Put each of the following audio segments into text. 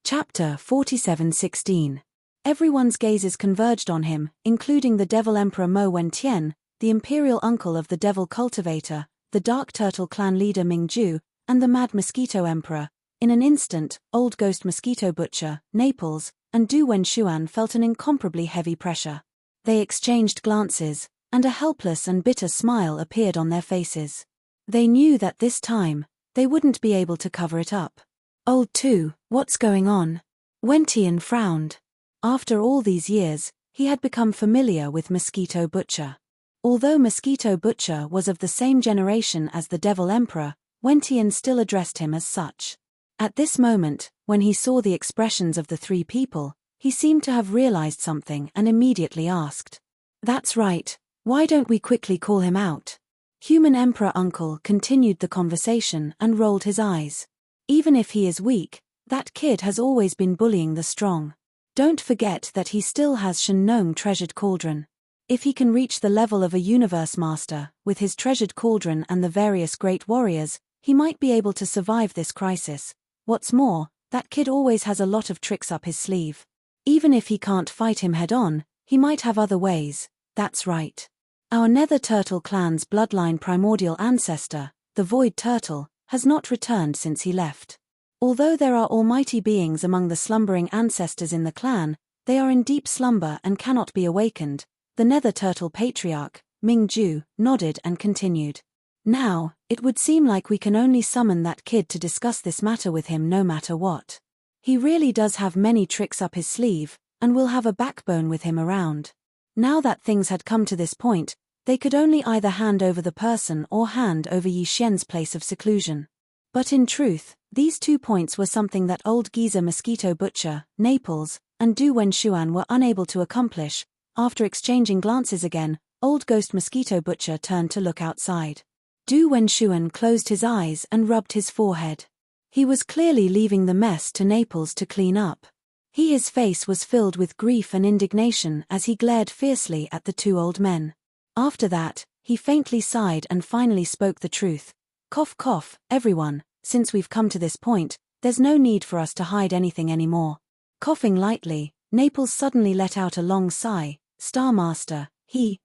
Chapter 47:16. Everyone's gazes converged on him, including the Devil Emperor Mo Wen-Tien, the imperial uncle of the Devil Cultivator, the Dark Turtle clan leader Ming-Ju, and the Mad Mosquito Emperor. In an instant, Old Ghost Mosquito Butcher, Naples, and Du Wen-Xuan felt an incomparably heavy pressure. They exchanged glances, and a helpless and bitter smile appeared on their faces. They knew that this time, they wouldn't be able to cover it up. Old Tu, what's going on? Wen-Tian frowned. After all these years, he had become familiar with Mosquito Butcher. Although Mosquito Butcher was of the same generation as the Devil Emperor, Wen-Tian still addressed him as such. At this moment, when he saw the expressions of the three people, he seemed to have realized something and immediately asked, "That's right, why don't we quickly call him out?" Human Emperor Uncle continued the conversation and rolled his eyes. "Even if he is weak, that kid has always been bullying the strong. Don't forget that he still has Shen Nong treasured cauldron. If he can reach the level of a universe master, with his treasured cauldron and the various great warriors, he might be able to survive this crisis. What's more, that kid always has a lot of tricks up his sleeve. Even if he can't fight him head-on, he might have other ways." That's right. Our Nether Turtle clan's bloodline primordial ancestor, the Void Turtle, has not returned since he left. Although there are almighty beings among the slumbering ancestors in the clan, they are in deep slumber and cannot be awakened. The Nether Turtle Patriarch, Ming-Ju, nodded and continued. "Now, it would seem like we can only summon that kid to discuss this matter with him no matter what. He really does have many tricks up his sleeve, and will have a backbone with him around." Now that things had come to this point, they could only either hand over the person or hand over Yi Xian's place of seclusion. But in truth, these 2 points were something that old geezer Mosquito Butcher, Naples, and Du Wen-Xuan were unable to accomplish. After exchanging glances again, Old Ghost Mosquito Butcher turned to look outside. Du Wen-Xuan closed his eyes and rubbed his forehead. He was clearly leaving the mess to Naples to clean up. His face was filled with grief and indignation as he glared fiercely at the two old men. After that, he faintly sighed and finally spoke the truth. "Cough cough, everyone, since we've come to this point, there's no need for us to hide anything anymore." Coughing lightly, Naples suddenly let out a long sigh. "Star Master,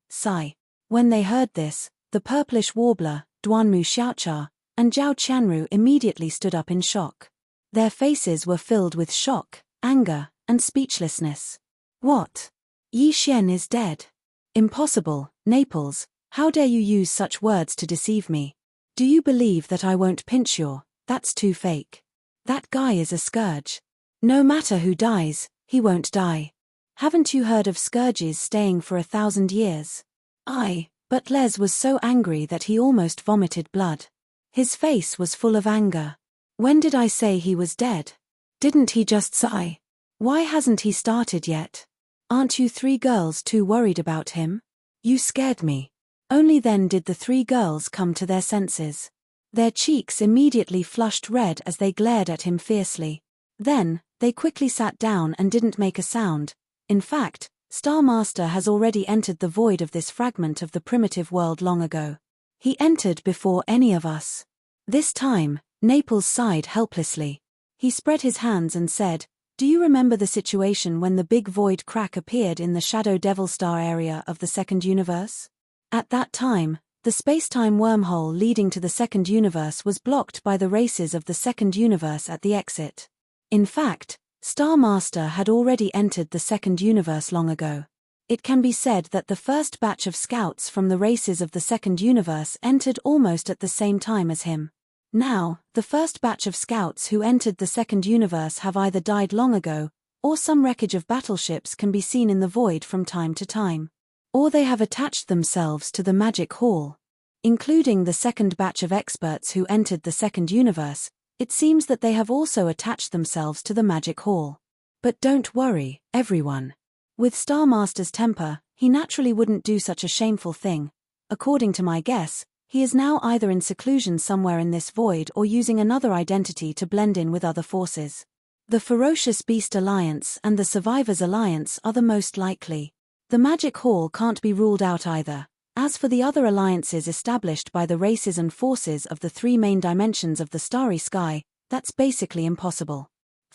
sigh." When they heard this, the purplish warbler, Duanmu Xiaocha, and Zhao Qianru immediately stood up in shock. Their faces were filled with shock, anger, and speechlessness. "What? Yi Xian is dead? Impossible, Naples, how dare you use such words to deceive me? Do you believe that I won't pinch your? That's too fake. That guy is a scourge. No matter who dies, he won't die. Haven't you heard of scourges staying for 1,000 years? But Les was so angry that he almost vomited blood. His face was full of anger. "When did I say he was dead? Didn't he just sigh? Why hasn't he started yet? Aren't you three girls too worried about him? You scared me." Only then did the three girls come to their senses. Their cheeks immediately flushed red as they glared at him fiercely. Then, they quickly sat down and didn't make a sound. In fact, Star Master has already entered the void of this fragment of the primitive world long ago. He entered before any of us. This time, Naples sighed helplessly. He spread his hands and said, "Do you remember the situation when the big void crack appeared in the Shadow Devil Star area of the second universe? At that time, the space-time wormhole leading to the second universe was blocked by the races of the second universe at the exit. In fact, Star Master had already entered the second universe long ago. It can be said that the first batch of scouts from the races of the second universe entered almost at the same time as him. Now, the first batch of scouts who entered the second universe have either died long ago, or some wreckage of battleships can be seen in the void from time to time. Or they have attached themselves to the magic hall. Including the second batch of experts who entered the second universe, it seems that they have also attached themselves to the magic hall. But don't worry, everyone. With Star Master's temper, he naturally wouldn't do such a shameful thing. According to my guess, he is now either in seclusion somewhere in this void or using another identity to blend in with other forces. The Ferocious Beast Alliance and the Survivors Alliance are the most likely. The Magic Hall can't be ruled out either. As for the other alliances established by the races and forces of the three main dimensions of the starry sky, that's basically impossible.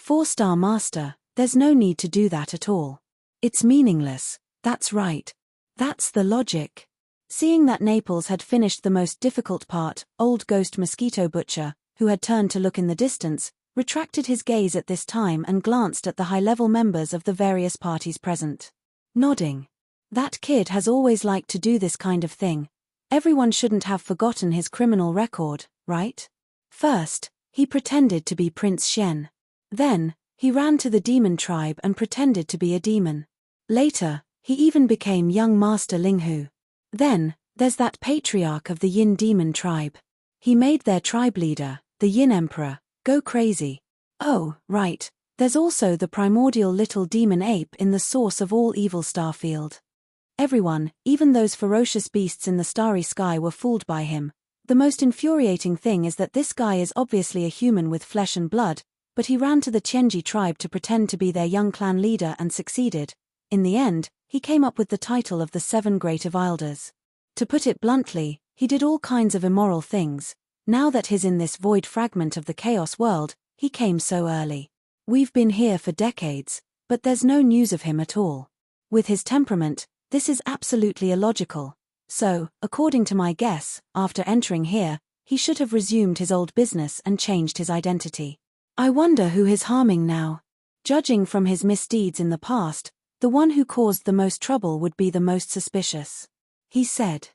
4-star master, there's no need to do that at all. It's meaningless, that's right. That's the logic. Seeing that Naples had finished the most difficult part, old ghost mosquito butcher, who had turned to look in the distance, retracted his gaze at this time and glanced at the high-level members of the various parties present. Nodding. That kid has always liked to do this kind of thing. Everyone shouldn't have forgotten his criminal record, right? First, he pretended to be Prince Shen. Then, he ran to the demon tribe and pretended to be a demon. Later, he even became young Master Linghu. Then, there's that patriarch of the Yin demon tribe. He made their tribe leader, the Yin Emperor, go crazy. Oh, right, there's also the primordial little demon ape in the source of all evil Starfield. Everyone, even those ferocious beasts in the starry sky, were fooled by him. The most infuriating thing is that this guy is obviously a human with flesh and blood, but he ran to the Tianji tribe to pretend to be their young clan leader and succeeded. In the end, he came up with the title of the 7 Great Evilders. To put it bluntly, he did all kinds of immoral things. Now that he's in this void fragment of the chaos world, he came so early. We've been here for decades, but there's no news of him at all. With his temperament, this is absolutely illogical. So, according to my guess, after entering here, he should have resumed his old business and changed his identity. I wonder who he's harming now. Judging from his misdeeds in the past, the one who caused the most trouble would be the most suspicious, he said.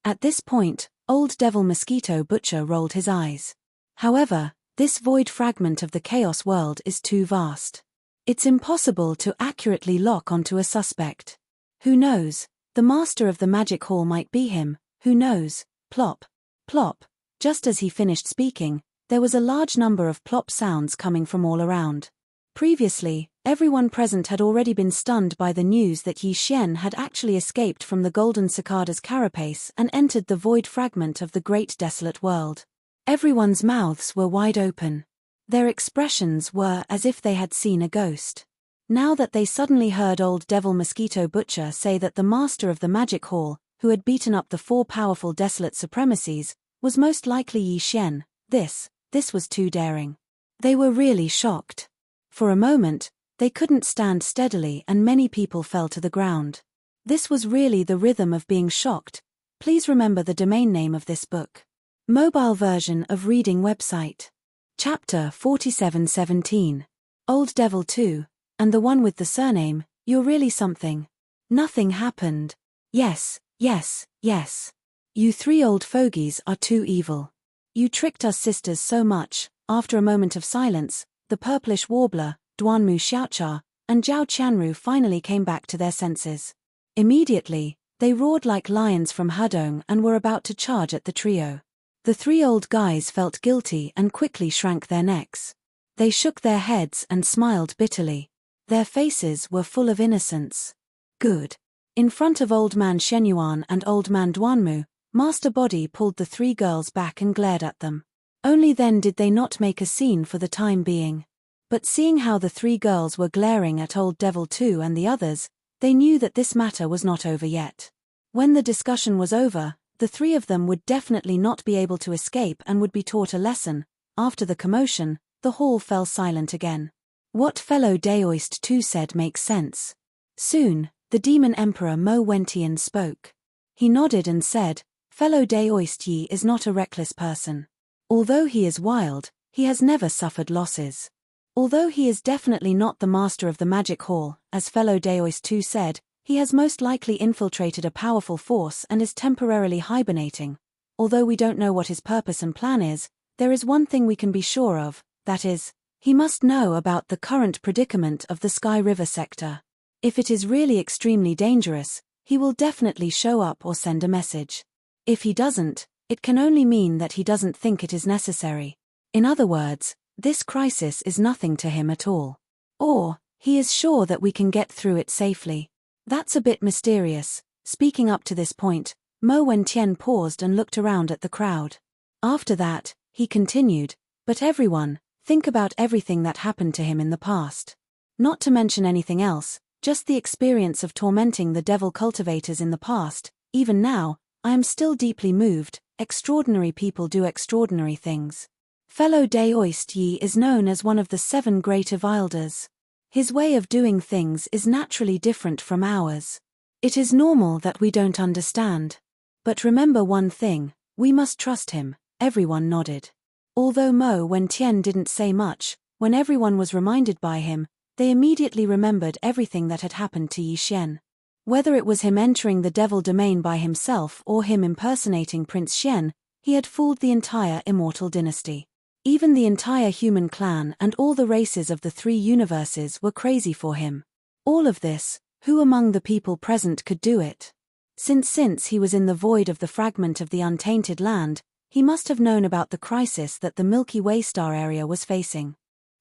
At this point, old devil mosquito butcher rolled his eyes. However, this void fragment of the chaos world is too vast. It's impossible to accurately lock onto a suspect. Who knows? The master of the magic hall might be him, who knows? Plop. Plop. Just as he finished speaking, there was a large number of plop sounds coming from all around. Previously, everyone present had already been stunned by the news that Yi Xian had actually escaped from the golden cicada's carapace and entered the void fragment of the great desolate world. Everyone's mouths were wide open. Their expressions were as if they had seen a ghost. Now that they suddenly heard old devil mosquito butcher say that the master of the magic hall, who had beaten up the 4 powerful desolate supremacies, was most likely Yi Xian, this was too daring. They were really shocked. For a moment, they couldn't stand steadily and many people fell to the ground. This was really the rhythm of being shocked. Please remember the domain name of this book. Mobile version of reading website. Chapter 4717. Old Devil 2, and the one with the surname, you're really something. Nothing happened. Yes, yes, yes. You 3 old fogies are too evil. You tricked us sisters so much. After a moment of silence, the purplish warbler, Duanmu Xiaocha, and Zhao Qianru finally came back to their senses. Immediately, they roared like lions from Hedong and were about to charge at the trio. The 3 old guys felt guilty and quickly shrank their necks. They shook their heads and smiled bitterly. Their faces were full of innocence. Good. In front of Old Man Shenyuan and Old Man Duanmu, Master Body pulled the 3 girls back and glared at them. Only then did they not make a scene for the time being. But seeing how the 3 girls were glaring at Old Devil 2 and the others, they knew that this matter was not over yet. When the discussion was over, the 3 of them would definitely not be able to escape and would be taught a lesson. After the commotion, the hall fell silent again. What fellow Daoist 2 said makes sense. Soon, the demon emperor Mo Wentian spoke. He nodded and said, fellow Daoist Yi is not a reckless person. Although he is wild, he has never suffered losses. Although he is definitely not the master of the magic hall, as fellow Daoist 2 said, he has most likely infiltrated a powerful force and is temporarily hibernating. Although we don't know what his purpose and plan is, there is one thing we can be sure of, that is, he must know about the current predicament of the Sky River sector. If it is really extremely dangerous, he will definitely show up or send a message. If he doesn't, it can only mean that he doesn't think it is necessary. In other words, this crisis is nothing to him at all. Or, he is sure that we can get through it safely. That's a bit mysterious. Speaking up to this point, Mo Wentian paused and looked around at the crowd. After that, he continued, but everyone, think about everything that happened to him in the past. Not to mention anything else, just the experience of tormenting the devil cultivators in the past. Even now, I am still deeply moved. Extraordinary people do extraordinary things. Fellow Daoist Yi is known as one of the 7 great Evilders. His way of doing things is naturally different from ours. It is normal that we don't understand. But remember one thing, we must trust him. Everyone nodded. Although Mo Wentian didn't say much, when everyone was reminded by him, they immediately remembered everything that had happened to Yi Xian. Whether it was him entering the devil domain by himself or him impersonating Prince Xian, he had fooled the entire immortal dynasty. Even the entire human clan and all the races of the 3 universes were crazy for him. All of this, who among the people present could do it? Since he was in the void of the fragment of the untainted land, he must have known about the crisis that the Milky Way star area was facing.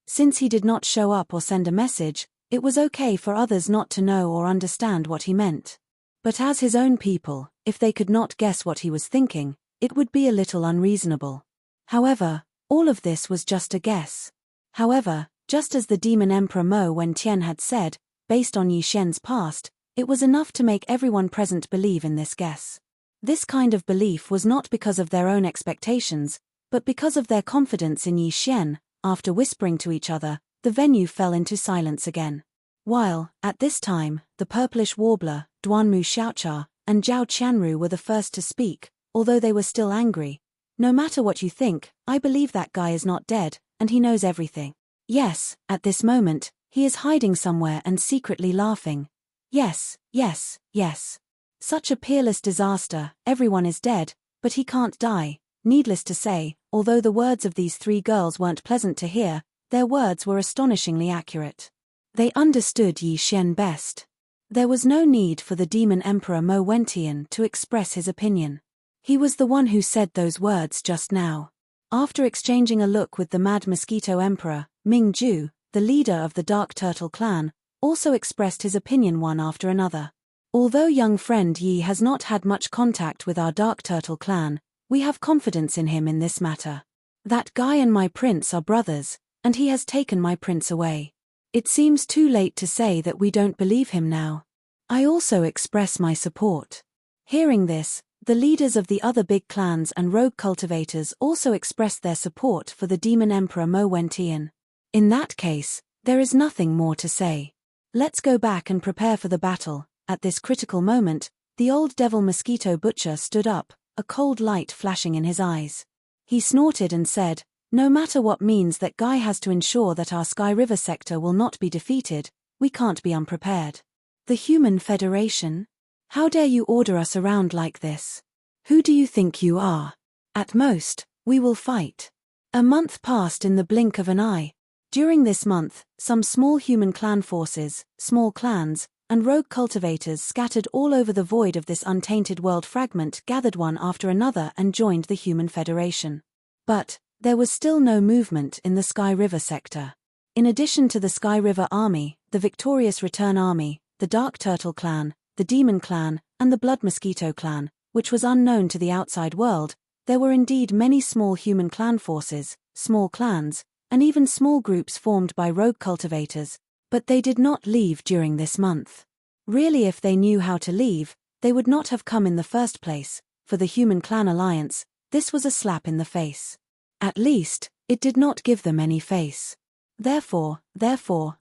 Since he did not show up or send a message, it was okay for others not to know or understand what he meant. But as his own people, if they could not guess what he was thinking, it would be a little unreasonable. However, all of this was just a guess. However, just as the Demon Emperor Mo Wentian had said, based on Yi Xian's past, it was enough to make everyone present believe in this guess. This kind of belief was not because of their own expectations, but because of their confidence in Yi Xian. After whispering to each other, the venue fell into silence again. While, at this time, the purplish warbler, Duanmu Xiaocha, and Zhao Qianru were the first to speak, although they were still angry. No matter what you think, I believe that guy is not dead, and he knows everything. Yes, at this moment, he is hiding somewhere and secretly laughing. Yes, yes, yes. Such a peerless disaster, everyone is dead, but he can't die. Needless to say, although the words of these 3 girls weren't pleasant to hear, their words were astonishingly accurate. They understood Yi Xian best. There was no need for the Demon Emperor Mo Wentian to express his opinion. He was the one who said those words just now. After exchanging a look with the Mad Mosquito Emperor, Ming Ju, the leader of the Dark Turtle clan, also expressed his opinion one after another. Although young friend Yi has not had much contact with our Dark Turtle clan, we have confidence in him in this matter. That guy and my prince are brothers, and he has taken my prince away. It seems too late to say that we don't believe him now. I also express my support. Hearing this, the leaders of the other big clans and rogue cultivators also expressed their support for the Demon Emperor Mo Wentian. In that case, there is nothing more to say. Let's go back and prepare for the battle. At this critical moment, the old devil mosquito butcher stood up, a cold light flashing in his eyes. He snorted and said, "No matter what means that guy has to ensure that our Sky River sector will not be defeated, we can't be unprepared. The Human Federation? How dare you order us around like this? Who do you think you are? At most, we will fight." A month passed in the blink of an eye. During this month, some small human clan forces, small clans, and rogue cultivators scattered all over the void of this untainted world fragment gathered one after another and joined the Human Federation. But there was still no movement in the Sky River sector. In addition to the Sky River Army, the Victorious Return Army, the Dark Turtle Clan, the Demon Clan, and the Blood Mosquito Clan, which was unknown to the outside world, there were indeed many small human clan forces, small clans, and even small groups formed by rogue cultivators, but they did not leave during this month. Really, if they knew how to leave, they would not have come in the first place. For the Human Clan Alliance, this was a slap in the face. At least, it did not give them any face. Therefore,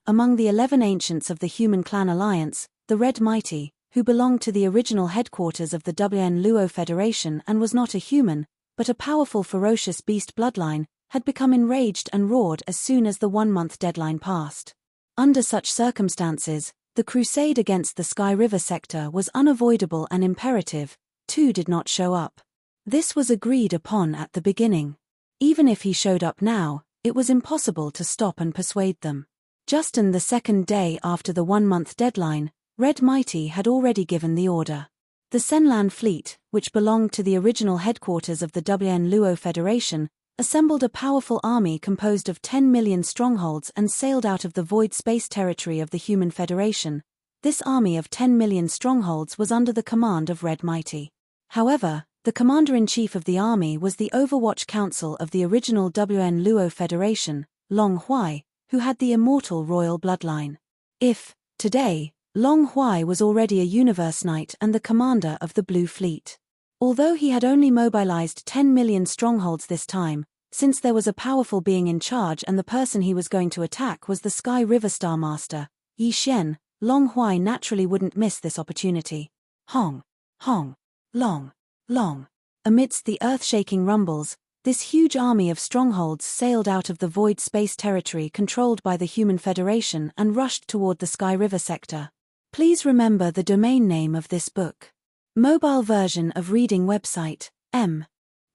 among the 11 ancients of the Human Clan Alliance, the Red Mighty, who belonged to the original headquarters of the WN Luo Federation and was not a human, but a powerful ferocious beast bloodline, had become enraged and roared as soon as the 1-month deadline passed. Under such circumstances, the crusade against the Sky River sector was unavoidable and imperative. Tu did not show up. This was agreed upon at the beginning. Even if he showed up now, it was impossible to stop and persuade them. Just on the second day after the 1-month deadline, Red Mighty had already given the order. The Senlan fleet, which belonged to the original headquarters of the WN Luo Federation, assembled a powerful army composed of 10 million strongholds and sailed out of the void space territory of the Human Federation. This army of 10 million strongholds was under the command of Red Mighty. However, the commander-in-chief of the army was the Overwatch Council of the original WN Luo Federation, Long Huai, who had the immortal royal bloodline. If, today, Long Huai was already a Universe Knight and the commander of the Blue Fleet. Although he had only mobilized 10 million strongholds this time, Since there was a powerful being in charge and the person he was going to attack was the Sky River Star Master, Yi Xian, Long Huai naturally wouldn't miss this opportunity. Hong, hong, long, long. Amidst the earth-shaking rumbles, this huge army of strongholds sailed out of the void space territory controlled by the Human Federation and rushed toward the Sky River sector. Please remember the domain name of this book. Mobile version of reading website, M.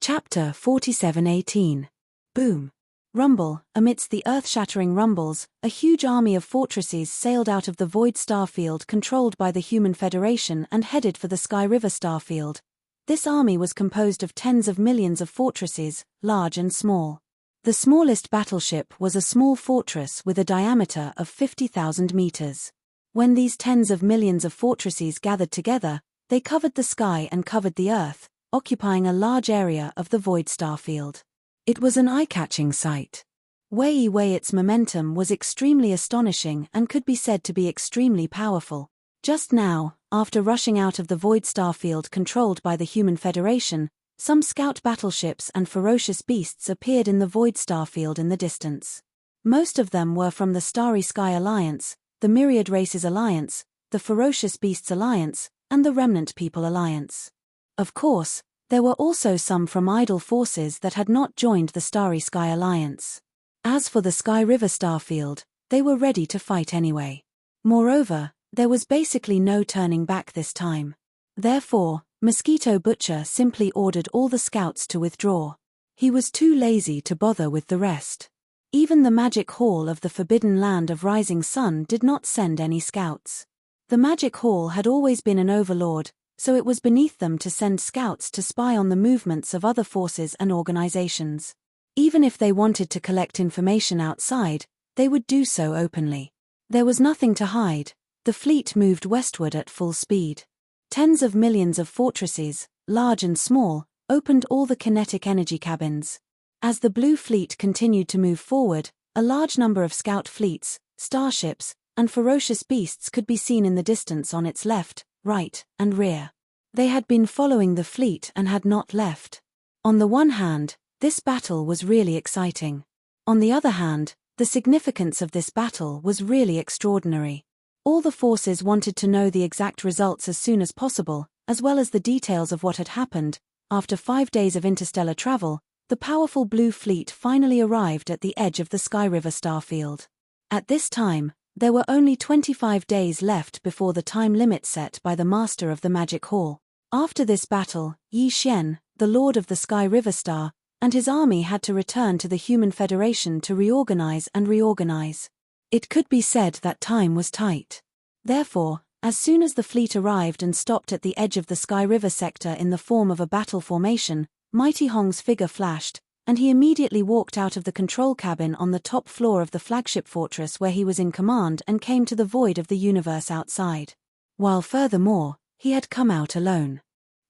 Chapter 4718. Boom. Rumble. Amidst the earth-shattering rumbles, a huge army of fortresses sailed out of the void starfield controlled by the Human Federation and headed for the Sky River starfield. This army was composed of tens of millions of fortresses, large and small. The smallest battleship was a small fortress with a diameter of 50,000 meters. When these tens of millions of fortresses gathered together, they covered the sky and covered the earth, occupying a large area of the void starfield. It was an eye-catching sight. Its momentum was extremely astonishing and could be said to be extremely powerful. Just now, after rushing out of the void starfield controlled by the Human Federation, some scout battleships and ferocious beasts appeared in the void starfield in the distance. Most of them were from the Starry Sky Alliance, the Myriad Races Alliance, the Ferocious Beasts Alliance, and the Remnant People Alliance. Of course, there were also some from idle forces that had not joined the Starry Sky Alliance. As for the Sky River starfield, they were ready to fight anyway. Moreover, there was basically no turning back this time. Therefore, Mosquito Butcher simply ordered all the scouts to withdraw. He was too lazy to bother with the rest. Even the Magic Hall of the Forbidden Land of Rising Sun did not send any scouts. The Magic Hall had always been an overlord, so it was beneath them to send scouts to spy on the movements of other forces and organizations. Even if they wanted to collect information outside, they would do so openly. There was nothing to hide. The fleet moved westward at full speed. Tens of millions of fortresses, large and small, opened all the kinetic energy cabins. As the Blue Fleet continued to move forward, a large number of scout fleets, starships, and ferocious beasts could be seen in the distance on its left, right, and rear. They had been following the fleet and had not left. On the one hand, this battle was really exciting. On the other hand, the significance of this battle was really extraordinary. All the forces wanted to know the exact results as soon as possible, as well as the details of what had happened. After 5 days of interstellar travel, the powerful Blue Fleet finally arrived at the edge of the Sky River starfield. At this time, there were only 25 days left before the time limit set by the Master of the Magic Hall. After this battle, Yi Xian, the Lord of the Sky River Star, and his army had to return to the Human Federation to reorganize. It could be said that time was tight. Therefore, as soon as the fleet arrived and stopped at the edge of the Sky River sector in the form of a battle formation, Mighty Hong's figure flashed, and he immediately walked out of the control cabin on the top floor of the flagship fortress where he was in command and came to the void of the universe outside. While furthermore, he had come out alone.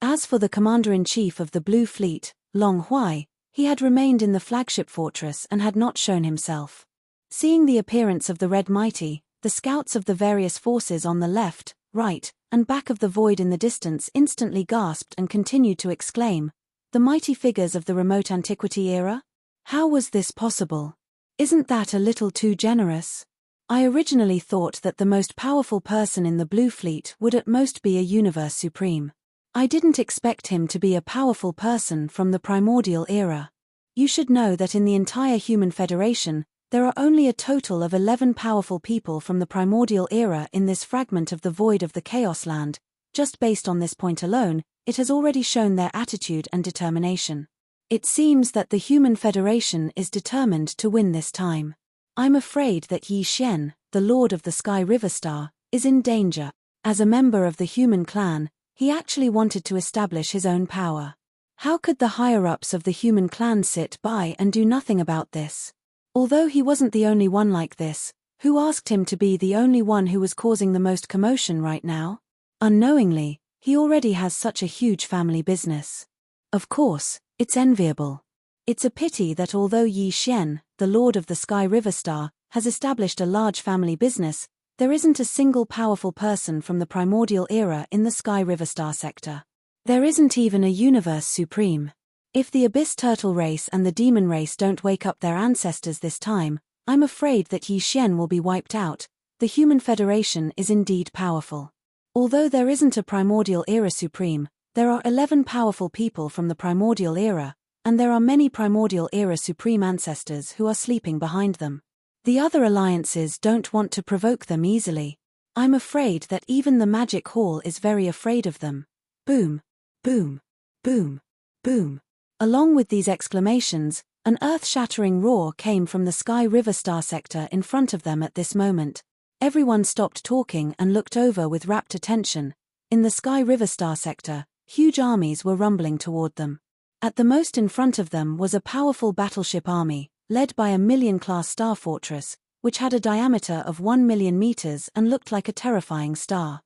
As for the commander-in-chief of the Blue Fleet, Long Huai, he had remained in the flagship fortress and had not shown himself. Seeing the appearance of the Red Mighty, the scouts of the various forces on the left, right, and back of the void in the distance instantly gasped and continued to exclaim, "The mighty figures of the remote antiquity era? How was this possible? Isn't that a little too generous? I originally thought that the most powerful person in the Blue Fleet would at most be a Universe Supreme. I didn't expect him to be a powerful person from the primordial era. You should know that in the entire Human Federation, there are only a total of 11 powerful people from the primordial era in this fragment of the void of the Chaos Land. Just based on this point alone, it has already shown their attitude and determination. It seems that the Human Federation is determined to win this time. I'm afraid that Yi Xian, the Lord of the Sky River Star, is in danger. As a member of the human clan, he actually wanted to establish his own power. How could the higher-ups of the human clan sit by and do nothing about this? Although he wasn't the only one like this, who asked him to be the only one who was causing the most commotion right now? Unknowingly, he already has such a huge family business. Of course, it's enviable. It's a pity that although Yi Xian, the Lord of the Sky River Star, has established a large family business, there isn't a single powerful person from the primordial era in the Sky River Star sector. There isn't even a Universe Supreme. If the Abyss Turtle race and the Demon race don't wake up their ancestors this time, I'm afraid that Yi Xian will be wiped out. The Human Federation is indeed powerful. Although there isn't a Primordial Era Supreme, there are 11 powerful people from the Primordial Era, and there are many Primordial Era Supreme ancestors who are sleeping behind them. The other alliances don't want to provoke them easily. I'm afraid that even the Magic Hall is very afraid of them. Boom, boom, boom, boom. Along with these exclamations, an earth-shattering roar came from the Sky River Star sector in front of them at this moment. Everyone stopped talking and looked over with rapt attention. In the Sky River Star sector, huge armies were rumbling toward them. At the most in front of them was a powerful battleship army, led by a million-class star fortress, which had a diameter of 1 million meters and looked like a terrifying star.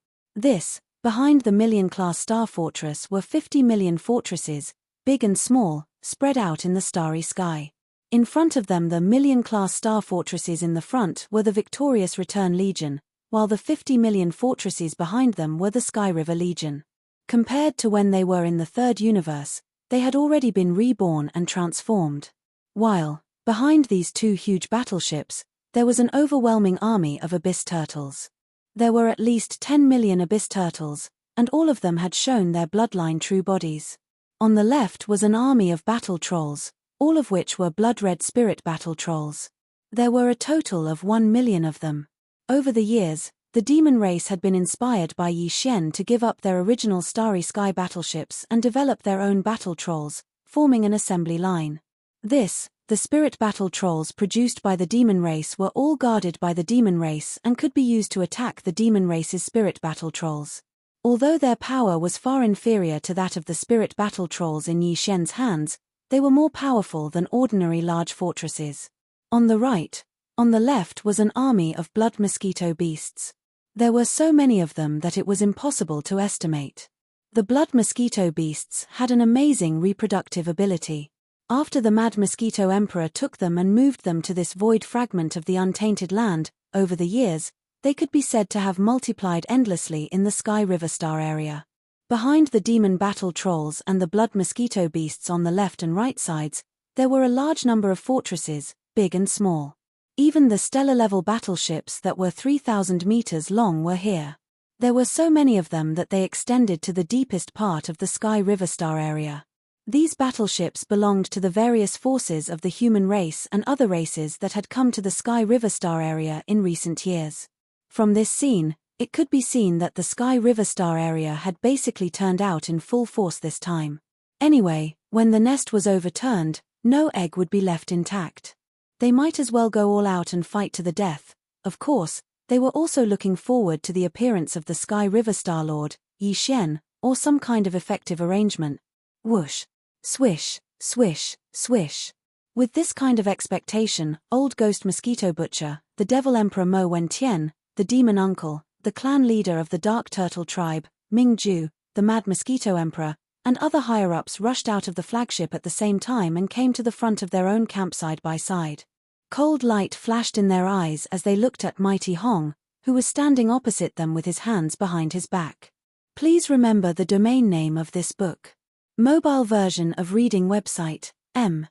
Behind the million-class star fortress were 50 million fortresses, big and small, spread out in the starry sky. In front of them, the million-class star fortresses in the front were the victorious Return Legion, while the 50 million fortresses behind them were the Sky River Legion. Compared to when they were in the third universe, they had already been reborn and transformed. While, behind these two huge battleships, there was an overwhelming army of Abyss Turtles. There were at least 10 million Abyss Turtles, and all of them had shown their bloodline true bodies. On the left was an army of battle trolls, all of which were blood-red spirit battle trolls. There were a total of 1 million of them. Over the years, the Demon race had been inspired by Yi Xian to give up their original Starry Sky battleships and develop their own battle trolls, forming an assembly line. The spirit battle trolls produced by the Demon race were all guarded by the Demon race and could be used to attack the Demon race's spirit battle trolls. Although their power was far inferior to that of the spirit battle trolls in Yi Xian's hands, they were more powerful than ordinary large fortresses. On the left was an army of blood mosquito beasts. There were so many of them that it was impossible to estimate. The blood mosquito beasts had an amazing reproductive ability. After the Mad Mosquito Emperor took them and moved them to this void fragment of the untainted land, over the years, they could be said to have multiplied endlessly in the Sky River Star area. Behind the demon battle trolls and the blood mosquito beasts on the left and right sides, there were a large number of fortresses, big and small. Even the stellar-level battleships that were 3,000 meters long were here. There were so many of them that they extended to the deepest part of the Sky River Star area. These battleships belonged to the various forces of the human race and other races that had come to the Sky River Star area in recent years. From this scene, it could be seen that the Sky River Star area had basically turned out in full force this time. Anyway, when the nest was overturned, no egg would be left intact. They might as well go all out and fight to the death. Of course, they were also looking forward to the appearance of the Sky River Star Lord, Yi Xian, or some kind of effective arrangement. Whoosh. Swish, swish, swish. With this kind of expectation, Old Ghost Mosquito Butcher, the Devil Emperor Mo Wentian, the Demon Uncle, the clan leader of the Dark Turtle tribe, Ming Ju, the Mad Mosquito Emperor, and other higher-ups rushed out of the flagship at the same time and came to the front of their own camp side by side. Cold light flashed in their eyes as they looked at Mighty Hong, who was standing opposite them with his hands behind his back. Please remember the domain name of this book. Mobile version of reading website, M.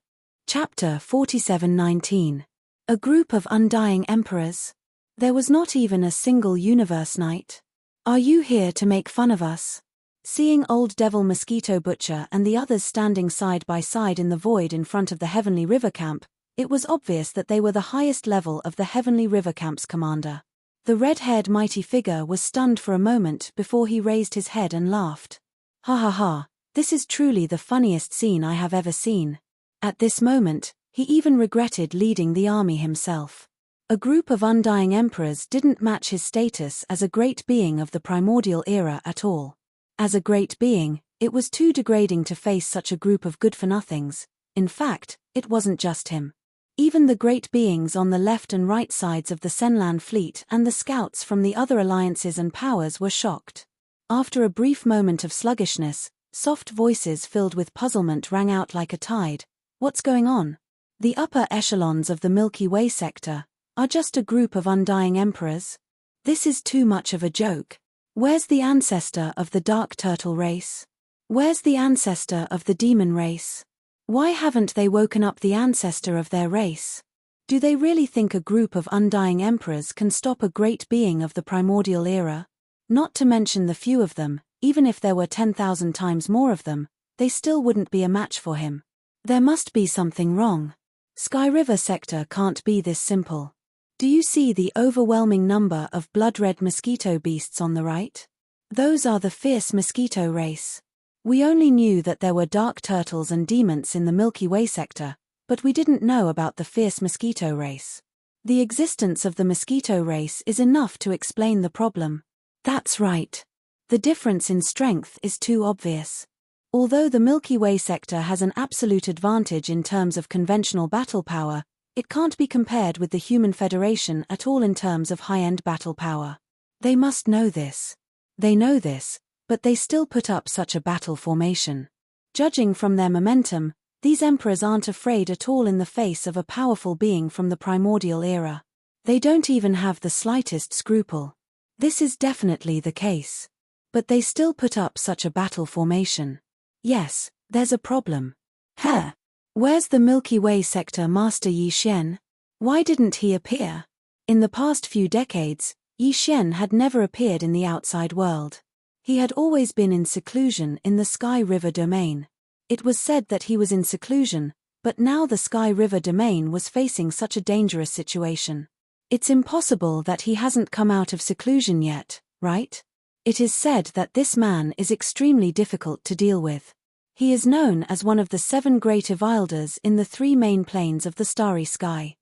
Chapter 4719. A group of undying emperors. There was not even a single universe knight. Are you here to make fun of us? Seeing Old Devil Mosquito Butcher and the others standing side by side in the void in front of the Heavenly River Camp, it was obvious that they were the highest level of the Heavenly River Camp's commander. The red-haired mighty figure was stunned for a moment before he raised his head and laughed. Ha ha ha, this is truly the funniest scene I have ever seen. At this moment, he even regretted leading the army himself. A group of undying emperors didn't match his status as a great being of the primordial era at all. As a great being, it was too degrading to face such a group of good-for-nothings. In fact, it wasn't just him. Even the great beings on the left and right sides of the Senlan fleet and the scouts from the other alliances and powers were shocked. After a brief moment of sluggishness, soft voices filled with puzzlement rang out like a tide. What's going on? The upper echelons of the Milky Way sector are just a group of undying emperors? This is too much of a joke. Where's the ancestor of the Dark Turtle race? Where's the ancestor of the Demon race? Why haven't they woken up the ancestor of their race? Do they really think a group of undying emperors can stop a great being of the primordial era? Not to mention the few of them, even if there were 10,000 times more of them, they still wouldn't be a match for him. There must be something wrong. Sky River sector can't be this simple. Do you see the overwhelming number of blood-red mosquito beasts on the right? Those are the fierce mosquito race. We only knew that there were dark turtles and demons in the Milky Way sector, but we didn't know about the fierce mosquito race. The existence of the mosquito race is enough to explain the problem. That's right. The difference in strength is too obvious. Although the Milky Way sector has an absolute advantage in terms of conventional battle power, it can't be compared with the Human Federation at all in terms of high-end battle power. They must know this. They know this, but they still put up such a battle formation. Judging from their momentum, these emperors aren't afraid at all in the face of a powerful being from the primordial era. They don't even have the slightest scruple. This is definitely the case. But they still put up such a battle formation. Yes, there's a problem. Huh? Where's the Milky Way sector master Yi Xian? Why didn't he appear? In the past few decades, Yi Xian had never appeared in the outside world. He had always been in seclusion in the Sky River domain. It was said that he was in seclusion, but now the Sky River domain was facing such a dangerous situation. It's impossible that he hasn't come out of seclusion yet, right? It is said that this man is extremely difficult to deal with. He is known as one of the 7 great Evilders in the 3 main planes of the starry sky.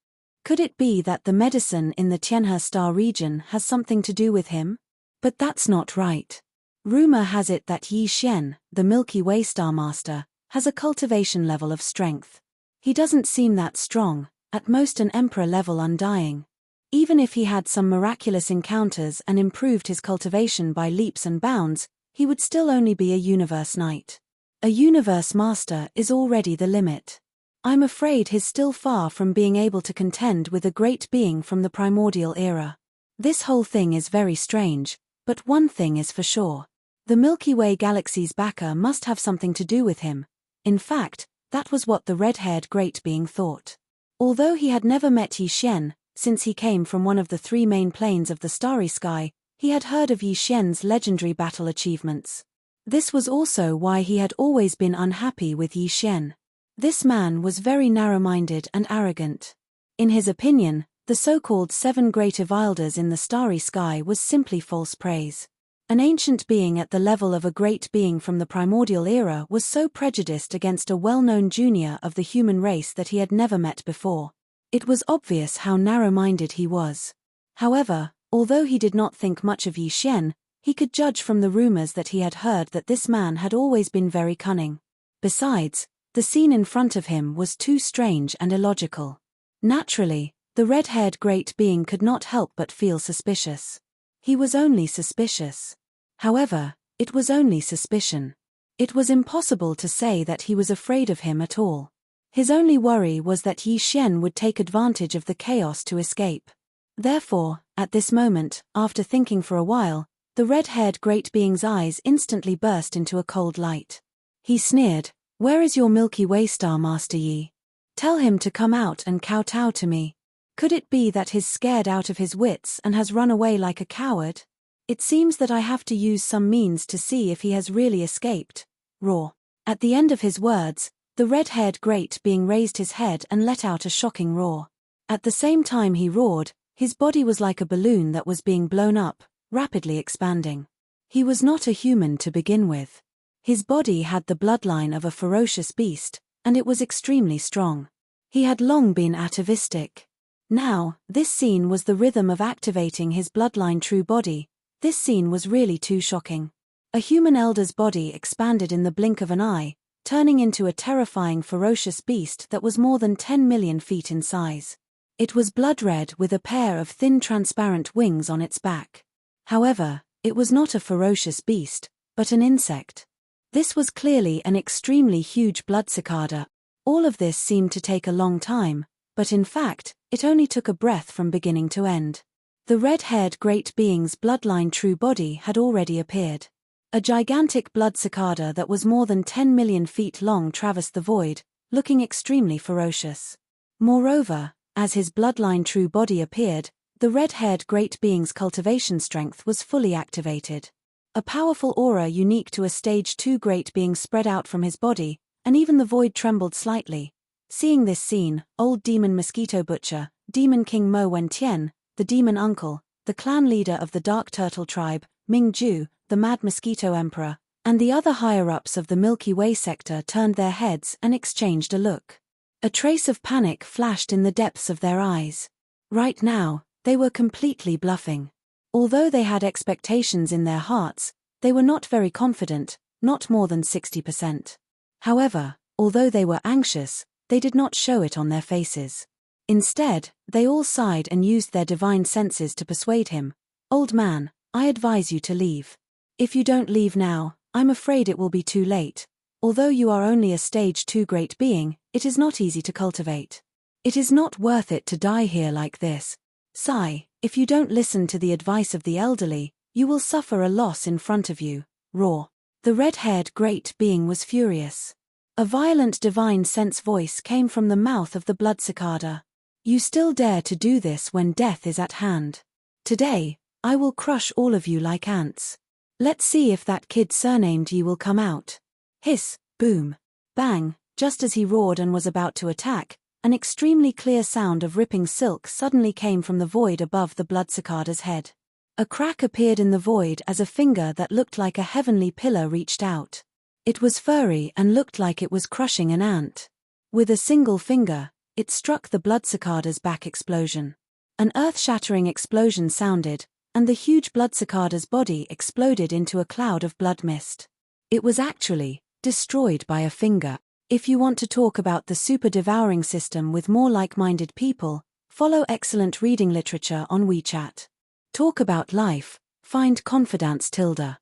Could it be that the medicine in the Tianhe star region has something to do with him? But that's not right. Rumor has it that Yi Xian, the Milky Way Star Master, has a cultivation level of strength. He doesn't seem that strong, at most an emperor level undying. Even if he had some miraculous encounters and improved his cultivation by leaps and bounds, he would still only be a universe knight. A universe master is already the limit. I'm afraid he's still far from being able to contend with a great being from the primordial era. This whole thing is very strange, but one thing is for sure. The Milky Way galaxy's backer must have something to do with him. In fact, that was what the red-haired great being thought. Although he had never met Yi Xian, since he came from one of the 3 main planes of the starry sky, he had heard of Yi Xian's legendary battle achievements. This was also why he had always been unhappy with Yi Xian. This man was very narrow-minded and arrogant. In his opinion, the so-called 7 great Evilders in the starry sky was simply false praise. An ancient being at the level of a great being from the primordial era was so prejudiced against a well-known junior of the human race that he had never met before. It was obvious how narrow-minded he was. However, although he did not think much of Yi Xian, he could judge from the rumors that he had heard that this man had always been very cunning. Besides, the scene in front of him was too strange and illogical. Naturally, the red-haired great being could not help but feel suspicious. He was only suspicious. However, it was only suspicion. It was impossible to say that he was afraid of him at all. His only worry was that Yi Xian would take advantage of the chaos to escape. Therefore, at this moment, after thinking for a while, the red-haired great being's eyes instantly burst into a cold light. He sneered, "Where is your Milky Way Star Master Yi? Tell him to come out and kowtow to me." Could it be that he's scared out of his wits and has run away like a coward? It seems that I have to use some means to see if he has really escaped. Roar. At the end of his words, the red-haired great being raised his head and let out a shocking roar. At the same time he roared, his body was like a balloon that was being blown up, rapidly expanding. He was not a human to begin with. His body had the bloodline of a ferocious beast, and it was extremely strong. He had long been atavistic. Now, this scene was the rhythm of activating his bloodline true body. This scene was really too shocking. A human elder's body expanded in the blink of an eye, turning into a terrifying ferocious beast that was more than 10 million feet in size. It was blood-red with a pair of thin transparent wings on its back. However, it was not a ferocious beast, but an insect. This was clearly an extremely huge blood cicada. All of this seemed to take a long time, but in fact, it only took a breath from beginning to end. The red-haired great being's bloodline true body had already appeared. A gigantic blood cicada that was more than 10 million feet long traversed the void, looking extremely ferocious. Moreover, as his bloodline true body appeared, the red-haired great being's cultivation strength was fully activated. A powerful aura unique to a stage 2 great being spread out from his body, and even the void trembled slightly. Seeing this scene, old demon mosquito butcher, demon king Mo Wen-Tien, the demon uncle, the clan leader of the dark turtle tribe, Ming Ju, the mad mosquito emperor, and the other higher-ups of the Milky Way sector turned their heads and exchanged a look. A trace of panic flashed in the depths of their eyes. Right now, they were completely bluffing. Although they had expectations in their hearts, they were not very confident, not more than 60%. However, although they were anxious, they did not show it on their faces. Instead, they all sighed and used their divine senses to persuade him. "Old man, I advise you to leave. If you don't leave now, I'm afraid it will be too late. Although you are only a stage 2 great being, it is not easy to cultivate. It is not worth it to die here like this. Sigh, if you don't listen to the advice of the elderly, you will suffer a loss in front of you." Roar. The red-haired great being was furious. A violent divine sense voice came from the mouth of the blood cicada. "You still dare to do this when death is at hand. Today, I will crush all of you like ants. Let's see if that kid surnamed Yi will come out." Hiss, boom, bang, just as he roared and was about to attack, an extremely clear sound of ripping silk suddenly came from the void above the blood cicada's head. A crack appeared in the void as a finger that looked like a heavenly pillar reached out. It was furry and looked like it was crushing an ant. With a single finger, it struck the blood cicada's back explosion. An earth-shattering explosion sounded, and the huge blood cicada's body exploded into a cloud of blood mist. It was actually destroyed by a finger. If you want to talk about the super devouring system with more like-minded people, follow excellent reading literature on WeChat. Talk about life, find Confidence Tilda.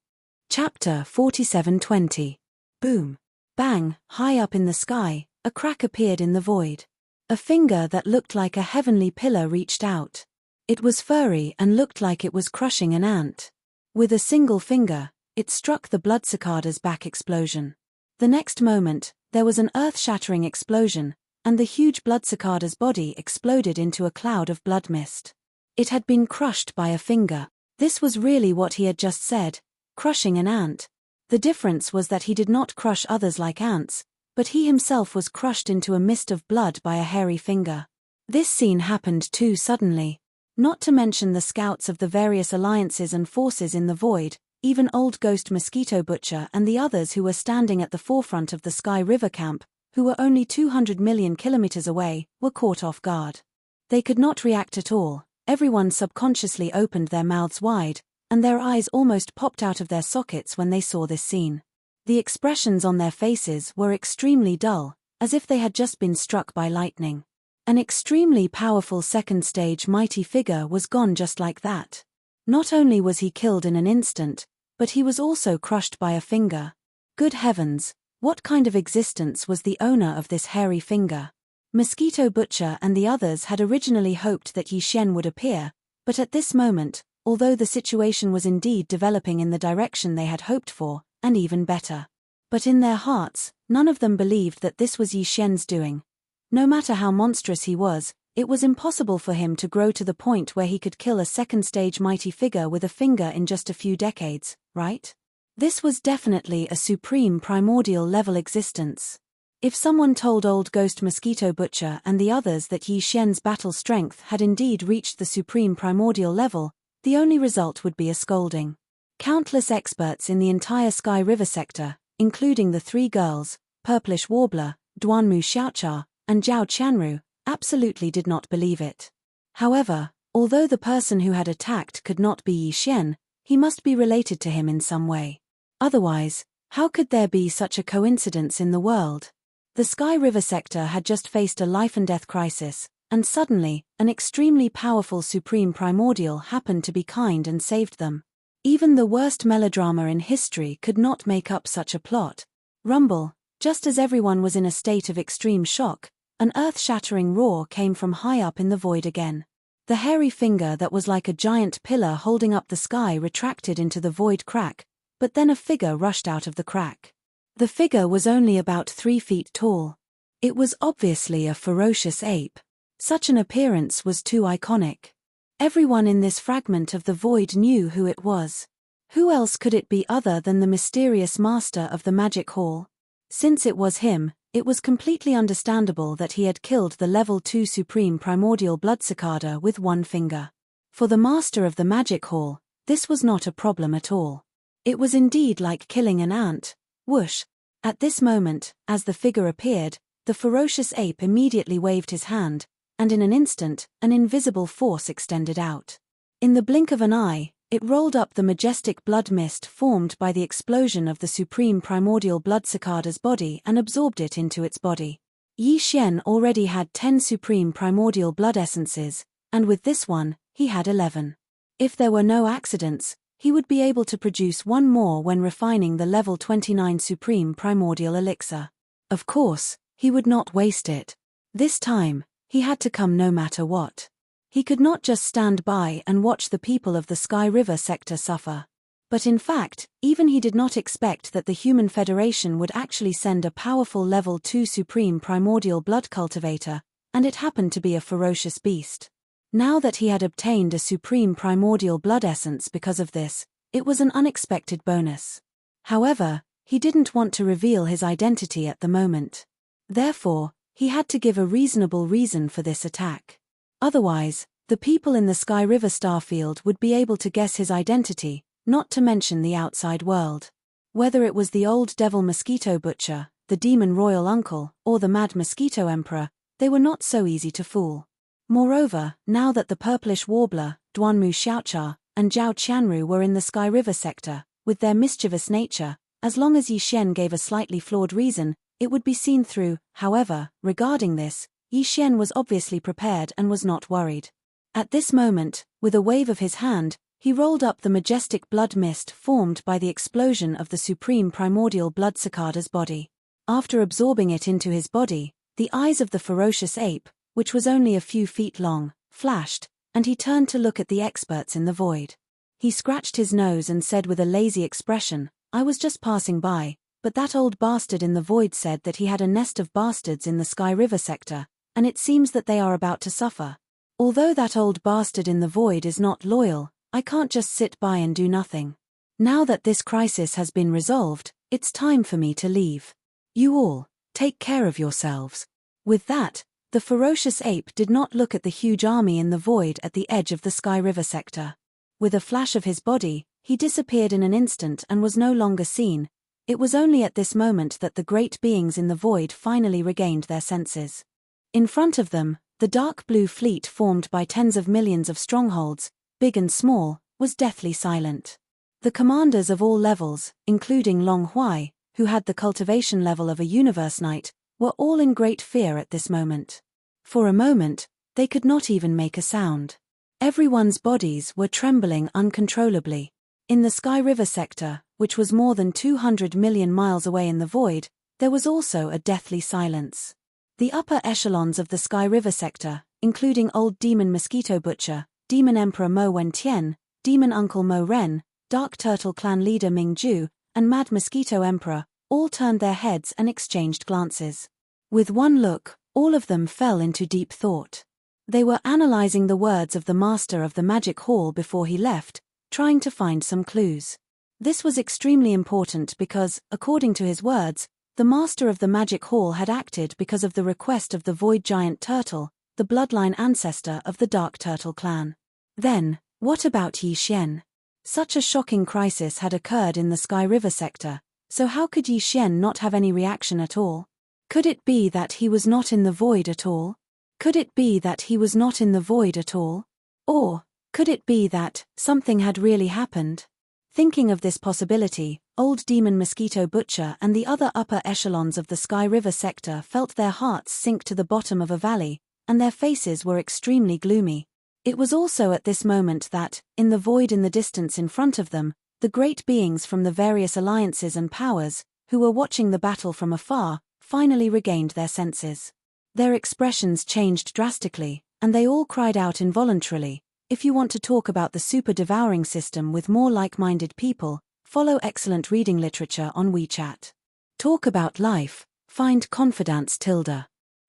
Chapter 4720. Boom. Bang, high up in the sky, a crack appeared in the void. A finger that looked like a heavenly pillar reached out. It was furry and looked like it was crushing an ant. With a single finger, it struck the blood cicada's back explosion. The next moment, there was an earth-shattering explosion, and the huge blood cicada's body exploded into a cloud of blood mist. It had been crushed by a finger. This was really what he had just said, crushing an ant. The difference was that he did not crush others like ants, but he himself was crushed into a mist of blood by a hairy finger. This scene happened too suddenly. Not to mention the scouts of the various alliances and forces in the void, even old Ghost Mosquito Butcher and the others who were standing at the forefront of the Sky River camp, who were only 200 million kilometers away, were caught off guard. They could not react at all. Everyone subconsciously opened their mouths wide, and their eyes almost popped out of their sockets when they saw this scene. The expressions on their faces were extremely dull, as if they had just been struck by lightning. An extremely powerful second-stage mighty figure was gone just like that. Not only was he killed in an instant, but he was also crushed by a finger. Good heavens, what kind of existence was the owner of this hairy finger? Mosquito Butcher and the others had originally hoped that Yi Xian would appear, but at this moment, although the situation was indeed developing in the direction they had hoped for, and even better. But in their hearts, none of them believed that this was Yi Xian's doing. No matter how monstrous he was, it was impossible for him to grow to the point where he could kill a second-stage mighty figure with a finger in just a few decades, right? This was definitely a supreme primordial level existence. If someone told old Ghost Mosquito Butcher and the others that Yi Xian's battle strength had indeed reached the supreme primordial level, the only result would be a scolding. Countless experts in the entire Sky River sector, including the three girls, Purplish Warbler, Duanmu Xiaocha, and Zhao Qianru, absolutely did not believe it. However, although the person who had attacked could not be Yi Xian, he must be related to him in some way. Otherwise, how could there be such a coincidence in the world? The Sky River sector had just faced a life-and-death crisis, and suddenly, an extremely powerful supreme primordial happened to be kind and saved them. Even the worst melodrama in history could not make up such a plot. Rumble, just as everyone was in a state of extreme shock, an earth-shattering roar came from high up in the void again. The hairy finger that was like a giant pillar holding up the sky retracted into the void crack, but then a figure rushed out of the crack. The figure was only about 3 feet tall. It was obviously a ferocious ape. Such an appearance was too iconic. Everyone in this fragment of the void knew who it was. Who else could it be other than the mysterious master of the magic hall? Since it was him, it was completely understandable that he had killed the level 2 supreme primordial blood cicada with one finger. For the master of the magic hall, this was not a problem at all. It was indeed like killing an ant. Whoosh! At this moment, as the figure appeared, the ferocious ape immediately waved his hand, and in an instant, an invisible force extended out. In the blink of an eye, it rolled up the majestic blood mist formed by the explosion of the supreme primordial blood cicada's body and absorbed it into its body. Yi Xian already had 10 supreme primordial blood essences, and with this one, he had 11. If there were no accidents, he would be able to produce one more when refining the level 29 supreme primordial elixir. Of course, he would not waste it. This time, he had to come no matter what. He could not just stand by and watch the people of the Sky River sector suffer. But in fact, even he did not expect that the Human Federation would actually send a powerful level 2 supreme primordial blood cultivator, and it happened to be a ferocious beast. Now that he had obtained a supreme primordial blood essence because of this, it was an unexpected bonus. However, he didn't want to reveal his identity at the moment. Therefore, he had to give a reasonable reason for this attack. Otherwise, the people in the Sky River starfield would be able to guess his identity, not to mention the outside world. Whether it was the old devil mosquito butcher, the demon royal uncle, or the mad mosquito emperor, they were not so easy to fool. Moreover, now that the purplish warbler, Duanmu Xiaocha, and Zhao Qianru were in the Sky River sector, with their mischievous nature, as long as Yi Xian gave a slightly flawed reason, it would be seen through. However, regarding this, Yi Xian was obviously prepared and was not worried. At this moment, with a wave of his hand, he rolled up the majestic blood mist formed by the explosion of the supreme primordial blood cicada's body. After absorbing it into his body, the eyes of the ferocious ape, which was only a few feet long, flashed, and he turned to look at the experts in the void. He scratched his nose and said with a lazy expression, "I was just passing by, but that old bastard in the void said that he had a nest of bastards in the Sky River sector, and it seems that they are about to suffer. Although that old bastard in the void is not loyal, I can't just sit by and do nothing. Now that this crisis has been resolved, it's time for me to leave. You all, take care of yourselves." With that, the ferocious ape did not look at the huge army in the void at the edge of the Sky River sector. With a flash of his body, he disappeared in an instant and was no longer seen. It was only at this moment that the great beings in the void finally regained their senses. In front of them, the dark blue fleet formed by tens of millions of strongholds, big and small, was deathly silent. The commanders of all levels, including Long Huai, who had the cultivation level of a universe knight, were all in great fear at this moment. For a moment, they could not even make a sound. Everyone's bodies were trembling uncontrollably. In the Sky River sector, which was more than 200 million miles away in the void, there was also a deathly silence. The upper echelons of the Sky River sector, including Old Demon Mosquito Butcher, Demon Emperor Mo Wentian, Demon Uncle Mo Ren, Dark Turtle Clan Leader Ming Ju, and Mad Mosquito Emperor, all turned their heads and exchanged glances. With one look, all of them fell into deep thought. They were analyzing the words of the master of the magic hall before he left, trying to find some clues. This was extremely important because, according to his words, the master of the magic hall had acted because of the request of the void giant turtle, the bloodline ancestor of the Dark Turtle clan. Then, what about Yi Xian? Such a shocking crisis had occurred in the Sky River sector, so how could Yi Xian not have any reaction at all? Could it be that he was not in the void at all? Could it be that he was not in the void at all? Or, could it be that something had really happened? Thinking of this possibility, Old Demon Mosquito Butcher and the other upper echelons of the Sky River sector felt their hearts sink to the bottom of a valley, and their faces were extremely gloomy. It was also at this moment that, in the void in the distance in front of them, the great beings from the various alliances and powers, who were watching the battle from afar, finally regained their senses. Their expressions changed drastically, and they all cried out involuntarily, "If you want to talk about the super devouring system with more like-minded people, follow excellent reading literature on WeChat. Talk about life, find confidants tilde."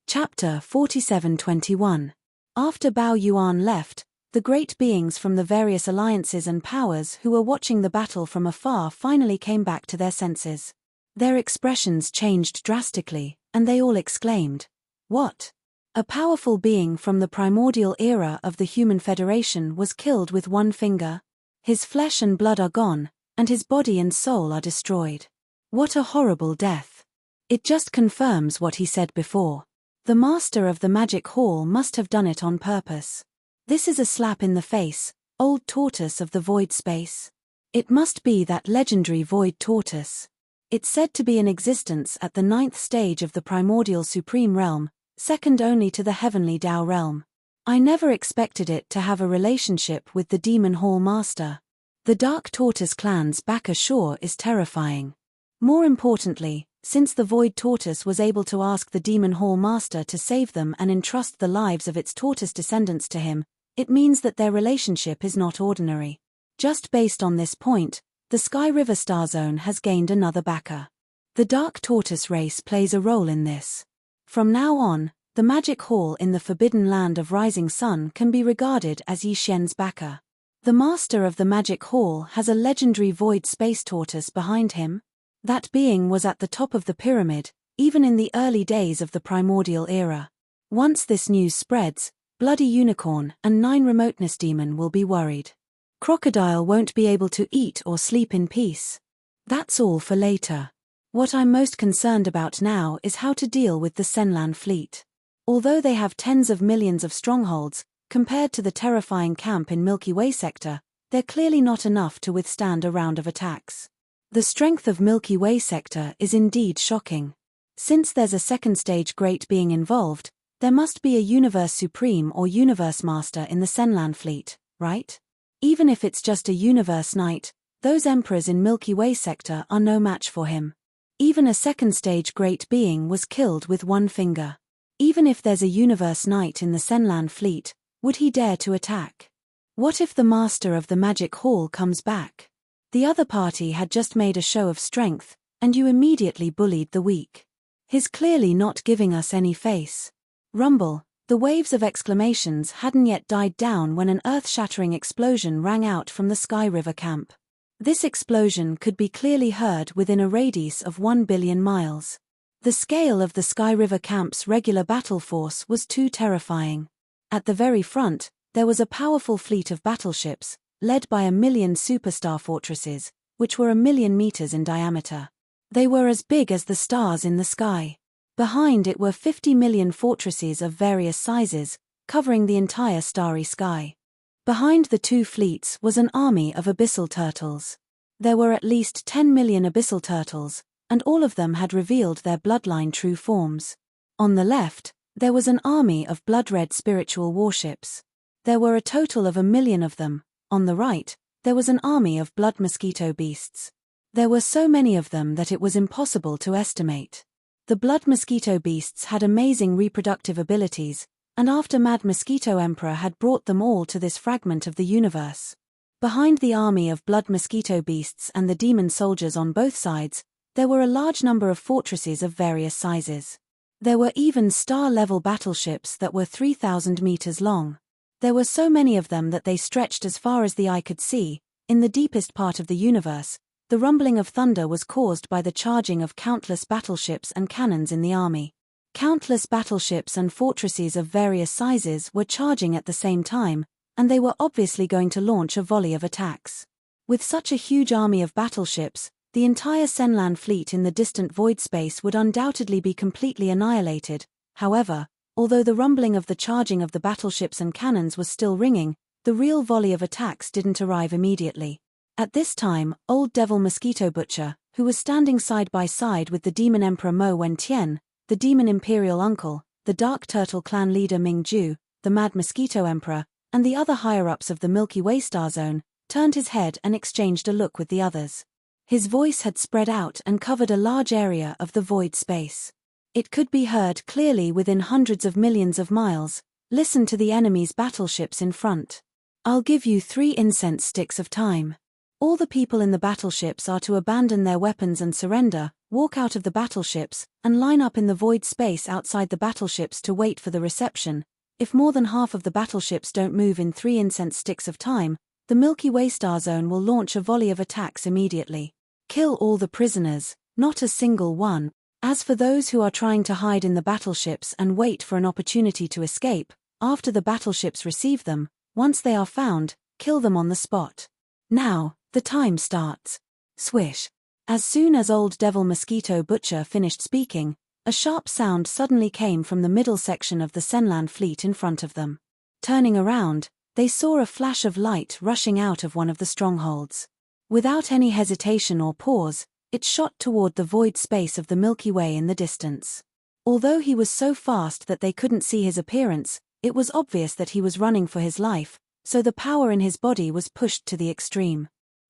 Chapter 47:21. After Bao Yuan left, the great beings from the various alliances and powers who were watching the battle from afar finally came back to their senses. Their expressions changed drastically, and they all exclaimed, "What? A powerful being from the primordial era of the Human Federation was killed with one finger? His flesh and blood are gone, and his body and soul are destroyed. What a horrible death. It just confirms what he said before. The master of the magic hall must have done it on purpose. This is a slap in the face, old tortoise of the void space. It must be that legendary void tortoise. It's said to be in existence at the 9th stage of the primordial supreme realm, second only to the heavenly Tao realm. I never expected it to have a relationship with the demon hall master. The dark tortoise clan's back ashore is terrifying. More importantly, since the void tortoise was able to ask the demon hall master to save them and entrust the lives of its tortoise descendants to him, it means that their relationship is not ordinary. Just based on this point, the Sky River Star Zone has gained another backer. The dark tortoise race plays a role in this. From now on, the magic hall in the forbidden land of Rising Sun can be regarded as Yi Xian's backer. The master of the magic hall has a legendary void space tortoise behind him. That being was at the top of the pyramid, even in the early days of the primordial era. Once this news spreads, Bloody Unicorn and 9 Remoteness Demon will be worried. Crocodile won't be able to eat or sleep in peace. That's all for later. What I'm most concerned about now is how to deal with the Senlan fleet. Although they have tens of millions of strongholds, compared to the terrifying camp in Milky Way sector, they're clearly not enough to withstand a round of attacks. The strength of Milky Way sector is indeed shocking. Since there's a second stage great being involved, there must be a Universe Supreme or Universe Master in the Senlan fleet, right? Even if it's just a Universe Knight, those emperors in Milky Way sector are no match for him. Even a second stage great being was killed with one finger. Even if there's a Universe Knight in the Senlan fleet, would he dare to attack? What if the master of the magic hall comes back? The other party had just made a show of strength, and you immediately bullied the weak. He's clearly not giving us any face. Rumble. The waves of exclamations hadn't yet died down when an earth-shattering explosion rang out from the Sky River camp. This explosion could be clearly heard within a radius of 1 billion miles. The scale of the Sky River camp's regular battle force was too terrifying. At the very front, there was a powerful fleet of battleships, led by 1 million superstar fortresses, which were 1 million meters in diameter. They were as big as the stars in the sky. Behind it were 50 million fortresses of various sizes, covering the entire starry sky. Behind the two fleets was an army of abyssal turtles. There were at least 10 million abyssal turtles, and all of them had revealed their bloodline true forms. On the left, there was an army of blood-red spiritual warships. There were a total of 1 million of them. On the right, there was an army of blood mosquito beasts. There were so many of them that it was impossible to estimate. The blood mosquito beasts had amazing reproductive abilities, and after Mad Mosquito Emperor had brought them all to this fragment of the universe. Behind the army of blood mosquito beasts and the demon soldiers on both sides, there were a large number of fortresses of various sizes. There were even star-level battleships that were 3,000 meters long. There were so many of them that they stretched as far as the eye could see. In the deepest part of the universe, the rumbling of thunder was caused by the charging of countless battleships and cannons in the army. Countless battleships and fortresses of various sizes were charging at the same time, and they were obviously going to launch a volley of attacks. With such a huge army of battleships, the entire Senlan fleet in the distant void space would undoubtedly be completely annihilated. However, although the rumbling of the charging of the battleships and cannons was still ringing, the real volley of attacks didn't arrive immediately. At this time, Old Devil Mosquito Butcher, who was standing side by side with the Demon Emperor Mo Wentian, the Demon Imperial Uncle, the Dark Turtle Clan leader Ming Ju, the Mad Mosquito Emperor, and the other higher-ups of the Milky Way Star Zone, turned his head and exchanged a look with the others. His voice had spread out and covered a large area of the void space. It could be heard clearly within hundreds of millions of miles. Listen to the enemy's battleships in front. I'll give you 3 incense sticks of time. All the people in the battleships are to abandon their weapons and surrender, walk out of the battleships, and line up in the void space outside the battleships to wait for the reception. If more than half of the battleships don't move in 3 incense sticks of time, the Milky Way star zone will launch a volley of attacks immediately. Kill all the prisoners, not a single one. As for those who are trying to hide in the battleships and wait for an opportunity to escape, after the battleships receive them, once they are found, kill them on the spot. Now, the time starts. Swish. As soon as Old Devil Mosquito Butcher finished speaking, a sharp sound suddenly came from the middle section of the Senland fleet in front of them. Turning around, they saw a flash of light rushing out of one of the strongholds. Without any hesitation or pause, it shot toward the void space of the Milky Way in the distance. Although he was so fast that they couldn't see his appearance, it was obvious that he was running for his life, so the power in his body was pushed to the extreme.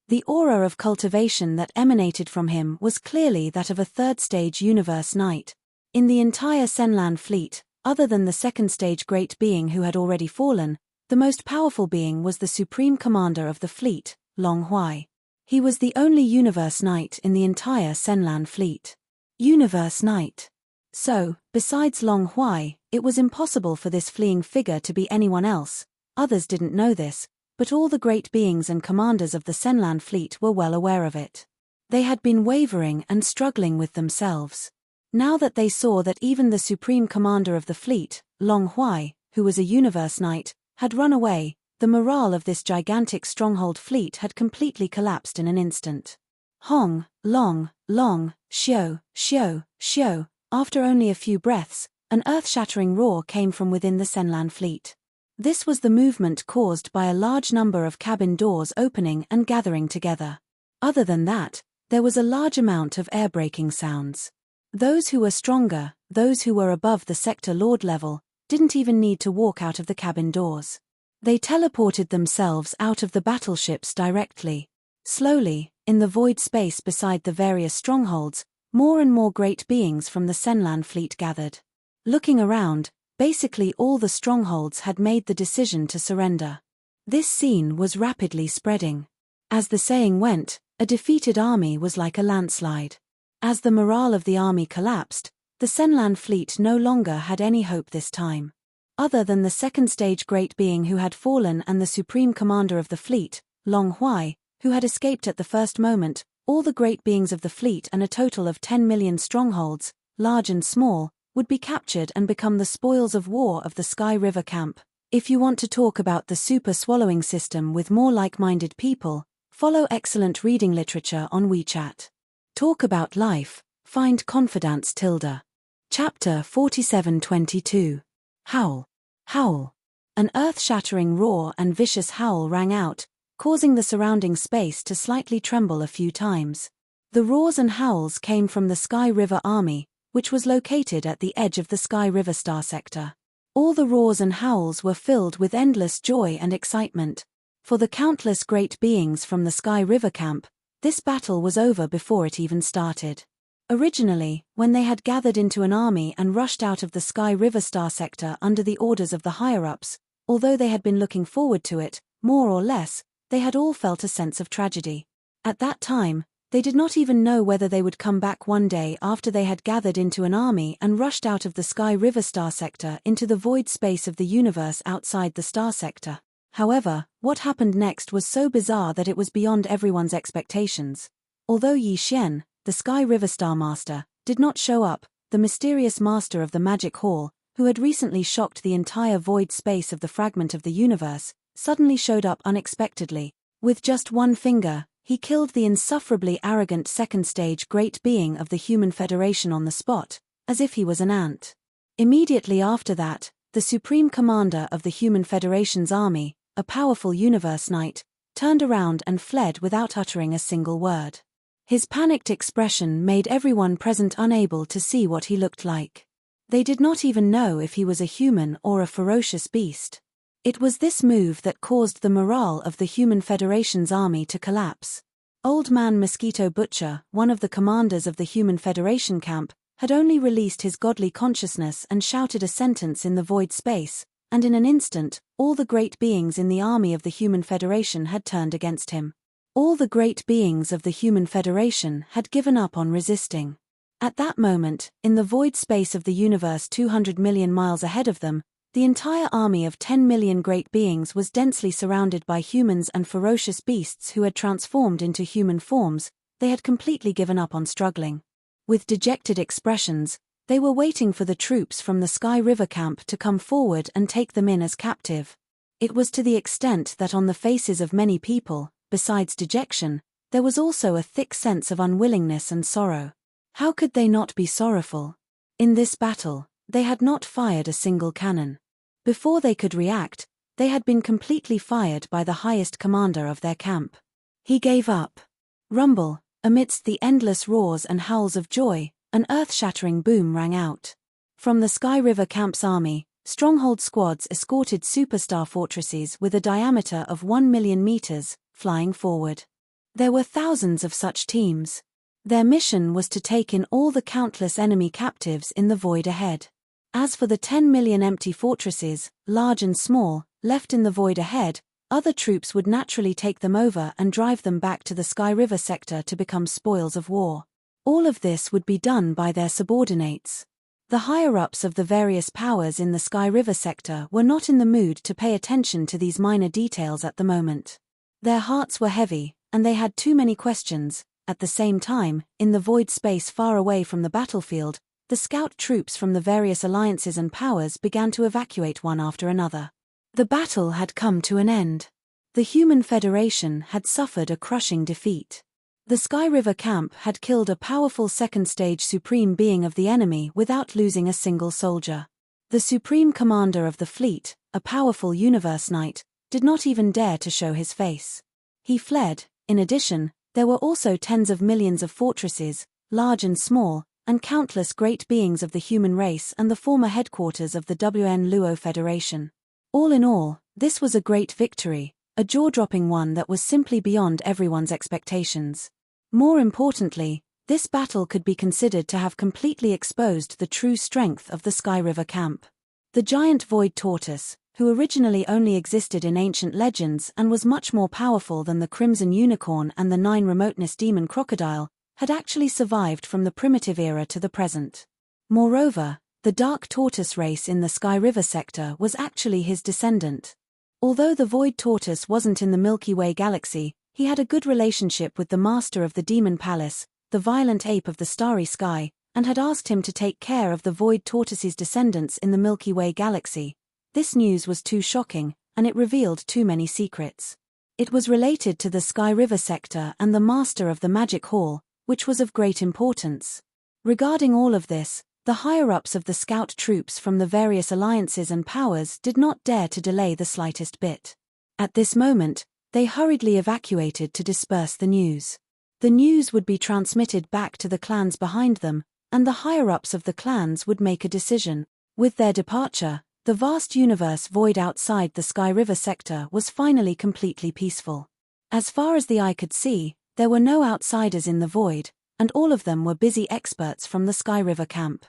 The aura of cultivation that emanated from him was clearly that of a third-stage universe knight. In the entire Senland fleet, other than the second-stage great being who had already fallen, the most powerful being was the supreme commander of the fleet, Long Huai. He was the only universe knight in the entire Senland fleet. Universe knight. So, besides Long Huai, it was impossible for this fleeing figure to be anyone else. Others didn't know this, but all the great beings and commanders of the Senland fleet were well aware of it. They had been wavering and struggling with themselves. Now that they saw that even the supreme commander of the fleet, Long Huai, who was a universe knight, had run away, the morale of this gigantic stronghold fleet had completely collapsed in an instant. Hong, long, xiao, xiao, xiao. After only a few breaths, an earth-shattering roar came from within the Senland fleet. This was the movement caused by a large number of cabin doors opening and gathering together. Other than that, there was a large amount of air-breaking sounds. Those who were stronger, those who were above the sector lord level, didn't even need to walk out of the cabin doors. They teleported themselves out of the battleships directly. Slowly, in the void space beside the various strongholds, more and more great beings from the Senland fleet gathered. Looking around, basically all the strongholds had made the decision to surrender. This scene was rapidly spreading. As the saying went, a defeated army was like a landslide. As the morale of the army collapsed, the Senland fleet no longer had any hope this time. Other than the second-stage great being who had fallen and the supreme commander of the fleet, Long Huai, who had escaped at the first moment, all the great beings of the fleet and a total of 10 million strongholds, large and small, would be captured and become the spoils of war of the Sky River camp. If you want to talk about the super swallowing system with more like-minded people, follow excellent reading literature on WeChat. Talk about life, find Confidence Tilda. Chapter 4722. Howl. Howl. An earth-shattering roar and vicious howl rang out, causing the surrounding space to slightly tremble a few times. The roars and howls came from the Sky River Army, which was located at the edge of the Sky River Star Sector. All the roars and howls were filled with endless joy and excitement. For the countless great beings from the Sky River camp, this battle was over before it even started. Originally, when they had gathered into an army and rushed out of the Sky River Star Sector under the orders of the higher-ups, although they had been looking forward to it, more or less, they had all felt a sense of tragedy. At that time, they did not even know whether they would come back one day after they had gathered into an army and rushed out of the Sky River Star Sector into the void space of the universe outside the Star Sector. However, what happened next was so bizarre that it was beyond everyone's expectations. Although Yi Xian, the Sky River Star Master, did not show up, the mysterious master of the Magic Hall, who had recently shocked the entire void space of the fragment of the universe, suddenly showed up unexpectedly. With just one finger, he killed the insufferably arrogant second-stage great being of the Human Federation on the spot, as if he was an ant. Immediately after that, the Supreme Commander of the Human Federation's army, a powerful universe knight, turned around and fled without uttering a single word. His panicked expression made everyone present unable to see what he looked like. They did not even know if he was a human or a ferocious beast. It was this move that caused the morale of the Human Federation's army to collapse. Old Man Mosquito Butcher, one of the commanders of the Human Federation camp, had only released his godly consciousness and shouted a sentence in the void space, and in an instant, all the great beings in the army of the Human Federation had turned against him. All the great beings of the Human Federation had given up on resisting. At that moment, in the void space of the universe 200 million miles ahead of them, the entire army of 10 million great beings was densely surrounded by humans and ferocious beasts who had transformed into human forms. They had completely given up on struggling. With dejected expressions, they were waiting for the troops from the Sky River camp to come forward and take them in as captive. It was to the extent that on the faces of many people, besides dejection, there was also a thick sense of unwillingness and sorrow. How could they not be sorrowful? In this battle, they had not fired a single cannon. Before they could react, they had been completely fired by the highest commander of their camp. He gave up. Rumble, amidst the endless roars and howls of joy, an earth-shattering boom rang out. From the Sky River camp's army, stronghold squads escorted superstar fortresses with a diameter of 1 million meters, flying forward. There were thousands of such teams. Their mission was to take in all the countless enemy captives in the void ahead. As for the 10 million empty fortresses, large and small, left in the void ahead, other troops would naturally take them over and drive them back to the Sky River sector to become spoils of war. All of this would be done by their subordinates. The higher-ups of the various powers in the Sky River sector were not in the mood to pay attention to these minor details at the moment. Their hearts were heavy, and they had too many questions. At the same time, in the void space far away from the battlefield, the scout troops from the various alliances and powers began to evacuate one after another. The battle had come to an end. The Human Federation had suffered a crushing defeat. The Sky River camp had killed a powerful second-stage supreme being of the enemy without losing a single soldier. The supreme commander of the fleet, a powerful universe knight, did not even dare to show his face. He fled. In addition, there were also tens of millions of fortresses, large and small, and countless great beings of the human race and the former headquarters of the WN Luo Federation. All in all, this was a great victory, a jaw-dropping one that was simply beyond everyone's expectations. More importantly, this battle could be considered to have completely exposed the true strength of the Sky River camp. The giant void tortoise, who originally only existed in ancient legends and was much more powerful than the Crimson Unicorn and the 9 Remoteness Demon Crocodile, had actually survived from the primitive era to the present. Moreover, the Dark Tortoise race in the Sky River sector was actually his descendant. Although the Void Tortoise wasn't in the Milky Way galaxy, he had a good relationship with the master of the Demon Palace, the Violent Ape of the Starry Sky, and had asked him to take care of the Void Tortoise's descendants in the Milky Way galaxy. This news was too shocking, and it revealed too many secrets. It was related to the Sky River sector and the master of the Magic Hall, which was of great importance. Regarding all of this, the higher-ups of the scout troops from the various alliances and powers did not dare to delay the slightest bit. At this moment, they hurriedly evacuated to disperse the news. The news would be transmitted back to the clans behind them, and the higher-ups of the clans would make a decision. With their departure, the vast universe void outside the Sky River sector was finally completely peaceful. As far as the eye could see, there were no outsiders in the void, and all of them were busy experts from the Sky River camp.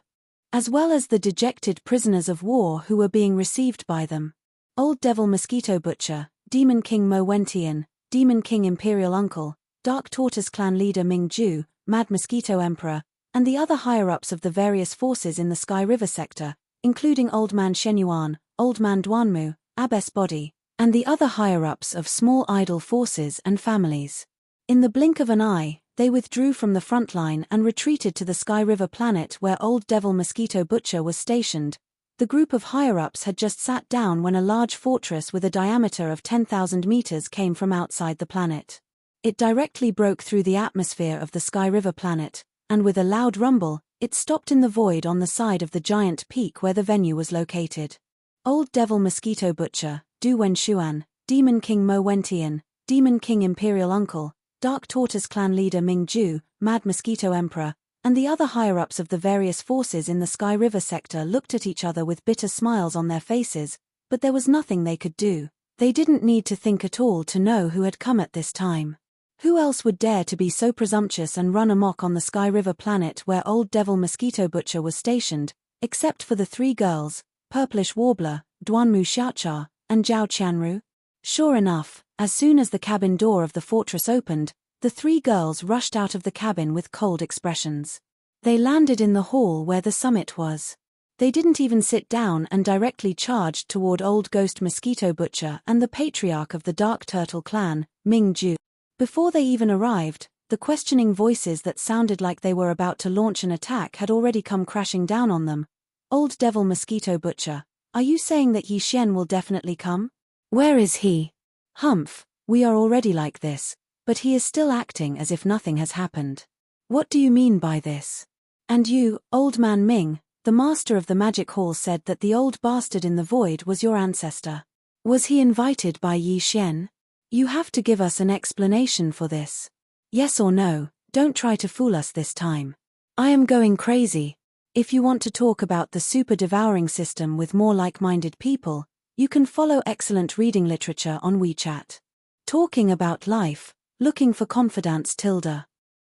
As well as the dejected prisoners of war who were being received by them. Old Devil Mosquito Butcher, Demon King Mo Wentian, Demon King Imperial Uncle, Dark Tortoise Clan Leader Ming Ju, Mad Mosquito Emperor, and the other higher-ups of the various forces in the Sky River sector, including Old Man Shenyuan, Old Man Duanmu, Abbess Body, and the other higher-ups of small idle forces and families. In the blink of an eye, they withdrew from the front line and retreated to the Sky River planet where Old Devil Mosquito Butcher was stationed. The group of higher-ups had just sat down when a large fortress with a diameter of 10,000 meters came from outside the planet. It directly broke through the atmosphere of the Sky River planet, and with a loud rumble, it stopped in the void on the side of the giant peak where the venue was located. Old Devil Mosquito Butcher, Du Wenshuan, Demon King Mo Wentian, Demon King Imperial Uncle, Dark Tortoise Clan Leader Ming Ju, Mad Mosquito Emperor, and the other higher-ups of the various forces in the Sky River sector looked at each other with bitter smiles on their faces, but there was nothing they could do. They didn't need to think at all to know who had come at this time. Who else would dare to be so presumptuous and run amok on the Sky River planet where Old Devil Mosquito Butcher was stationed, except for the 3 girls, Purplish Warbler, Duanmu Xiaocha, and Zhao Qianru? Sure enough, As soon as the cabin door of the fortress opened, the three girls rushed out of the cabin with cold expressions. They landed in the hall where the summit was. They didn't even sit down and directly charged toward Old Ghost Mosquito Butcher and the patriarch of the Dark Turtle clan, Ming Ju. Before they even arrived, the questioning voices that sounded like they were about to launch an attack had already come crashing down on them. Old Devil Mosquito Butcher, are you saying that Yi Xian will definitely come? Where is he? Humph, we are already like this, but he is still acting as if nothing has happened. What do you mean by this? And you, Old Man Ming, the master of the magic hall said that the old bastard in the void was your ancestor. Was he invited by Yi Xian? You have to give us an explanation for this. Yes or no, don't try to fool us this time. I am going crazy. If you want to talk about the super devouring system with more like-minded people, you can follow excellent reading literature on WeChat. Talking about life, looking for confidants. Chapter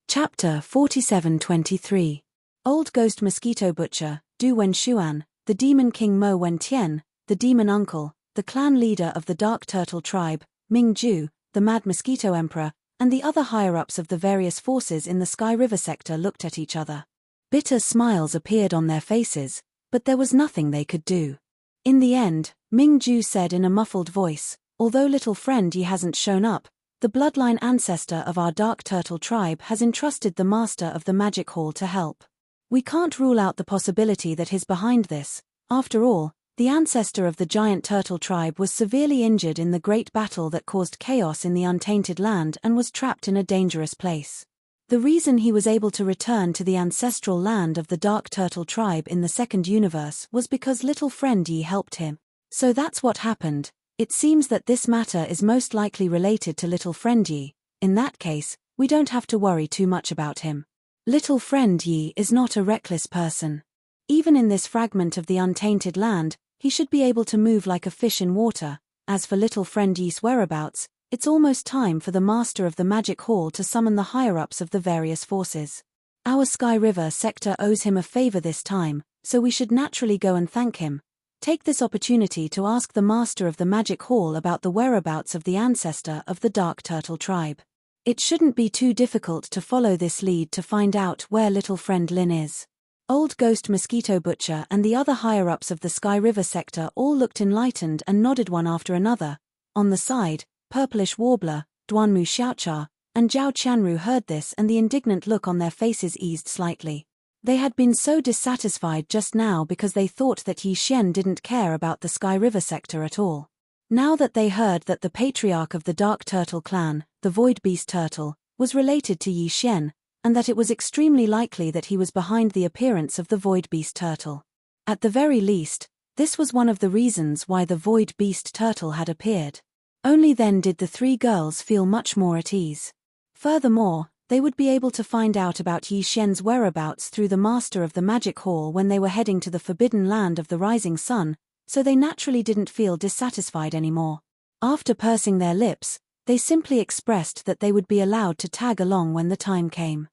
47-23. Old Ghost Mosquito Butcher, Du Wenshuan, the Demon King Mo Wentian, the Demon Uncle, the clan leader of the Dark Turtle tribe, Ming Ju, the Mad Mosquito Emperor, and the other higher-ups of the various forces in the Sky River sector looked at each other. Bitter smiles appeared on their faces, but there was nothing they could do. In the end, Ming Ju said in a muffled voice, although little friend Yi hasn't shown up, the bloodline ancestor of our Dark Turtle tribe has entrusted the master of the magic hall to help. We can't rule out the possibility that he's behind this. After all, the ancestor of the giant turtle tribe was severely injured in the great battle that caused chaos in the untainted land and was trapped in a dangerous place. The reason he was able to return to the ancestral land of the Dark Turtle tribe in the second universe was because little friend Yi helped him. So that's what happened. It seems that this matter is most likely related to little friend Yi. In that case, we don't have to worry too much about him. Little friend Yi is not a reckless person. Even in this fragment of the untainted land, he should be able to move like a fish in water. As for little friend Yi's whereabouts, it's almost time for the master of the magic hall to summon the higher-ups of the various forces. Our Sky River sector owes him a favor this time, so we should naturally go and thank him. Take this opportunity to ask the master of the magic hall about the whereabouts of the ancestor of the Dark Turtle tribe. It shouldn't be too difficult to follow this lead to find out where little friend Lin is. Old Ghost Mosquito Butcher and the other higher-ups of the Sky River sector all looked enlightened and nodded one after another. On the side, Purplish Warbler, Duanmu Xiaocha, and Zhao Qianru heard this, and the indignant look on their faces eased slightly. They had been so dissatisfied just now because they thought that Yi Xian didn't care about the Sky River sector at all. Now that they heard that the patriarch of the Dark Turtle clan, the Void Beast Turtle, was related to Yi Xian, and that it was extremely likely that he was behind the appearance of the Void Beast Turtle. At the very least, this was one of the reasons why the Void Beast Turtle had appeared. Only then did the three girls feel much more at ease. Furthermore, they would be able to find out about Yi Xian's whereabouts through the master of the magic hall when they were heading to the forbidden land of the rising sun, so they naturally didn't feel dissatisfied anymore. After pursing their lips, they simply expressed that they would be allowed to tag along when the time came.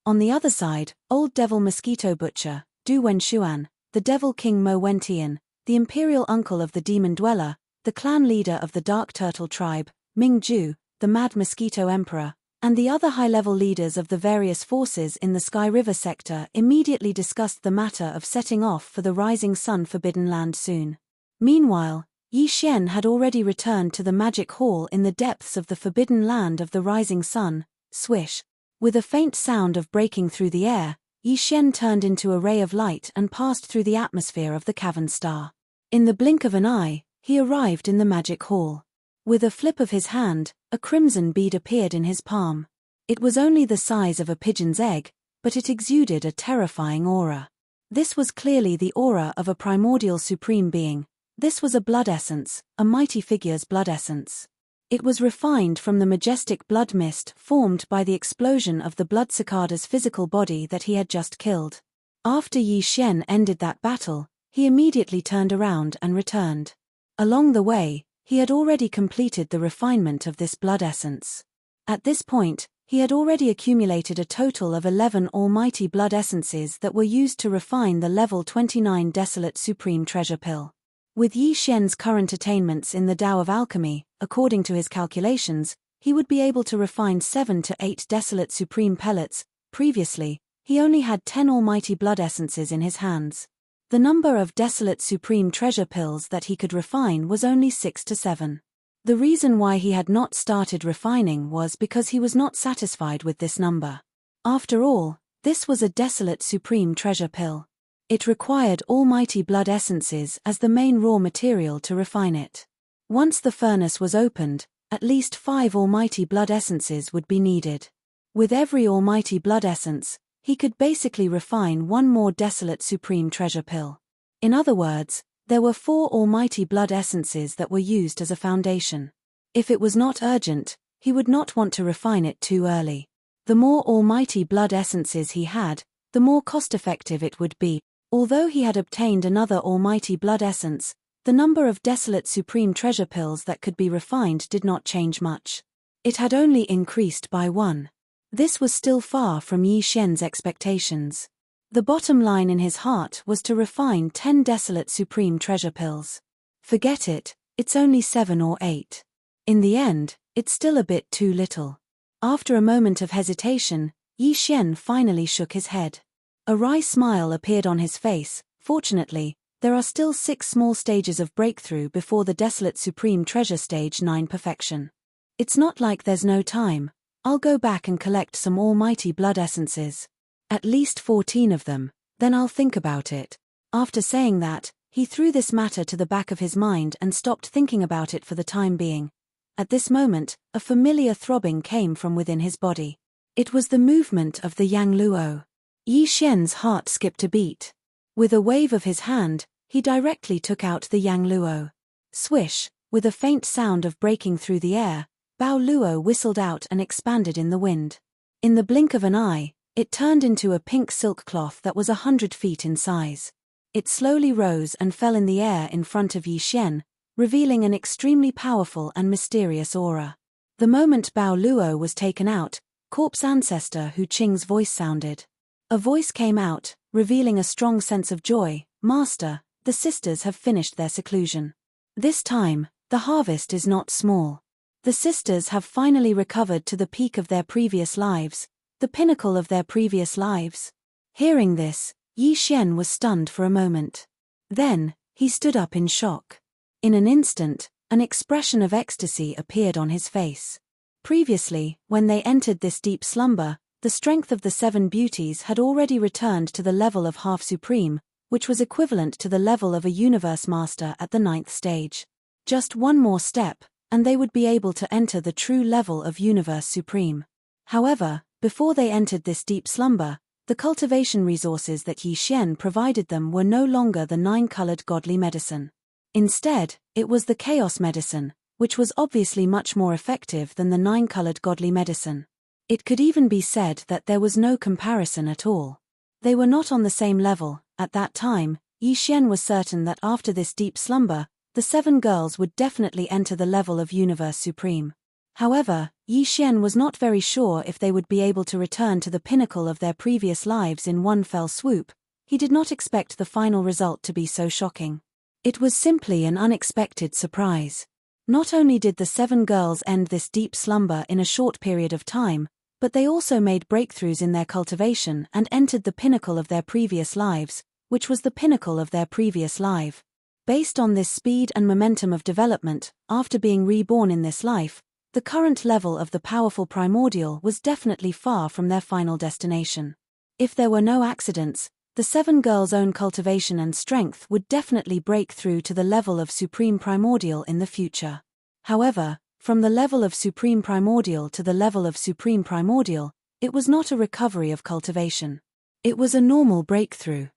On the other side, Old Devil Mosquito Butcher, Du Wenshuan, the Devil King Mo Wentian, the imperial uncle of the Demon Dweller, the clan leader of the Dark Turtle tribe, Ming Ju, the Mad Mosquito Emperor, and the other high-level leaders of the various forces in the Sky River sector immediately discussed the matter of setting off for the Rising Sun Forbidden Land soon. Meanwhile, Yi Xian had already returned to the magic hall in the depths of the forbidden land of the rising sun. Swish. With a faint sound of breaking through the air, Yi Xian turned into a ray of light and passed through the atmosphere of the cavern star. In the blink of an eye, he arrived in the magic hall. With a flip of his hand, a crimson bead appeared in his palm. It was only the size of a pigeon's egg, but it exuded a terrifying aura. This was clearly the aura of a primordial supreme being. This was a blood essence, a mighty figure's blood essence. It was refined from the majestic blood mist formed by the explosion of the blood cicada's physical body that he had just killed. After Yi Xian ended that battle, he immediately turned around and returned. Along the way, he had already completed the refinement of this blood essence. At this point, he had already accumulated a total of 11 almighty blood essences that were used to refine the level 29 Desolate Supreme Treasure Pill. With Yi Xian's current attainments in the Tao of Alchemy, according to his calculations, he would be able to refine 7 to 8 desolate supreme pellets. Previously, he only had 10 almighty blood essences in his hands. The number of desolate supreme treasure pills that he could refine was only 6 to 7. The reason why he had not started refining was because he was not satisfied with this number. After all, this was a desolate supreme treasure pill. It required almighty blood essences as the main raw material to refine it. Once the furnace was opened, at least 5 almighty blood essences would be needed. With every almighty blood essence, he could basically refine 1 more desolate supreme treasure pill. In other words, there were 4 almighty blood essences that were used as a foundation. If it was not urgent, he would not want to refine it too early. The more almighty blood essences he had, the more cost-effective it would be. Although he had obtained another almighty blood essence, the number of desolate supreme treasure pills that could be refined did not change much. It had only increased by 1. This was still far from Yi Xian's expectations. The bottom line in his heart was to refine 10 desolate supreme treasure pills. Forget it, it's only 7 or 8. In the end, it's still a bit too little. After a moment of hesitation, Yi Xian finally shook his head. A wry smile appeared on his face. Fortunately, there are still 6 small stages of breakthrough before the desolate supreme treasure stage 9 perfection. It's not like there's no time. I'll go back and collect some almighty blood essences. At least 14 of them, then I'll think about it. After saying that, he threw this matter to the back of his mind and stopped thinking about it for the time being. At this moment, a familiar throbbing came from within his body. It was the movement of the Yang Luo. Yi Xian's heart skipped a beat. With a wave of his hand, he directly took out the Yang Luo. Swish, with a faint sound of breaking through the air, Bao Luo whistled out and expanded in the wind. In the blink of an eye, it turned into a pink silk cloth that was 100 feet in size. It slowly rose and fell in the air in front of Yi Xian, revealing an extremely powerful and mysterious aura. The moment Bao Luo was taken out, Corpse Ancestor Hu Qing's voice sounded. A voice came out, revealing a strong sense of joy. Master, the sisters have finished their seclusion. This time, the harvest is not small. The sisters have finally recovered to the peak of their previous lives, the pinnacle of their previous lives. Hearing this, Yi Xian was stunned for a moment. Then, he stood up in shock. In an instant, an expression of ecstasy appeared on his face. Previously, when they entered this deep slumber, the strength of the 7 beauties had already returned to the level of half supreme, which was equivalent to the level of a universe master at the 9th stage. Just 1 more step, and they would be able to enter the true level of universe supreme. However, before they entered this deep slumber, the cultivation resources that Yi Xian provided them were no longer the 9-colored godly medicine. Instead, it was the chaos medicine, which was obviously much more effective than the 9-colored godly medicine. It could even be said that there was no comparison at all. They were not on the same level. At that time, Yi Xian was certain that after this deep slumber, the 7 girls would definitely enter the level of Universe Supreme. However, Yi Xian was not very sure if they would be able to return to the pinnacle of their previous lives in one fell swoop. He did not expect the final result to be so shocking. It was simply an unexpected surprise. Not only did the 7 girls end this deep slumber in a short period of time, but they also made breakthroughs in their cultivation and entered the pinnacle of their previous lives, which was the pinnacle of their previous life. Based on this speed and momentum of development, after being reborn in this life, the current level of the powerful primordial was definitely far from their final destination. If there were no accidents, the 7 girls' own cultivation and strength would definitely break through to the level of supreme primordial in the future. However, from the level of supreme primordial to the level of supreme primordial, it was not a recovery of cultivation. It was a normal breakthrough.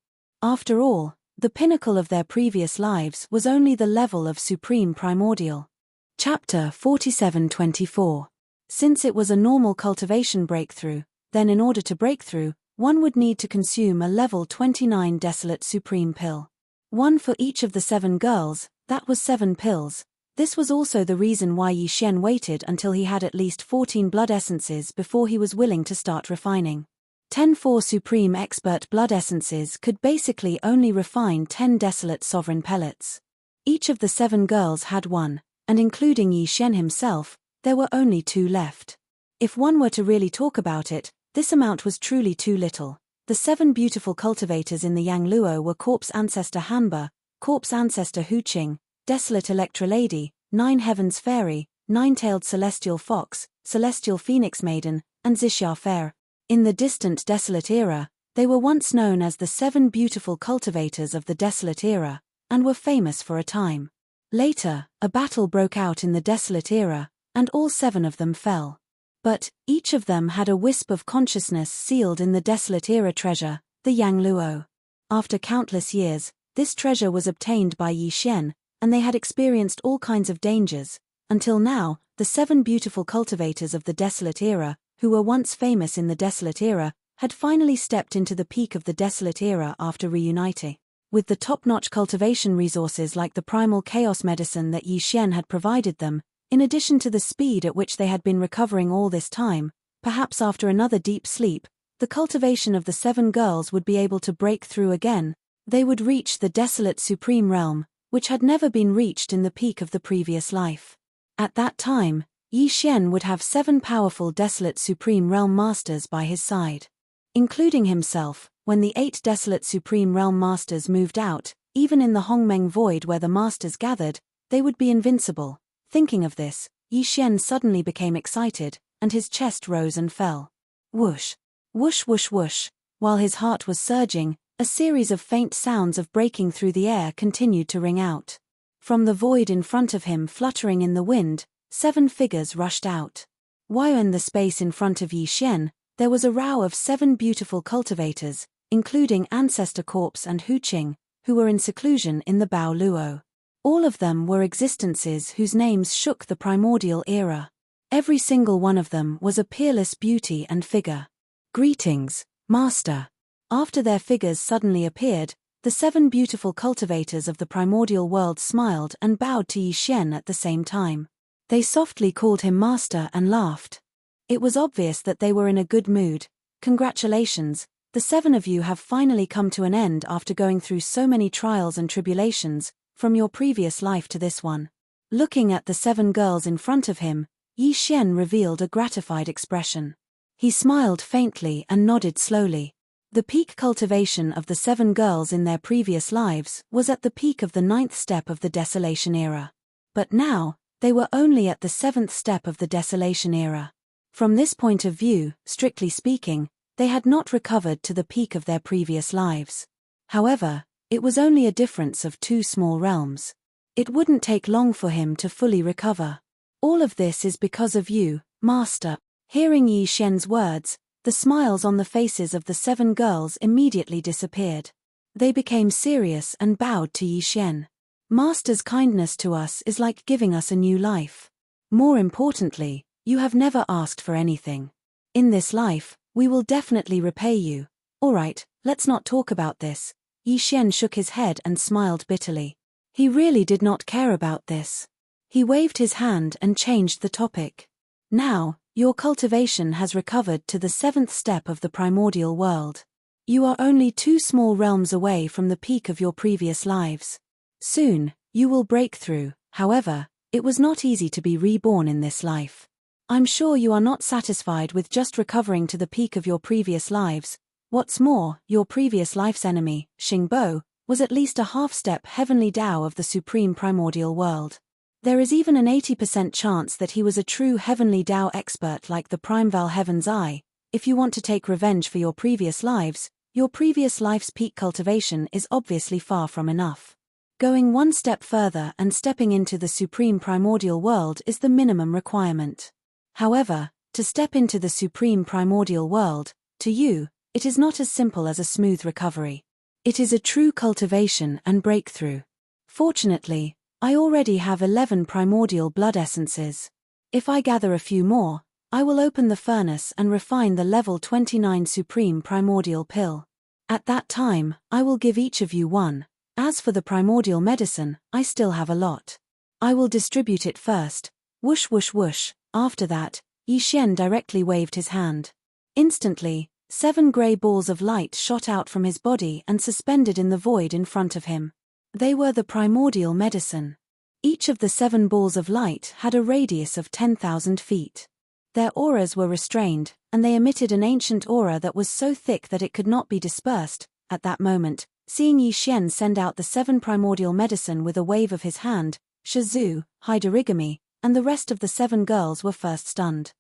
After all, the pinnacle of their previous lives was only the level of supreme primordial. Chapter 47-24. Since it was a normal cultivation breakthrough, then in order to break through, one would need to consume a level 29 desolate supreme pill. 1 for each of the 7 girls, that was 7 pills. This was also the reason why Yi Xian waited until he had at least 14 blood essences before he was willing to start refining. 10 for supreme expert blood essences could basically only refine 10 desolate sovereign pellets. Each of the 7 girls had one, and including Yi Xian himself, there were only 2 left. If one were to really talk about it, this amount was truly too little. The 7 beautiful cultivators in the Yang Luo were Corpse Ancestor Hanba, Corpse Ancestor Hu Qing, Desolate Electra Lady, 9 Heavens Fairy, 9-tailed Celestial Fox, Celestial Phoenix Maiden, and Xixia Fair. In the distant Desolate Era, they were once known as the 7 beautiful cultivators of the Desolate Era, and were famous for a time. Later, a battle broke out in the Desolate Era, and all 7 of them fell. But each of them had a wisp of consciousness sealed in the Desolate Era treasure, the Yang Luo. After countless years, this treasure was obtained by Yi Xian, and they had experienced all kinds of dangers, until now, the 7 beautiful cultivators of the Desolate Era, who were once famous in the Desolate Era, had finally stepped into the peak of the Desolate Era after reuniting. With the top-notch cultivation resources like the primal chaos medicine that Yi Xian had provided them, in addition to the speed at which they had been recovering all this time, perhaps after another deep sleep, the cultivation of the 7 girls would be able to break through again. They would reach the desolate supreme realm, which had never been reached in the peak of the previous life. At that time, Yi Xian would have 7 powerful desolate supreme realm masters by his side. Including himself, when the 8 desolate supreme realm masters moved out, even in the Hongmeng void where the masters gathered, they would be invincible. Thinking of this, Yi Xian suddenly became excited, and his chest rose and fell. Whoosh! Whoosh whoosh whoosh! While his heart was surging, a series of faint sounds of breaking through the air continued to ring out. From the void in front of him fluttering in the wind, 7 figures rushed out. While in the space in front of Yi Xian, there was a row of 7 beautiful cultivators, including Ancestor Corpse and Hu Qing, who were in seclusion in the Bao Luo. All of them were existences whose names shook the primordial era. Every single one of them was a peerless beauty and figure. Greetings, Master. After their figures suddenly appeared, the 7 beautiful cultivators of the primordial world smiled and bowed to Yi Xian at the same time. They softly called him Master and laughed. It was obvious that they were in a good mood. Congratulations, the 7 of you have finally come to an end after going through so many trials and tribulations, from your previous life to this one. Looking at the 7 girls in front of him, Yi Xian revealed a gratified expression. He smiled faintly and nodded slowly. The peak cultivation of the 7 girls in their previous lives was at the peak of the 9th step of the Desolation Era. But now, they were only at the 7th step of the Desolation Era. From this point of view, strictly speaking, they had not recovered to the peak of their previous lives. However, it was only a difference of 2 small realms. It wouldn't take long for him to fully recover. All of this is because of you, Master. Hearing Yi Xian's words, the smiles on the faces of the 7 girls immediately disappeared. They became serious and bowed to Yi Xian. Master's kindness to us is like giving us a new life. More importantly, you have never asked for anything. In this life, we will definitely repay you. Alright, let's not talk about this. Yi Xian shook his head and smiled bitterly. He really did not care about this. He waved his hand and changed the topic. Now, your cultivation has recovered to the 7th step of the primordial world. You are only 2 small realms away from the peak of your previous lives. Soon, you will break through. However, it was not easy to be reborn in this life. I'm sure you are not satisfied with just recovering to the peak of your previous lives. What's more, your previous life's enemy, Xingbo, was at least a half-step heavenly Tao of the supreme primordial world. There is even an 80% chance that he was a true heavenly Tao expert like the Primeval Heaven's Eye. If you want to take revenge for your previous lives, your previous life's peak cultivation is obviously far from enough. Going one step further and stepping into the supreme primordial world is the minimum requirement. However, to step into the supreme primordial world, to you, it is not as simple as a smooth recovery. It is a true cultivation and breakthrough. Fortunately, I already have 11 primordial blood essences. If I gather a few more, I will open the furnace and refine the level 29 supreme primordial pill. At that time, I will give each of you one. As for the primordial medicine, I still have a lot. I will distribute it first. Whoosh whoosh whoosh. After that, Yi Xian directly waved his hand. Instantly, 7 grey balls of light shot out from his body and suspended in the void in front of him. They were the primordial medicine. Each of the 7 balls of light had a radius of 10,000 feet. Their auras were restrained, and they emitted an ancient aura that was so thick that it could not be dispersed. At that moment, seeing Yi Xian send out the 7 primordial medicine with a wave of his hand, Shizu, Haidarigami, and the rest of the 7 girls were first stunned.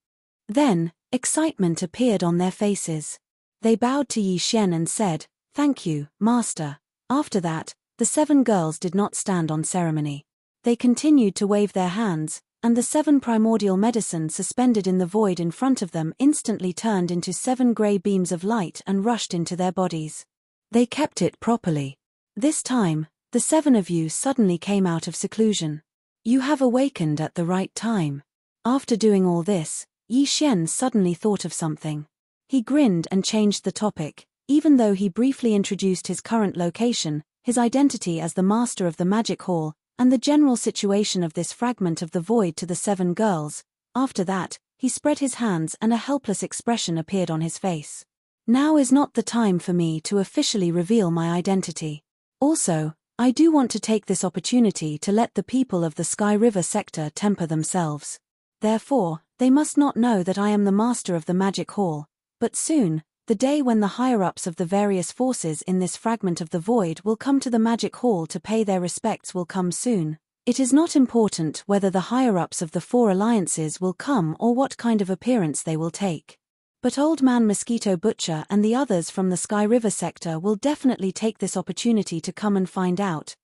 Then, excitement appeared on their faces. They bowed to Yi Xian and said, "Thank you, Master." After that, the 7 girls did not stand on ceremony. They continued to wave their hands, and the 7 primordial medicine suspended in the void in front of them instantly turned into 7 grey beams of light and rushed into their bodies. They kept it properly. This time, the 7 of you suddenly came out of seclusion. You have awakened at the right time. After doing all this, Yi Xian suddenly thought of something. He grinned and changed the topic, even though he briefly introduced his current location, his identity as the master of the magic hall, and the general situation of this fragment of the void to the 7 girls. After that, he spread his hands and a helpless expression appeared on his face. Now is not the time for me to officially reveal my identity. Also, I do want to take this opportunity to let the people of the Sky River sector temper themselves. Therefore, they must not know that I am the master of the magic hall, but soon, the day when the higher-ups of the various forces in this fragment of the void will come to the magic hall to pay their respects will come soon. It is not important whether the higher-ups of the 4 alliances will come or what kind of appearance they will take. But Old Man Mosquito Butcher and the others from the Sky River sector will definitely take this opportunity to come and find out.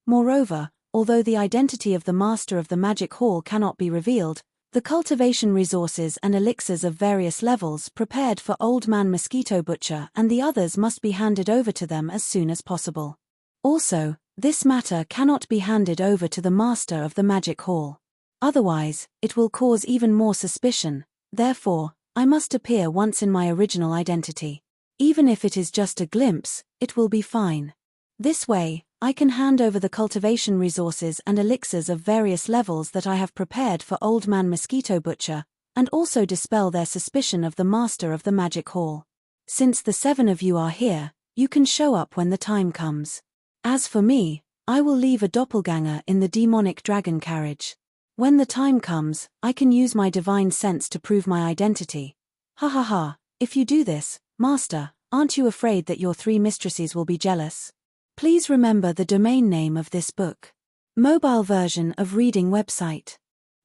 Moreover, although the identity of the master of the magic hall cannot be revealed, the cultivation resources and elixirs of various levels prepared for Old Man Mosquito Butcher and the others must be handed over to them as soon as possible. Also, this matter cannot be handed over to the master of the magic hall. Otherwise, it will cause even more suspicion. Therefore, I must appear once in my original identity. Even if it is just a glimpse, it will be fine. This way, I can hand over the cultivation resources and elixirs of various levels that I have prepared for Old Man Mosquito Butcher, and also dispel their suspicion of the master of the magic hall. Since the 7 of you are here, you can show up when the time comes. As for me, I will leave a doppelganger in the demonic dragon carriage. When the time comes, I can use my divine sense to prove my identity. Ha ha ha, if you do this, Master, aren't you afraid that your 3 mistresses will be jealous? Please remember the domain name of this book. Mobile version of reading website.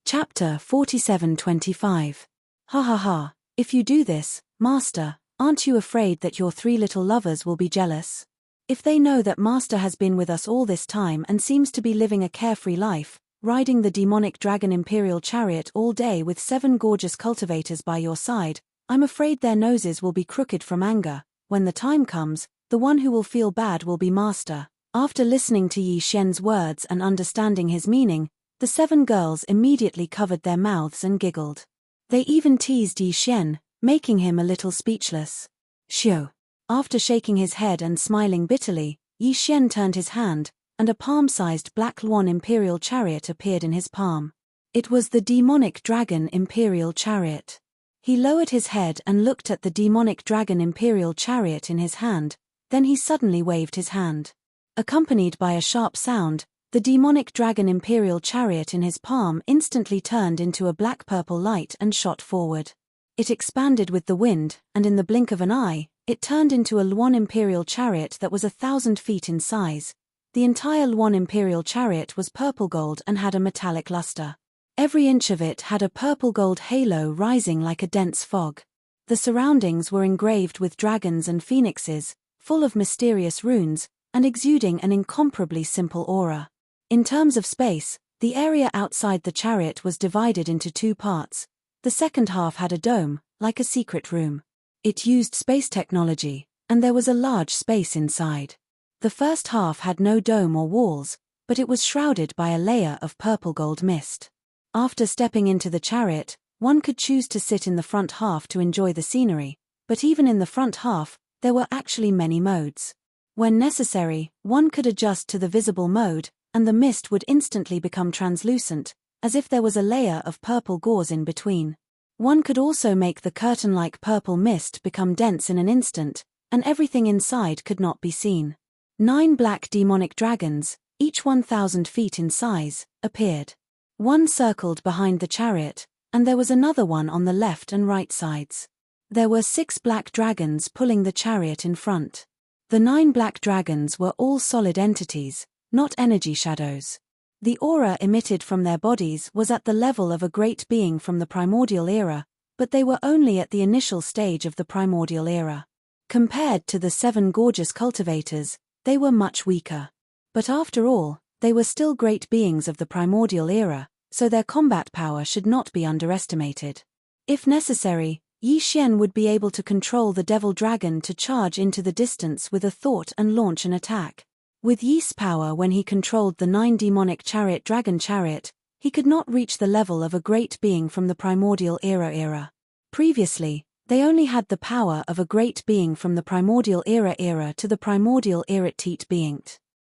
Chapter 4725. Ha ha ha, if you do this, Master, aren't you afraid that your 3 little lovers will be jealous? If they know that Master has been with us all this time and seems to be living a carefree life, riding the demonic dragon imperial chariot all day with 7 gorgeous cultivators by your side, I'm afraid their noses will be crooked from anger. When the time comes, the one who will feel bad will be Master. After listening to Yi Xian's words and understanding his meaning, the 7 girls immediately covered their mouths and giggled. They even teased Yi Xian, making him a little speechless. Xiu. After shaking his head and smiling bitterly, Yi Xian turned his hand, and a palm-sized black Luan imperial chariot appeared in his palm. It was the demonic dragon imperial chariot. He lowered his head and looked at the demonic dragon imperial chariot in his hand, then he suddenly waved his hand. Accompanied by a sharp sound, the demonic dragon imperial chariot in his palm instantly turned into a black-purple light and shot forward. It expanded with the wind, and in the blink of an eye, it turned into a Luan imperial chariot that was 1,000 feet in size. The entire Luan imperial chariot was purple gold and had a metallic luster. Every inch of it had a purple-gold halo rising like a dense fog. The surroundings were engraved with dragons and phoenixes, full of mysterious runes, and exuding an incomparably simple aura. In terms of space, the area outside the chariot was divided into 2 parts. The second half had a dome, like a secret room. It used space technology, and there was a large space inside. The first half had no dome or walls, but it was shrouded by a layer of purple-gold mist. After stepping into the chariot, one could choose to sit in the front half to enjoy the scenery, but even in the front half, there were actually many modes. When necessary, one could adjust to the visible mode, and the mist would instantly become translucent, as if there was a layer of purple gauze in between. One could also make the curtain-like purple mist become dense in an instant, and everything inside could not be seen. 9 black demonic dragons, each 1,000 feet in size, appeared. One circled behind the chariot, and there was another one on the left and right sides. There were 6 black dragons pulling the chariot in front. The 9 black dragons were all solid entities, not energy shadows. The aura emitted from their bodies was at the level of a great being from the primordial era, but they were only at the initial stage of the primordial era. Compared to the 7 gorgeous cultivators, they were much weaker. But after all, they were still great beings of the primordial era, so their combat power should not be underestimated. If necessary, Yi Xian would be able to control the devil dragon to charge into the distance with a thought and launch an attack. With Yi's power when he controlled the 9 demonic chariot dragon chariot, he could not reach the level of a great being from the primordial era. Previously, they only had the power of a great being from the primordial era to the primordial teat being.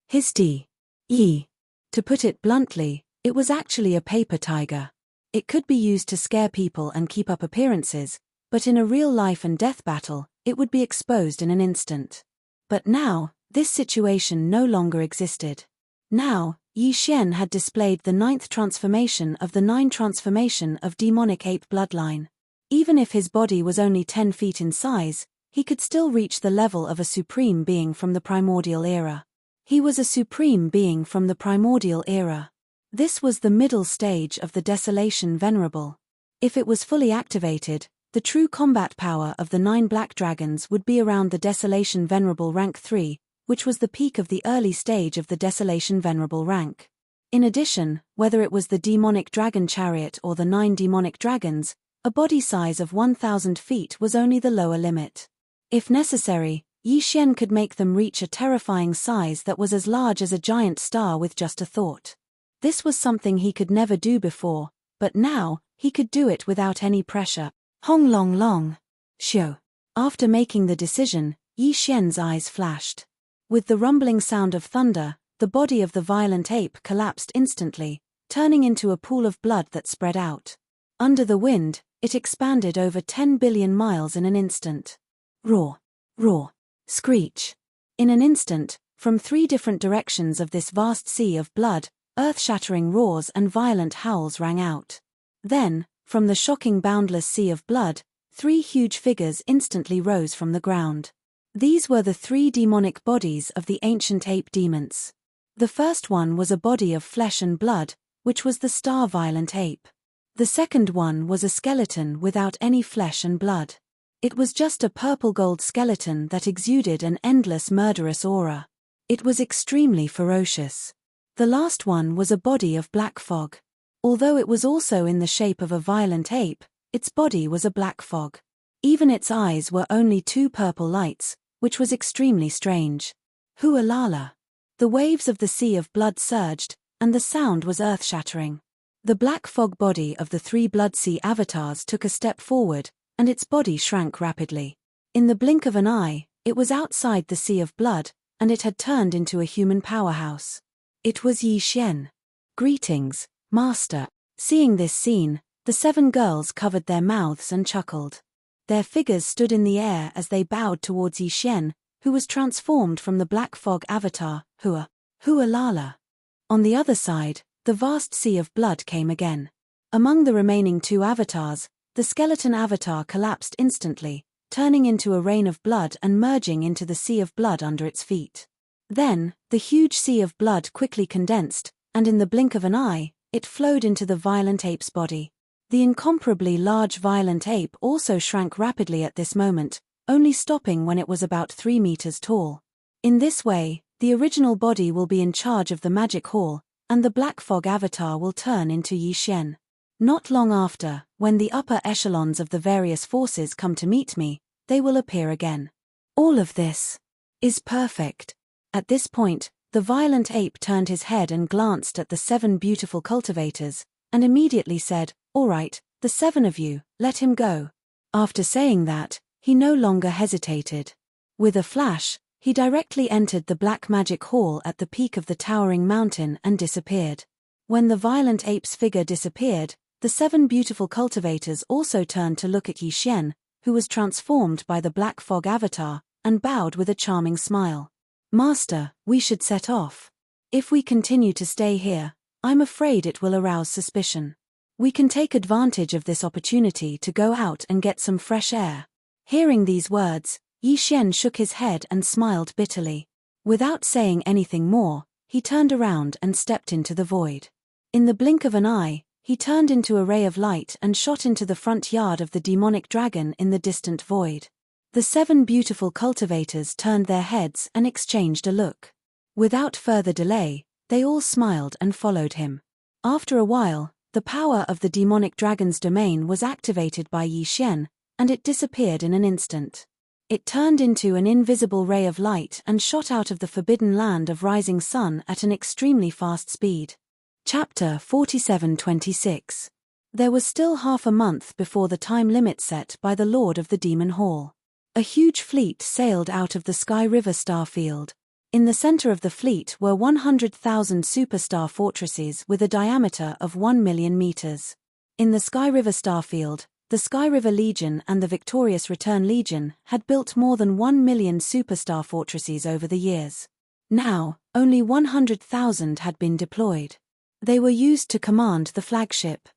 His Yi. To put it bluntly, it was actually a paper tiger. It could be used to scare people and keep up appearances, but in a real life and death battle, it would be exposed in an instant. But now, this situation no longer existed. Now, Yi Xian had displayed the 9th transformation of the 9 transformation of demonic ape bloodline. Even if his body was only 10 feet in size, he could still reach the level of a supreme being from the primordial era. He was a supreme being from the primordial era. This was the middle stage of the Desolation Venerable. If it was fully activated, the true combat power of the 9 black dragons would be around the Desolation Venerable rank 3, which was the peak of the early stage of the Desolation Venerable rank. In addition, whether it was the demonic dragon chariot or the 9 demonic dragons, a body size of 1,000 feet was only the lower limit. If necessary, Yi Xian could make them reach a terrifying size that was as large as a giant star with just a thought. This was something he could never do before, but now, he could do it without any pressure. Hong long long. Xiu. After making the decision, Yi Xian's eyes flashed. With the rumbling sound of thunder, the body of the violent ape collapsed instantly, turning into a pool of blood that spread out. Under the wind, it expanded over 10 billion miles in an instant. Roar. Roar. Screech. In an instant, from 3 different directions of this vast sea of blood, earth-shattering roars and violent howls rang out. Then, from the shocking boundless sea of blood, 3 huge figures instantly rose from the ground. These were the 3 demonic bodies of the ancient ape demons. The first one was a body of flesh and blood, which was the star violent ape. The second one was a skeleton without any flesh and blood. It was just a purple-gold skeleton that exuded an endless murderous aura. It was extremely ferocious. The last one was a body of black fog. Although it was also in the shape of a violent ape, its body was a black fog. Even its eyes were only 2 purple lights, which was extremely strange. Hualala. The waves of the sea of blood surged, and the sound was earth-shattering. The black fog body of the 3 blood sea avatars took a step forward, and its body shrank rapidly. In the blink of an eye, it was outside the sea of blood, and it had turned into a human powerhouse. It was Yi Xian. Greetings, Master. Seeing this scene, the 7 girls covered their mouths and chuckled. Their figures stood in the air as they bowed towards Yi Xian, who was transformed from the black fog avatar, Hualala. On the other side, the vast sea of blood came again. Among the remaining 2 avatars, the skeleton avatar collapsed instantly, turning into a rain of blood and merging into the sea of blood under its feet. Then, the huge sea of blood quickly condensed, and in the blink of an eye, it flowed into the violent ape's body. The incomparably large violent ape also shrank rapidly at this moment, only stopping when it was about 3 meters tall. In this way, the original body will be in charge of the magic hall, and the black fog avatar will turn into Yi Xian. Not long after, when the upper echelons of the various forces come to meet me, they will appear again. All of this is perfect. At this point, the violent ape turned his head and glanced at the 7 beautiful cultivators, and immediately said, "All right, the 7 of you, let him go." After saying that, he no longer hesitated. With a flash, he directly entered the black magic hall at the peak of the towering mountain and disappeared. When the violent ape's figure disappeared, the 7 beautiful cultivators also turned to look at Yi Xian, who was transformed by the black fog avatar, and bowed with a charming smile. "Master, we should set off." If we continue to stay here, I'm afraid it will arouse suspicion. We can take advantage of this opportunity to go out and get some fresh air." Hearing these words, Yi Xian shook his head and smiled bitterly. Without saying anything more, he turned around and stepped into the void. In the blink of an eye, he turned into a ray of light and shot into the front yard of the demonic dragon in the distant void. The 7 beautiful cultivators turned their heads and exchanged a look. Without further delay, they all smiled and followed him. After a while, the power of the demonic dragon's domain was activated by Yi Xian, and it disappeared in an instant. It turned into an invisible ray of light and shot out of the forbidden land of rising sun at an extremely fast speed. Chapter 47-26. There was still half a month before the time limit set by the Lord of the Demon Hall. A huge fleet sailed out of the Sky River starfield. In the center of the fleet were 100,000 superstar fortresses with a diameter of 1 million meters. In the Sky River starfield, the Sky River Legion and the Victorious Return Legion had built more than 1 million superstar fortresses over the years. Now, only 100,000 had been deployed. They were used to command the flagship.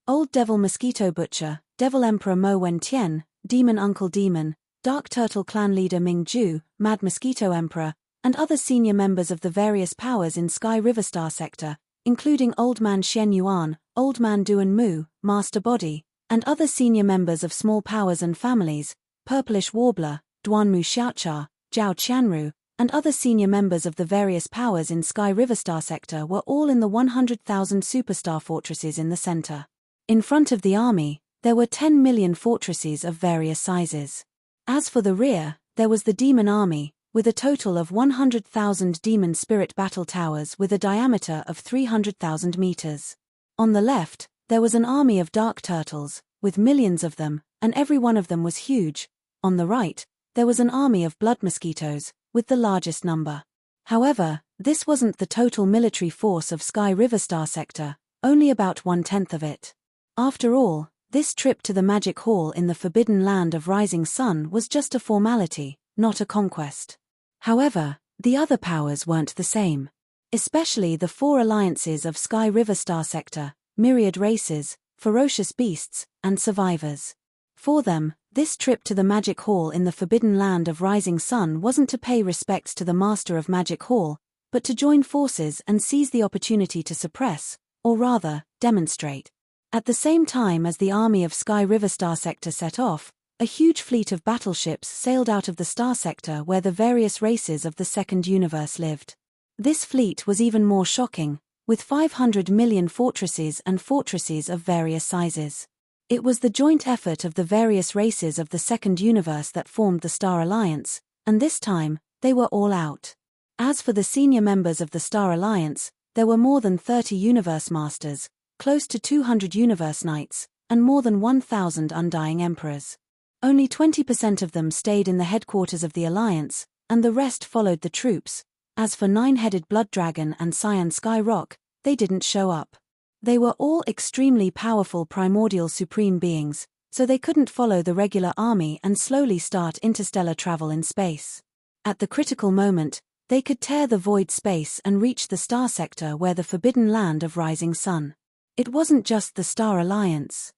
Old Devil Mosquito Butcher, Devil Emperor Mo Wen-Tien, Demon Uncle Demon, Dark Turtle Clan Leader Ming Ju, Mad Mosquito Emperor, and other senior members of the various powers in Sky River Star Sector, including Old Man Xian Yuan, Old Man Duan Mu, Master Body, and other senior members of small powers and families, Purplish Warbler, Duanmu Xiaocha, Zhao Qianru, and other senior members of the various powers in Sky River Star Sector were all in the 100,000 superstar fortresses in the center. In front of the army, there were 10 million fortresses of various sizes. As for the rear, there was the demon army, with a total of 100,000 demon spirit battle towers with a diameter of 300,000 meters. On the left, there was an army of dark turtles, with millions of them, and every one of them was huge. On the right, there was an army of blood mosquitoes, with the largest number. However, this wasn't the total military force of Sky River Star Sector, only about 1/10 of it. After all, this trip to the Magic Hall in the Forbidden Land of Rising Sun was just a formality, not a conquest. However, the other powers weren't the same. Especially the 4 alliances of Sky River Star Sector, myriad races, ferocious beasts, and survivors. For them, this trip to the Magic Hall in the Forbidden Land of Rising Sun wasn't to pay respects to the Master of Magic Hall, but to join forces and seize the opportunity to suppress, or rather, demonstrate. At the same time as the army of Sky River Star Sector set off, a huge fleet of battleships sailed out of the Star Sector where the various races of the Second Universe lived. This fleet was even more shocking, with 500 million fortresses and fortresses of various sizes. It was the joint effort of the various races of the Second Universe that formed the Star Alliance, and this time, they were all out. As for the senior members of the Star Alliance, there were more than 30 Universe Masters, close to 200 Universe Knights, and more than 1,000 Undying Emperors. Only 20% of them stayed in the headquarters of the Alliance, and the rest followed the troops. As for Nine-Headed Blood Dragon and Cyan Sky Rock, they didn't show up. They were all extremely powerful primordial supreme beings, so they couldn't follow the regular army and slowly start interstellar travel in space. At the critical moment, they could tear the void space and reach the star sector where the forbidden land of rising sun. It wasn't just the Star Alliance.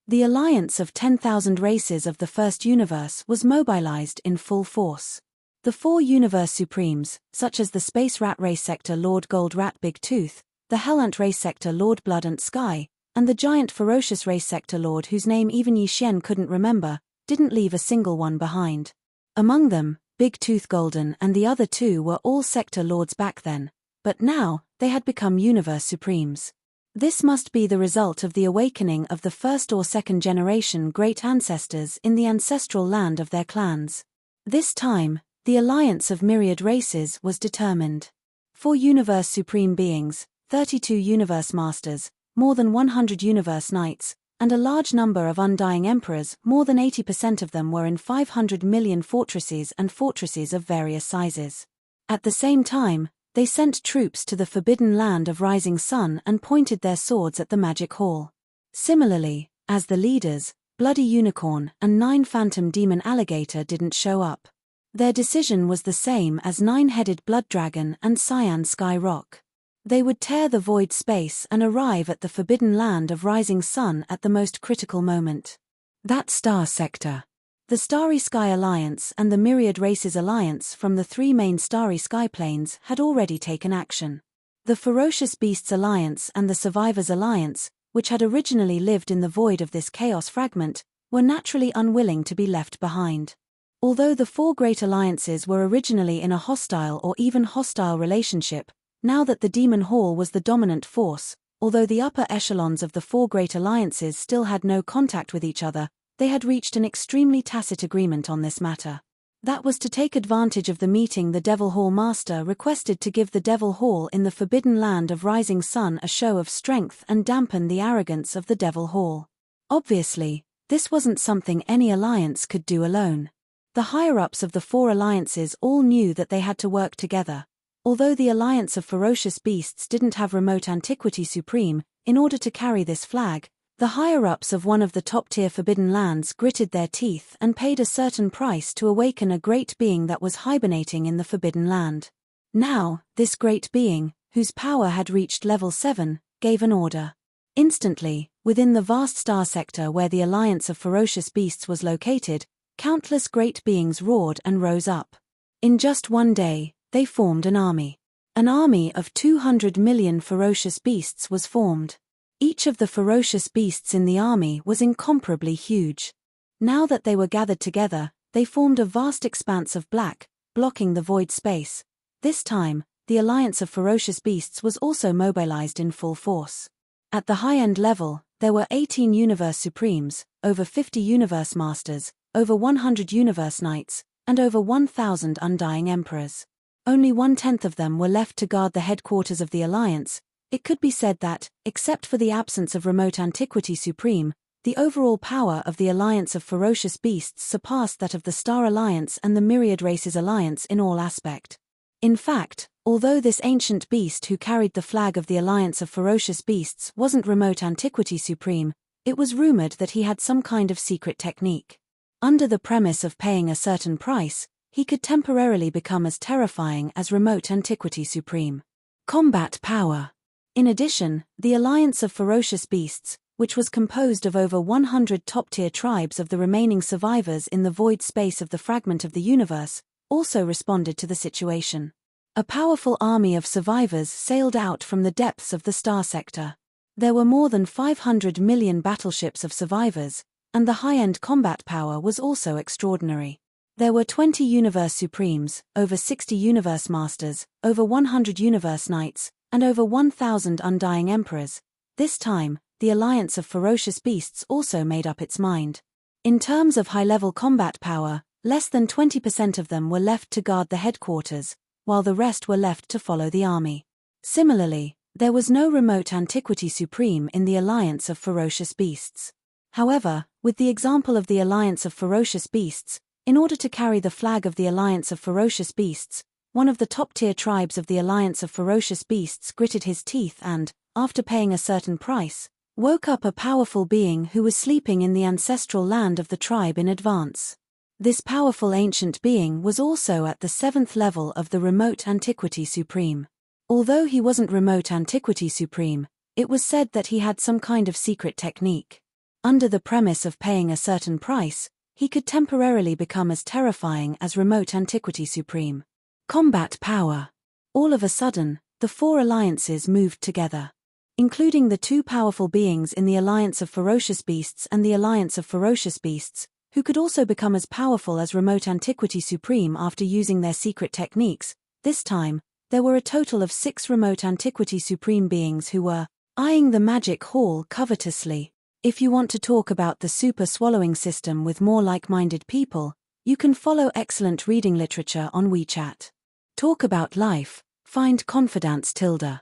The alliance of 10,000 races of the first universe was mobilized in full force. The 4 universe supremes, such as the Space Rat Race Sector Lord Gold Rat Big Tooth, the Hellant Race Sector Lord Blood and Sky, and the Giant Ferocious Race Sector Lord whose name even Yi Xian couldn't remember, didn't leave a single one behind. Among them, Big Tooth Golden and the other 2 were all Sector Lords back then, but now, they had become Universe Supremes. This must be the result of the awakening of the first or second generation great ancestors in the ancestral land of their clans. This time, the alliance of myriad races was determined. 4 Universe Supreme Beings, 32 Universe Masters, more than 100 Universe Knights, and a large number of Undying Emperors, more than 80% of them were in 500 million fortresses and fortresses of various sizes. At the same time, they sent troops to the forbidden land of rising sun and pointed their swords at the Magic Hall. Similarly, as the leaders, Bloody Unicorn and 9 Phantom Demon Alligator didn't show up. Their decision was the same as 9-Headed Blood Dragon and Cyan Sky Rock. They would tear the void space and arrive at the forbidden land of rising sun at the most critical moment. That star sector. The Starry Sky Alliance and the Myriad Races Alliance from the three main starry sky planes had already taken action. The Ferocious Beasts Alliance and the Survivors Alliance, which had originally lived in the void of this chaos fragment, were naturally unwilling to be left behind. Although the four great alliances were originally in a hostile or even hostile relationship, now that the Demon Hall was the dominant force, although the upper echelons of the four great alliances still had no contact with each other, they had reached an extremely tacit agreement on this matter. That was to take advantage of the meeting the Devil Hall Master requested to give the Devil Hall in the Forbidden Land of Rising Sun a show of strength and dampen the arrogance of the Devil Hall. Obviously, this wasn't something any alliance could do alone. The higher-ups of the four alliances all knew that they had to work together. Although the Alliance of Ferocious Beasts didn't have Remote Antiquity Supreme, in order to carry this flag, the higher-ups of one of the top-tier Forbidden Lands gritted their teeth and paid a certain price to awaken a great being that was hibernating in the Forbidden Land. Now, this great being, whose power had reached level 7, gave an order. Instantly, within the vast star sector where the Alliance of Ferocious Beasts was located, countless great beings roared and rose up. In just one day, they formed an army. An army of 200 million ferocious beasts was formed. Each of the ferocious beasts in the army was incomparably huge. Now that they were gathered together, they formed a vast expanse of black, blocking the void space. This time, the Alliance of Ferocious Beasts was also mobilized in full force. At the high-end level, there were 18 Universe Supremes, over 50 Universe Masters, over 100 Universe Knights, and over 1,000 Undying Emperors. Only 1/10 of them were left to guard the headquarters of the Alliance. It could be said that, except for the absence of Remote Antiquity Supreme, the overall power of the Alliance of Ferocious Beasts surpassed that of the Star Alliance and the Myriad Races Alliance in all aspect. In fact, although this ancient beast who carried the flag of the Alliance of Ferocious Beasts wasn't Remote Antiquity Supreme, it was rumored that he had some kind of secret technique. Under the premise of paying a certain price, he could temporarily become as terrifying as Remote Antiquity Supreme. Combat power. In addition, the Alliance of Ferocious Beasts, which was composed of over 100 top-tier tribes of the remaining survivors in the void space of the fragment of the universe, also responded to the situation. A powerful army of survivors sailed out from the depths of the star sector. There were more than 500 million battleships of survivors, and the high-end combat power was also extraordinary. There were 20 Universe Supremes, over 60 Universe Masters, over 100 Universe Knights, and over 1,000 Undying Emperors. This time, the Alliance of Ferocious Beasts also made up its mind. In terms of high-level combat power, less than 20% of them were left to guard the headquarters, while the rest were left to follow the army. Similarly, there was no Remote Antiquity Supreme in the Alliance of Ferocious Beasts. However, with the example of the Alliance of Ferocious Beasts, in order to carry the flag of the Alliance of Ferocious Beasts, one of the top-tier tribes of the Alliance of Ferocious Beasts gritted his teeth and, after paying a certain price, woke up a powerful being who was sleeping in the ancestral land of the tribe in advance. This powerful ancient being was also at the 7th level of the Remote Antiquity Supreme. Although he wasn't Remote Antiquity Supreme, it was said that he had some kind of secret technique. Under the premise of paying a certain price, he could temporarily become as terrifying as Remote Antiquity Supreme. Combat power. All of a sudden, the four alliances moved together. Including the two powerful beings in the Alliance of Ferocious Beasts and the Alliance of Ferocious Beasts, who could also become as powerful as Remote Antiquity Supreme after using their secret techniques. This time, there were a total of 6 Remote Antiquity Supreme beings who were eyeing the magic hall covetously. If you want to talk about the super swallowing system with more like-minded people, you can follow excellent reading literature on WeChat. Talk about life, find confidence tilde.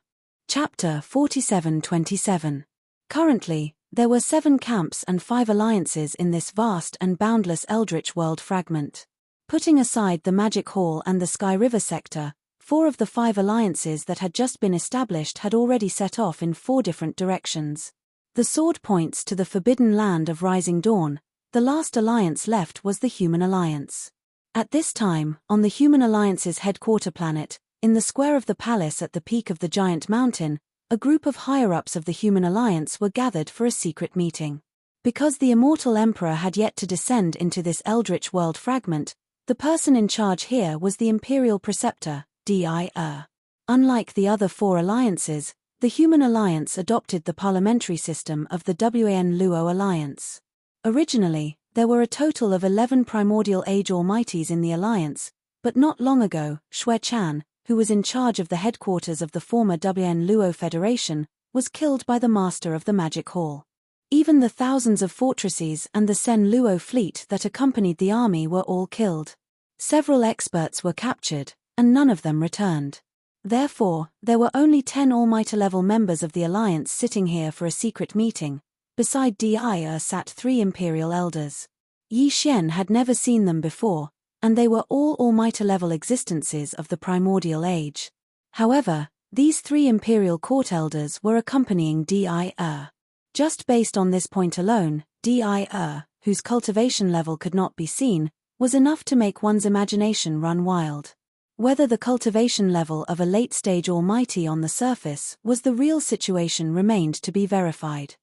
Chapter 47-27. Currently, there were 7 camps and 5 alliances in this vast and boundless eldritch world fragment. Putting aside the Magic Hall and the Sky River sector, 4 of the 5 alliances that had just been established had already set off in 4 different directions. The sword points to the forbidden land of rising dawn. The last alliance left was the Human Alliance. At this time, on the Human Alliance's headquarter planet, In the square of the palace at the peak of the giant mountain, a group of higher-ups of the Human Alliance were gathered for a secret meeting. Because the immortal emperor had yet to descend into this eldritch world fragment, the person in charge here was the imperial preceptor, Devour. Unlike the other four alliances, the Human Alliance adopted the parliamentary system of the Wan Luo Alliance. Originally, there were a total of 11 primordial age almighties in the alliance, but not long ago, Xue Chan, who was in charge of the headquarters of the former Wan Luo Federation, was killed by the master of the Magic Hall. Even the thousands of fortresses and the Sen Luo fleet that accompanied the army were all killed. Several experts were captured, and none of them returned. Therefore, there were only 10 Almighty-level members of the Alliance sitting here for a secret meeting. Beside Devour sat 3 Imperial Elders. Yi Xian had never seen them before, and they were all Almighty-level existences of the Primordial Age. However, these 3 Imperial Court Elders were accompanying Devour. Just based on this point alone, Devour, whose cultivation level could not be seen, was enough to make one's imagination run wild. Whether the cultivation level of a late-stage Almighty on the surface was the real situation remained to be verified.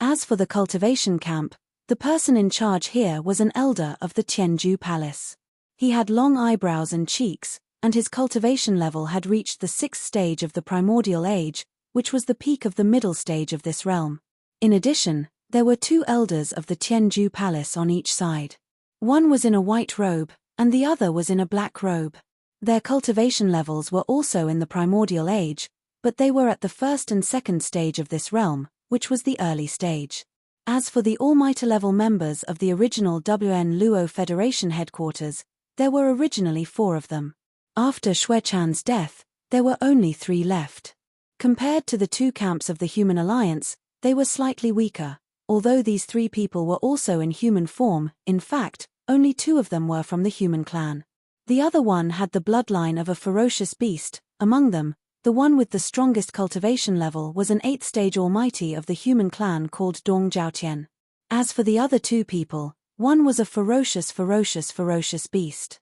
As for the cultivation camp, the person in charge here was an elder of the Tianju Palace. He had long eyebrows and cheeks, and his cultivation level had reached the 6th stage of the Primordial Age, which was the peak of the middle stage of this realm. In addition, there were 2 elders of the Tianju Palace on each side. One was in a white robe, and the other was in a black robe. Their cultivation levels were also in the Primordial Age, but they were at the 1st and 2nd stage of this realm, which was the early stage. As for the Almighty-level members of the original Wan Luo Federation headquarters, there were originally 4 of them. After Xue Chan's death, there were only 3 left. Compared to the 2 camps of the Human Alliance, they were slightly weaker. Although these 3 people were also in human form, in fact, only 2 of them were from the human clan. The other one had the bloodline of a ferocious beast. Among them, the one with the strongest cultivation level was an 8th-stage Almighty of the human clan called Dong Zhaotian. As for the other 2 people, one was a ferocious beast.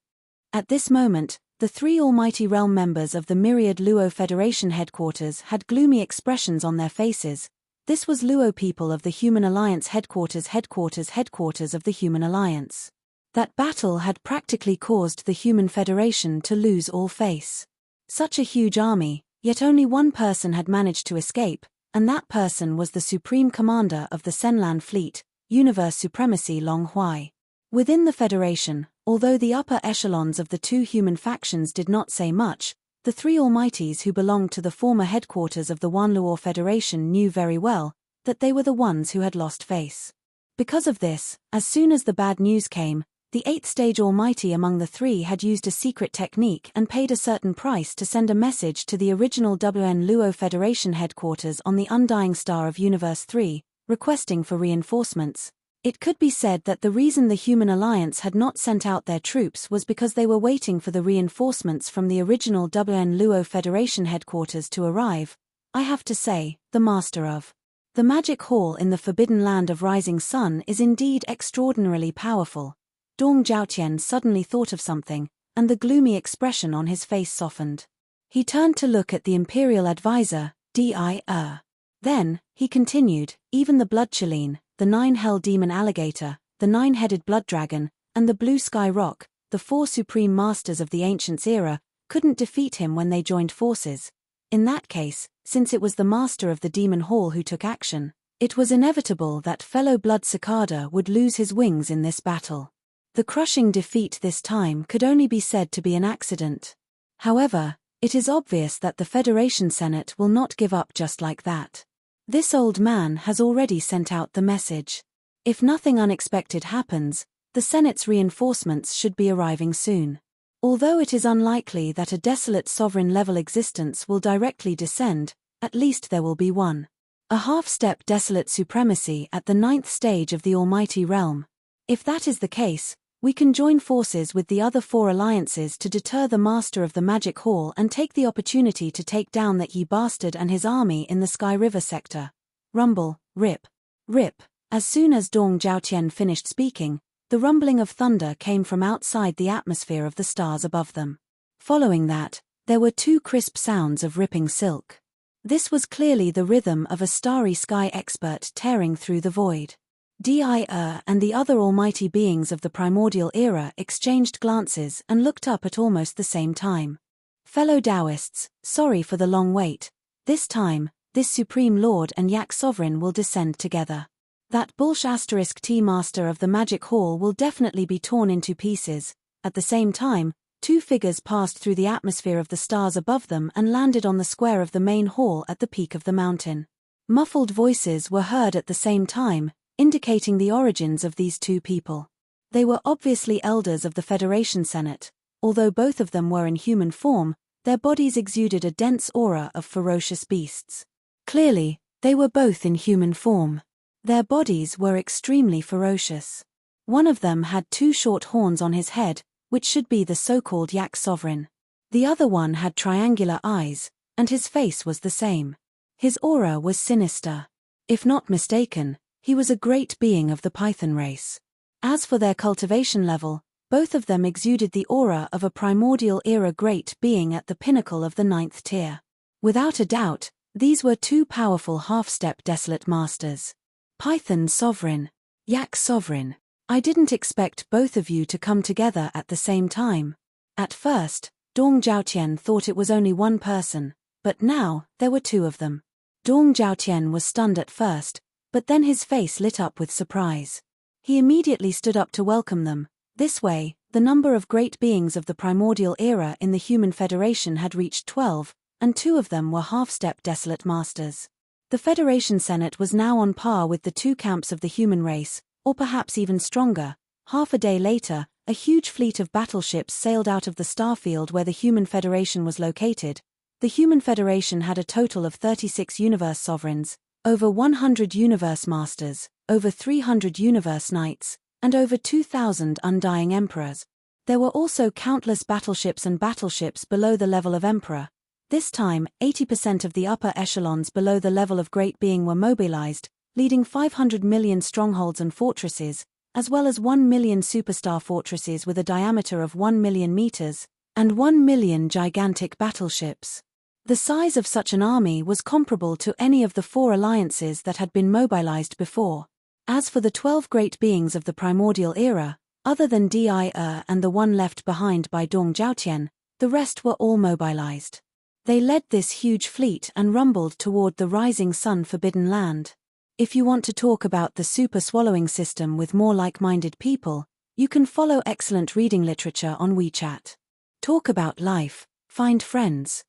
At this moment, the 3 Almighty Realm members of the myriad Luo Federation headquarters had gloomy expressions on their faces. This was Luo people of the Human Alliance headquarters of the Human Alliance. That battle had practically caused the Human Federation to lose all face. Such a huge army, yet only one person had managed to escape, and that person was the Supreme Commander of the Senlan Fleet, Universe Supremacy Long Huai. Within the Federation, although the upper echelons of the 2 human factions did not say much, the 3 Almighties who belonged to the former headquarters of the Wanluo Federation knew very well that they were the ones who had lost face. Because of this, as soon as the bad news came, the 8th-stage Almighty among the 3 had used a secret technique and paid a certain price to send a message to the original Wan Luo Federation headquarters on the undying star of Universe 3, requesting for reinforcements. It could be said that the reason the Human Alliance had not sent out their troops was because they were waiting for the reinforcements from the original Wan Luo Federation headquarters to arrive. I have to say, the master of the Magic Hall in the Forbidden Land of Rising Sun is indeed extraordinarily powerful. Dong Zhaotian suddenly thought of something, and the gloomy expression on his face softened. He turned to look at the Imperial Advisor, Devour. Then, he continued, even the Blood Cheline, the 9 Hell Demon Alligator, the 9-headed Blood Dragon, and the Blue Sky Rock, the 4 Supreme Masters of the Ancients era, couldn't defeat him when they joined forces. In that case, since it was the Master of the Demon Hall who took action, it was inevitable that fellow Blood Cicada would lose his wings in this battle. The crushing defeat this time could only be said to be an accident. However, it is obvious that the Federation Senate will not give up just like that. This old man has already sent out the message. If nothing unexpected happens, the Senate's reinforcements should be arriving soon. Although it is unlikely that a desolate sovereign-level existence will directly descend, at least there will be one. A half-step desolate supremacy at the 9th stage of the Almighty Realm. If that is the case, we can join forces with the other 4 alliances to deter the Master of the Magic Hall and take the opportunity to take down that Yi bastard and his army in the Sky River sector. Rumble, rip, rip. As soon as Dong Zhaotian finished speaking, the rumbling of thunder came from outside the atmosphere of the stars above them. Following that, There were two crisp sounds of ripping silk. This was clearly the rhythm of a starry sky expert tearing through the void. Devour and the other almighty beings of the primordial era exchanged glances and looked up at almost the same time. Fellow Taoists, sorry for the long wait. This time, this Supreme Lord and Yak Sovereign will descend together. That *T master of the Magic Hall will definitely be torn into pieces. At the same time, two figures passed through the atmosphere of the stars above them and landed on the square of the main hall at the peak of the mountain. Muffled voices were heard at the same time, indicating the origins of these two people. They were obviously elders of the Federation Senate. Although both of them were in human form, their bodies exuded a dense aura of ferocious beasts. Clearly, they were both in human form. Their bodies were extremely ferocious. One of them had two short horns on his head, which should be the so-called Yak Sovereign. The other one had triangular eyes, and his face was the same. His aura was sinister. If not mistaken, he was a great being of the Python race. As for their cultivation level, both of them exuded the aura of a primordial era great being at the pinnacle of the 9th tier. Without a doubt, these were two powerful half-step desolate masters. Python Sovereign, Yak Sovereign. I didn't expect both of you to come together at the same time. At first, Dong Zhaotian thought it was only one person, but now, there were two of them. Dong Zhaotian was stunned at first, but then his face lit up with surprise. He immediately stood up to welcome them. This way, the number of great beings of the primordial era in the Human Federation had reached 12, and two of them were half-step desolate masters. The Federation Senate was now on par with the two camps of the human race, or perhaps even stronger. Half a day later, a huge fleet of battleships sailed out of the starfield where the Human Federation was located. The Human Federation had a total of 36 universe sovereigns, over 100 universe masters, over 300 universe knights, and over 2,000 undying emperors. There were also countless battleships and battleships below the level of emperor. This time, 80% of the upper echelons below the level of great being were mobilized, leading 500 million strongholds and fortresses, as well as 1 million superstar fortresses with a diameter of 1 million meters, and 1 million gigantic battleships. The size of such an army was comparable to any of the 4 alliances that had been mobilized before. As for the 12 great beings of the primordial era, other than Devour and the one left behind by Dong Zhaotian, the rest were all mobilized. They led this huge fleet and rumbled toward the rising sun forbidden land. If you want to talk about the super swallowing system with more like-minded people, you can follow excellent reading literature on WeChat. Talk about life, find friends.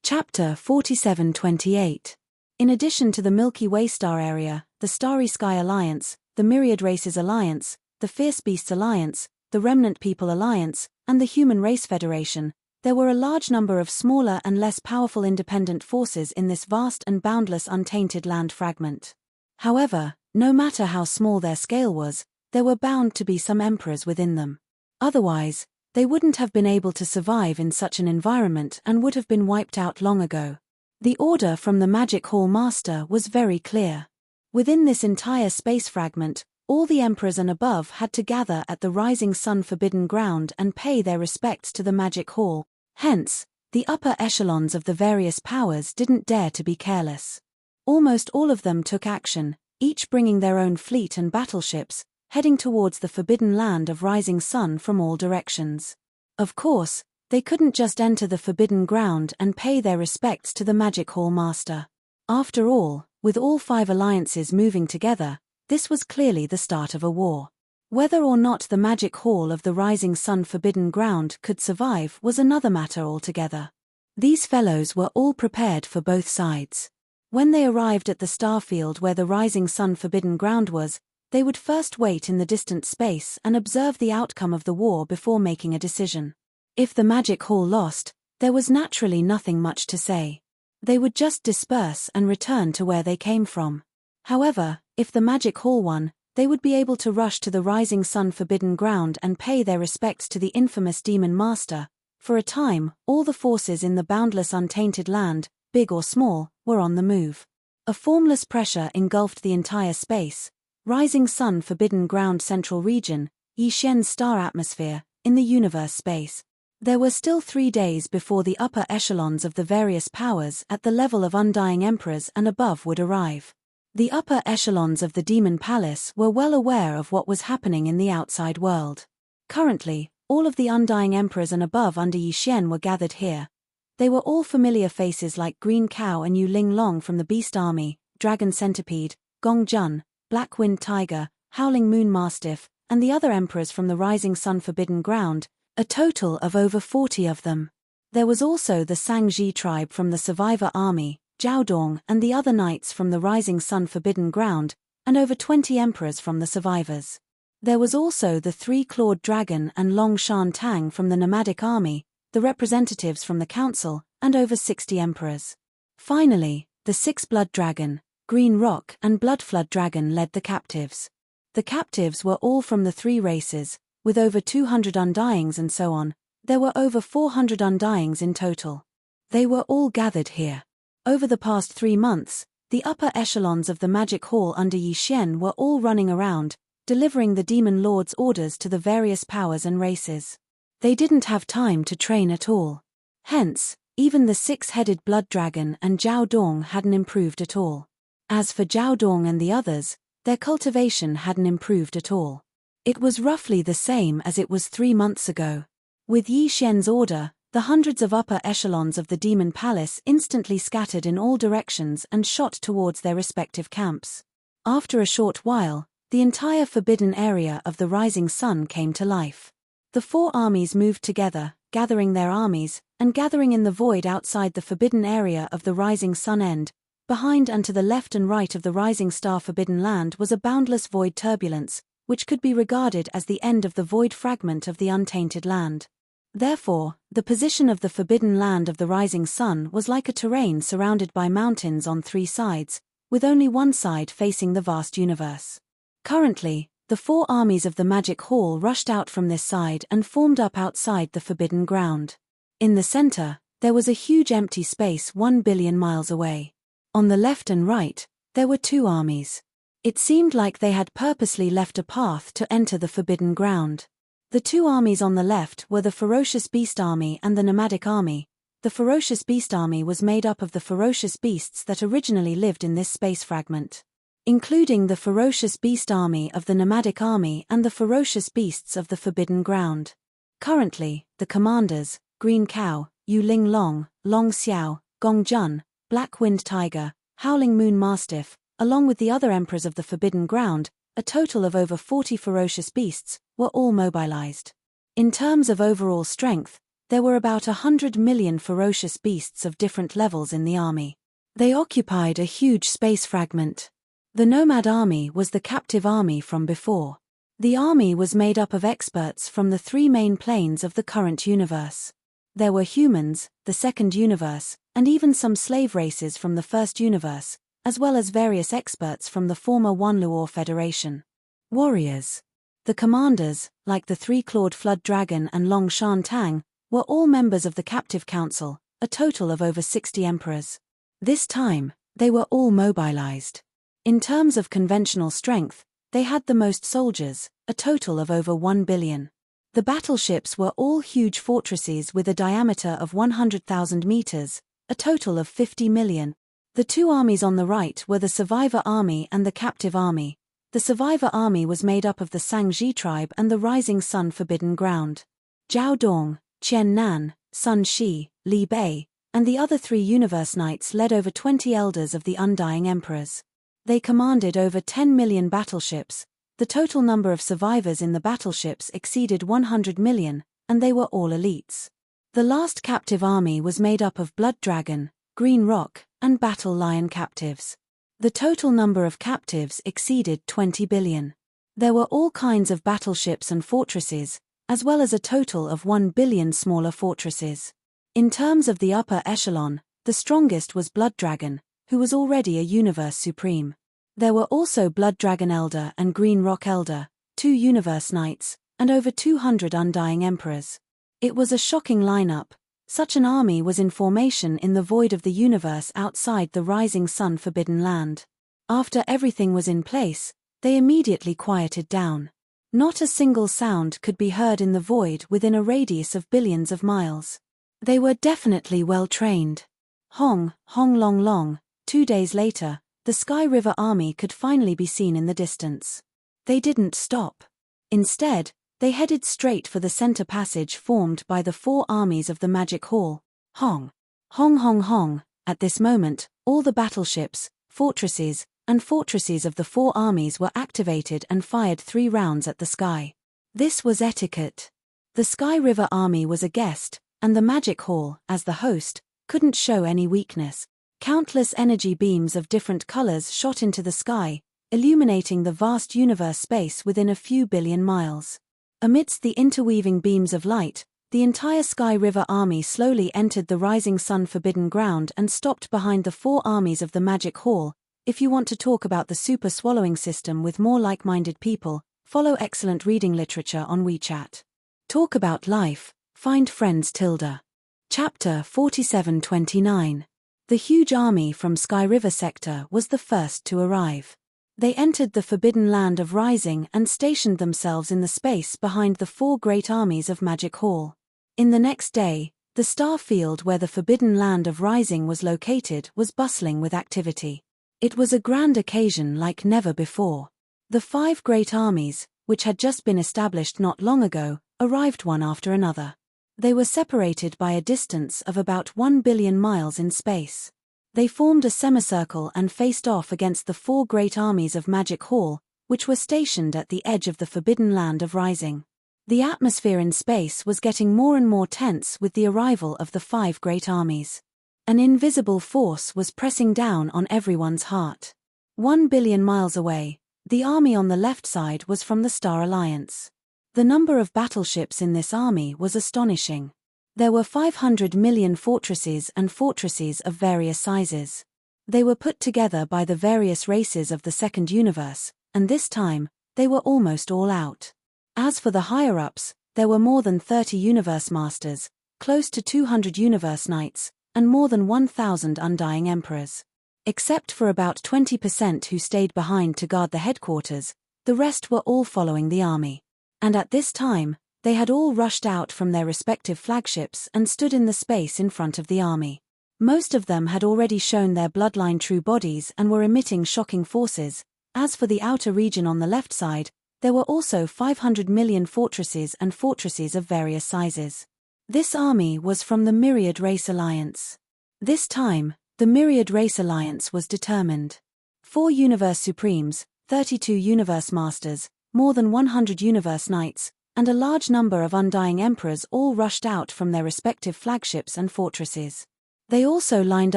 Chapter 47-28. In addition to the Milky Way star area, the Starry Sky Alliance, the Myriad Races Alliance, the Fierce Beasts Alliance, the Remnant People Alliance, and the Human Race Federation, there were a large number of smaller and less powerful independent forces in this vast and boundless untainted land fragment. However, no matter how small their scale was, there were bound to be some emperors within them. Otherwise, they wouldn't have been able to survive in such an environment and would have been wiped out long ago. The order from the Magic Hall Master was very clear. Within this entire space fragment, all the emperors and above had to gather at the rising sun forbidden ground and pay their respects to the Magic Hall. Hence, the upper echelons of the various powers didn't dare to be careless. Almost all of them took action, each bringing their own fleet and battleships, heading towards the forbidden land of rising sun from all directions. Of course, they couldn't just enter the forbidden ground and pay their respects to the Magic Hall Master. After all, with all 5 alliances moving together, this was clearly the start of a war. Whether or not the Magic Hall of the rising sun forbidden ground could survive was another matter altogether. These fellows were all prepared for both sides. When they arrived at the starfield where the rising sun forbidden ground was, they would first wait in the distant space and observe the outcome of the war before making a decision. If the Magic Hall lost, there was naturally nothing much to say. They would just disperse and return to where they came from. However, if the Magic Hall won, they would be able to rush to the rising sun forbidden ground and pay their respects to the infamous Demon Master. For a time, all the forces in the boundless untainted land, big or small, were on the move. A formless pressure engulfed the entire space. Rising sun forbidden ground central region, Yi Xian's star atmosphere, in the universe space. There were still 3 days before the upper echelons of the various powers at the level of Undying Emperors and above would arrive. The upper echelons of the Demon Palace were well aware of what was happening in the outside world. Currently, all of the Undying Emperors and above under Yi Xian were gathered here. They were all familiar faces like Green Cow and Yu Ling Long from the Beast Army, Dragon Centipede, Gong Jun, Black Wind Tiger, Howling Moon Mastiff, and the other emperors from the Rising Sun Forbidden Ground, a total of over 40 of them. There was also the Sangji tribe from the Survivor Army, Zhao Dong and the other knights from the Rising Sun Forbidden Ground, and over 20 emperors from the survivors. There was also the 3-clawed dragon and Long Shan Tang from the nomadic army, the representatives from the council, and over 60 emperors. Finally, the 6-blood dragon, Green Rock and Bloodflood dragon led the captives. The captives were all from the 3 races, with over 200 undyings and so on. There were over 400 undyings in total. They were all gathered here. Over the past 3 months, the upper echelons of the magic hall under Yi Xian were all running around, delivering the demon lord's orders to the various powers and races. They didn't have time to train at all. Hence, even the 6-headed blood dragon and Zhao Dong hadn't improved at all. As for Zhao Dong and the others, their cultivation hadn't improved at all. It was roughly the same as it was 3 months ago. With Yi Xian's order, the hundreds of upper echelons of the Demon Palace instantly scattered in all directions and shot towards their respective camps. After a short while, the entire forbidden area of the Rising Sun came to life. The 4 armies moved together, gathering their armies, and gathering in the void outside the forbidden area of the Rising Sun end. Behind and to the left and right of the Rising Star Forbidden Land was a boundless void turbulence, which could be regarded as the end of the void fragment of the untainted land. Therefore, the position of the forbidden land of the Rising Sun was like a terrain surrounded by mountains on 3 sides, with only one side facing the vast universe. Currently, the 4 armies of the Magic Hall rushed out from this side and formed up outside the forbidden ground. In the center, there was a huge empty space 1 billion miles away. On the left and right, there were 2 armies. It seemed like they had purposely left a path to enter the forbidden ground. The 2 armies on the left were the Ferocious Beast Army and the Nomadic Army. The Ferocious Beast Army was made up of the ferocious beasts that originally lived in this space fragment, including the Ferocious Beast Army of the Nomadic Army and the Ferocious Beasts of the Forbidden Ground. Currently, the commanders, Green Cow, Yu Ling Long, Long Xiao, Gong Jun, Black Wind Tiger, Howling Moon Mastiff, along with the other emperors of the Forbidden Ground, a total of over 40 ferocious beasts, were all mobilized. In terms of overall strength, there were about 100 million ferocious beasts of different levels in the army. They occupied a huge space fragment. The Nomad Army was the captive army from before. The army was made up of experts from the 3 main planes of the current universe. There were humans, the second universe, and even some slave races from the first universe, as well as various experts from the former Wanluor Federation. Warriors. The commanders, like the 3-clawed flood dragon and Long Shan Tang, were all members of the captive council, a total of over 60 emperors. This time, they were all mobilized. In terms of conventional strength, they had the most soldiers, a total of over 1 billion. The battleships were all huge fortresses with a diameter of 100,000 meters, a total of 50 million. The 2 armies on the right were the Survivor Army and the Captive Army. The Survivor Army was made up of the Sangji tribe and the Rising Sun Forbidden Ground. Zhao Dong, Qian Nan, Sun Shi, Li Bei, and the other 3 Universe Knights led over 20 elders of the Undying Emperors. They commanded over 10 million battleships. The total number of survivors in the battleships exceeded 100 million, and they were all elites. The last captive army was made up of Blood Dragon, Green Rock, and Battle Lion captives. The total number of captives exceeded 20 billion. There were all kinds of battleships and fortresses, as well as a total of 1 billion smaller fortresses. In terms of the upper echelon, the strongest was Blood Dragon, who was already a Universe Supreme. There were also Blood Dragon Elder and Green Rock Elder, 2 Universe Knights, and over 200 Undying Emperors. It was a shocking lineup. Such an army was in formation in the void of the universe outside the Rising Sun Forbidden Land. After everything was in place, they immediately quieted down. Not a single sound could be heard in the void within a radius of billions of miles. They were definitely well trained. Hong, hong long long, 2 days later, the Sky River army could finally be seen in the distance. They didn't stop. Instead, they headed straight for the center passage formed by the 4 armies of the Magic Hall. Hong. Hong hong hong. At this moment, all the battleships, fortresses, and fortresses of the 4 armies were activated and fired 3 rounds at the sky. This was etiquette. The Sky River army was a guest, and the Magic Hall, as the host, couldn't show any weakness. Countless energy beams of different colors shot into the sky, illuminating the vast universe space within a few billion miles. Amidst the interweaving beams of light, the entire Sky River army slowly entered the rising sun forbidden ground and stopped behind the 4 armies of the Magic Hall. If you want to talk about the super swallowing system with more like-minded people, follow excellent reading literature on WeChat. Talk about life, find friends Tilda. Chapter 4729. The huge army from Sky River sector was the first to arrive. They entered the forbidden land of Rising and stationed themselves in the space behind the 4 great armies of Magic Hall. In the next day, the star field where the forbidden land of Rising was located was bustling with activity. It was a grand occasion like never before. The 5 great armies, which had just been established not long ago, arrived one after another. They were separated by a distance of about 1 billion miles in space. They formed a semicircle and faced off against the 4 great armies of Magic Hall, which were stationed at the edge of the forbidden land of Rising. The atmosphere in space was getting more and more tense with the arrival of the 5 great armies. An invisible force was pressing down on everyone's heart. 1 billion miles away, the army on the left side was from the Star Alliance. The number of battleships in this army was astonishing. There were 500 million fortresses and fortresses of various sizes. They were put together by the various races of the second universe, and this time, they were almost all out. As for the higher-ups, there were more than 30 universe masters, close to 200 universe knights, and more than 1,000 undying emperors. Except for about 20% who stayed behind to guard the headquarters, the rest were all following the army. And at this time, they had all rushed out from their respective flagships and stood in the space in front of the army. Most of them had already shown their bloodline true bodies and were emitting shocking forces. As for the outer region on the left side, there were also 500 million fortresses and fortresses of various sizes. This army was from the Myriad Race Alliance. This time, the Myriad Race Alliance was determined. 4 Universe Supremes, 32 Universe Masters, more than 100 Universe Knights, and a large number of Undying Emperors all rushed out from their respective flagships and fortresses. They also lined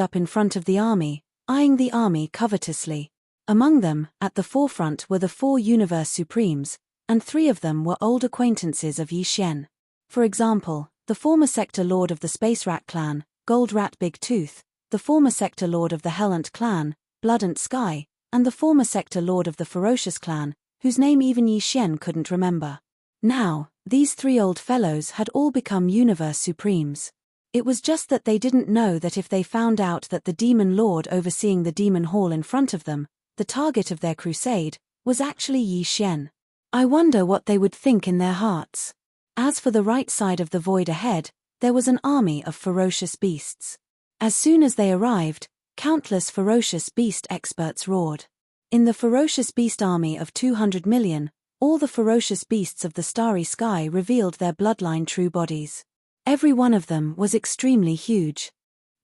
up in front of the army, eyeing the army covetously. Among them, at the forefront were the 4 Universe Supremes, and 3 of them were old acquaintances of Yi Xian. For example, the former Sector Lord of the Space Rat Clan, Gold Rat Big Tooth, the former Sector Lord of the Hellant Clan, Bloodant Sky, and the former Sector Lord of the Ferocious Clan, whose name even Yi Xian couldn't remember. Now, these 3 old fellows had all become Universe Supremes. It was just that they didn't know that if they found out that the Demon Lord overseeing the Demon Hall in front of them, the target of their crusade, was actually Yi Xian. I wonder what they would think in their hearts. As for the right side of the void ahead, there was an army of ferocious beasts. As soon as they arrived, countless ferocious beast experts roared. In the ferocious beast army of 200 million, all the ferocious beasts of the starry sky revealed their bloodline true bodies. Every one of them was extremely huge.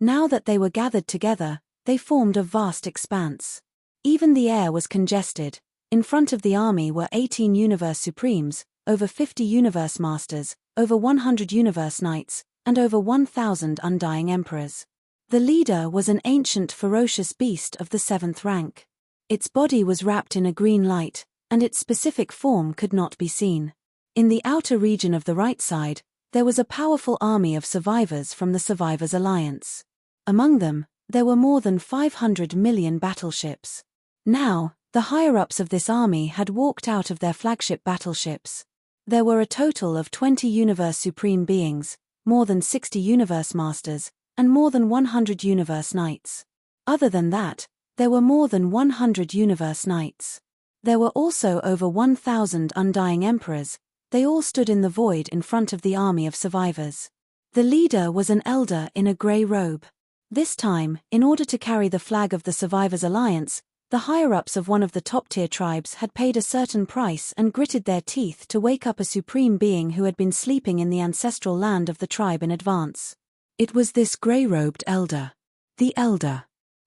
Now that they were gathered together, they formed a vast expanse. Even the air was congested. In front of the army were 18 Universe Supremes, over 50 Universe Masters, over 100 Universe Knights, and over 1,000 Undying Emperors. The leader was an ancient ferocious beast of the 7th rank. Its body was wrapped in a green light, and its specific form could not be seen. In the outer region of the right side, there was a powerful army of survivors from the Survivors Alliance. Among them, there were more than 500 million battleships. Now, the higher-ups of this army had walked out of their flagship battleships. There were a total of 20 Universe Supreme beings, more than 60 Universe Masters, and more than 100 Universe Knights. Other than that, there were more than 100 Universe Knights. There were also over 1,000 undying emperors. They all stood in the void in front of the army of survivors. The leader was an elder in a grey robe. This time, in order to carry the flag of the Survivors Alliance, the higher-ups of one of the top-tier tribes had paid a certain price and gritted their teeth to wake up a supreme being who had been sleeping in the ancestral land of the tribe in advance. It was this grey-robed elder. The elder.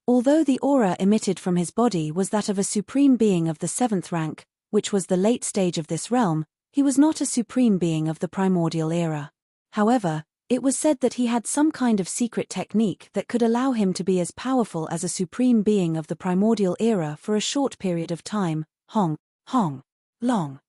Although the aura emitted from his body was that of a supreme being of the 7th rank, which was the late stage of this realm, he was not a supreme being of the primordial era. However, it was said that he had some kind of secret technique that could allow him to be as powerful as a supreme being of the primordial era for a short period of time. Long.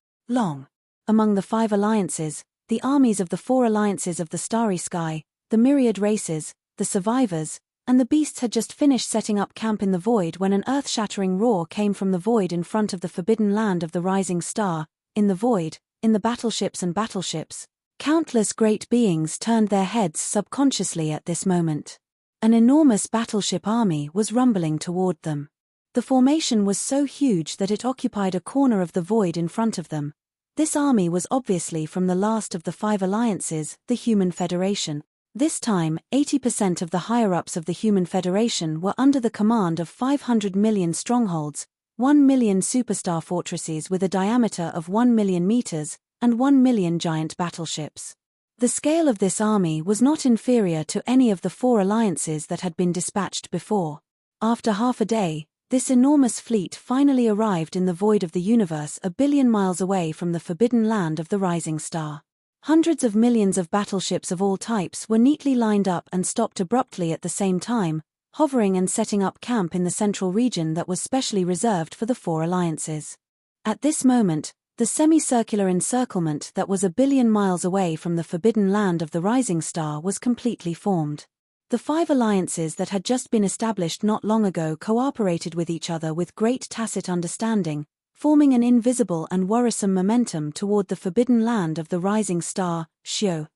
Among the 5 alliances, the armies of the 4 alliances of the starry sky, the myriad races, the survivors, and the beasts had just finished setting up camp in the void when an earth-shattering roar came from the void in front of the forbidden land of the rising star. In the void, in the battleships, countless great beings turned their heads subconsciously at this moment. An enormous battleship army was rumbling toward them. The formation was so huge that it occupied a corner of the void in front of them. This army was obviously from the last of the 5 alliances, the Human Federation. This time, 80% of the higher-ups of the Human Federation were under the command of 500 million strongholds, 1 million superstar fortresses with a diameter of 1 million meters, and 1 million giant battleships. The scale of this army was not inferior to any of the 4 alliances that had been dispatched before. After half a day, this enormous fleet finally arrived in the void of the universe a billion miles away from the forbidden land of the rising star. Hundreds of millions of battleships of all types were neatly lined up and stopped abruptly at the same time, hovering and setting up camp in the central region that was specially reserved for the 4 alliances. At this moment, the semicircular encirclement that was a billion miles away from the forbidden land of the rising star was completely formed. The 5 alliances that had just been established not long ago cooperated with each other with great tacit understanding, forming an invisible and worrisome momentum toward the forbidden land of the rising star. Shio.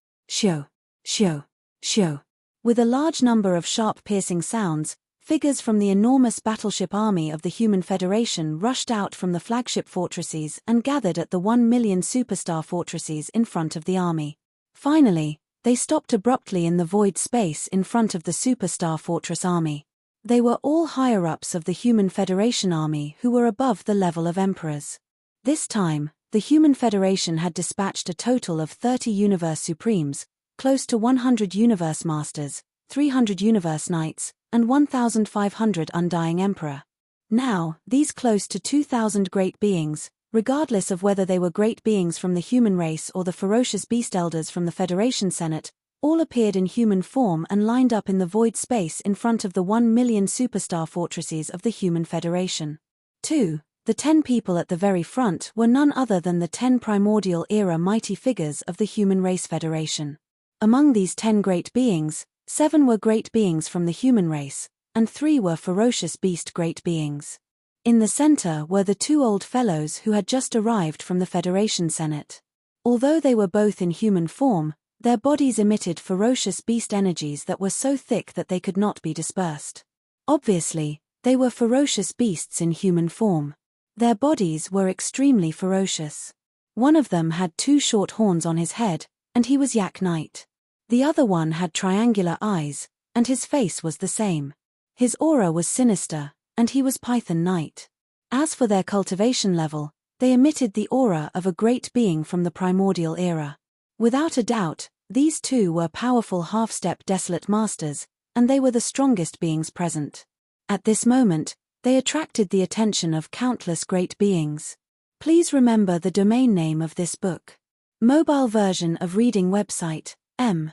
With a large number of sharp piercing sounds, figures from the enormous battleship army of the Human Federation rushed out from the flagship fortresses and gathered at the 1 million superstar fortresses in front of the army. Finally, they stopped abruptly in the void space in front of the superstar fortress army. They were all higher-ups of the Human Federation army who were above the level of emperors. This time, the Human Federation had dispatched a total of 30 Universe Supremes, close to 100 Universe Masters, 300 Universe Knights, and 1,500 Undying Emperor. Now, these close to 2,000 great beings, regardless of whether they were great beings from the human race or the ferocious beast elders from the Federation Senate, all appeared in human form and lined up in the void space in front of the 1 million superstar fortresses of the Human Federation. 2. The 10 people at the very front were none other than the 10 primordial era mighty figures of the Human Race Federation. Among these 10 great beings, 7 were great beings from the human race, and 3 were ferocious beast great beings. In the center were the 2 old fellows who had just arrived from the Federation Senate. Although they were both in human form, their bodies emitted ferocious beast energies that were so thick that they could not be dispersed. Obviously, they were ferocious beasts in human form. Their bodies were extremely ferocious. One of them had 2 short horns on his head, and he was Yak Knight. The other one had triangular eyes, and his face was the same. His aura was sinister, and he was Python Knight. As for their cultivation level, they emitted the aura of a great being from the primordial era. Without a doubt, these 2 were powerful half-step desolate masters, and they were the strongest beings present. At this moment, they attracted the attention of countless great beings. Please remember the domain name of this book. Mobile version of reading website, M.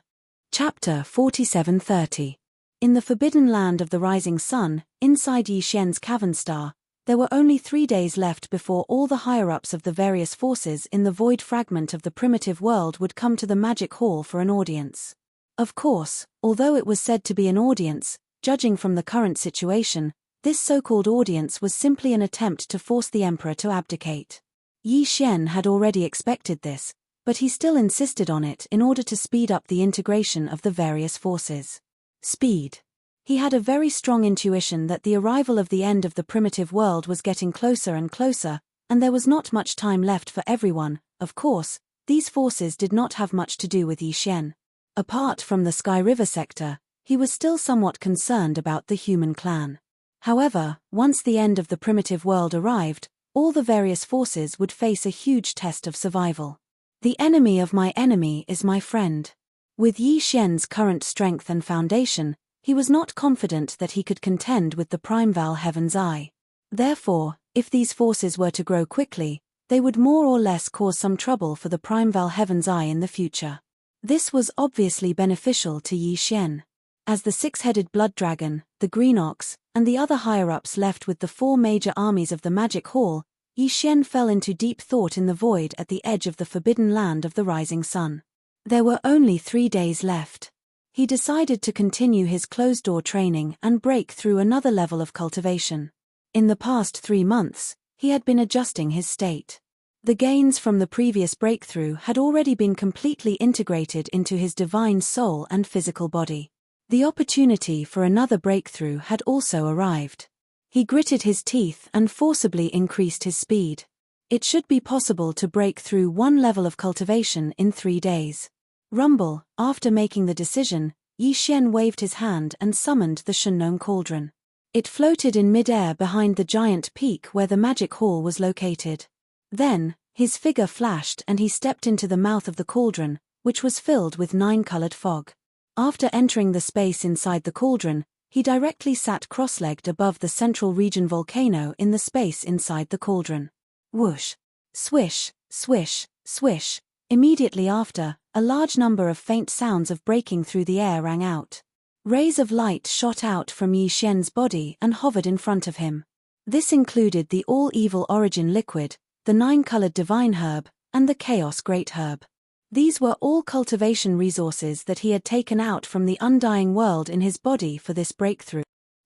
Chapter 4730. In the forbidden land of the rising sun, inside Yi Xian's cavern star, there were only 3 days left before all the higher-ups of the various forces in the void fragment of the primitive world would come to the magic hall for an audience. Of course, although it was said to be an audience, judging from the current situation, this so-called audience was simply an attempt to force the emperor to abdicate. Yi Xian had already expected this, but he still insisted on it in order to speed up the integration of the various forces. Speed. He had a very strong intuition that the arrival of the end of the primitive world was getting closer and closer, and there was not much time left for everyone. Of course, these forces did not have much to do with Yi Xian. Apart from the Sky River sector, he was still somewhat concerned about the human clan. However, once the end of the primitive world arrived, all the various forces would face a huge test of survival. The enemy of my enemy is my friend. With Yi Xian's current strength and foundation, he was not confident that he could contend with the Primeval Heaven's Eye. Therefore, if these forces were to grow quickly, they would more or less cause some trouble for the Primeval Heaven's Eye in the future. This was obviously beneficial to Yi Xian. As the six-headed blood dragon, the green ox, and the other higher-ups left with the four major armies of the Magic Hall, Yi Xian fell into deep thought in the void at the edge of the forbidden land of the rising sun. There were only 3 days left. He decided to continue his closed-door training and break through another level of cultivation. In the past 3 months, he had been adjusting his state. The gains from the previous breakthrough had already been completely integrated into his divine soul and physical body. The opportunity for another breakthrough had also arrived. He gritted his teeth and forcibly increased his speed. It should be possible to break through one level of cultivation in 3 days. Rumble. After making the decision, Yi Xian waved his hand and summoned the Shunnong Cauldron. It floated in mid-air behind the giant peak where the Magic Hall was located. Then, his figure flashed and he stepped into the mouth of the cauldron, which was filled with 9-colored fog. After entering the space inside the cauldron, he directly sat cross-legged above the central region volcano in the space inside the cauldron. Whoosh! Swish, swish, swish. Immediately after, a large number of faint sounds of breaking through the air rang out. Rays of light shot out from Yi Xian's body and hovered in front of him. This included the all-evil origin liquid, the 9-colored divine herb, and the chaos great herb. These were all cultivation resources that he had taken out from the undying world in his body for this breakthrough.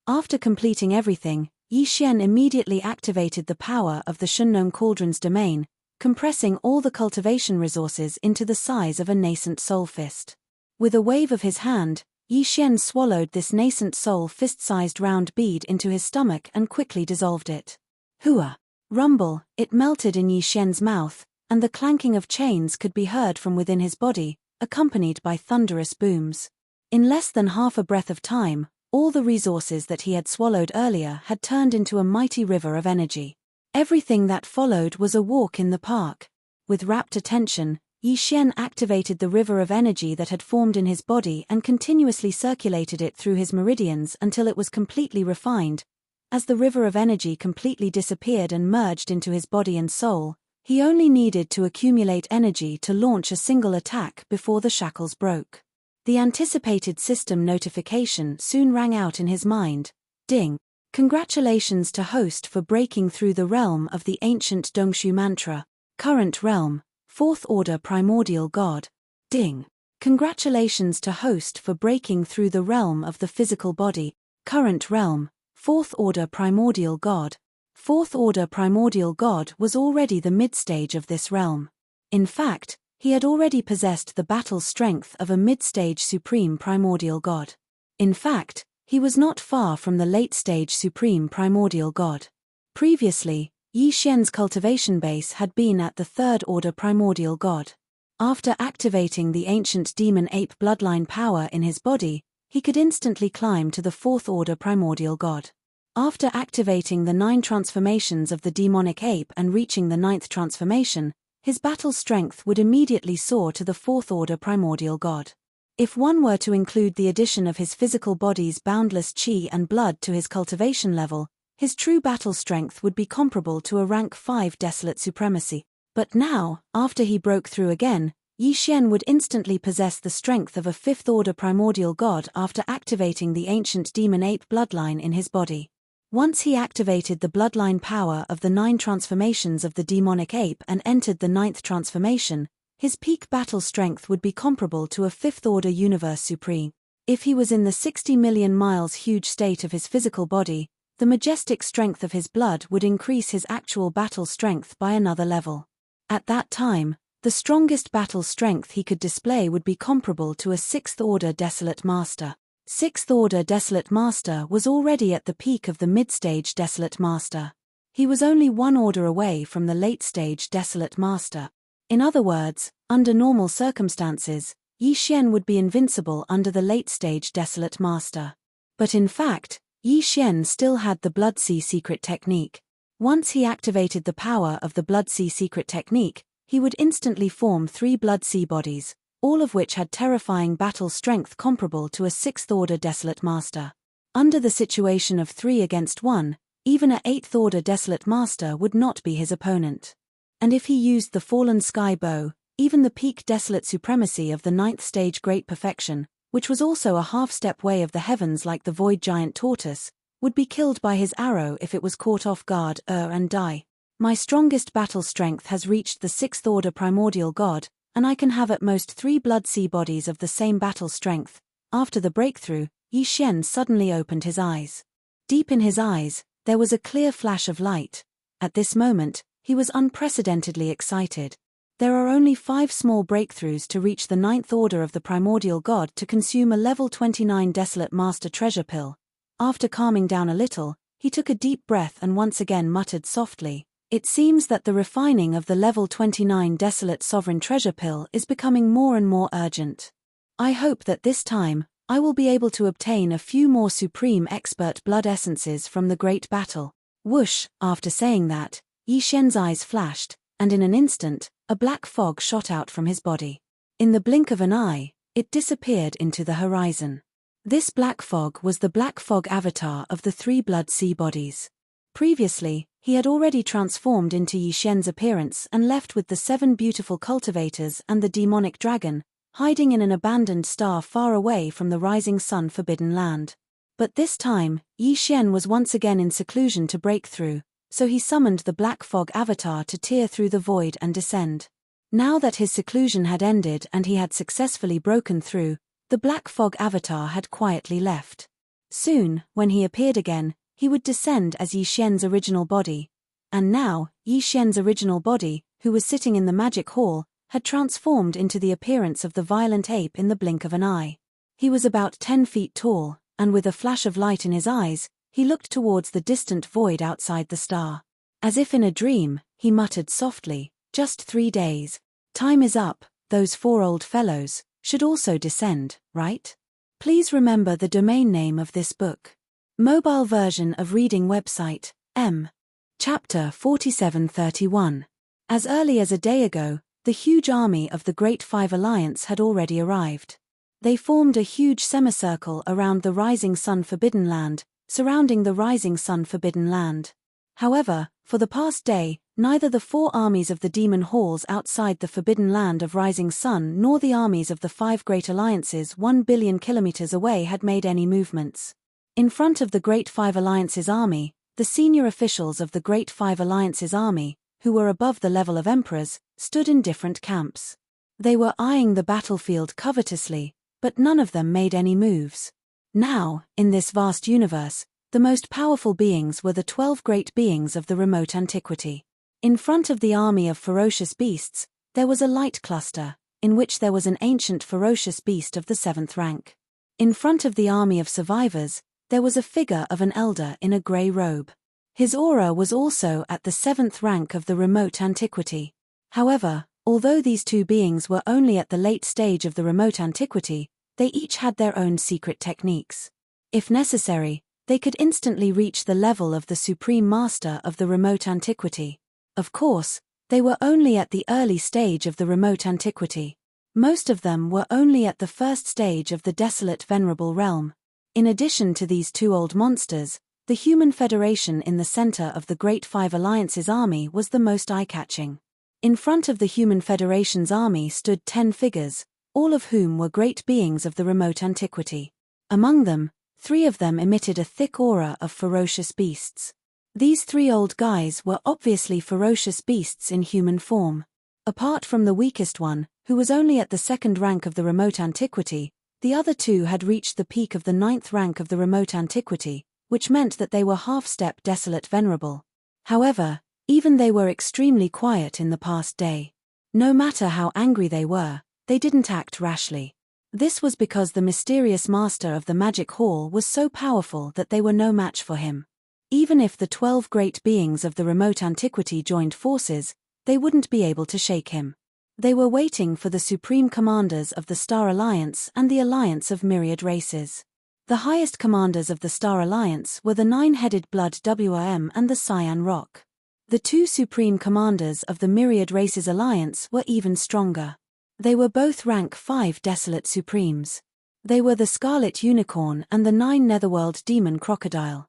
After completing everything, Yi Xian immediately activated the power of the Shunnong Cauldron's domain, compressing all the cultivation resources into the size of a nascent soul fist. With a wave of his hand, Yi Xian swallowed this nascent soul fist-sized round bead into his stomach and quickly dissolved it. Hua! Rumble! It melted in Yi Xian's mouth, and the clanking of chains could be heard from within his body, accompanied by thunderous booms. In less than half a breath of time, all the resources that he had swallowed earlier had turned into a mighty river of energy. Everything that followed was a walk in the park. With rapt attention, Yi Xian activated the river of energy that had formed in his body and continuously circulated it through his meridians until it was completely refined. As the river of energy completely disappeared and merged into his body and soul, he only needed to accumulate energy to launch a single attack before the shackles broke. The anticipated system notification soon rang out in his mind. Ding! Congratulations to host for breaking through the realm of the ancient Dongshu mantra. Current realm, 4th order primordial god. Ding! Congratulations to host for breaking through the realm of the physical body. Current realm, 4th order primordial god. 4th order primordial god was already the mid-stage of this realm. In fact, he had already possessed the battle strength of a mid-stage supreme primordial god. In fact, he was not far from the late-stage supreme primordial god. Previously, Yi Xian's cultivation base had been at the 3rd order primordial god. After activating the ancient demon ape bloodline power in his body, he could instantly climb to the 4th order primordial god. After activating the 9 transformations of the demonic ape and reaching the 9th transformation, his battle strength would immediately soar to the 4th order primordial god. If one were to include the addition of his physical body's boundless chi and blood to his cultivation level, his true battle strength would be comparable to a rank 5 desolate supremacy. But now, after he broke through again, Yi Xian would instantly possess the strength of a 5th order primordial god after activating the ancient demon ape bloodline in his body. Once he activated the bloodline power of the 9 transformations of the demonic ape and entered the 9th transformation, his peak battle strength would be comparable to a 5th order universe supreme. If he was in the 60 million miles huge state of his physical body, the majestic strength of his blood would increase his actual battle strength by another level. At that time, the strongest battle strength he could display would be comparable to a 6th order desolate master. 6th order desolate master was already at the peak of the mid-stage desolate master. He was only one order away from the late-stage Desolate Master. In other words, under normal circumstances, Yi Xian would be invincible under the late-stage Desolate Master. But in fact, Yi Xian still had the Blood Sea secret technique. Once he activated the power of the Blood Sea secret technique, he would instantly form 3 Blood Sea bodies, all of which had terrifying battle strength comparable to a 6th-order Desolate Master. Under the situation of 3 against 1, even a 8th-order Desolate Master would not be his opponent. And if he used the Fallen Sky Bow, even the peak Desolate Supremacy of the 9th stage Great Perfection, which was also a half-step way of the heavens like the Void Giant Tortoise, would be killed by his arrow if it was caught off guard and die. My strongest battle strength has reached the 6th-order Primordial God, and I can have at most 3 Blood Sea bodies of the same battle strength. After the breakthrough, Yi Xian suddenly opened his eyes. Deep in his eyes, there was a clear flash of light. At this moment, he was unprecedentedly excited. There are only 5 small breakthroughs to reach the 9th order of the Primordial God to consume a level 29 Desolate Master treasure pill. After calming down a little, he took a deep breath and once again muttered softly, "It seems that the refining of the level 29 Desolate Sovereign treasure pill is becoming more and more urgent. I hope that this time, I will be able to obtain a few more supreme expert blood essences from the great battle." Whoosh! After saying that, Yi Xian's eyes flashed, and in an instant, a black fog shot out from his body. In the blink of an eye, it disappeared into the horizon. This black fog was the black fog avatar of the 3 Blood Sea bodies. Previously, he had already transformed into Yi Xian's appearance and left with the 7 beautiful cultivators and the demonic dragon, hiding in an abandoned star far away from the rising sun forbidden land. But this time, Yi Xian was once again in seclusion to break through, so he summoned the black fog avatar to tear through the void and descend. Now that his seclusion had ended and he had successfully broken through, the black fog avatar had quietly left. Soon, when he appeared again, he would descend as Yi Xian's original body. And now, Yi Xian's original body, who was sitting in the magic hall, had transformed into the appearance of the violent ape in the blink of an eye. He was about 10 feet tall, and with a flash of light in his eyes, he looked towards the distant void outside the star. As if in a dream, he muttered softly, "Just 3 days. Time is up, those 4 old fellows should also descend, right? Please remember the domain name of this book. Mobile version of reading website, M. Chapter 4731. As early as a day ago, the huge army of the Great Five Alliance had already arrived. They formed a huge semicircle around the Rising Sun Forbidden Land, surrounding the Rising Sun Forbidden Land. However, for the past day, neither the 4 armies of the demon halls outside the Forbidden Land of Rising Sun nor the armies of the 5 Great Alliances 1 billion kilometers away had made any movements. In front of the Great Five Alliances army, the senior officials of the Great Five Alliances army, who were above the level of emperors, stood in different camps. They were eyeing the battlefield covetously, but none of them made any moves. Now, in this vast universe, the most powerful beings were the 12 great beings of the remote antiquity. In front of the army of ferocious beasts, there was a light cluster, in which there was an ancient ferocious beast of the 7th rank. In front of the army of survivors, there was a figure of an elder in a grey robe. His aura was also at the 7th rank of the remote antiquity. However, although these 2 beings were only at the late stage of the remote antiquity, they each had their own secret techniques. If necessary, they could instantly reach the level of the Supreme Master of the remote antiquity. Of course, they were only at the early stage of the remote antiquity. Most of them were only at the first stage of the desolate venerable realm. In addition to these 2 old monsters, the Human Federation in the center of the Great Five Alliances army was the most eye-catching. In front of the Human Federation's army stood 10 figures, all of whom were great beings of the remote antiquity. Among them, 3 of them emitted a thick aura of ferocious beasts. These 3 old guys were obviously ferocious beasts in human form. Apart from the weakest one, who was only at the 2nd rank of the remote antiquity, the other 2 had reached the peak of the 9th rank of the remote antiquity, which meant that they were half-step desolate venerable. However, even they were extremely quiet in the past day. No matter how angry they didn't act rashly. This was because the mysterious master of the magic hall was so powerful that they were no match for him. Even if the 12 great beings of the remote antiquity joined forces, they wouldn't be able to shake him. They were waiting for the supreme commanders of the Star Alliance and the Alliance of Myriad Races. The highest commanders of the Star Alliance were the nine-headed blood WRM and the Cyan Rock. The two supreme commanders of the Myriad Races Alliance were even stronger. They were both rank 5 Desolate Supremes. They were the Scarlet Unicorn and the 9 Netherworld Demon Crocodile.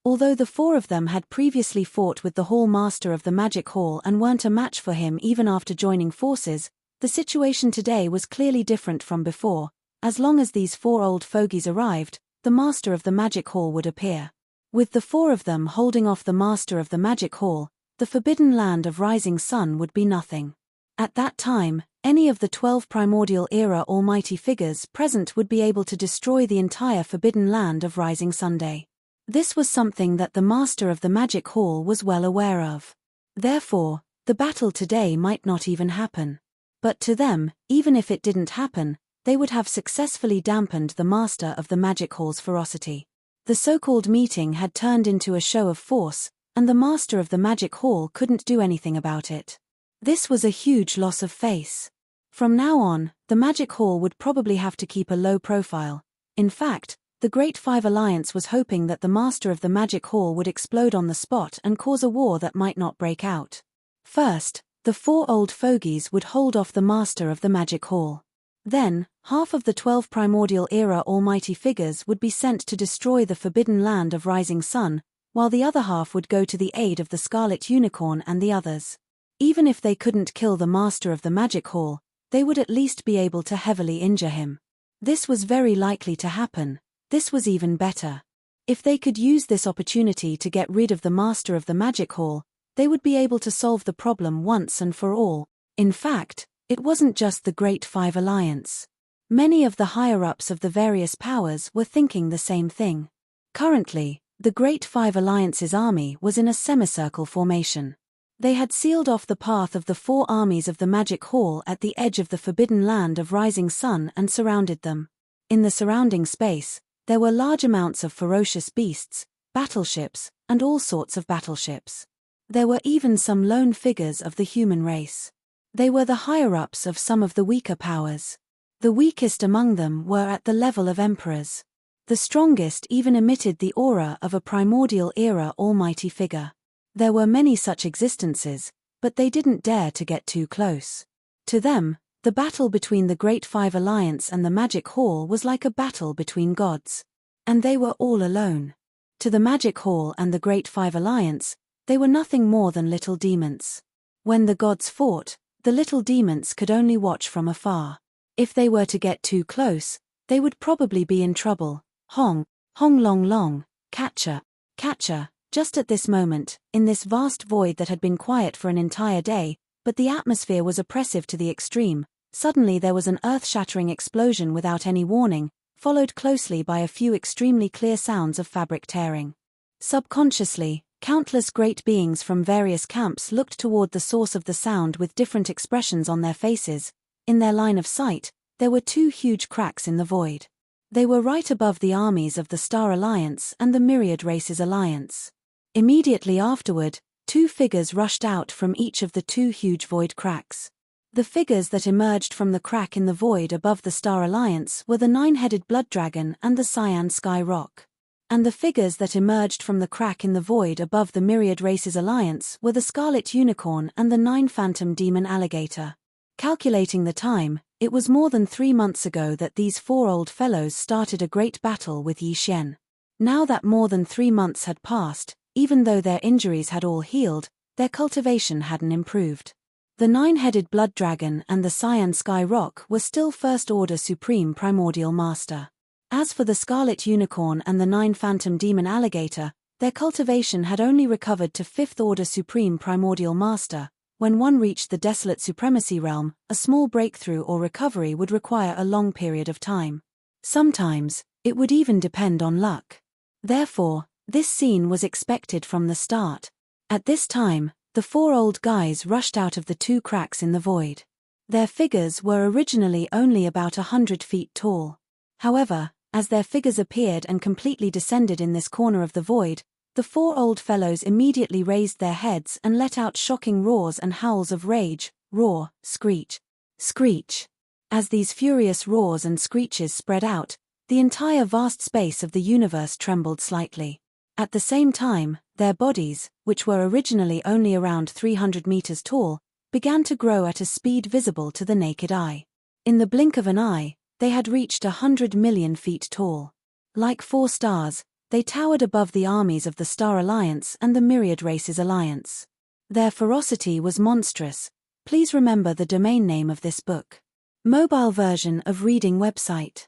Although the 4 of them had previously fought with the Hall Master of the Magic Hall and weren't a match for him even after joining forces, the situation today was clearly different from before. As long as these 4 old fogies arrived, the Master of the Magic Hall would appear. With the 4 of them holding off the Master of the Magic Hall, the Forbidden Land of Rising Sun would be nothing. At that time, any of the 12 Primordial Era almighty figures present would be able to destroy the entire Forbidden Land of Rising Sunday. This was something that the Master of the Magic Hall was well aware of. Therefore, the battle today might not even happen. But to them, even if it didn't happen, they would have successfully dampened the Master of the Magic Hall's ferocity. The so-called meeting had turned into a show of force, and the Master of the Magic Hall couldn't do anything about it. This was a huge loss of face. From now on, the Magic Hall would probably have to keep a low profile. In fact, the Great Five Alliance was hoping that the Master of the Magic Hall would explode on the spot and cause a war that might not break out. First, the 4 old fogies would hold off the Master of the Magic Hall. Then, half of the 12 Primordial Era almighty figures would be sent to destroy the Forbidden Land of Rising Sun, while the other half would go to the aid of the Scarlet Unicorn and the others. Even if they couldn't kill the Master of the Magic Hall, they would at least be able to heavily injure him. This was very likely to happen. This was even better. If they could use this opportunity to get rid of the Master of the Magic Hall, they would be able to solve the problem once and for all. In fact, it wasn't just the Great Five Alliance. Many of the higher-ups of the various powers were thinking the same thing. Currently, the Great Five Alliance's army was in a semicircle formation. They had sealed off the path of the 4 armies of the Magic Hall at the edge of the Forbidden Land of Rising Sun and surrounded them. In the surrounding space, there were large amounts of ferocious beasts, battleships, and all sorts of battleships. There were even some lone figures of the human race. They were the higher-ups of some of the weaker powers. The weakest among them were at the level of emperors. The strongest even emitted the aura of a Primordial Era almighty figure. There were many such existences, but they didn't dare to get too close. To them, the battle between the Great Five Alliance and the Magic Hall was like a battle between gods. And they were all alone. To the Magic Hall and the Great Five Alliance, they were nothing more than little demons. When the gods fought, the little demons could only watch from afar. If they were to get too close, they would probably be in trouble. Hong, hong long long, catcher, catcher. Just at this moment, in this vast void that had been quiet for an entire day, but the atmosphere was oppressive to the extreme, suddenly there was an earth-shattering explosion without any warning, followed closely by a few extremely clear sounds of fabric tearing. Subconsciously, countless great beings from various camps looked toward the source of the sound with different expressions on their faces. In their line of sight, there were 2 huge cracks in the void. They were right above the armies of the Star Alliance and the Myriad Races Alliance. Immediately afterward, 2 figures rushed out from each of the 2 huge void cracks. The figures that emerged from the crack in the void above the Star Alliance were the 9-headed Blood Dragon and the Cyan Sky Rock. And the figures that emerged from the crack in the void above the Myriad Races Alliance were the Scarlet Unicorn and the 9 Phantom Demon Alligator. Calculating the time, it was more than 3 months ago that these 4 old fellows started a great battle with Yi Xian. Now that more than 3 months had passed, even though their injuries had all healed, their cultivation hadn't improved. The 9-headed Blood Dragon and the Cyan Sky Rock were still First-Order Supreme Primordial Master. As for the Scarlet Unicorn and the 9 Phantom Demon Alligator, their cultivation had only recovered to 5th-Order Supreme Primordial Master. When one reached the Desolate Supremacy Realm, a small breakthrough or recovery would require a long period of time. Sometimes, it would even depend on luck. Therefore, this scene was expected from the start. At this time, the 4 old guys rushed out of the 2 cracks in the void. Their figures were originally only about 100 feet tall. However, as their figures appeared and completely descended in this corner of the void, The four old fellows immediately raised their heads and let out shocking roars and howls of rage, roar, screech, screech. As these furious roars and screeches spread out, the entire vast space of the universe trembled slightly. At the same time, their bodies, which were originally only around 300 meters tall, began to grow at a speed visible to the naked eye. In the blink of an eye, they had reached 100 million feet tall. Like four stars, they towered above the armies of the Star Alliance and the Myriad Races Alliance. Their ferocity was monstrous. Please remember the domain name of this book. Mobile version of reading website.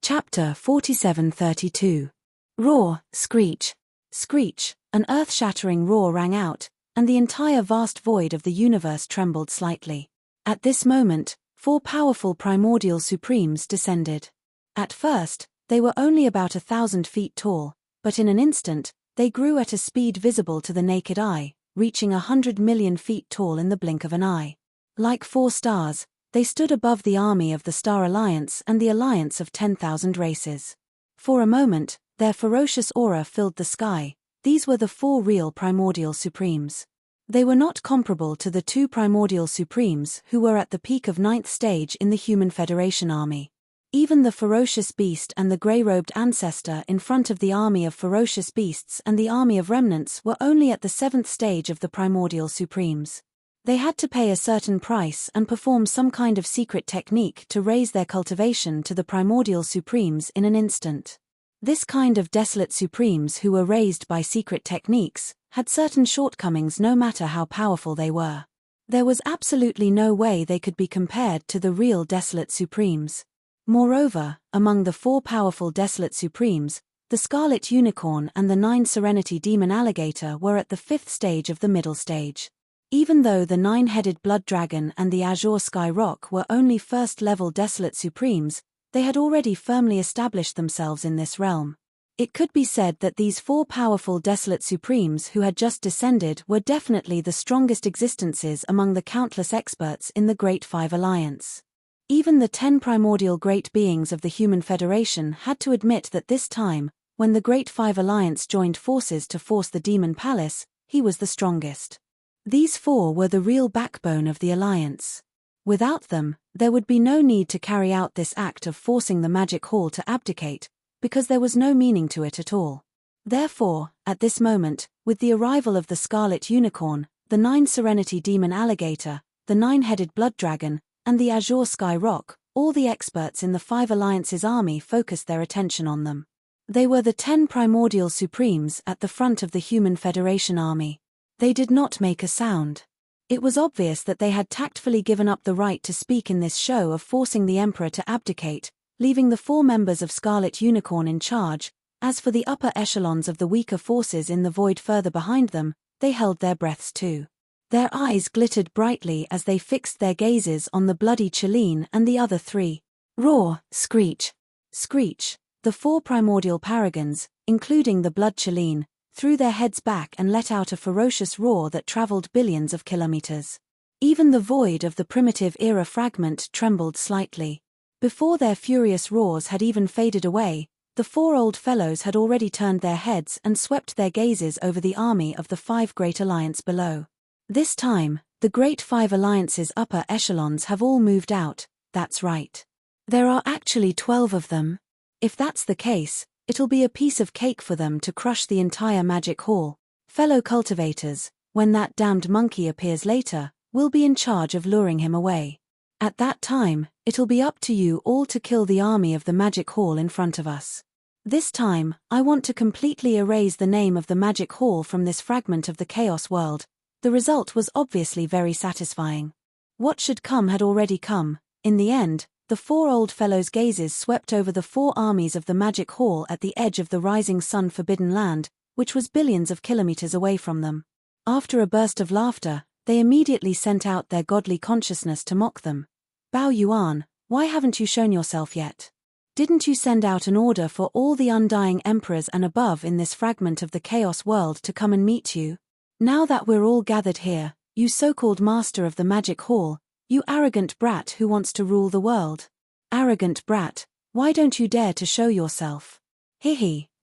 Chapter 4732. Roar, screech, screech. An earth-shattering roar rang out, and the entire vast void of the universe trembled slightly. At this moment, four powerful primordial supremes descended. At first, they were only about 1,000 feet tall, but in an instant, they grew at a speed visible to the naked eye, reaching 100 million feet tall in the blink of an eye. Like four stars, they stood above the army of the Star Alliance and the alliance of 10,000 races. For a moment, their ferocious aura filled the sky. These were the four real primordial supremes. They were not comparable to the two primordial supremes who were at the peak of 9th stage in the Human Federation army. Even the ferocious beast and the grey-robed ancestor in front of the army of ferocious beasts and the army of remnants were only at the 7th stage of the primordial supremes. They had to pay a certain price and perform some kind of secret technique to raise their cultivation to the primordial supremes in an instant. This kind of desolate supremes who were raised by secret techniques had certain shortcomings no matter how powerful they were. There was absolutely no way they could be compared to the real desolate supremes. Moreover, among the four powerful desolate supremes, the Scarlet Unicorn and the 9 Serenity Demon Alligator were at the 5th stage of the middle stage. Even though the 9-headed Blood Dragon and the Azure Sky Rock were only first-level desolate supremes, they had already firmly established themselves in this realm. It could be said that these four powerful desolate supremes who had just descended were definitely the strongest existences among the countless experts in the Great Five Alliance. Even the 10 primordial great beings of the Human Federation had to admit that this time, when the Great Five Alliance joined forces to force the Demon Palace, he was the strongest. These four were the real backbone of the Alliance. Without them, there would be no need to carry out this act of forcing the Magic Hall to abdicate, because there was no meaning to it at all. Therefore, at this moment, with the arrival of the Scarlet Unicorn, the 9 Serenity Demon Alligator, the 9-headed Blood Dragon, and the Azure Sky Rock, all the experts in the Five Alliance's army focused their attention on them. They were the 10 primordial supremes at the front of the Human Federation army. They did not make a sound. It was obvious that they had tactfully given up the right to speak in this show of forcing the Emperor to abdicate, leaving the 4 members of Scarlet Unicorn in charge. As for the upper echelons of the weaker forces in the void further behind them, they held their breaths too. Their eyes glittered brightly as they fixed their gazes on the bloody Chelene and the other 3. Roar, screech, screech. The 4 primordial paragons, including the Blood Chelene, threw their heads back and let out a ferocious roar that traveled billions of kilometers. Even the void of the primitive era fragment trembled slightly. Before their furious roars had even faded away, the 4 old fellows had already turned their heads and swept their gazes over the army of the 5 Great Alliance below. This time, the Great Five Alliance's upper echelons have all moved out. That's right. There are actually 12 of them. If that's the case, it'll be a piece of cake for them to crush the entire Magic Hall. Fellow cultivators, when that damned monkey appears later, we'll be in charge of luring him away. At that time, it'll be up to you all to kill the army of the Magic Hall in front of us. This time, I want to completely erase the name of the Magic Hall from this fragment of the Chaos world. The result was obviously very satisfying. What should come had already come. In the end, the 4 old fellows' gazes swept over the 4 armies of the Magic Hall at the edge of the rising sun forbidden land, which was billions of kilometers away from them. After a burst of laughter, they immediately sent out their godly consciousness to mock them. Bao Yuan, why haven't you shown yourself yet? Didn't you send out an order for all the undying emperors and above in this fragment of the Chaos world to come and meet you? Now that we're all gathered here, you so-called master of the Magic Hall, you arrogant brat who wants to rule the world. Arrogant brat, why don't you dare to show yourself?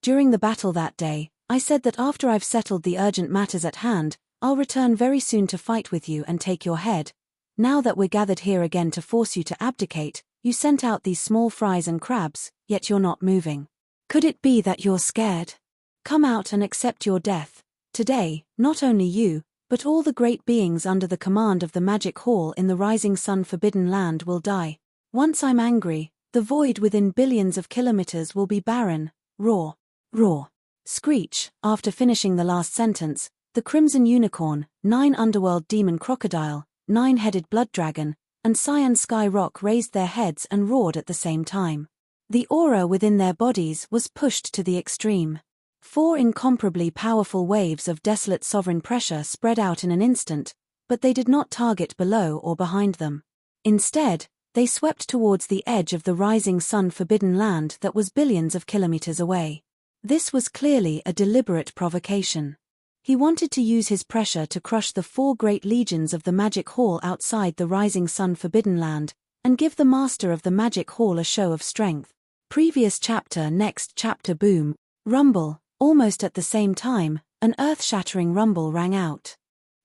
During the battle that day, I said that after I've settled the urgent matters at hand, I'll return very soon to fight with you and take your head. Now that we're gathered here again to force you to abdicate, you sent out these small fries and crabs, yet you're not moving. Could it be that you're scared? Come out and accept your death. Today, not only you, but all the great beings under the command of the Magic Hall in the Rising Sun Forbidden Land will die. Once I'm angry, the void within billions of kilometers will be barren. Roar. Roar. Screech. After finishing the last sentence, the Crimson Unicorn, 9 Underworld Demon Crocodile, 9-headed Blood Dragon, and Cyan Sky Rock raised their heads and roared at the same time. The aura within their bodies was pushed to the extreme. 4 incomparably powerful waves of desolate sovereign pressure spread out in an instant, but they did not target below or behind them. Instead, they swept towards the edge of the Rising Sun Forbidden Land that was billions of kilometers away. This was clearly a deliberate provocation. He wanted to use his pressure to crush the 4 great legions of the Magic Hall outside the Rising Sun Forbidden Land, and give the master of the Magic Hall a show of strength. Previous chapter. Next chapter. Boom. Rumble. Almost at the same time, an earth-shattering rumble rang out.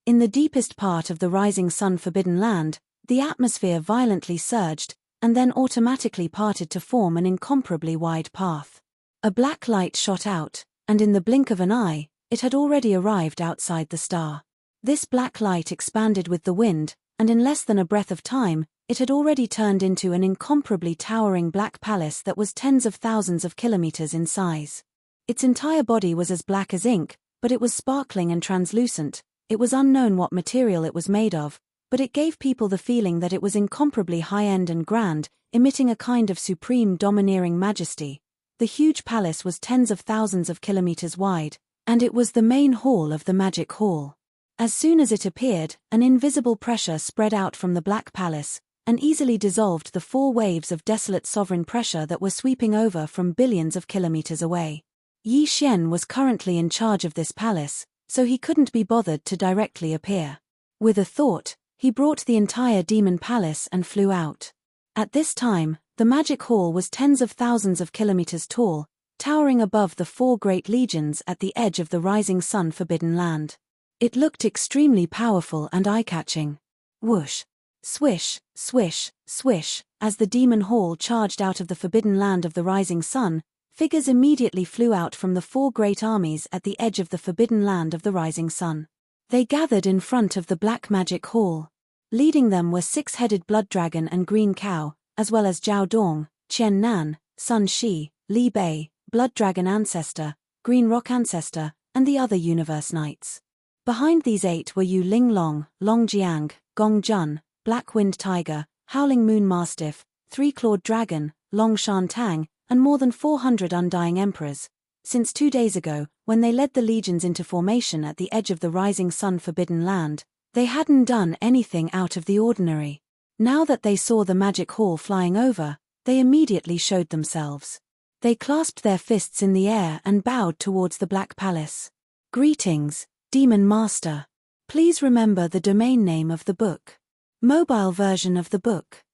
In the deepest part of the Rising Sun Forbidden Land, the atmosphere violently surged, and then automatically parted to form an incomparably wide path. A black light shot out, and in the blink of an eye, it had already arrived outside the star. This black light expanded with the wind, and in less than a breath of time, it had already turned into an incomparably towering black palace that was tens of thousands of kilometers in size. Its entire body was as black as ink, but it was sparkling and translucent. It was unknown what material it was made of, but it gave people the feeling that it was incomparably high-end and grand, emitting a kind of supreme domineering majesty. The huge palace was tens of thousands of kilometers wide, and it was the main hall of the Magic Hall. As soon as it appeared, an invisible pressure spread out from the Black Palace, and easily dissolved the 4 waves of desolate sovereign pressure that were sweeping over from billions of kilometers away. Yi Xian was currently in charge of this palace, so he couldn't be bothered to directly appear. With a thought, he brought the entire demon palace and flew out. At this time, the Magic Hall was tens of thousands of kilometers tall, towering above the 4 great legions at the edge of the Rising Sun Forbidden Land. It looked extremely powerful and eye-catching. Whoosh! Swish, swish, swish, as the demon hall charged out of the forbidden land of the rising sun, figures immediately flew out from the 4 great armies at the edge of the forbidden land of the rising sun. They gathered in front of the Black Magic Hall. Leading them were 6-headed Blood Dragon and Green Cow, as well as Zhao Dong, Qian Nan, Sun Shi, Li Bei, Blood Dragon Ancestor, Green Rock Ancestor, and the other Universe Knights. Behind these 8 were Yu Ling Long, Long Jiang, Gong Jun, Black Wind Tiger, Howling Moon Mastiff, 3-Clawed Dragon, Long Shan Tang, and more than 400 Undying Emperors. Since 2 days ago, when they led the legions into formation at the edge of the Rising Sun Forbidden Land, they hadn't done anything out of the ordinary. Now that they saw the Magic Hall flying over, they immediately showed themselves. They clasped their fists in the air and bowed towards the Black Palace. Greetings, Demon Master. Please remember the domain name of the book. Mobile version of the book.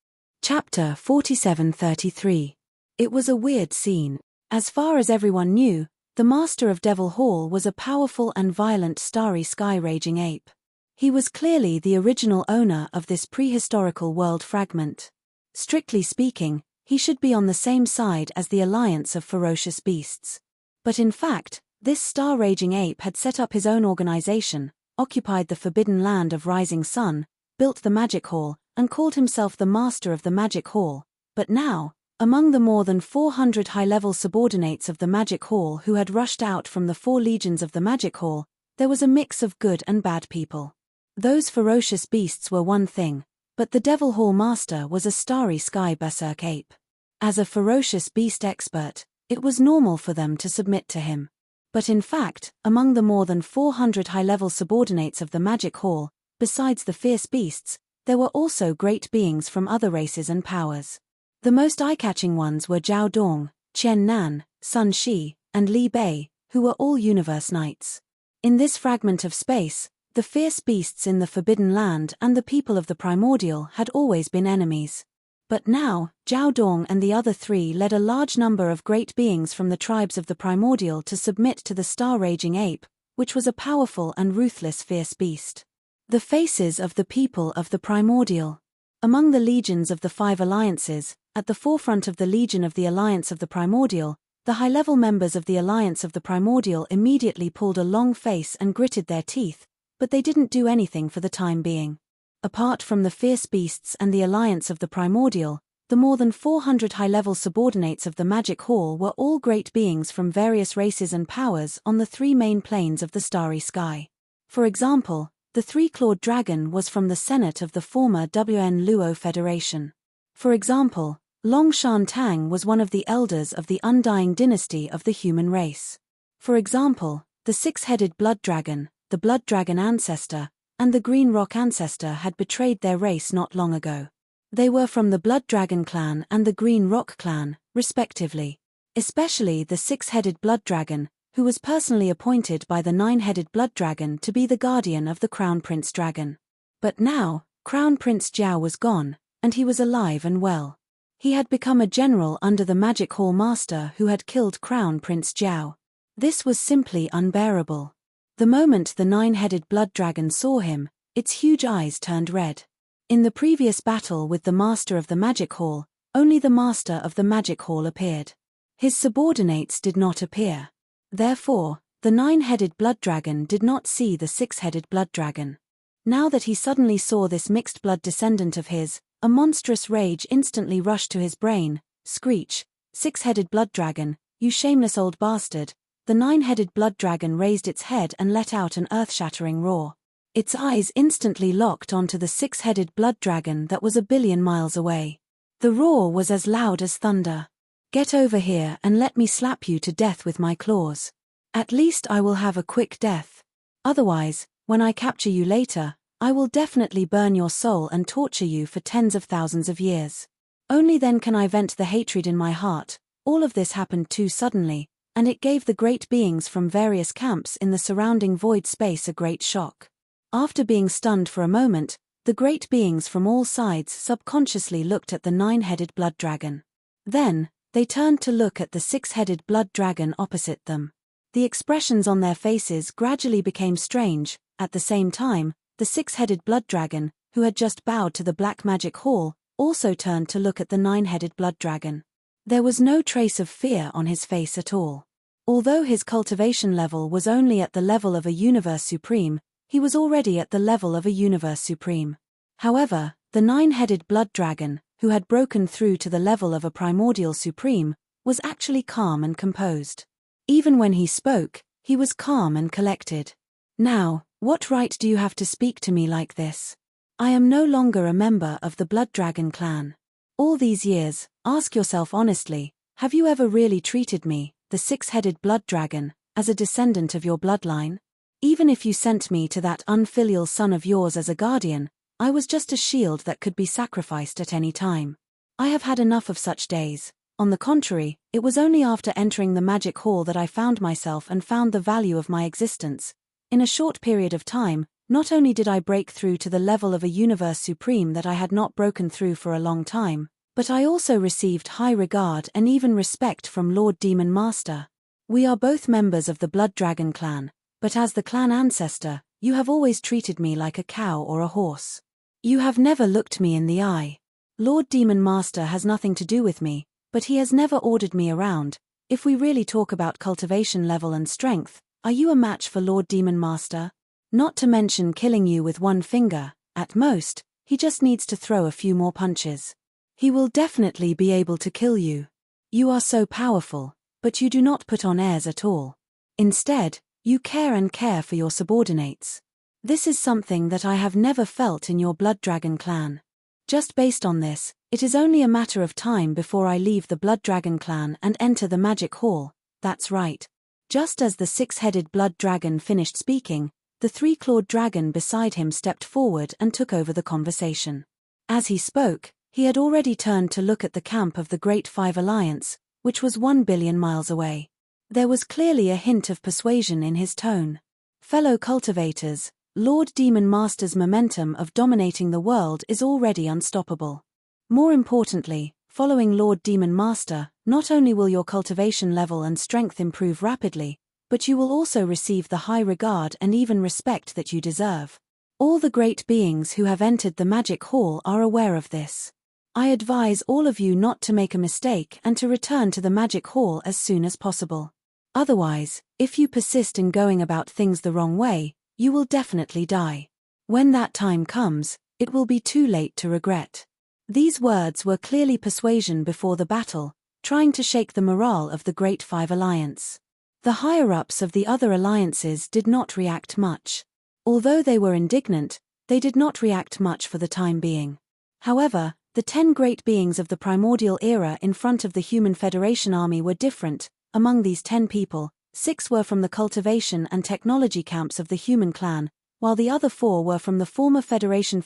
Chapter 4733. It was a weird scene. As far as everyone knew, the master of Devil Hall was a powerful and violent starry sky raging ape. He was clearly the original owner of this prehistorical world fragment. Strictly speaking, he should be on the same side as the alliance of ferocious beasts. But in fact, this star-raging ape had set up his own organization, occupied the forbidden land of Rising Sun, built the Magic Hall, and called himself the master of the Magic Hall. But now, among the more than 400 high-level subordinates of the Magic Hall who had rushed out from the 4 legions of the Magic Hall, there was a mix of good and bad people. Those ferocious beasts were one thing, but the Devil Hall master was a starry sky berserk ape. As a ferocious beast expert, it was normal for them to submit to him. But in fact, among the more than 400 high-level subordinates of the Magic Hall, besides the fierce beasts, there were also great beings from other races and powers. The most eye-catching ones were Zhao Dong, Qian Nan, Sun Shi, and Li Bei, who were all Universe Knights. In this fragment of space, the fierce beasts in the Forbidden Land and the people of the Primordial had always been enemies. But now, Zhao Dong and the other three led a large number of great beings from the tribes of the primordial to submit to the star-raging ape, which was a powerful and ruthless fierce beast. The faces of the people of the primordial. Among the legions of the five alliances, at the forefront of the Legion of the Alliance of the Primordial, the high-level members of the Alliance of the Primordial immediately pulled a long face and gritted their teeth, but they didn't do anything for the time being. Apart from the fierce beasts and the Alliance of the Primordial, the more than 400 high-level subordinates of the Magic Hall were all great beings from various races and powers on the three main planes of the starry sky. For example, the three-clawed dragon was from the Senate of the former WN Luo Federation. For example, Long Shan Tang was one of the elders of the undying dynasty of the human race. For example, the six-headed blood dragon, the blood dragon ancestor, and the green rock ancestor had betrayed their race not long ago. They were from the blood dragon clan and the green rock clan, respectively. Especially the six-headed blood dragon, who was personally appointed by the nine-headed blood dragon to be the guardian of the Crown Prince Dragon. But now, Crown Prince Jiao was gone, and he was alive and well. He had become a general under the Magic Hall Master who had killed Crown Prince Jiao. This was simply unbearable. The moment the nine-headed blood dragon saw him, its huge eyes turned red. In the previous battle with the Master of the Magic Hall, only the Master of the Magic Hall appeared. His subordinates did not appear. Therefore, the nine-headed blood dragon did not see the six-headed blood dragon. Now that he suddenly saw this mixed-blood descendant of his, a monstrous rage instantly rushed to his brain. Screech, six-headed blood dragon, you shameless old bastard. The nine-headed blood dragon raised its head and let out an earth-shattering roar. Its eyes instantly locked onto the six-headed blood dragon that was 1 billion miles away. The roar was as loud as thunder. Get over here and let me slap you to death with my claws. At least I will have a quick death. Otherwise, when I capture you later, I will definitely burn your soul and torture you for tens of thousands of years. Only then can I vent the hatred in my heart. All of this happened too suddenly, and it gave the great beings from various camps in the surrounding void space a great shock. After being stunned for a moment, the great beings from all sides subconsciously looked at the nine-headed blood dragon. Then, they turned to look at the six-headed blood dragon opposite them. The expressions on their faces gradually became strange. At the same time, the six-headed blood dragon, who had just bowed to the Black Magic Hall, also turned to look at the nine-headed blood dragon. There was no trace of fear on his face at all. Although his cultivation level was only at the level of a Universe Supreme, he was already at the level of a Universe Supreme. However, the nine-headed blood dragon, who had broken through to the level of a Primordial Supreme, was actually calm and composed. Even when he spoke, he was calm and collected. Now, what right do you have to speak to me like this? I am no longer a member of the Blood Dragon clan. All these years, ask yourself honestly, have you ever really treated me, the six-headed blood dragon, as a descendant of your bloodline? Even if you sent me to that unfilial son of yours as a guardian, I was just a shield that could be sacrificed at any time. I have had enough of such days. On the contrary, it was only after entering the Magic Hall that I found myself and found the value of my existence. In a short period of time, not only did I break through to the level of a Universe Supreme that I had not broken through for a long time, but I also received high regard and even respect from Lord Demon Master. We are both members of the Blood Dragon clan, but as the clan ancestor, you have always treated me like a cow or a horse. You have never looked me in the eye. Lord Demon Master has nothing to do with me, but he has never ordered me around. If we really talk about cultivation level and strength, are you a match for Lord Demon Master? Not to mention killing you with one finger. At most, he just needs to throw a few more punches. He will definitely be able to kill you. You are so powerful, but you do not put on airs at all. Instead, you care for your subordinates. This is something that I have never felt in your Blood Dragon clan. Just based on this, it is only a matter of time before I leave the Blood Dragon clan and enter the Magic Hall. That's right. Just as the six-headed blood dragon finished speaking, the three-clawed dragon beside him stepped forward and took over the conversation. As he spoke, he had already turned to look at the camp of the Great Five Alliance, which was 1 billion miles away. There was clearly a hint of persuasion in his tone. Fellow cultivators, Lord Demon Master's momentum of dominating the world is already unstoppable. More importantly, following Lord Demon Master, not only will your cultivation level and strength improve rapidly, but you will also receive the high regard and even respect that you deserve. All the great beings who have entered the Magic Hall are aware of this. I advise all of you not to make a mistake and to return to the Magic Hall as soon as possible. Otherwise, if you persist in going about things the wrong way, you will definitely die. When that time comes, it will be too late to regret. These words were clearly persuasion before the battle, trying to shake the morale of the Great Five Alliance. The higher-ups of the other alliances did not react much. Although they were indignant, they did not react much for the time being. However, the 10 great beings of the primordial era in front of the Human Federation army were different. Among these 10 people, 6 were from the cultivation and technology camps of the Human Clan, while the other 4 were from the former Federation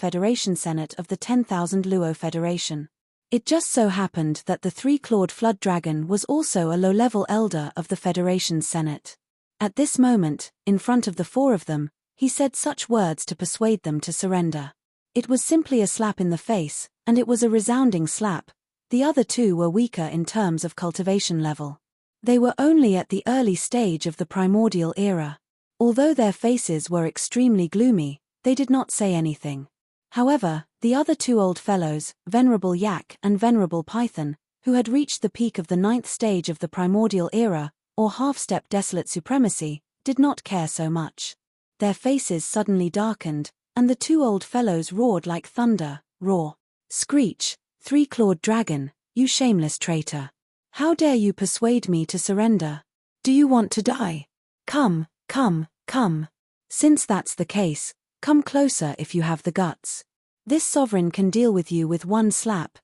Senate of the 10,000 Luo Federation. It just so happened that the 3-clawed Flood Dragon was also a low-level elder of the Federation's Senate. At this moment, in front of the 4 of them, he said such words to persuade them to surrender. It was simply a slap in the face, and it was a resounding slap. The other 2 were weaker in terms of cultivation level. They were only at the early stage of the primordial era. Although their faces were extremely gloomy, they did not say anything. However, the other 2 old fellows, Venerable Yak and Venerable Python, who had reached the peak of the 9th stage of the primordial era, or half-step desolate supremacy, did not care so much. Their faces suddenly darkened, and the 2 old fellows roared like thunder, roar. Screech, 3-clawed dragon, you shameless traitor. How dare you persuade me to surrender? Do you want to die? Come, come, come. Since that's the case, come closer if you have the guts. This sovereign can deal with you with one slap.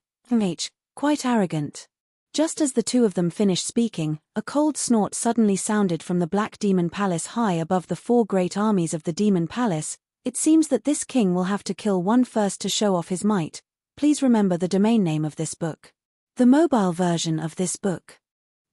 Quite arrogant. Just as the 2 of them finished speaking, a cold snort suddenly sounded from the Black Demon Palace high above the 4 great armies of the Demon Palace. It seems that this king will have to kill one first to show off his might. Please remember the domain name of this book. The mobile version of this book.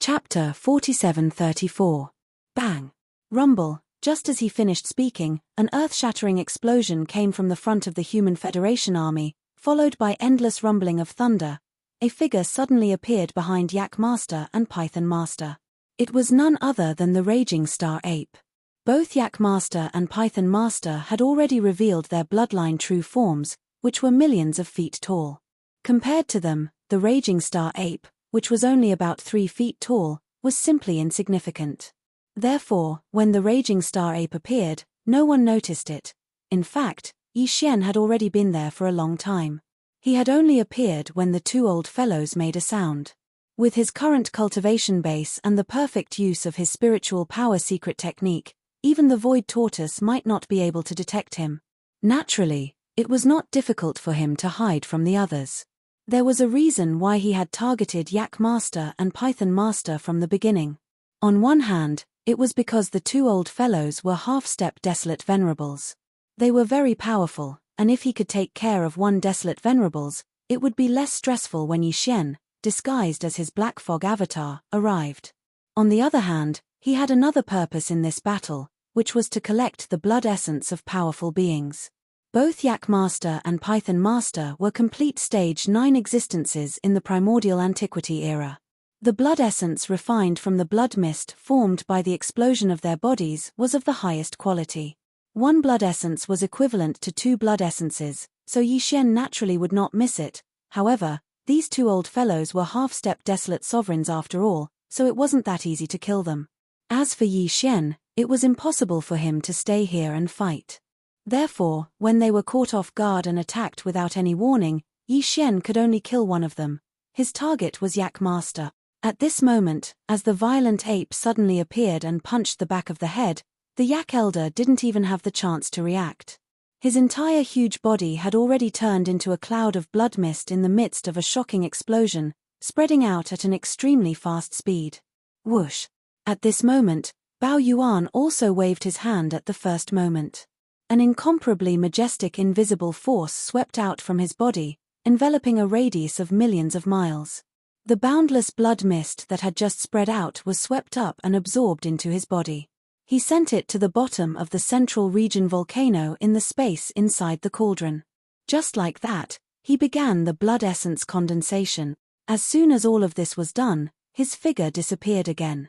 Chapter 4734. Bang! Rumble. Just as he finished speaking, an earth-shattering explosion came from the front of the Human Federation army, followed by endless rumbling of thunder. A figure suddenly appeared behind Yak Master and Python Master. It was none other than the Raging Star Ape. Both Yak Master and Python Master had already revealed their bloodline true forms, which were millions of feet tall. Compared to them, the Raging Star Ape, which was only about 3 feet tall, was simply insignificant. Therefore, when the Raging Star Ape appeared, no one noticed it. In fact, Yi Xian had already been there for a long time. He had only appeared when the 2 old fellows made a sound. With his current cultivation base and the perfect use of his spiritual power secret technique, even the Void Tortoise might not be able to detect him. Naturally, it was not difficult for him to hide from the others. There was a reason why he had targeted Yak Master and Python Master from the beginning. On one hand, it was because the 2 old fellows were half-step desolate venerables. They were very powerful, and if he could take care of one desolate venerables, it would be less stressful when Yi Xian, disguised as his Black Fog avatar, arrived. On the other hand, he had another purpose in this battle, which was to collect the blood essence of powerful beings. Both Yak Master and Python Master were complete Stage 9 existences in the primordial antiquity era. The blood essence refined from the blood mist formed by the explosion of their bodies was of the highest quality. One blood essence was equivalent to 2 blood essences, so Yi Xian naturally would not miss it. However, these 2 old fellows were half-step desolate sovereigns after all, so it wasn't that easy to kill them. As for Yi Xian, it was impossible for him to stay here and fight. Therefore, when they were caught off guard and attacked without any warning, Yi Xian could only kill one of them. His target was Yak Master. At this moment, as the violent ape suddenly appeared and punched the back of the head, the Yak Elder didn't even have the chance to react. His entire huge body had already turned into a cloud of blood mist in the midst of a shocking explosion, spreading out at an extremely fast speed. Whoosh! At this moment, Bao Yuan also waved his hand at the first moment. An incomparably majestic invisible force swept out from his body, enveloping a radius of millions of miles. The boundless blood mist that had just spread out was swept up and absorbed into his body. He sent it to the bottom of the central region volcano in the space inside the cauldron. Just like that, He began the blood essence condensation. As soon as all of this was done, his figure disappeared again.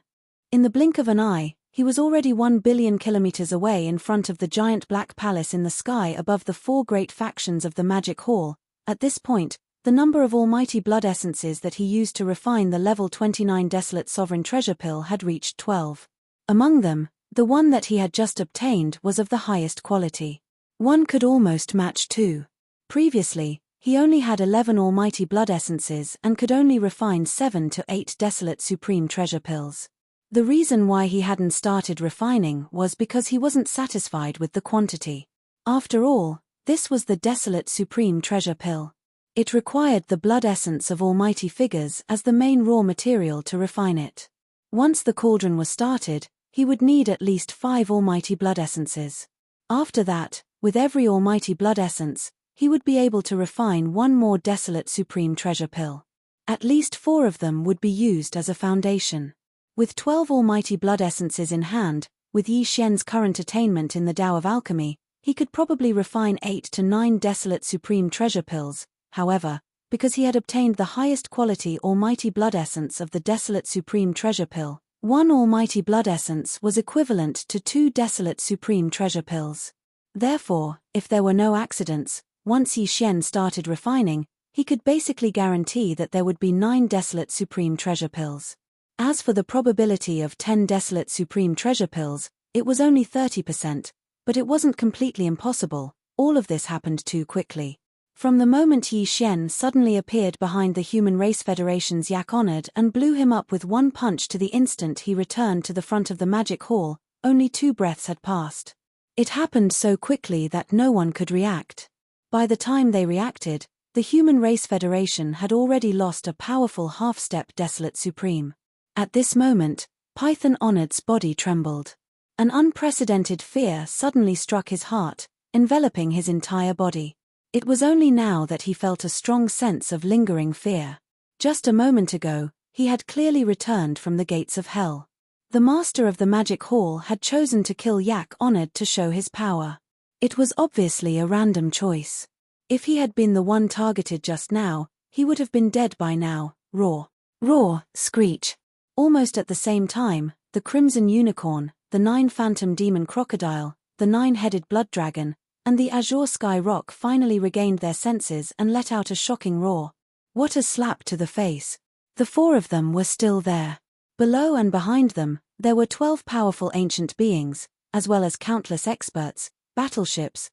In the blink of an eye, he was already 1 billion kilometers away in front of the giant black palace in the sky above the 4 great factions of the Magic Hall. At this point, the number of almighty blood essences that he used to refine the level 29 Desolate Sovereign Treasure Pill had reached 12. Among them, the one that he had just obtained was of the highest quality. One could almost match two. Previously, he only had 11 almighty blood essences and could only refine 7 to 8 Desolate Supreme Treasure Pills. The reason why he hadn't started refining was because he wasn't satisfied with the quantity. After all, this was the Desolate Supreme Treasure Pill. It required the blood essence of almighty figures as the main raw material to refine it. Once the cauldron was started, he would need at least 5 almighty blood essences. After that, with every almighty blood essence, he would be able to refine one more Desolate Supreme Treasure Pill. At least 4 of them would be used as a foundation. With 12 almighty blood essences in hand, with Yi Xian's current attainment in the Tao of Alchemy, he could probably refine 8 to 9 Desolate Supreme Treasure Pills. However, because he had obtained the highest quality almighty blood essence of the Desolate Supreme Treasure Pill, 1 almighty blood essence was equivalent to 2 Desolate Supreme Treasure Pills. Therefore, if there were no accidents, once Yi Xian started refining, he could basically guarantee that there would be 9 Desolate Supreme Treasure Pills. As for the probability of 10 Desolate Supreme Treasure Pills, it was only 30%, but it wasn't completely impossible. All of this happened too quickly. From the moment Yi Xian suddenly appeared behind the Human Race Federation's Yak Honored and blew him up with one punch to the instant he returned to the front of the Magic Hall, only 2 breaths had passed. It happened so quickly that no one could react. By the time they reacted, the Human Race Federation had already lost a powerful half-step Desolate Supreme. At this moment, Python Honored's body trembled. An unprecedented fear suddenly struck his heart, enveloping his entire body. It was only now that he felt a strong sense of lingering fear. Just a moment ago, he had clearly returned from the gates of hell. The master of the Magic Hall had chosen to kill Yak Honored to show his power. It was obviously a random choice. If he had been the one targeted just now, he would have been dead by now. Roar, roar, screech. Almost at the same time, the Crimson Unicorn, the 9 Phantom Demon Crocodile, the 9-headed Blood Dragon, and the Azure Sky Rock finally regained their senses and let out a shocking roar. What a slap to the face. The 4 of them were still there. Below and behind them, there were 12 powerful ancient beings, as well as countless experts, battleships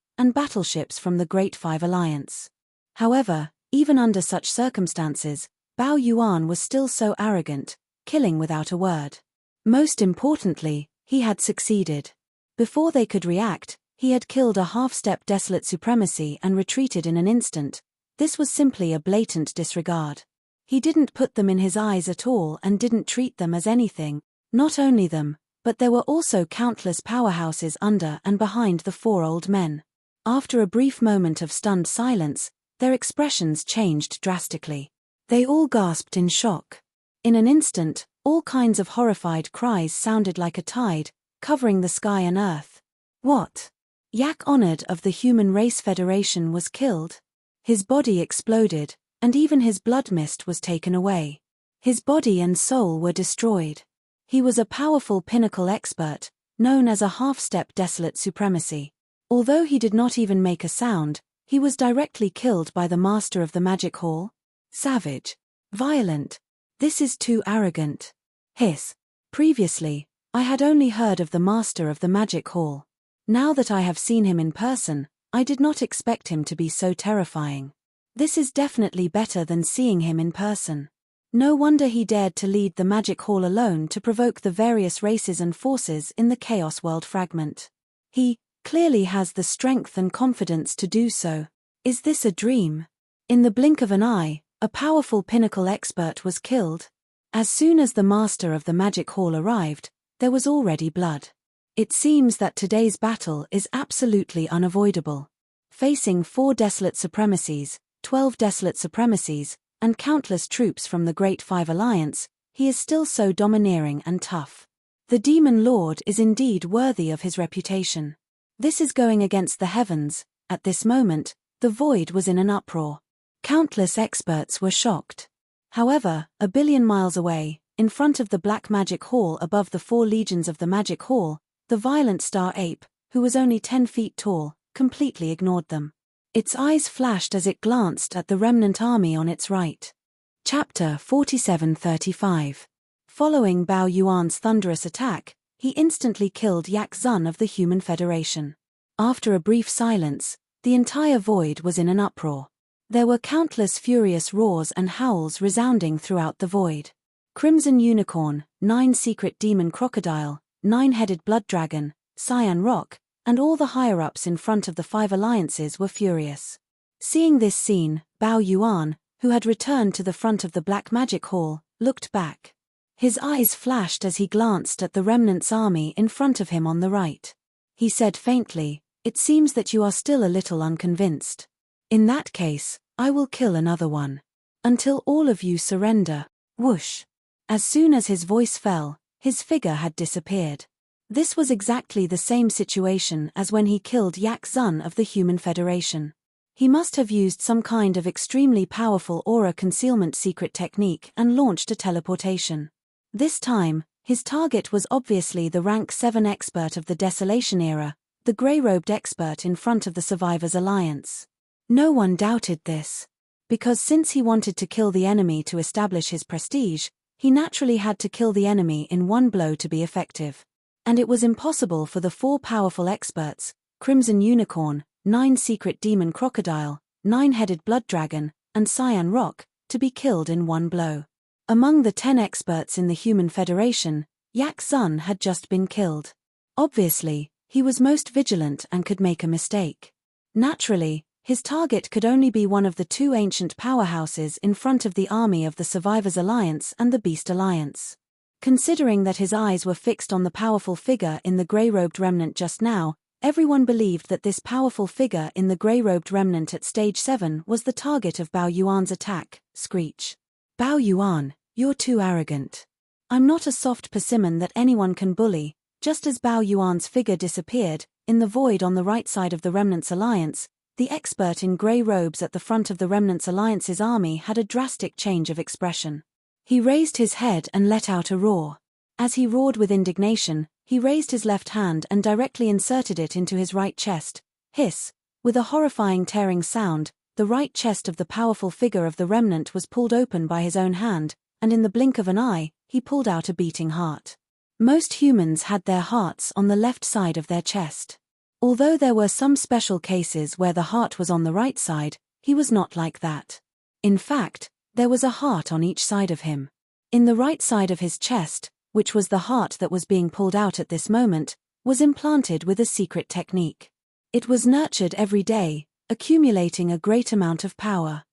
from the Great Five Alliance. However, even under such circumstances, Bao Yuan was still so arrogant, killing without a word. Most importantly, he had succeeded. Before they could react, he had killed a half-step Desolate Supremacy and retreated in an instant. This was simply a blatant disregard. He didn't put them in his eyes at all and didn't treat them as anything. Not only them, but there were also countless powerhouses under and behind the 4 old men. After a brief moment of stunned silence, their expressions changed drastically. They all gasped in shock. In an instant, all kinds of horrified cries sounded like a tide, covering the sky and earth. What? Yak Honored of the Human Race Federation was killed? His body exploded, and even his blood mist was taken away. His body and soul were destroyed. He was a powerful pinnacle expert, known as a half-step Desolate Supremacy. Although he did not even make a sound, he was directly killed by the master of the Magic Hall. Savage. Violent. This is too arrogant. Hiss. Previously, I had only heard of the master of the Magic Hall. Now that I have seen him in person, I did not expect him to be so terrifying. This is definitely better than seeing him in person. No wonder he dared to lead the Magic Hall alone to provoke the various races and forces in the Chaos World fragment. He clearly has the strength and confidence to do so. Is this a dream? In the blink of an eye, a powerful pinnacle expert was killed. As soon as the master of the Magic Hall arrived, there was already blood. It seems that today's battle is absolutely unavoidable. Facing 4 Desolate Supremacies, 12 Desolate Supremacies, and countless troops from the Great Five Alliance, he is still so domineering and tough. The Demon Lord is indeed worthy of his reputation. This is going against the heavens. At this moment, the void was in an uproar. Countless experts were shocked. However, a billion miles away, in front of the Black Magic Hall above the 4 legions of the Magic Hall, the violent star ape, who was only 10 feet tall, completely ignored them. Its eyes flashed as it glanced at the remnant army on its right. Chapter 47:35. Following Bao Yuan's thunderous attack, he instantly killed Yak Zun of the Human Federation. After a brief silence, the entire void was in an uproar. There were countless furious roars and howls resounding throughout the void. Crimson Unicorn, 9 Secret Demon Crocodile, 9-Headed Blood Dragon, Cyan Rock, and all the higher-ups in front of the 5 alliances were furious. Seeing this scene, Bao Yuan, who had returned to the front of the Black Magic Hall, looked back. His eyes flashed as he glanced at the remnant's army in front of him on the right. He said faintly, "It seems that you are still a little unconvinced. In that case, I will kill another one. Until all of you surrender." Whoosh! As soon as his voice fell, his figure had disappeared. This was exactly the same situation as when he killed Yak Zun of the Human Federation. He must have used some kind of extremely powerful aura concealment secret technique and launched a teleportation. This time, his target was obviously the rank 7 expert of the Desolation era, the grey-robed expert in front of the Survivors Alliance. No one doubted this. Because since he wanted to kill the enemy to establish his prestige, he naturally had to kill the enemy in one blow to be effective. And it was impossible for the 4 powerful experts, Crimson Unicorn, 9 Secret Demon Crocodile, 9-Headed Blood Dragon, and Cyan Rock, to be killed in one blow. Among the 10 experts in the Human Federation, Yak Zun had just been killed. Obviously, he was most vigilant and could make a mistake. Naturally, his target could only be one of the 2 ancient powerhouses in front of the army of the Survivors Alliance and the Beast Alliance. Considering that his eyes were fixed on the powerful figure in the grey-robed remnant just now, everyone believed that this powerful figure in the grey-robed remnant at Stage 7 was the target of Bao Yuan's attack. Screech. "Bao Yuan, you're too arrogant. I'm not a soft persimmon that anyone can bully." Just as Bao Yuan's figure disappeared, in the void on the right side of the Remnant's alliance, the expert in grey robes at the front of the Remnant's alliance's army had a drastic change of expression. He raised his head and let out a roar. As he roared with indignation, he raised his left hand and directly inserted it into his right chest. Hiss! With a horrifying tearing sound, the right chest of the powerful figure of the Remnant was pulled open by his own hand, and in the blink of an eye, he pulled out a beating heart. Most humans had their hearts on the left side of their chest. Although there were some special cases where the heart was on the right side, he was not like that. In fact, there was a heart on each side of him. In the right side of his chest, which was the heart that was being pulled out at this moment, was implanted with a secret technique. It was nurtured every day, accumulating a great amount of power.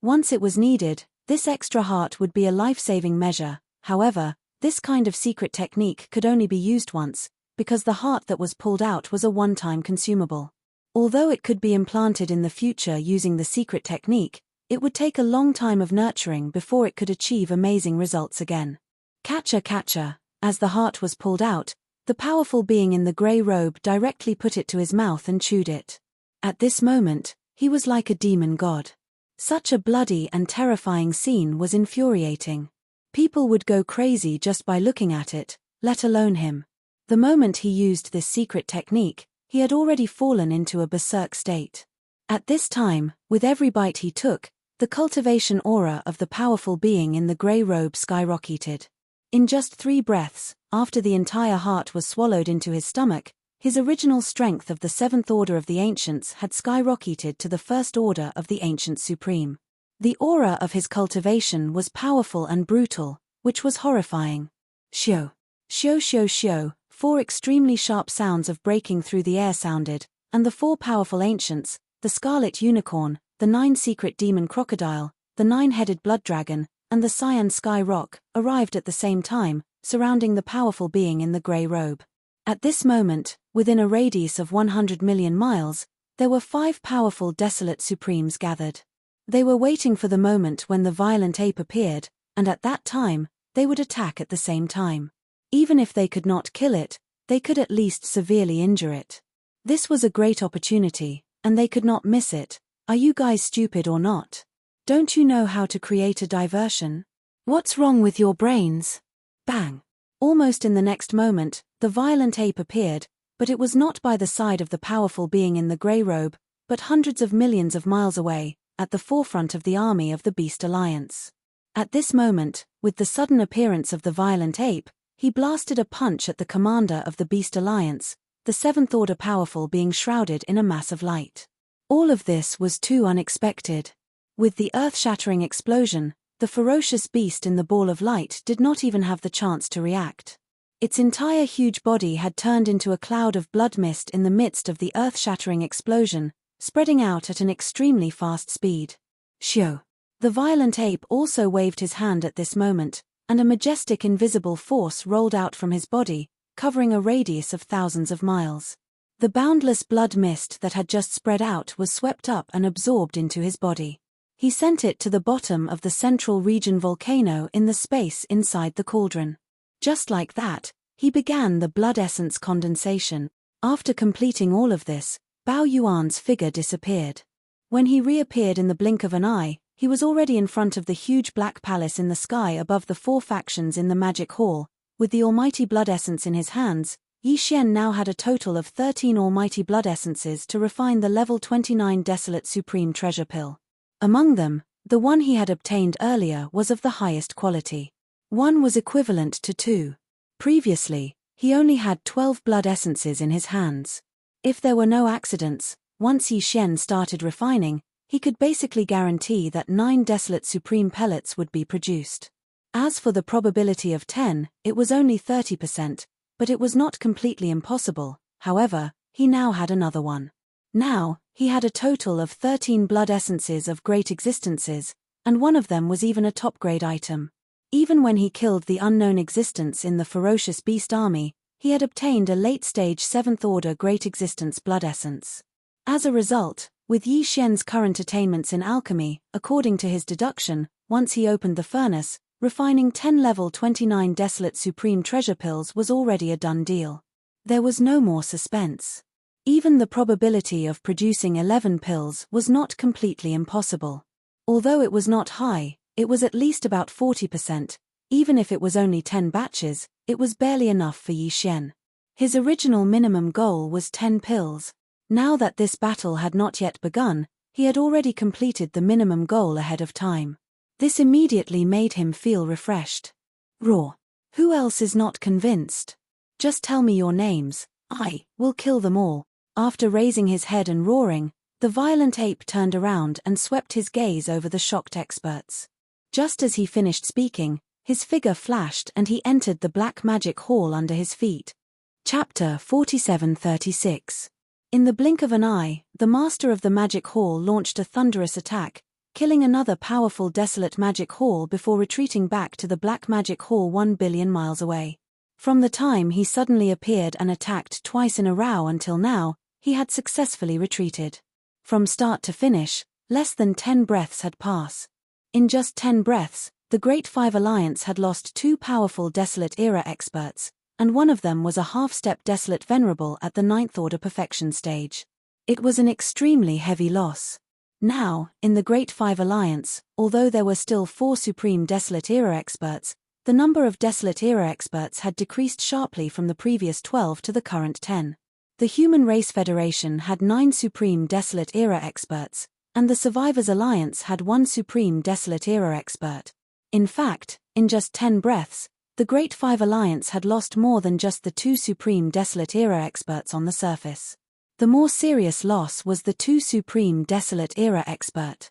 Once it was needed, this extra heart would be a life-saving measure. However, this kind of secret technique could only be used once, because the heart that was pulled out was a one-time consumable. Although it could be implanted in the future using the secret technique, it would take a long time of nurturing before it could achieve amazing results again. Catcher, catcher, as the heart was pulled out, the powerful being in the grey robe directly put it to his mouth and chewed it. At this moment, he was like a demon god. Such a bloody and terrifying scene was infuriating. People would go crazy just by looking at it, let alone him. The moment he used this secret technique, he had already fallen into a berserk state. At this time, with every bite he took, the cultivation aura of the powerful being in the grey robe skyrocketed. In just 3 breaths, after the entire heart was swallowed into his stomach, his original strength of the 7th Order of the Ancients had skyrocketed to the 1st Order of the Ancient Supreme. The aura of his cultivation was powerful and brutal, which was horrifying. Shio. Shio shio shio, 4 extremely sharp sounds of breaking through the air sounded, and the 4 powerful ancients, the Scarlet Unicorn, the 9 Secret Demon Crocodile, the 9-Headed Blood Dragon, and the Cyan Sky Rock, arrived at the same time, surrounding the powerful being in the grey robe. At this moment, within a radius of 100 million miles, there were 5 powerful Desolate Supremes gathered. They were waiting for the moment when the violent ape appeared, and at that time, they would attack at the same time. Even if they could not kill it, they could at least severely injure it. This was a great opportunity, and they could not miss it. Are you guys stupid or not? Don't you know how to create a diversion? What's wrong with your brains? Bang! Almost in the next moment, the violent ape appeared, but it was not by the side of the powerful being in the grey robe, but hundreds of millions of miles away, at the forefront of the army of the Beast Alliance. At this moment, with the sudden appearance of the violent ape, he blasted a punch at the commander of the Beast Alliance, the seventh order powerful being shrouded in a mass of light. All of this was too unexpected. With the earth-shattering explosion, the ferocious beast in the ball of light did not even have the chance to react. Its entire huge body had turned into a cloud of blood mist in the midst of the earth-shattering explosion, spreading out at an extremely fast speed. Shio! The violent ape also waved his hand at this moment, and a majestic invisible force rolled out from his body, covering a radius of thousands of miles. The boundless blood mist that had just spread out was swept up and absorbed into his body. He sent it to the bottom of the central region volcano in the space inside the cauldron. Just like that, he began the blood essence condensation. After completing all of this, Bao Yuan's figure disappeared. When he reappeared in the blink of an eye, he was already in front of the huge black palace in the sky above the four factions in the magic hall. With the almighty blood essence in his hands, Yi Xian now had a total of 13 almighty blood essences to refine the level 29 desolate supreme treasure pill. Among them, the one he had obtained earlier was of the highest quality. One was equivalent to 2. Previously, he only had 12 blood essences in his hands. If there were no accidents, once Yi Xian started refining, he could basically guarantee that 9 desolate supreme pellets would be produced. As for the probability of 10, it was only 30%, but it was not completely impossible. However, he now had another one. Now, he had a total of 13 blood essences of great existences, and one of them was even a top-grade item. Even when he killed the unknown existence in the ferocious beast army, he had obtained a late-stage 7th-order great existence blood essence. As a result, with Yi Xian's current attainments in alchemy, according to his deduction, once he opened the furnace, refining 10 level 29 desolate supreme treasure pills was already a done deal. There was no more suspense. Even the probability of producing 11 pills was not completely impossible. Although it was not high, it was at least about 40%. Even if it was only 10 batches, it was barely enough for Yi Xian. His original minimum goal was 10 pills. Now that this battle had not yet begun, he had already completed the minimum goal ahead of time. This immediately made him feel refreshed. Raw. Who else is not convinced? Just tell me your names, I will kill them all. After raising his head and roaring, the violent ape turned around and swept his gaze over the shocked experts. Just as he finished speaking, his figure flashed and he entered the black magic hall under his feet. Chapter 4736. In the blink of an eye, the master of the magic hall launched a thunderous attack, killing another powerful desolate magic hall before retreating back to the black magic hall 1 billion miles away. From the time he suddenly appeared and attacked twice in a row until now, he had successfully retreated. From start to finish, less than 10 breaths had passed. In just 10 breaths, the Great Five Alliance had lost 2 powerful Desolate Era experts, and one of them was a half-step Desolate Venerable at the 9th Order Perfection stage. It was an extremely heavy loss. Now, in the Great Five Alliance, although there were still 4 Supreme Desolate Era experts, the number of Desolate Era experts had decreased sharply from the previous 12 to the current 10. The Human Race Federation had 9 Supreme Desolate Era experts, and the Survivors Alliance had 1 Supreme Desolate Era expert. In fact, in just 10 breaths, the Great Five Alliance had lost more than just the 2 Supreme Desolate Era experts on the surface. The more serious loss was the 2 Supreme Desolate Era expert.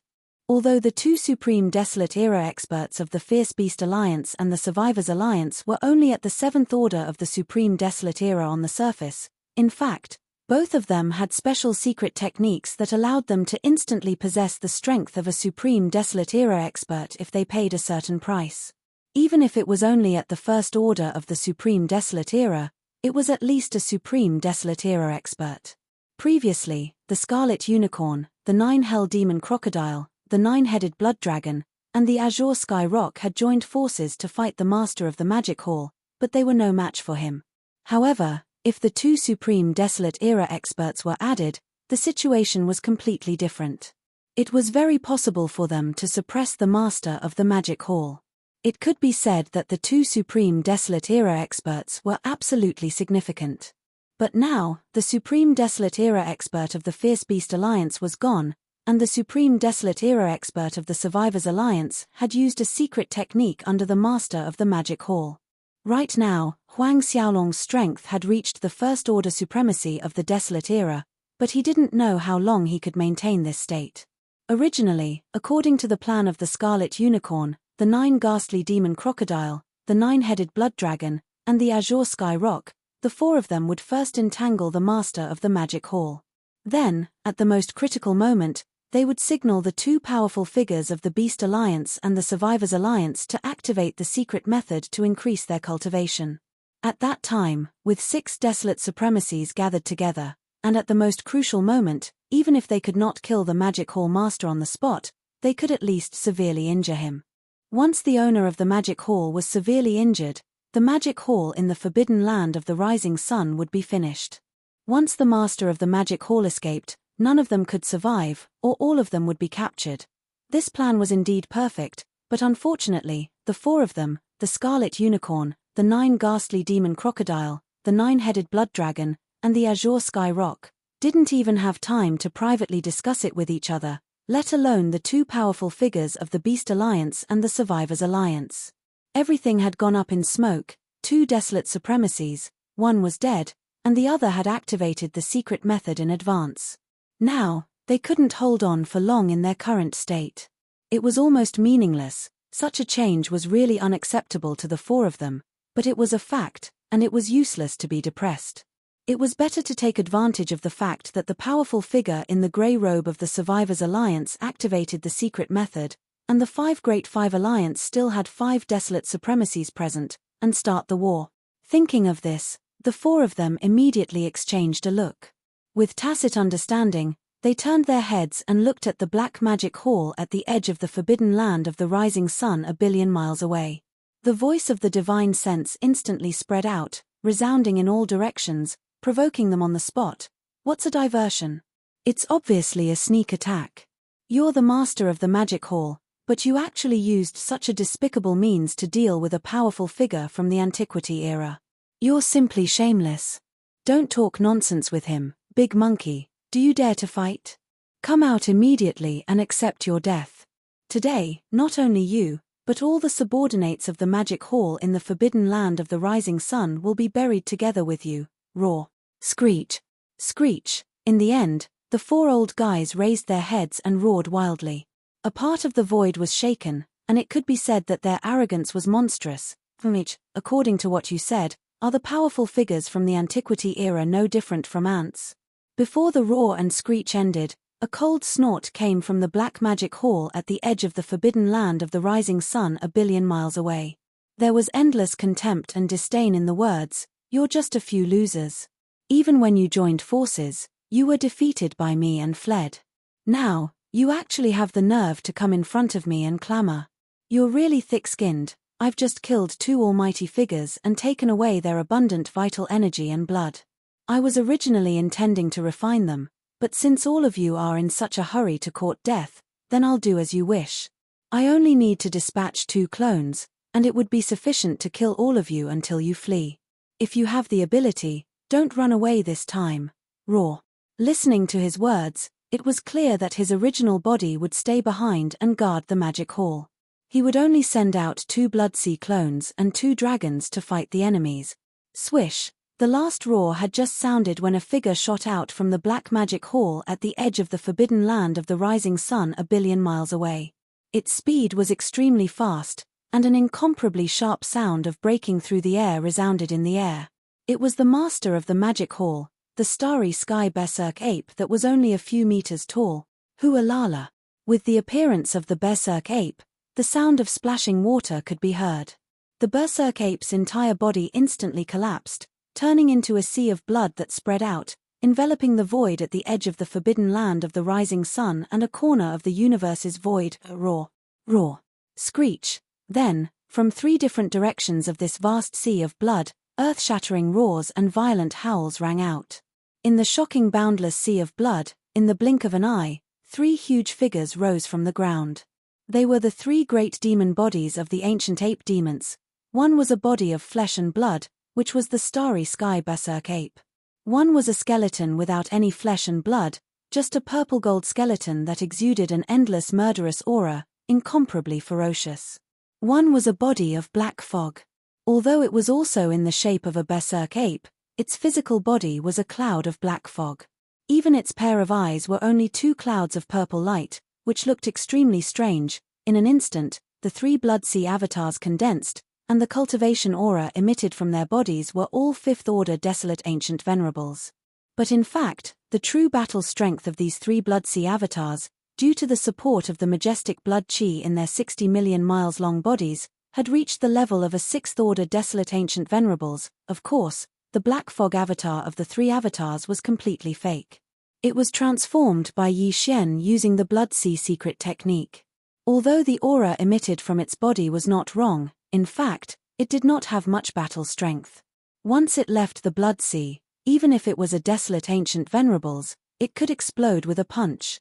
Although the 2 Supreme Desolate Era experts of the Fierce Beast Alliance and the Survivors Alliance were only at the 7th order of the Supreme Desolate Era on the surface, in fact, both of them had special secret techniques that allowed them to instantly possess the strength of a Supreme Desolate Era expert if they paid a certain price. Even if it was only at the 1st order of the Supreme Desolate Era, it was at least a Supreme Desolate Era expert. Previously, the Scarlet Unicorn, the 9 Demon Crocodile, the 9-headed Blood Dragon, and the Azure Sky Rock had joined forces to fight the Master of the Magic Hall, but they were no match for him. However, if the 2 Supreme Desolate Era experts were added, the situation was completely different. It was very possible for them to suppress the master of the magic hall. It could be said that the two supreme Desolate Era experts were absolutely significant. But now, the supreme Desolate Era expert of the Fierce Beast Alliance was gone, and the supreme Desolate Era expert of the Survivors Alliance had used a secret technique under the master of the magic hall. Right now, Huang Xiaolong's strength had reached the First Order supremacy of the Desolate Era, but he didn't know how long he could maintain this state. Originally, according to the plan of the Scarlet Unicorn, the 9 ghastly demon crocodile, the 9-headed blood dragon, and the azure sky rock, the 4 of them would first entangle the master of the magic hall. Then, at the most critical moment, they would signal the 2 powerful figures of the Beast Alliance and the Survivors Alliance to activate the secret method to increase their cultivation. At that time, with 6 desolate supremacies gathered together, and at the most crucial moment, even if they could not kill the magic hall master on the spot, they could at least severely injure him. Once the owner of the magic hall was severely injured, the magic hall in the forbidden land of the rising sun would be finished. Once the master of the magic hall escaped, none of them could survive, or all of them would be captured. This plan was indeed perfect, but unfortunately, the 4 of them, the Scarlet Unicorn, the 9 ghastly demon crocodile, the 9-headed blood dragon, and the azure sky rock, didn't even have time to privately discuss it with each other, let alone the 2 powerful figures of the Beast Alliance and the Survivors Alliance. Everything had gone up in smoke, 2 desolate supremacies, one was dead, and the other had activated the secret method in advance. Now, they couldn't hold on for long in their current state. It was almost meaningless, such a change was really unacceptable to the 4 of them, but it was a fact, and it was useless to be depressed. It was better to take advantage of the fact that the powerful figure in the grey robe of the Survivors Alliance activated the secret method, and the 5 Great Five Alliance still had 5 desolate supremacies present, and start the war. Thinking of this, the 4 of them immediately exchanged a look. With tacit understanding, they turned their heads and looked at the black magic hall at the edge of the forbidden land of the rising sun 1 billion miles away. The voice of the divine sense instantly spread out, resounding in all directions, provoking them on the spot. What's a diversion? It's obviously a sneak attack. You're the master of the magic hall, but you actually used such a despicable means to deal with a powerful figure from the Antiquity era. You're simply shameless. Don't talk nonsense with him, Big Monkey. Do you dare to fight? Come out immediately and accept your death. Today, not only you, but all the subordinates of the magic hall in the forbidden land of the rising sun will be buried together with you. Roar. Screech. Screech. In the end, the 4 old guys raised their heads and roared wildly. A part of the void was shaken, and it could be said that their arrogance was monstrous. Which, according to what you said, are the powerful figures from the Antiquity era no different from ants? Before the roar and screech ended, a cold snort came from the black magic hall at the edge of the forbidden land of the rising sun 1 billion miles away. There was endless contempt and disdain in the words, "You're just a few losers. Even when you joined forces, you were defeated by me and fled. Now, you actually have the nerve to come in front of me and clamor. You're really thick-skinned. I've just killed 2 almighty figures and taken away their abundant vital energy and blood. I was originally intending to refine them, but since all of you are in such a hurry to court death, then I'll do as you wish. I only need to dispatch 2 clones, and it would be sufficient to kill all of you until you flee. If you have the ability, don't run away this time." Roar. Listening to his words, it was clear that his original body would stay behind and guard the magic hall. He would only send out 2 Bloodsea clones and 2 dragons to fight the enemies. Swish. The last roar had just sounded when a figure shot out from the black magic hall at the edge of the forbidden land of the rising sun 1 billion miles away. Its speed was extremely fast, and an incomparably sharp sound of breaking through the air resounded in the air. It was the master of the magic hall, the starry sky berserk ape that was only a few meters tall. Hualala. With the appearance of the berserk ape, the sound of splashing water could be heard. The berserk ape's entire body instantly collapsed, turning into a sea of blood that spread out, enveloping the void at the edge of the forbidden land of the rising sun and a corner of the universe's void. Roar. Roar. Screech. Then, from 3 different directions of this vast sea of blood, earth-shattering roars and violent howls rang out. In the shocking boundless sea of blood, in the blink of an eye, 3 huge figures rose from the ground. They were the 3 great demon bodies of the ancient ape demons. One was a body of flesh and blood, which was the starry sky berserk ape. One was a skeleton without any flesh and blood, just a purple-gold skeleton that exuded an endless murderous aura, incomparably ferocious. One was a body of black fog. Although it was also in the shape of a berserk ape, its physical body was a cloud of black fog. Even its pair of eyes were only 2 clouds of purple light, which looked extremely strange. In an instant, the 3 Blood Sea avatars condensed, and the cultivation aura emitted from their bodies were all 5th-order desolate ancient venerables. But in fact, the true battle strength of these 3 Blood Sea avatars, due to the support of the majestic blood chi in their 60 million miles long bodies, had reached the level of a 6th-order desolate ancient venerables. Of course, the black fog avatar of the 3 avatars was completely fake. It was transformed by Yi Xian using the Blood Sea secret technique. Although the aura emitted from its body was not wrong, in fact, it did not have much battle strength. Once it left the Blood Sea, even if it was a desolate ancient venerables, it could explode with a punch.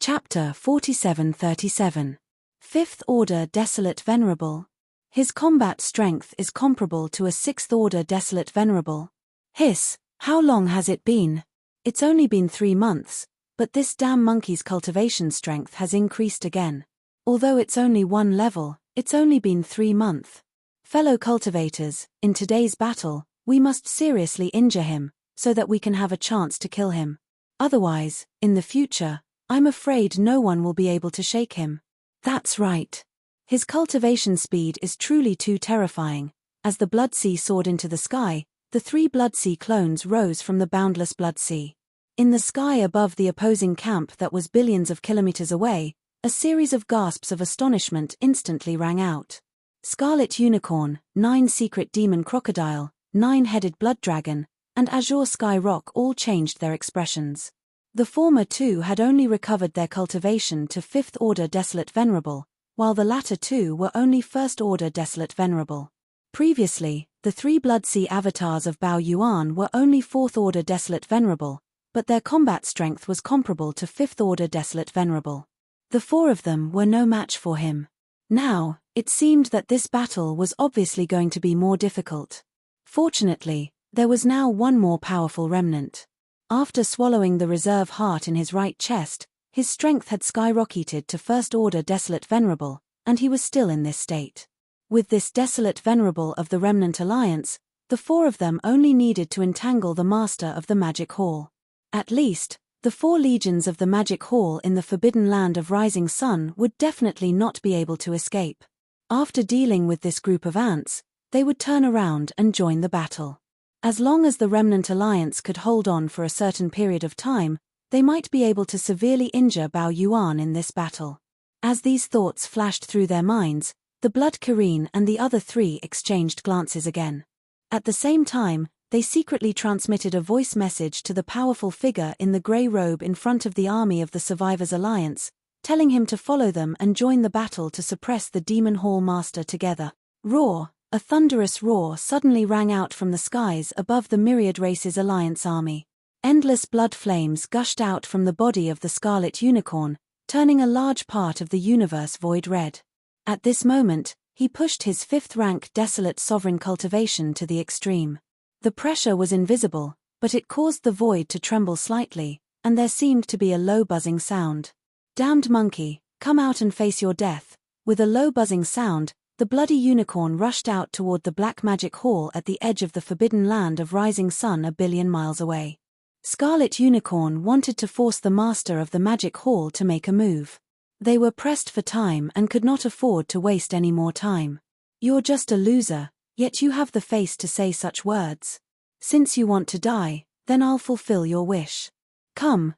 Chapter 4737. 5th Order Desolate Venerable. His combat strength is comparable to a 6th Order Desolate Venerable. Hiss, how long has it been? It's only been 3 months, but this damn monkey's cultivation strength has increased again. Although it's only 1 level, it's only been 3 months. Fellow cultivators, in today's battle, we must seriously injure him, so that we can have a chance to kill him. Otherwise, in the future, I'm afraid no one will be able to shake him. That's right. His cultivation speed is truly too terrifying. As the Blood Sea soared into the sky, the 3 Blood Sea clones rose from the boundless Blood Sea. In the sky above the opposing camp that was billions of kilometers away, a series of gasps of astonishment instantly rang out. Scarlet Unicorn, 9 Secret Demon Crocodile, 9-headed Blood Dragon, and Azure Sky Rock all changed their expressions. The former 2 had only recovered their cultivation to 5th Order Desolate Venerable, while the latter 2 were only 1st Order Desolate Venerable. Previously, the 3 Blood Sea avatars of Bao Yuan were only 4th Order Desolate Venerable, but their combat strength was comparable to 5th Order Desolate Venerable. The 4 of them were no match for him. Now, it seemed that this battle was obviously going to be more difficult. Fortunately, there was now one more powerful remnant. After swallowing the reserve heart in his right chest, his strength had skyrocketed to 1st Order Desolate Venerable, and he was still in this state. With this Desolate Venerable of the Remnant Alliance, the 4 of them only needed to entangle the Master of the Magic Hall. At least, the 4 legions of the Magic Hall in the Forbidden Land of Rising Sun would definitely not be able to escape. After dealing with this group of ants, they would turn around and join the battle. As long as the Remnant Alliance could hold on for a certain period of time, they might be able to severely injure Bao Yuan in this battle. As these thoughts flashed through their minds, the Blood Kareen and the other 3 exchanged glances again. At the same time, they secretly transmitted a voice message to the powerful figure in the grey robe in front of the army of the Survivors Alliance, telling him to follow them and join the battle to suppress the Demon Hall Master together. Roar! A thunderous roar suddenly rang out from the skies above the Myriad Races Alliance army. Endless blood flames gushed out from the body of the Scarlet Unicorn, turning a large part of the universe void red. At this moment, he pushed his 5th-rank Desolate Sovereign cultivation to the extreme. The pressure was invisible, but it caused the void to tremble slightly, and there seemed to be a low buzzing sound. Damned monkey, come out and face your death. With a low buzzing sound, the bloody unicorn rushed out toward the Black Magic Hall at the edge of the Forbidden Land of Rising Sun a billion miles away. Scarlet Unicorn wanted to force the Master of the Magic Hall to make a move. They were pressed for time and could not afford to waste any more time. You're just a loser, yet you have the face to say such words. Since you want to die, then I'll fulfill your wish. Come,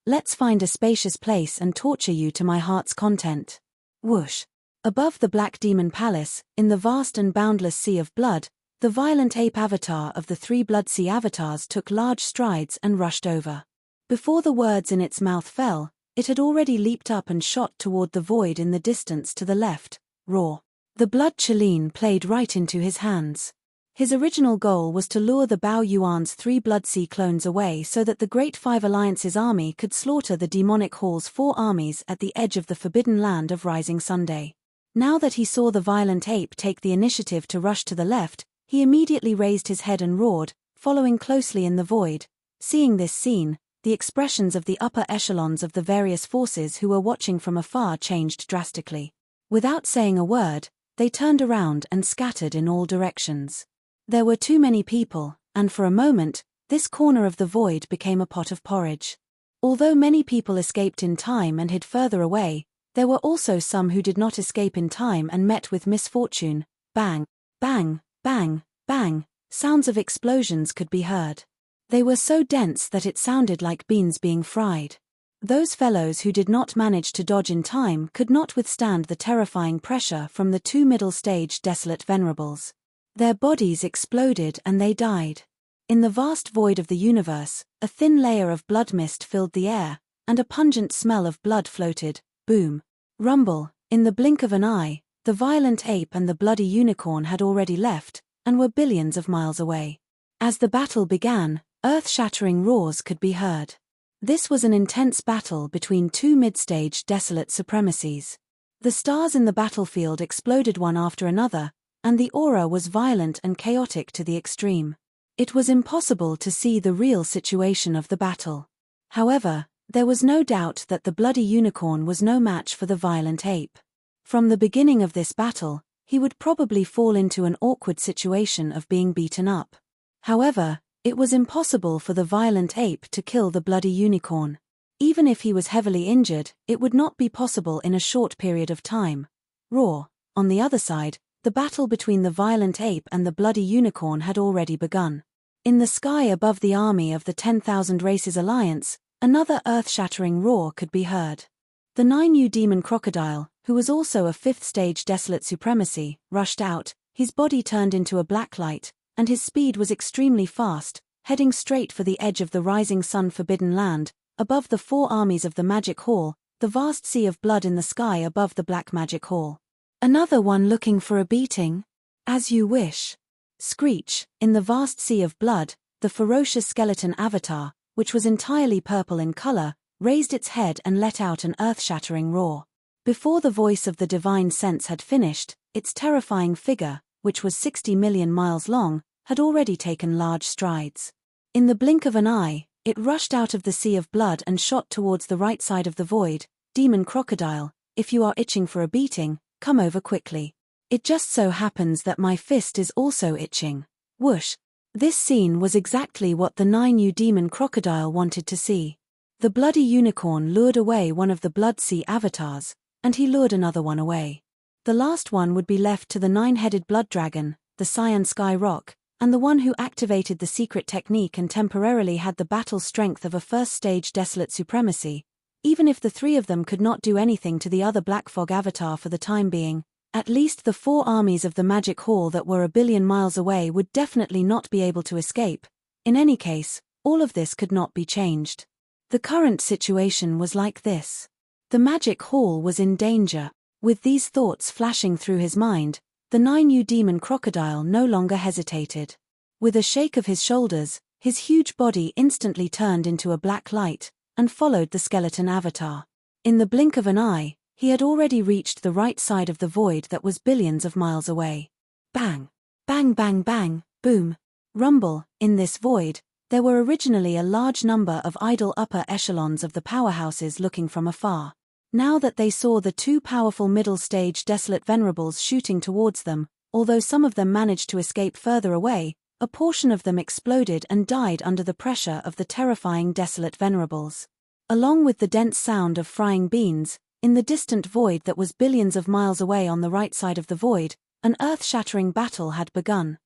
let's find a spacious place and torture you to my heart's content. Whoosh. Above the Black Demon Palace, in the vast and boundless sea of blood, the violent ape avatar of the 3 Blood Sea avatars took large strides and rushed over. Before the words in its mouth fell, it had already leaped up and shot toward the void in the distance to the left. Roar. The blood Chelene played right into his hands. His original goal was to lure the Bao Yuan's 3 Blood Sea clones away so that the Great Five Alliance's army could slaughter the demonic hall's 4 armies at the edge of the forbidden land of Rising Sunday. Now that he saw the violent ape take the initiative to rush to the left, he immediately raised his head and roared, following closely in the void. Seeing this scene, the expressions of the upper echelons of the various forces who were watching from afar changed drastically. Without saying a word, they turned around and scattered in all directions. There were too many people, and for a moment, this corner of the void became a pot of porridge. Although many people escaped in time and hid further away, there were also some who did not escape in time and met with misfortune. Bang, bang, bang, bang, sounds of explosions could be heard. They were so dense that it sounded like beans being fried. Those fellows who did not manage to dodge in time could not withstand the terrifying pressure from the 2 middle-stage desolate venerables. Their bodies exploded and they died. In the vast void of the universe, a thin layer of blood mist filled the air, and a pungent smell of blood floated. Boom. Rumble. In the blink of an eye, the violent ape and the bloody unicorn had already left, and were billions of miles away. As the battle began, earth-shattering roars could be heard. This was an intense battle between 2 mid-stage desolate supremacies. The stars in the battlefield exploded one after another, and the aura was violent and chaotic to the extreme. It was impossible to see the real situation of the battle. However, there was no doubt that the bloody unicorn was no match for the violent ape. From the beginning of this battle, he would probably fall into an awkward situation of being beaten up. However, it was impossible for the violent ape to kill the bloody unicorn. Even if he was heavily injured, it would not be possible in a short period of time. Roar. On the other side, the battle between the violent ape and the bloody unicorn had already begun. In the sky above the army of the 10,000 Races Alliance, another earth-shattering roar could be heard. The 9U demon crocodile, who was also a 5th-stage desolate supremacy, rushed out. His body turned into a black light, and his speed was extremely fast, heading straight for the edge of the rising sun forbidden land, above the 4 armies of the Magic Hall, the vast sea of blood in the sky above the Black Magic Hall. Another one looking for a beating? As you wish. Screech. In the vast sea of blood, the ferocious skeleton avatar, which was entirely purple in color, raised its head and let out an earth-shattering roar. Before the voice of the divine sense had finished, its terrifying figure, which was 60 million miles long, had already taken large strides. In the blink of an eye, it rushed out of the sea of blood and shot towards the right side of the void. Demon crocodile, if you are itching for a beating, come over quickly. It just so happens that my fist is also itching. Whoosh. This scene was exactly what the 9U demon crocodile wanted to see. The bloody unicorn lured away one of the Blood Sea avatars, and he lured another one away. The last one would be left to the 9-headed blood dragon, the Cyan Sky Rock, and the one who activated the secret technique and temporarily had the battle strength of a 1st-stage desolate supremacy. Even if the 3 of them could not do anything to the other Black Fog avatar for the time being, at least the 4 armies of the Magic Hall that were a billion miles away would definitely not be able to escape. In any case, all of this could not be changed. The current situation was like this. The Magic Hall was in danger. With these thoughts flashing through his mind, the 9U demon crocodile no longer hesitated. With a shake of his shoulders, his huge body instantly turned into a black light, and followed the skeleton avatar. In the blink of an eye, he had already reached the right side of the void that was billions of miles away. Bang! Bang bang bang, boom! Rumble. In this void, there were originally a large number of idle upper echelons of the powerhouses looking from afar. Now that they saw the 2 powerful middle-stage desolate venerables shooting towards them, although some of them managed to escape further away, a portion of them exploded and died under the pressure of the terrifying desolate venerables. Along with the dense sound of frying beans, in the distant void that was billions of miles away on the right side of the void, an earth-shattering battle had begun.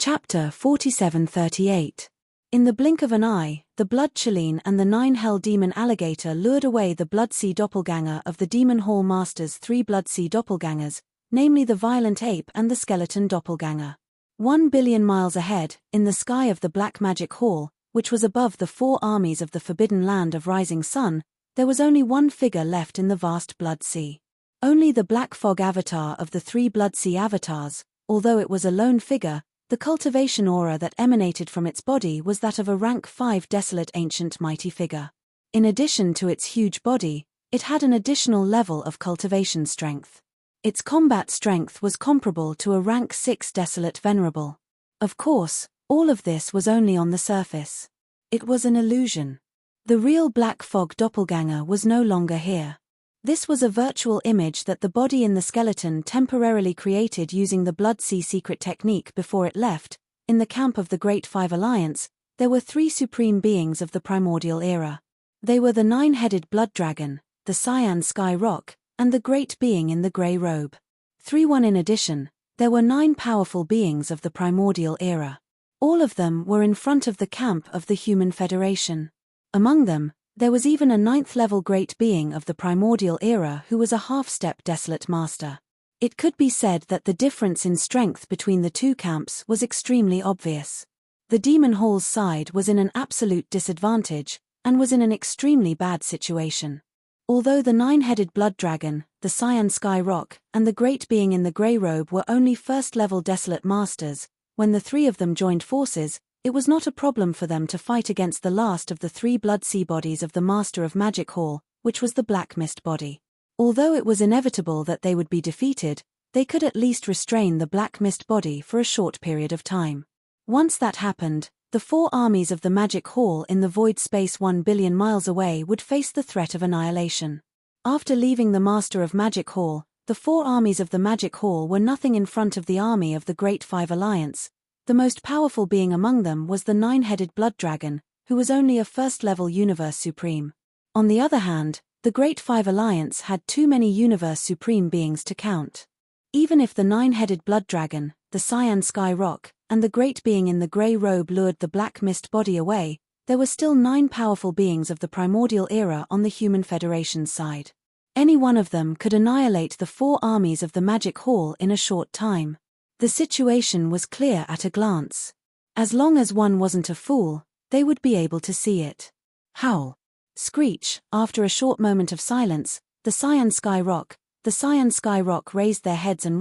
Chapter 4738. In the blink of an eye, the Blood Chelene and the 9-Hell Demon Alligator lured away the Blood Sea doppelganger of the Demon Hall Master's 3 Blood Sea doppelgangers, namely the Violent Ape and the Skeleton Doppelganger. 1 billion miles ahead, in the sky of the Black Magic Hall, which was above the 4 armies of the forbidden land of Rising Sun, there was only one figure left in the vast Blood Sea. Only the Black Fog avatar of the 3 Blood Sea avatars. Although it was a lone figure, The cultivation aura that emanated from its body was that of a rank 5 desolate ancient mighty figure. In addition to its huge body, it had an additional level of cultivation strength. Its combat strength was comparable to a rank 6 desolate venerable. Of course, all of this was only on the surface. It was an illusion. The real black fog doppelganger was no longer here. This was a virtual image that the body in the skeleton temporarily created using the Blood Sea secret technique before it left. In the camp of the Great Five Alliance, there were 3 supreme beings of the primordial era. They were the 9-headed blood dragon, the cyan sky rock, and the great being in the grey robe. 3-1 In addition, there were 9 powerful beings of the primordial era. All of them were in front of the camp of the Human Federation. Among them, there was even a 9th-level great being of the primordial era who was a half-step desolate master. It could be said that the difference in strength between the two camps was extremely obvious. The Demon Hall's side was in an absolute disadvantage, and was in an extremely bad situation. Although the 9-headed blood dragon, the cyan sky rock, and the great being in the grey robe were only first-level desolate masters, when the 3 of them joined forces, it was not a problem for them to fight against the last of the 3 blood sea bodies of the Master of Magic Hall, which was the Black Mist body. Although it was inevitable that they would be defeated, they could at least restrain the Black Mist body for a short period of time. Once that happened, the 4 armies of the Magic Hall in the void space 1 billion miles away would face the threat of annihilation. After leaving the Master of Magic Hall, the 4 armies of the Magic Hall were nothing in front of the army of the Great Five Alliance. The most powerful being among them was the 9-headed blood dragon, who was only a first-level Universe Supreme. On the other hand, the Great Five Alliance had too many Universe Supreme beings to count. Even if the 9-headed blood dragon, the cyan sky rock, and the great being in the grey robe lured the Black Mist body away, there were still 9 powerful beings of the primordial era on the Human Federation's side. Any one of them could annihilate the 4 armies of the Magic Hall in a short time. The situation was clear at a glance. As long as one wasn't a fool, they would be able to see it. Howl. Screech. After a short moment of silence, the cyan sky rock raised their heads and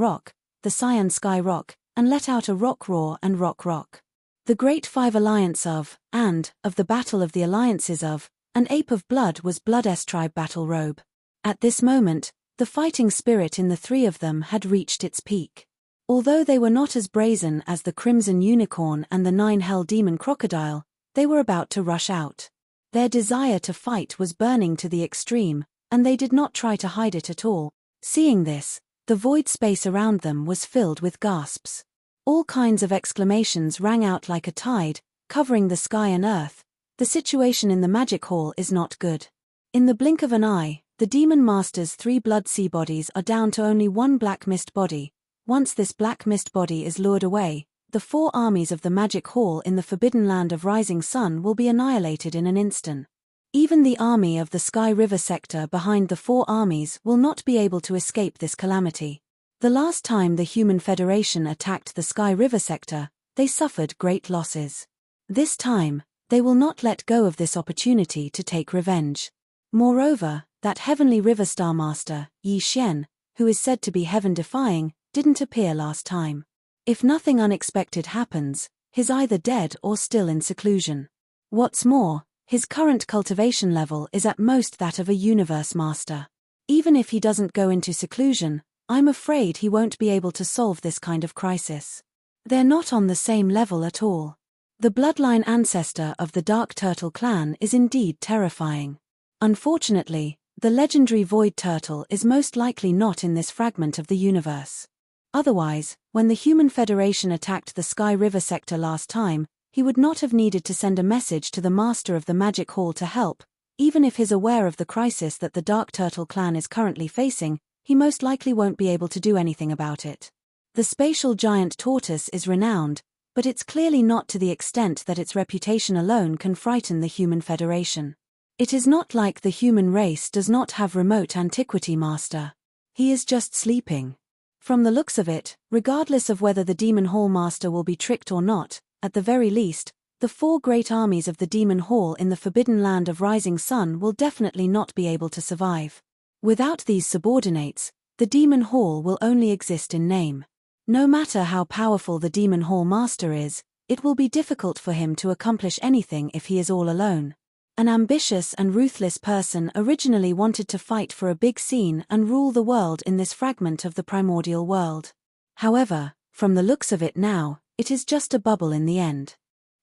the cyan sky rock, and let out a rock roar and rock. The Great Five Alliance of the Battle of the Alliances of, an Ape of Blood was Blood's tribe battle robe. At this moment, the fighting spirit in the 3 of them had reached its peak. Although they were not as brazen as the Crimson Unicorn and the 9-Hell Demon Crocodile, they were about to rush out. Their desire to fight was burning to the extreme, and they did not try to hide it at all. Seeing this, the void space around them was filled with gasps. All kinds of exclamations rang out like a tide, covering the sky and earth. The situation in the Magic Hall is not good. In the blink of an eye, the Demon Master's 3 blood sea bodies are down to only 1 Black Mist body. Once this Black Mist body is lured away, the 4 armies of the Magic Hall in the Forbidden Land of Rising Sun will be annihilated in an instant. Even the army of the Sky River sector behind the 4 armies will not be able to escape this calamity. The last time the Human Federation attacked the Sky River sector, they suffered great losses. This time, they will not let go of this opportunity to take revenge. Moreover, that Heavenly River Star Master, Yi Xian, who is said to be heaven-defying, didn't appear last time. If nothing unexpected happens, he's either dead or still in seclusion. What's more, his current cultivation level is at most that of a Universe Master. Even if he doesn't go into seclusion, I'm afraid he won't be able to solve this kind of crisis. They're not on the same level at all. The bloodline ancestor of the Dark Turtle clan is indeed terrifying. Unfortunately, the legendary Void Turtle is most likely not in this fragment of the universe. Otherwise, when the Human Federation attacked the Sky River sector last time, he would not have needed to send a message to the Master of the Magic Hall to help. Even if he's aware of the crisis that the Dark Turtle clan is currently facing, he most likely won't be able to do anything about it. The spatial giant tortoise is renowned, but it's clearly not to the extent that its reputation alone can frighten the Human Federation. It is not like the human race does not have remote antiquity master. He is just sleeping. From the looks of it, regardless of whether the Demon Hall Master will be tricked or not, at the very least, the 4 great armies of the Demon Hall in the Forbidden Land of Rising Sun will definitely not be able to survive. Without these subordinates, the Demon Hall will only exist in name. No matter how powerful the Demon Hall Master is, it will be difficult for him to accomplish anything if he is all alone. An ambitious and ruthless person originally wanted to fight for a big scene and rule the world in this fragment of the primordial world. However, from the looks of it now, it is just a bubble in the end.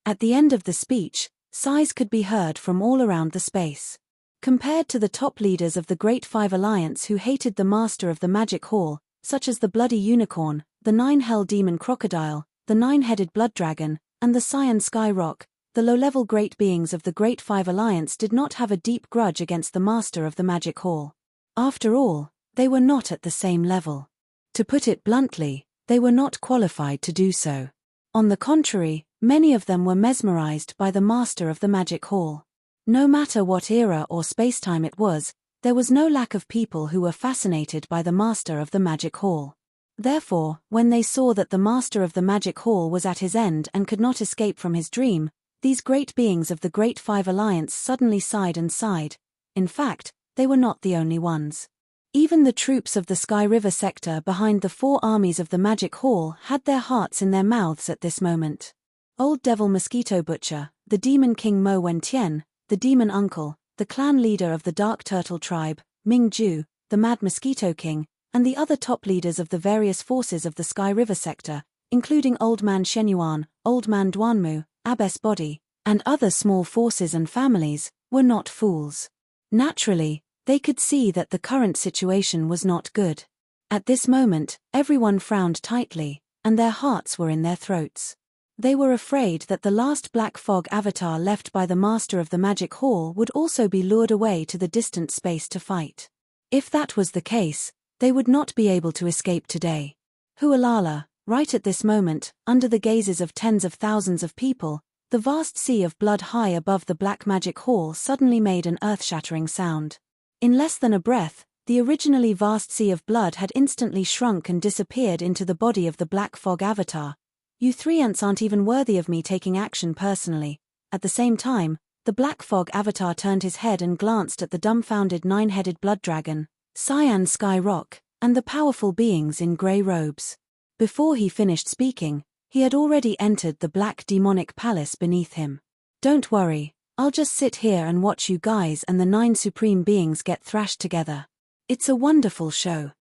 At the end of the speech, sighs could be heard from all around the space. Compared to the top leaders of the Great Five Alliance who hated the Master of the Magic Hall, such as the Bloody Unicorn, the Nine-Hell Demon Crocodile, the Nine-Headed Blood Dragon, and the Cyan Sky Rock, the low-level great beings of the Great Five Alliance did not have a deep grudge against the Master of the Magic Hall. After all, they were not at the same level. To put it bluntly, they were not qualified to do so. On the contrary, many of them were mesmerized by the Master of the Magic Hall. No matter what era or spacetime it was, there was no lack of people who were fascinated by the Master of the Magic Hall. Therefore, when they saw that the Master of the Magic Hall was at his end and could not escape from his dream, these great beings of the Great Five Alliance suddenly sighed and sighed. In fact, they were not the only ones. Even the troops of the Sky River sector behind the four armies of the Magic Hall had their hearts in their mouths at this moment. Old Devil Mosquito Butcher, the Demon King Mo Wen-Tien, the Demon Uncle, the clan leader of the Dark Turtle Tribe, Ming Ju, the Mad Mosquito King, and the other top leaders of the various forces of the Sky River sector, including Old Man Shenyuan, Old Man Duanmu, Abbess Body, and other small forces and families, were not fools. Naturally, they could see that the current situation was not good. At this moment, everyone frowned tightly, and their hearts were in their throats. They were afraid that the last Black Fog avatar left by the Master of the Magic Hall would also be lured away to the distant space to fight. If that was the case, they would not be able to escape today. Hualala, right at this moment, under the gazes of tens of thousands of people, the vast sea of blood high above the Black Magic Hall suddenly made an earth-shattering sound. In less than a breath, the originally vast sea of blood had instantly shrunk and disappeared into the body of the Black Fog avatar. You three ants aren't even worthy of me taking action personally. At the same time, the Black Fog avatar turned his head and glanced at the dumbfounded nine-headed blood dragon, Cyan Sky Rock, and the powerful beings in grey robes. Before he finished speaking, he had already entered the black demonic palace beneath him. Don't worry, I'll just sit here and watch you guys and the 9 supreme beings get thrashed together. It's a wonderful show.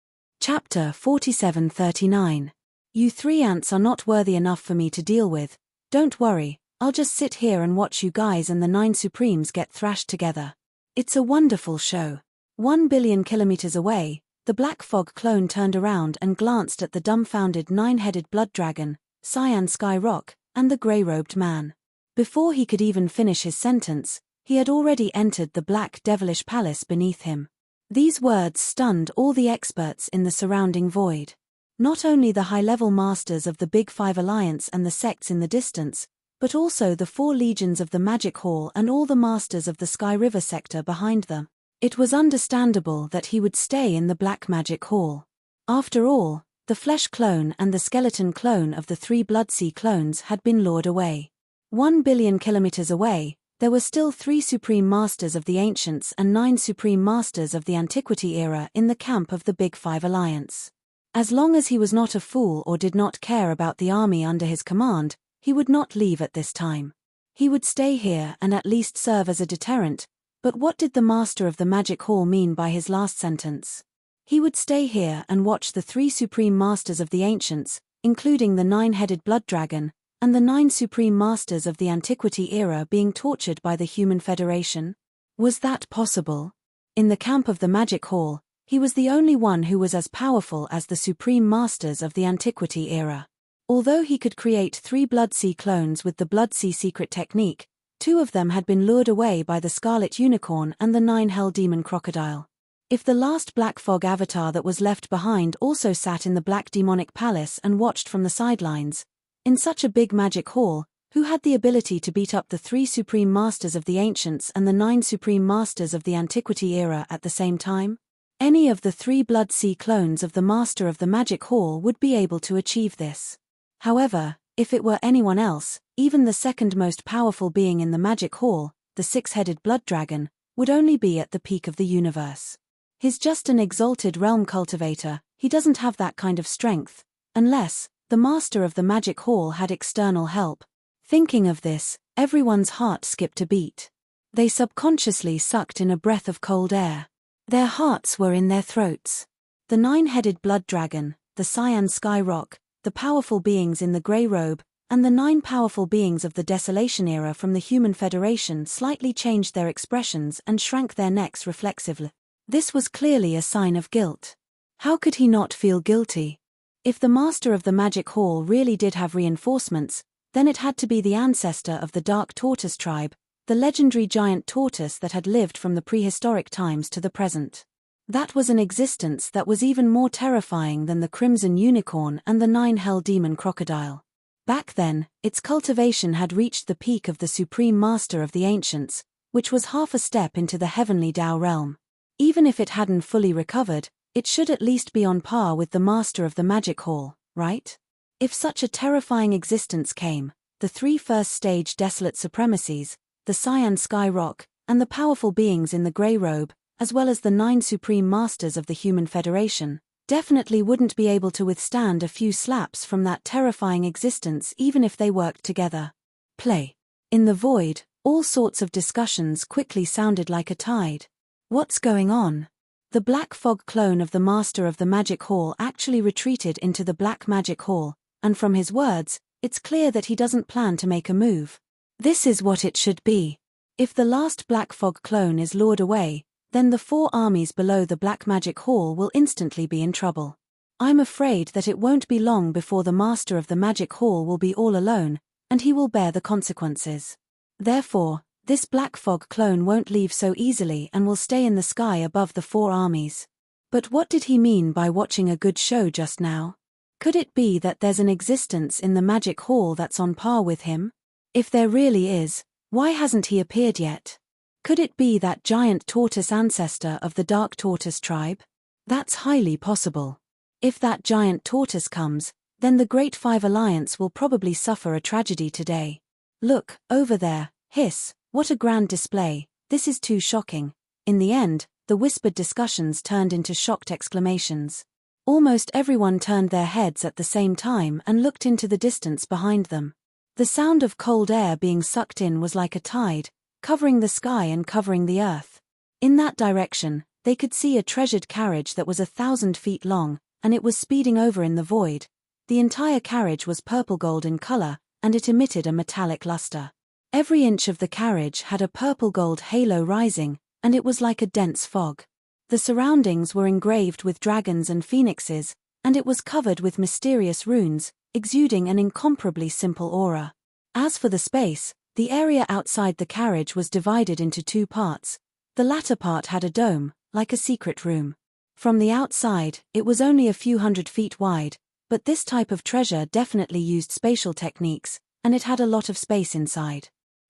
Chapter 4739. You three ants are not worthy enough for me to deal with. Don't worry, I'll just sit here and watch you guys and the 9 supremes get thrashed together. It's a wonderful show. 1 billion kilometers away, the Black Fog clone turned around and glanced at the dumbfounded 9-headed blood dragon, Cyan Sky Rock, and the grey-robed man. Before he could even finish his sentence, he had already entered the black devilish palace beneath him. These words stunned all the experts in the surrounding void. Not only the high-level masters of the Big Five Alliance and the sects in the distance, but also the 4 legions of the Magic Hall and all the masters of the Sky River sector behind them. It was understandable that he would stay in the Black Magic Hall. After all, the flesh clone and the skeleton clone of the 3 Bloodsea clones had been lured away. 1 billion kilometers away, there were still 3 supreme masters of the Ancients and 9 supreme masters of the Antiquity era in the camp of the Big Five Alliance. As long as he was not a fool or did not care about the army under his command, he would not leave at this time. He would stay here and at least serve as a deterrent. But what did the Master of the Magic Hall mean by his last sentence? He would stay here and watch the 3 supreme masters of the Ancients, including the 9-headed blood dragon, and the 9 supreme masters of the Antiquity era being tortured by the Human Federation? Was that possible? In the camp of the Magic Hall, he was the only one who was as powerful as the supreme masters of the Antiquity era. Although he could create 3 Bloodsea clones with the Bloodsea secret technique, 2 of them had been lured away by the Scarlet Unicorn and the 9-Hell Demon Crocodile. If the last Black Fog avatar that was left behind also sat in the Black Demonic Palace and watched from the sidelines, in such a big magic hall, who had the ability to beat up the 3 supreme masters of the Ancients and the 9 supreme masters of the Antiquity era at the same time? Any of the 3 Bloodsea clones of the Master of the Magic Hall would be able to achieve this. However, if it were anyone else, even the second most powerful being in the Magic Hall, the 6-headed blood dragon, would only be at the peak of the universe. He's just an exalted realm cultivator, he doesn't have that kind of strength, unless, The master of the magic hall had external help. Thinking of this, everyone's heart skipped a beat. They subconsciously sucked in a breath of cold air. Their hearts were in their throats. The nine-headed blood dragon, the cyan sky rock, the powerful beings in the grey robe, and the 9 powerful beings of the Desolation era from the Human Federation slightly changed their expressions and shrank their necks reflexively. This was clearly a sign of guilt. How could he not feel guilty? If the master of the magic hall really did have reinforcements, then it had to be the ancestor of the Dark Tortoise tribe, the legendary giant tortoise that had lived from the prehistoric times to the present. That was an existence that was even more terrifying than the Crimson Unicorn and the 9 Hell Demon Crocodile. Back then, its cultivation had reached the peak of the Supreme Master of the Ancients, which was half a step into the heavenly Tao realm. Even if it hadn't fully recovered, it should at least be on par with the Master of the Magic Hall, right? If such a terrifying existence came, the 3 first-stage desolate supremacies, the Cyan Sky Rock, and the powerful beings in the grey robe, as well as the 9 Supreme Masters of the Human Federation, definitely wouldn't be able to withstand a few slaps from that terrifying existence even if they worked together. Play. In the void, all sorts of discussions quickly sounded like a tide. What's going on? The Black Fog clone of the Master of the Magic Hall actually retreated into the Black Magic Hall, and from his words, it's clear that he doesn't plan to make a move. This is what it should be. If the last Black Fog clone is lured away, then the 4 armies below the Black Magic Hall will instantly be in trouble. I'm afraid that it won't be long before the Master of the Magic Hall will be all alone, and he will bear the consequences. Therefore, this Black Fog clone won't leave so easily and will stay in the sky above the 4 armies. But what did he mean by watching a good show just now? Could it be that there's an existence in the Magic Hall that's on par with him? If there really is, why hasn't he appeared yet? Could it be that giant tortoise ancestor of the Dark Tortoise tribe? That's highly possible. If that giant tortoise comes, then the Great 5 Alliance will probably suffer a tragedy today. Look, over there, hiss, what a grand display, this is too shocking. In the end, the whispered discussions turned into shocked exclamations. Almost everyone turned their heads at the same time and looked into the distance behind them. The sound of cold air being sucked in was like a tide, covering the sky and covering the earth. In that direction, they could see a treasured carriage that was 1,000 feet long, and it was speeding over in the void. The entire carriage was purple gold in color, and it emitted a metallic luster. Every inch of the carriage had a purple-gold halo rising, and it was like a dense fog. The surroundings were engraved with dragons and phoenixes, and it was covered with mysterious runes, exuding an incomparably simple aura. As for the space, the area outside the carriage was divided into 2 parts. The latter part had a dome, like a secret room. From the outside, it was only a few hundred feet wide, but this type of treasure definitely used spatial techniques, and it had a lot of space inside.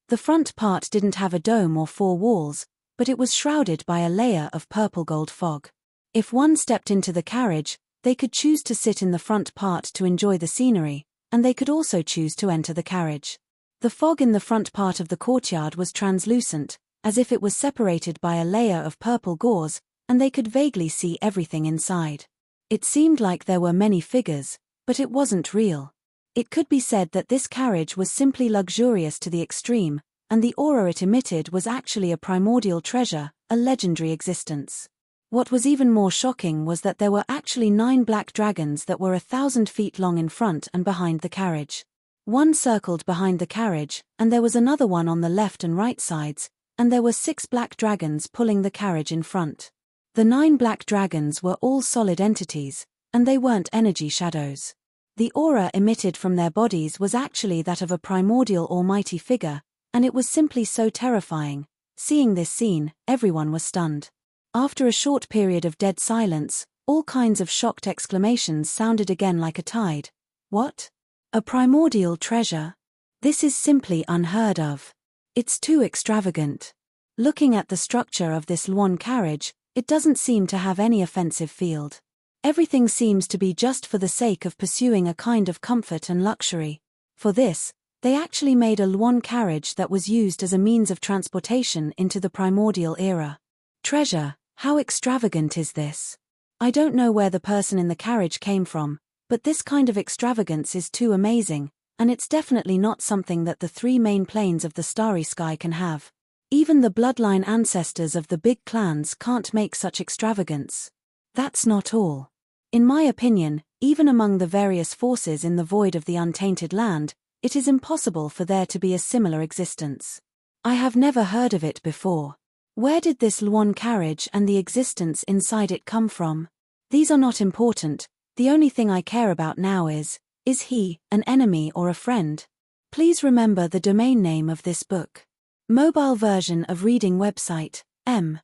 The front part didn't have a dome or 4 walls, but it was shrouded by a layer of purple-gold fog. If one stepped into the carriage, they could choose to sit in the front part to enjoy the scenery, and they could also choose to enter the carriage. The fog in the front part of the courtyard was translucent, as if it was separated by a layer of purple gauze, and they could vaguely see everything inside. It seemed like there were many figures, but it wasn't real. It could be said that this carriage was simply luxurious to the extreme, and the aura it emitted was actually a primordial treasure, a legendary existence. What was even more shocking was that there were actually 9 black dragons that were 1,000 feet long in front and behind the carriage. One circled behind the carriage, and there was another one on the left and right sides, and there were 6 black dragons pulling the carriage in front. The 9 black dragons were all solid entities, and they weren't energy shadows. The aura emitted from their bodies was actually that of a primordial almighty figure, and it was simply so terrifying. Seeing this scene, everyone was stunned. After a short period of dead silence, all kinds of shocked exclamations sounded again like a tide. What? A primordial treasure? This is simply unheard of. It's too extravagant. Looking at the structure of this Luan carriage, it doesn't seem to have any offensive field. Everything seems to be just for the sake of pursuing a kind of comfort and luxury. For this, they actually made a Luan carriage that was used as a means of transportation into the primordial era. Treasure, how extravagant is this? I don't know where the person in the carriage came from, But this kind of extravagance is too amazing, and it's definitely not something that the three main planes of the starry sky can have. Even the bloodline ancestors of the big clans can't make such extravagance. That's not all. In my opinion, even among the various forces in the void of the untainted land, it is impossible for there to be a similar existence. I have never heard of it before. Where did this Luon carriage and the existence inside it come from? These are not important. The only thing I care about now is he an enemy or a friend? Please remember the domain name of this book. Mobile version of reading website, M.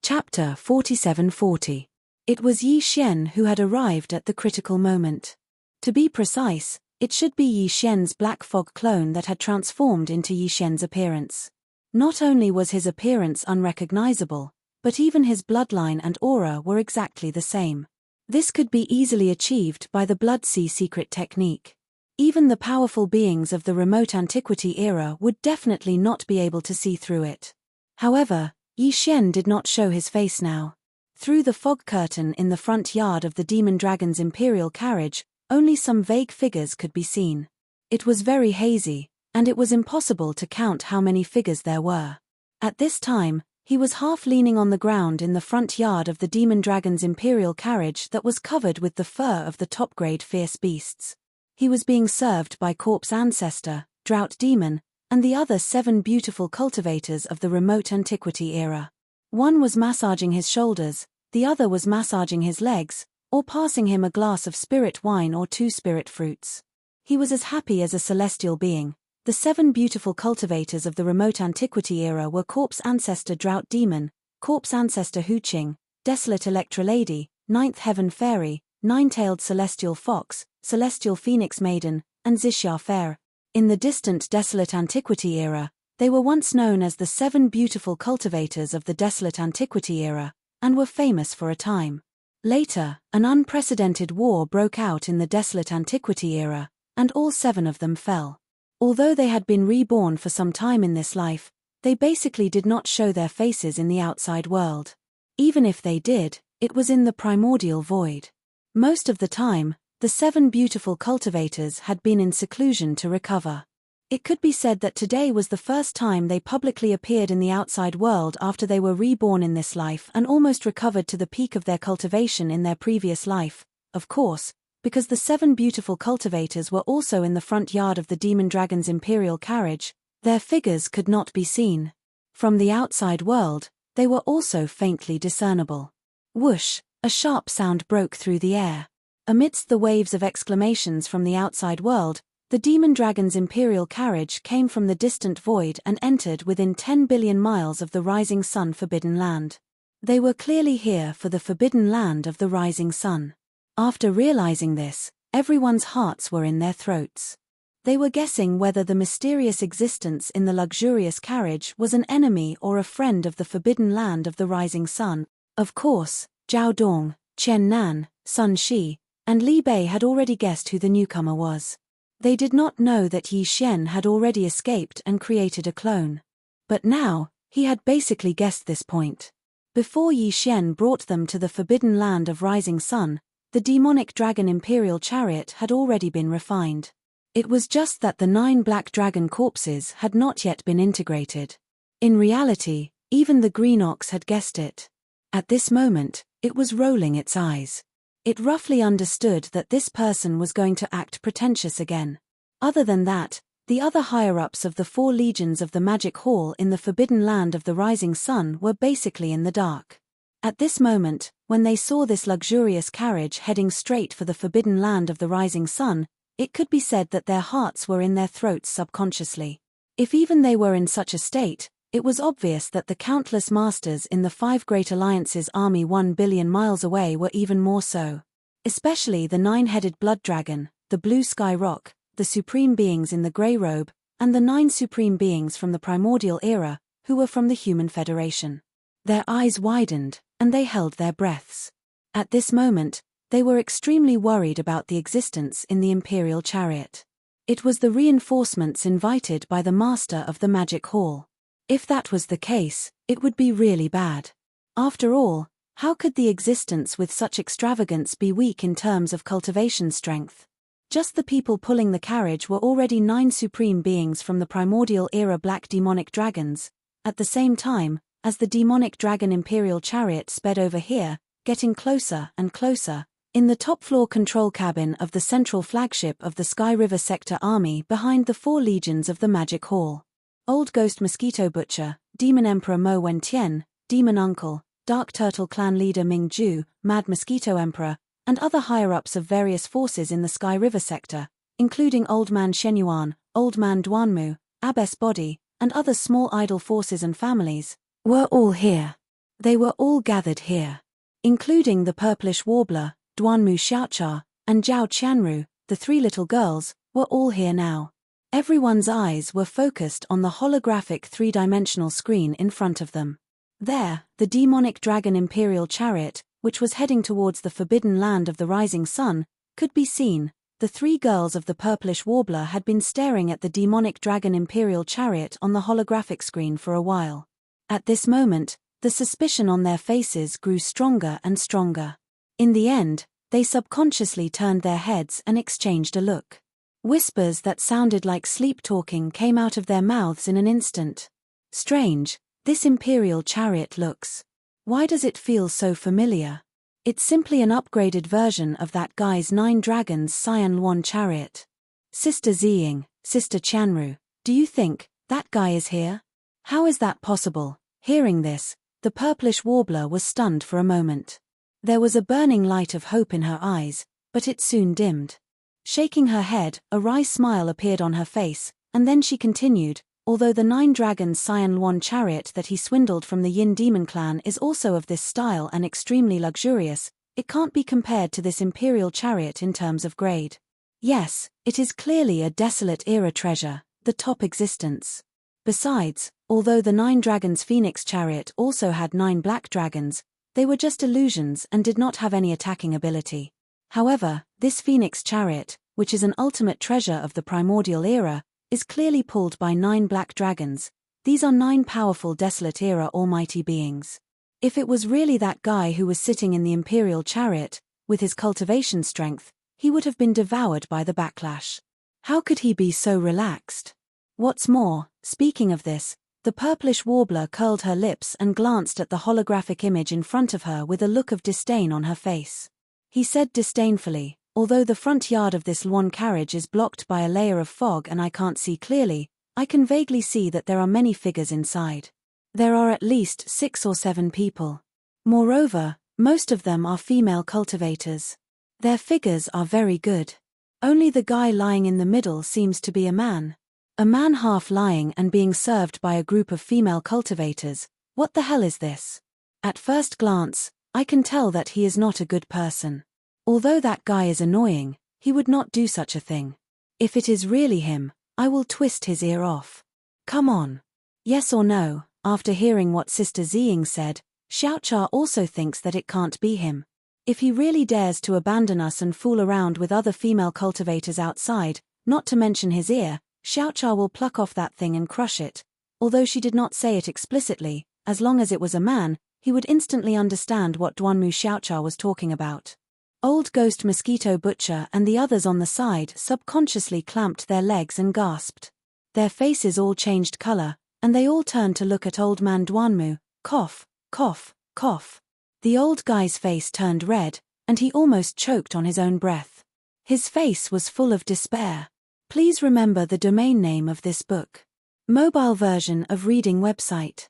Chapter 4740. It was Yi Xian who had arrived at the critical moment. To be precise, it should be Yi Xian's black fog clone that had transformed into Yi Xian's appearance. Not only was his appearance unrecognizable, but even his bloodline and aura were exactly the same. This could be easily achieved by the Blood Sea secret technique. Even the powerful beings of the remote antiquity era would definitely not be able to see through it. However, Yi Xian did not show his face now. Through the fog curtain in the front yard of the demon dragon's imperial carriage, only some vague figures could be seen. It was very hazy, and it was impossible to count how many figures there were. At this time, he was half leaning on the ground in the front yard of the demon dragon's imperial carriage that was covered with the fur of the top-grade fierce beasts. He was being served by Corpse Ancestor, Drought Demon, and the other 7 beautiful cultivators of the remote antiquity era. One was massaging his shoulders, the other was massaging his legs, or passing him a glass of spirit wine or 2 spirit fruits. He was as happy as a celestial being. The 7 beautiful cultivators of the remote antiquity era were Corpse Ancestor Drought Demon, Corpse Ancestor Huqing, Desolate Electra Lady, Ninth Heaven Fairy, Nine-Tailed Celestial Fox, Celestial Phoenix Maiden, and Xixia Fair. In the distant Desolate Antiquity era, they were once known as the 7 beautiful cultivators of the Desolate Antiquity era, and were famous for a time. Later, an unprecedented war broke out in the Desolate Antiquity era, and all 7 of them fell. Although they had been reborn for some time in this life, they basically did not show their faces in the outside world. Even if they did, it was in the primordial void. Most of the time, the 7 beautiful cultivators had been in seclusion to recover. It could be said that today was the first time they publicly appeared in the outside world after they were reborn in this life and almost recovered to the peak of their cultivation in their previous life, of course, because the 7 beautiful cultivators were also in the front yard of the demon dragon's imperial carriage. Their figures could not be seen. From the outside world, they were also faintly discernible. Whoosh, a sharp sound broke through the air. Amidst the waves of exclamations from the outside world, the demon dragon's imperial carriage came from the distant void and entered within 10 billion miles of the rising sun forbidden land. They were clearly here for the forbidden land of the rising sun. After realizing this, everyone's hearts were in their throats. They were guessing whether the mysterious existence in the luxurious carriage was an enemy or a friend of the forbidden land of the rising sun. Of course, Zhao Dong, Chen Nan, Sun Shi, and Li Bei had already guessed who the newcomer was. They did not know that Yi Xian had already escaped and created a clone. But now, he had basically guessed this point. Before Yi Xian brought them to the forbidden land of rising sun, the demonic dragon imperial chariot had already been refined. It was just that the 9 black dragon corpses had not yet been integrated. In reality, even the green ox had guessed it. At this moment, it was rolling its eyes. It roughly understood that this person was going to act pretentious again. Other than that, the other higher-ups of the 4 legions of the Magic Hall in the forbidden land of the rising sun were basically in the dark. At this moment, when they saw this luxurious carriage heading straight for the forbidden land of the rising sun, it could be said that their hearts were in their throats subconsciously. If even they were in such a state, it was obvious that the countless masters in the 5 Great Alliance's army 1 billion miles away were even more so. Especially the 9-headed blood dragon, the blue sky rock, the supreme beings in the grey robe, and the 9 supreme beings from the primordial era, who were from the Human Federation. Their eyes widened, and they held their breaths. At this moment, they were extremely worried about the existence in the Imperial chariot. It was the reinforcements invited by the Master of the Magic Hall. If that was the case, it would be really bad. After all, How could the existence with such extravagance be weak in terms of cultivation strength? Just the people pulling the carriage were already 9 supreme beings from the primordial era black demonic dragons. At the same time, as the demonic dragon imperial chariot sped over here, getting closer and closer, in the top-floor control cabin of the central flagship of the Sky River Sector Army behind the 4 legions of the Magic Hall. Old Ghost Mosquito Butcher, Demon Emperor Mo Wentian, Demon Uncle, Dark Turtle Clan Leader Ming Ju, Mad Mosquito Emperor, and other higher-ups of various forces in the Sky River Sector, including Old Man Shenyuan, Old Man Duanmu, Abbess Body, and other small idol forces and families, were all here. They were all gathered here. Including the purplish warbler, Duanmu Xiaocha, and Zhao Qianru, the 3 little girls, were all here now. Everyone's eyes were focused on the holographic 3-dimensional screen in front of them. There, the demonic dragon imperial chariot, which was heading towards the forbidden land of the rising sun, could be seen. The 3 girls of the purplish warbler had been staring at the demonic dragon imperial chariot on the holographic screen for a while. At this moment, the suspicion on their faces grew stronger and stronger. In the end, they subconsciously turned their heads and exchanged a look. Whispers that sounded like sleep-talking came out of their mouths in an instant. Strange, this imperial chariot looks. Why does it feel so familiar? It's simply an upgraded version of that guy's 9 dragons Cyan Luan chariot. Sister Ziying, Sister Qianru, do you think that guy is here? How is that possible? Hearing this, the purplish warbler was stunned for a moment. There was a burning light of hope in her eyes, but it soon dimmed. Shaking her head, a wry smile appeared on her face, and then she continued, although the 9 dragons Cyan Luan chariot that he swindled from the Yin Demon clan is also of this style and extremely luxurious, it can't be compared to this imperial chariot in terms of grade. Yes, it is clearly a desolate era treasure, the top existence. Besides, although the 9 dragons Phoenix chariot also had 9 black dragons, they were just illusions and did not have any attacking ability. However, this Phoenix chariot, which is an ultimate treasure of the primordial era, is clearly pulled by 9 black dragons. These are 9 powerful desolate era almighty beings. If it was really that guy who was sitting in the imperial chariot, with his cultivation strength, he would have been devoured by the backlash. How could he be so relaxed? What's more, speaking of this, the purplish warbler curled her lips and glanced at the holographic image in front of her with a look of disdain on her face. He said disdainfully, although the front yard of this Luan carriage is blocked by a layer of fog and I can't see clearly, I can vaguely see that there are many figures inside. There are at least 6 or 7 people. Moreover, most of them are female cultivators. Their figures are very good. Only the guy lying in the middle seems to be a man. A man half lying and being served by a group of female cultivators. What the hell is this? At first glance, I can tell that he is not a good person. Although that guy is annoying, he would not do such a thing. If it is really him, I will twist his ear off. Come on. Yes or no? After hearing what Sister Ziying said, Xiaocha also thinks that it can't be him. If he really dares to abandon us and fool around with other female cultivators outside, not to mention his ear, Xiaocha will pluck off that thing and crush it. Although she did not say it explicitly, as long as it was a man, he would instantly understand what Duanmu Xiaocha was talking about. Old Ghost Mosquito Butcher and the others on the side subconsciously clamped their legs and gasped. Their faces all changed color, and they all turned to look at Old Man Duanmu. Cough, cough, cough. The old guy's face turned red, and he almost choked on his own breath. His face was full of despair. Please remember the domain name of this book. Mobile version of reading website.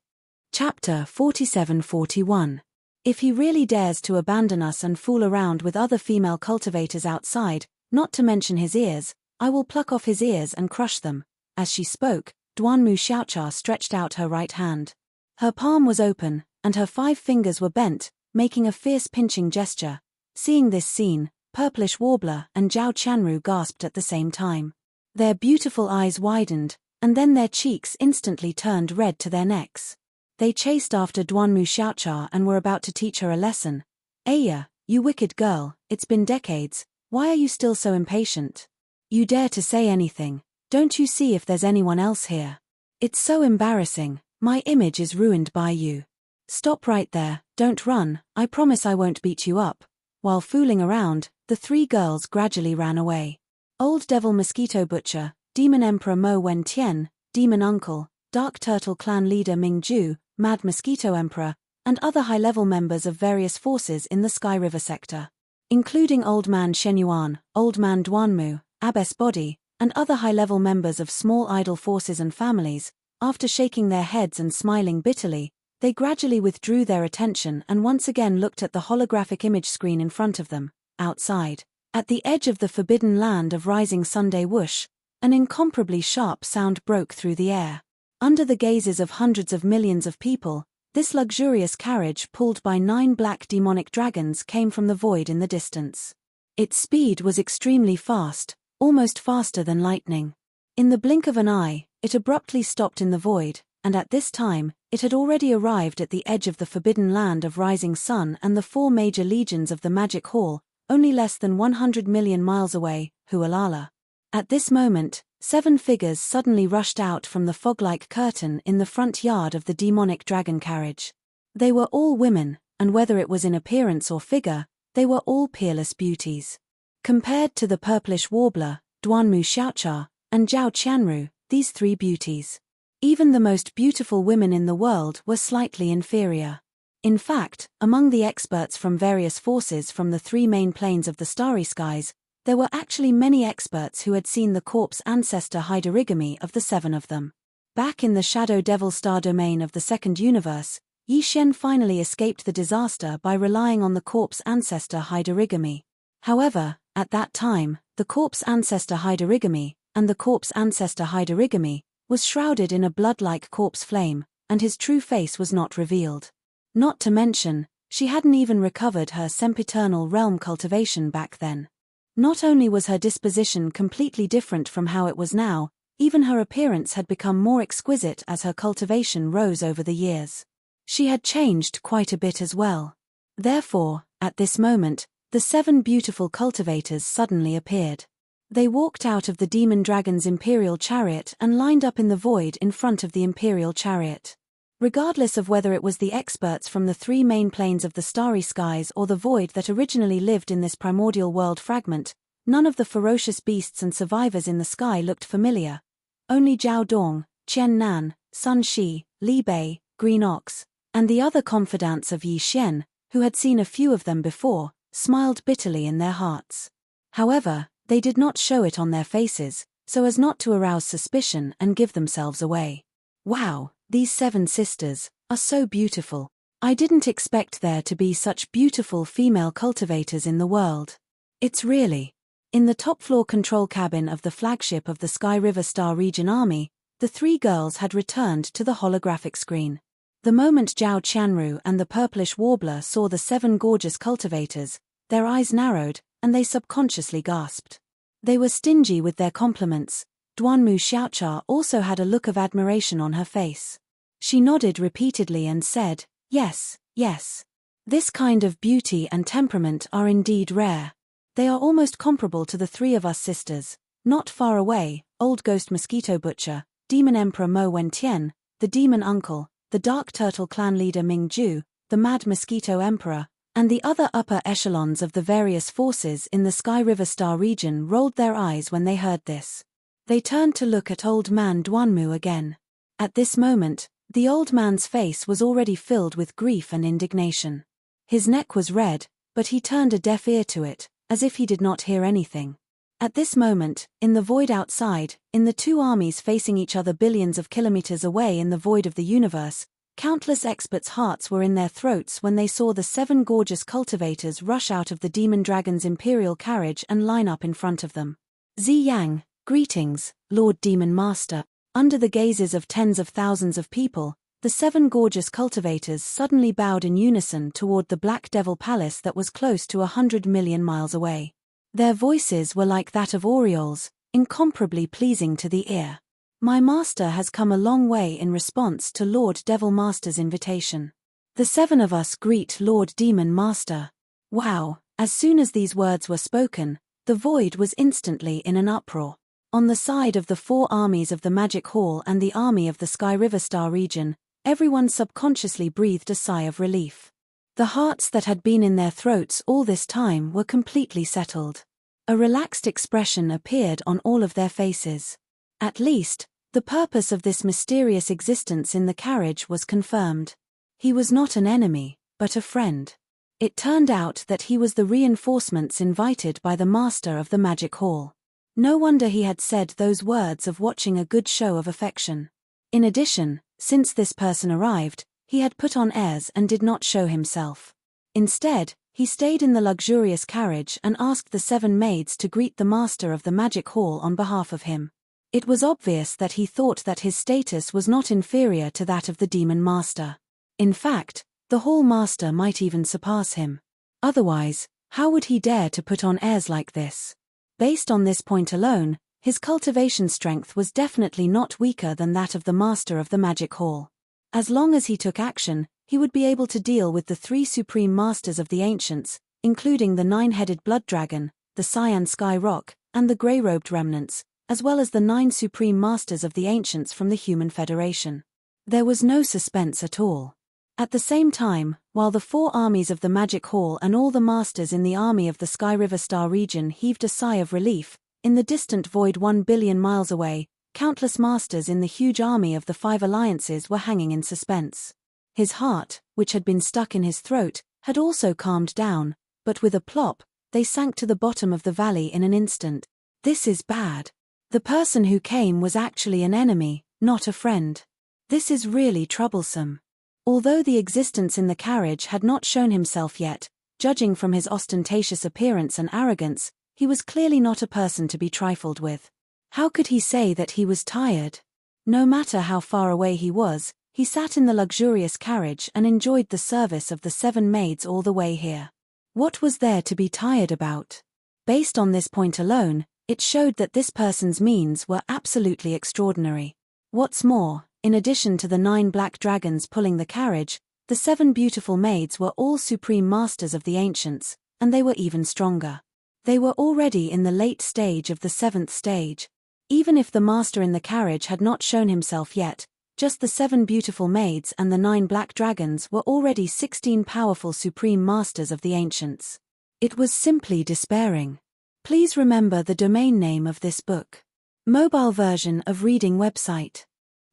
Chapter 4741. If he really dares to abandon us and fool around with other female cultivators outside, not to mention his ears, I will pluck off his ears and crush them. As she spoke, Duanmu Xiaocha stretched out her right hand. Her palm was open, and her 5 fingers were bent, making a fierce pinching gesture. Seeing this scene, Purplish Warbler and Zhao Qianru gasped at the same time. Their beautiful eyes widened, and then their cheeks instantly turned red to their necks. They chased after Duanmu Xiaocha and were about to teach her a lesson. Aya, you wicked girl, it's been decades, why are you still so impatient? You dare to say anything, don't you see if there's anyone else here? It's so embarrassing, my image is ruined by you. Stop right there, Don't run, I promise I won't beat you up." While fooling around, the three girls gradually ran away. Old Devil Mosquito Butcher, Demon Emperor Mo Wen-Tien, Demon Uncle, Dark Turtle Clan Leader Ming Ju, Mad Mosquito Emperor, and other high-level members of various forces in the Sky River sector, including Old Man Shenyuan, Old Man Duanmu, Abbess Body, and other high-level members of small idol forces and families. After shaking their heads and smiling bitterly, they gradually withdrew their attention and once again looked at the holographic image screen in front of them. Outside, at the edge of the forbidden land of rising Sunday whoosh, an incomparably sharp sound broke through the air. Under the gazes of hundreds of millions of people, this luxurious carriage pulled by 9 black demonic dragons came from the void in the distance. Its speed was extremely fast, almost faster than lightning. In the blink of an eye, it abruptly stopped in the void, and at this time, it had already arrived at the edge of the forbidden land of rising sun and the 4 major legions of the Magic Hall, only less than 100 million miles away, Hualala. At this moment, 7 figures suddenly rushed out from the fog-like curtain in the front yard of the demonic dragon carriage. They were all women, and whether it was in appearance or figure, they were all peerless beauties. Compared to the purplish warbler, Duanmu Xiaocha, and Zhao Qianru, these 3 beauties, even the most beautiful women in the world were slightly inferior. In fact, among the experts from various forces from the 3 main planes of the starry skies, there were actually many experts who had seen the corpse ancestor hyderigami of the 7 of them. Back in the Shadow Devil star domain of the second universe, Yi Shen finally escaped the disaster by relying on the corpse ancestor hyderigami. However, at that time, the corpse ancestor hyderigami, and the corpse ancestor hyderigami, was shrouded in a blood-like corpse flame, and his true face was not revealed. Not to mention, she hadn't even recovered her sempiternal realm cultivation back then. Not only was her disposition completely different from how it was now, even her appearance had become more exquisite as her cultivation rose over the years. She had changed quite a bit as well. Therefore, at this moment, the 7 beautiful cultivators suddenly appeared. They walked out of the demon dragon's imperial chariot and lined up in the void in front of the imperial chariot. Regardless of whether it was the experts from the 3 main planes of the starry skies or the void that originally lived in this primordial world fragment, none of the ferocious beasts and survivors in the sky looked familiar. Only Zhao Dong, Qian Nan, Sun Shi, Li Bei, Green Ox, and the other confidants of Yi Xian, who had seen a few of them before, smiled bitterly in their hearts. However, they did not show it on their faces, so as not to arouse suspicion and give themselves away. Wow, these 7 sisters are so beautiful. I didn't expect there to be such beautiful female cultivators in the world. It's really. In the top-floor control cabin of the flagship of the Sky River Star Region Army, the 3 girls had returned to the holographic screen. The moment Zhao Qianru and the purplish warbler saw the 7 gorgeous cultivators, their eyes narrowed, and they subconsciously gasped. They were stingy with their compliments. Duanmu Xiaocha also had a look of admiration on her face. She nodded repeatedly and said, "Yes, yes. This kind of beauty and temperament are indeed rare. They are almost comparable to the 3 of us sisters. Not far away, Old Ghost Mosquito Butcher, Demon Emperor Mo Wen-Tien, the Demon Uncle, the Dark Turtle Clan Leader Ming Ju, the Mad Mosquito Emperor, and the other upper echelons of the various forces in the Sky River Star region rolled their eyes when they heard this. They turned to look at Old Man Duanmu again. At this moment, the old man's face was already filled with grief and indignation. His neck was red, but he turned a deaf ear to it, as if he did not hear anything. At this moment, in the void outside, in the 2 armies facing each other billions of kilometers away in the void of the universe, countless experts' hearts were in their throats when they saw the 7 gorgeous cultivators rush out of the demon dragon's imperial carriage and line up in front of them. Zi Yang, greetings, Lord Demon Master. Under the gazes of tens of thousands of people, the 7 gorgeous cultivators suddenly bowed in unison toward the Black Devil Palace that was close to 100 million miles away. Their voices were like that of orioles, incomparably pleasing to the ear. My master has come a long way in response to Lord Devil Master's invitation. The 7 of us greet Lord Demon Master. Wow, as soon as these words were spoken, the void was instantly in an uproar. On the side of the 4 armies of the Magic Hall and the army of the Sky River Star region, everyone subconsciously breathed a sigh of relief. The hearts that had been in their throats all this time were completely settled. A relaxed expression appeared on all of their faces. At least, the purpose of this mysterious existence in the carriage was confirmed. He was not an enemy, but a friend. It turned out that he was the reinforcements invited by the master of the magic hall. No wonder he had said those words of watching a good show of affection. In addition, since this person arrived, he had put on airs and did not show himself. Instead, he stayed in the luxurious carriage and asked the 7 maids to greet the master of the magic hall on behalf of him. It was obvious that he thought that his status was not inferior to that of the demon master. In fact, the hall master might even surpass him. Otherwise, how would he dare to put on airs like this? Based on this point alone, his cultivation strength was definitely not weaker than that of the master of the magic hall. As long as he took action, he would be able to deal with the 3 supreme masters of the ancients, including the 9-headed blood dragon, the cyan sky rock, and the grey-robed remnants, as well as the 9 supreme masters of the ancients from the Human Federation. There was no suspense at all. At the same time, while the 4 armies of the Magic Hall and all the masters in the army of the Sky River Star region heaved a sigh of relief, in the distant void 1 billion miles away, countless masters in the huge army of the 5 alliances were hanging in suspense. His heart, which had been stuck in his throat, had also calmed down, but with a plop, they sank to the bottom of the valley in an instant. This is bad. The person who came was actually an enemy, not a friend. This is really troublesome. Although the existence in the carriage had not shown himself yet, judging from his ostentatious appearance and arrogance, he was clearly not a person to be trifled with. How could he say that he was tired? No matter how far away he was, he sat in the luxurious carriage and enjoyed the service of the 7 maids all the way here. What was there to be tired about? Based on this point alone, it showed that this person's means were absolutely extraordinary. What's more, in addition to the 9 black dragons pulling the carriage, the 7 beautiful maids were all supreme masters of the ancients, and they were even stronger. They were already in the late stage of the 7th stage. Even if the master in the carriage had not shown himself yet, just the 7 beautiful maids and the 9 black dragons were already 16 powerful supreme masters of the ancients. It was simply despairing. Please remember the domain name of this book. Mobile version of reading website.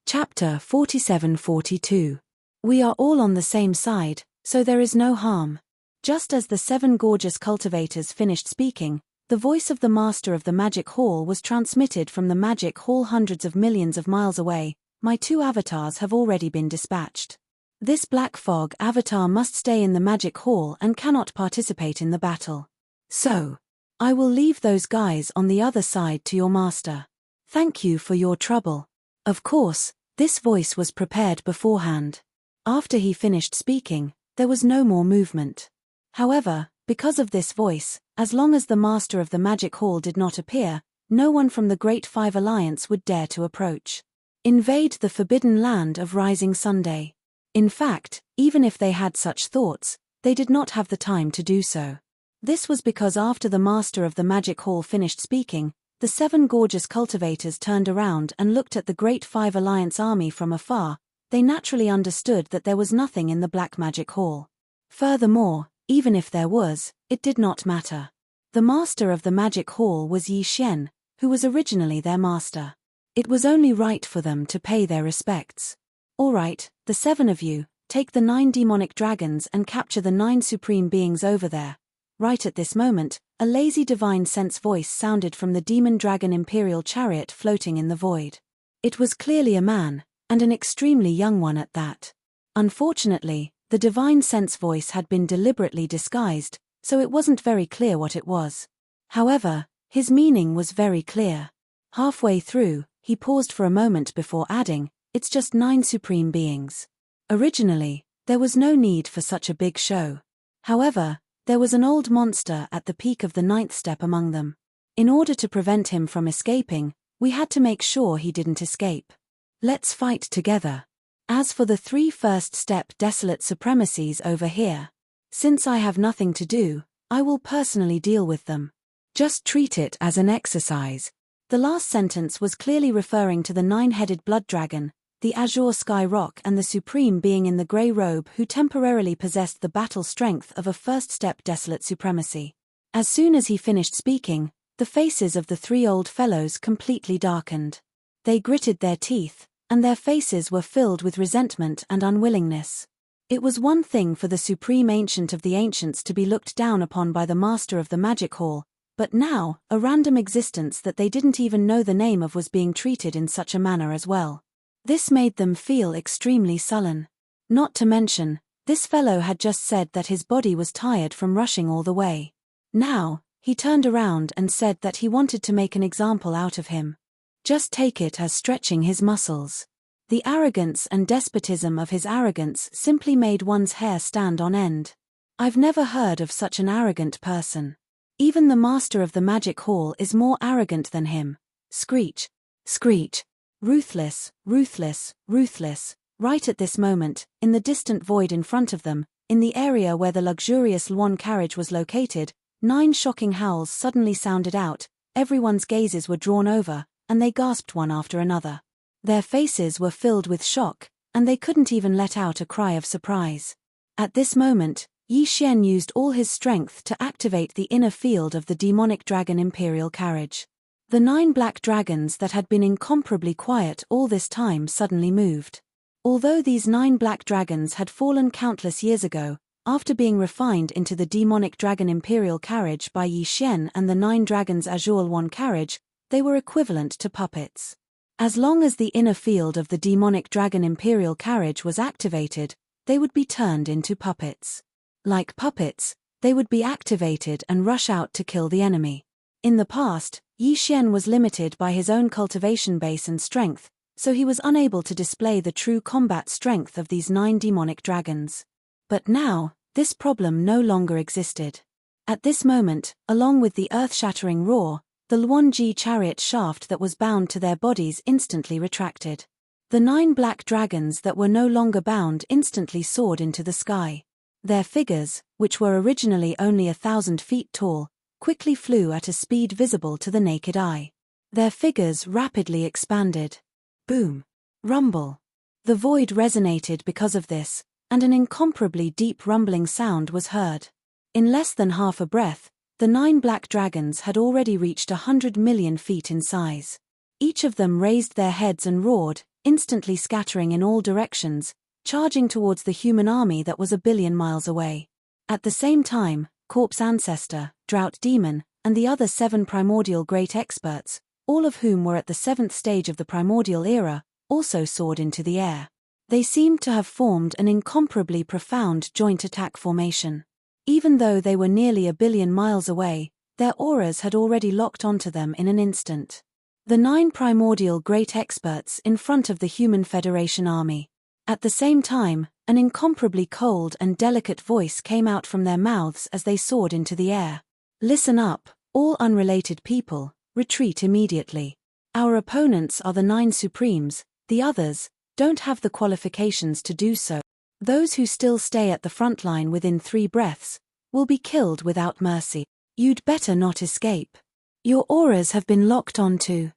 Chapter 4742. We are all on the same side, so there is no harm. Just as the 7 gorgeous cultivators finished speaking, the voice of the master of the magic hall was transmitted from the magic hall hundreds of millions of miles away. My 2 avatars have already been dispatched. This black fog avatar must stay in the magic hall and cannot participate in the battle. So, I will leave those guys on the other side to your master. Thank you for your trouble. Of course, this voice was prepared beforehand. After he finished speaking, there was no more movement. However, because of this voice, as long as the master of the magic hall did not appear, no one from the Great 5 Alliance would dare to approach. Invade the forbidden land of Rising Sunday. In fact, even if they had such thoughts, they did not have the time to do so. This was because after the master of the magic hall finished speaking, the 7 gorgeous cultivators turned around and looked at the Great 5 Alliance army from afar. They naturally understood that there was nothing in the Black Magic Hall. Furthermore, even if there was, it did not matter. The master of the Magic Hall was Yi Xian, who was originally their master. It was only right for them to pay their respects. All right, the 7 of you, take the 9 demonic dragons and capture the 9 supreme beings over there. Right at this moment, a lazy divine sense voice sounded from the demon dragon imperial chariot floating in the void. It was clearly a man, and an extremely young one at that. Unfortunately, the divine sense voice had been deliberately disguised, so it wasn't very clear what it was. However, his meaning was very clear. Halfway through, he paused for a moment before adding, "It's just 9 supreme beings." Originally, there was no need for such a big show. However, there was an old monster at the peak of the 9th step among them. In order to prevent him from escaping, we had to make sure he didn't escape. Let's fight together. As for the 3 first step desolate supremacies over here, since I have nothing to do, I will personally deal with them. Just treat it as an exercise. The last sentence was clearly referring to the 9-headed blood dragon, the Azure Sky Rock and the Supreme being in the grey robe who temporarily possessed the battle strength of a first-step desolate supremacy. As soon as he finished speaking, the faces of the three old fellows completely darkened. They gritted their teeth, and their faces were filled with resentment and unwillingness. It was one thing for the Supreme Ancient of the Ancients to be looked down upon by the Master of the Magic Hall, but now, a random existence that they didn't even know the name of was being treated in such a manner as well. This made them feel extremely sullen. Not to mention, this fellow had just said that his body was tired from rushing all the way. Now, he turned around and said that he wanted to make an example out of him. Just take it as stretching his muscles. The arrogance and despotism of his arrogance simply made one's hair stand on end. I've never heard of such an arrogant person. Even the Master of the Magic Hall is more arrogant than him. Screech. Screech. Ruthless, ruthless, ruthless. Right at this moment, in the distant void in front of them, in the area where the luxurious Luan carriage was located, 9 shocking howls suddenly sounded out, everyone's gazes were drawn over, and they gasped one after another. Their faces were filled with shock, and they couldn't even let out a cry of surprise. At this moment, Yi Xian used all his strength to activate the inner field of the demonic dragon imperial carriage. The 9 black dragons that had been incomparably quiet all this time suddenly moved. Although these 9 black dragons had fallen countless years ago, after being refined into the demonic dragon imperial carriage by Yi Xian and the 9 dragons Azure One carriage, they were equivalent to puppets. As long as the inner field of the demonic dragon imperial carriage was activated, they would be turned into puppets. Like puppets, they would be activated and rush out to kill the enemy. In the past, Yi Xian was limited by his own cultivation base and strength, so he was unable to display the true combat strength of these 9 demonic dragons. But now, this problem no longer existed. At this moment, along with the earth-shattering roar, the Luanji chariot shaft that was bound to their bodies instantly retracted. The 9 black dragons that were no longer bound instantly soared into the sky. Their figures, which were originally only 1,000 feet tall, quickly flew at a speed visible to the naked eye. Their figures rapidly expanded. Boom. Rumble. The void resonated because of this, and an incomparably deep rumbling sound was heard. In less than half a breath, the 9 black dragons had already reached 100 million feet in size. Each of them raised their heads and roared, instantly scattering in all directions, charging towards the human army that was 1 billion miles away. At the same time, Corpse Ancestor, Drought Demon, and the other 7 primordial great experts, all of whom were at the 7th stage of the primordial era, also soared into the air. They seemed to have formed an incomparably profound joint attack formation. Even though they were nearly 1 billion miles away, their auras had already locked onto them in an instant. The 9 primordial great experts in front of the Human Federation army. At the same time, an incomparably cold and delicate voice came out from their mouths as they soared into the air. Listen up, all unrelated people, retreat immediately. Our opponents are the 9 Supremes, the others don't have the qualifications to do so. Those who still stay at the front line within 3 breaths will be killed without mercy. You'd better not escape. Your auras have been locked onto.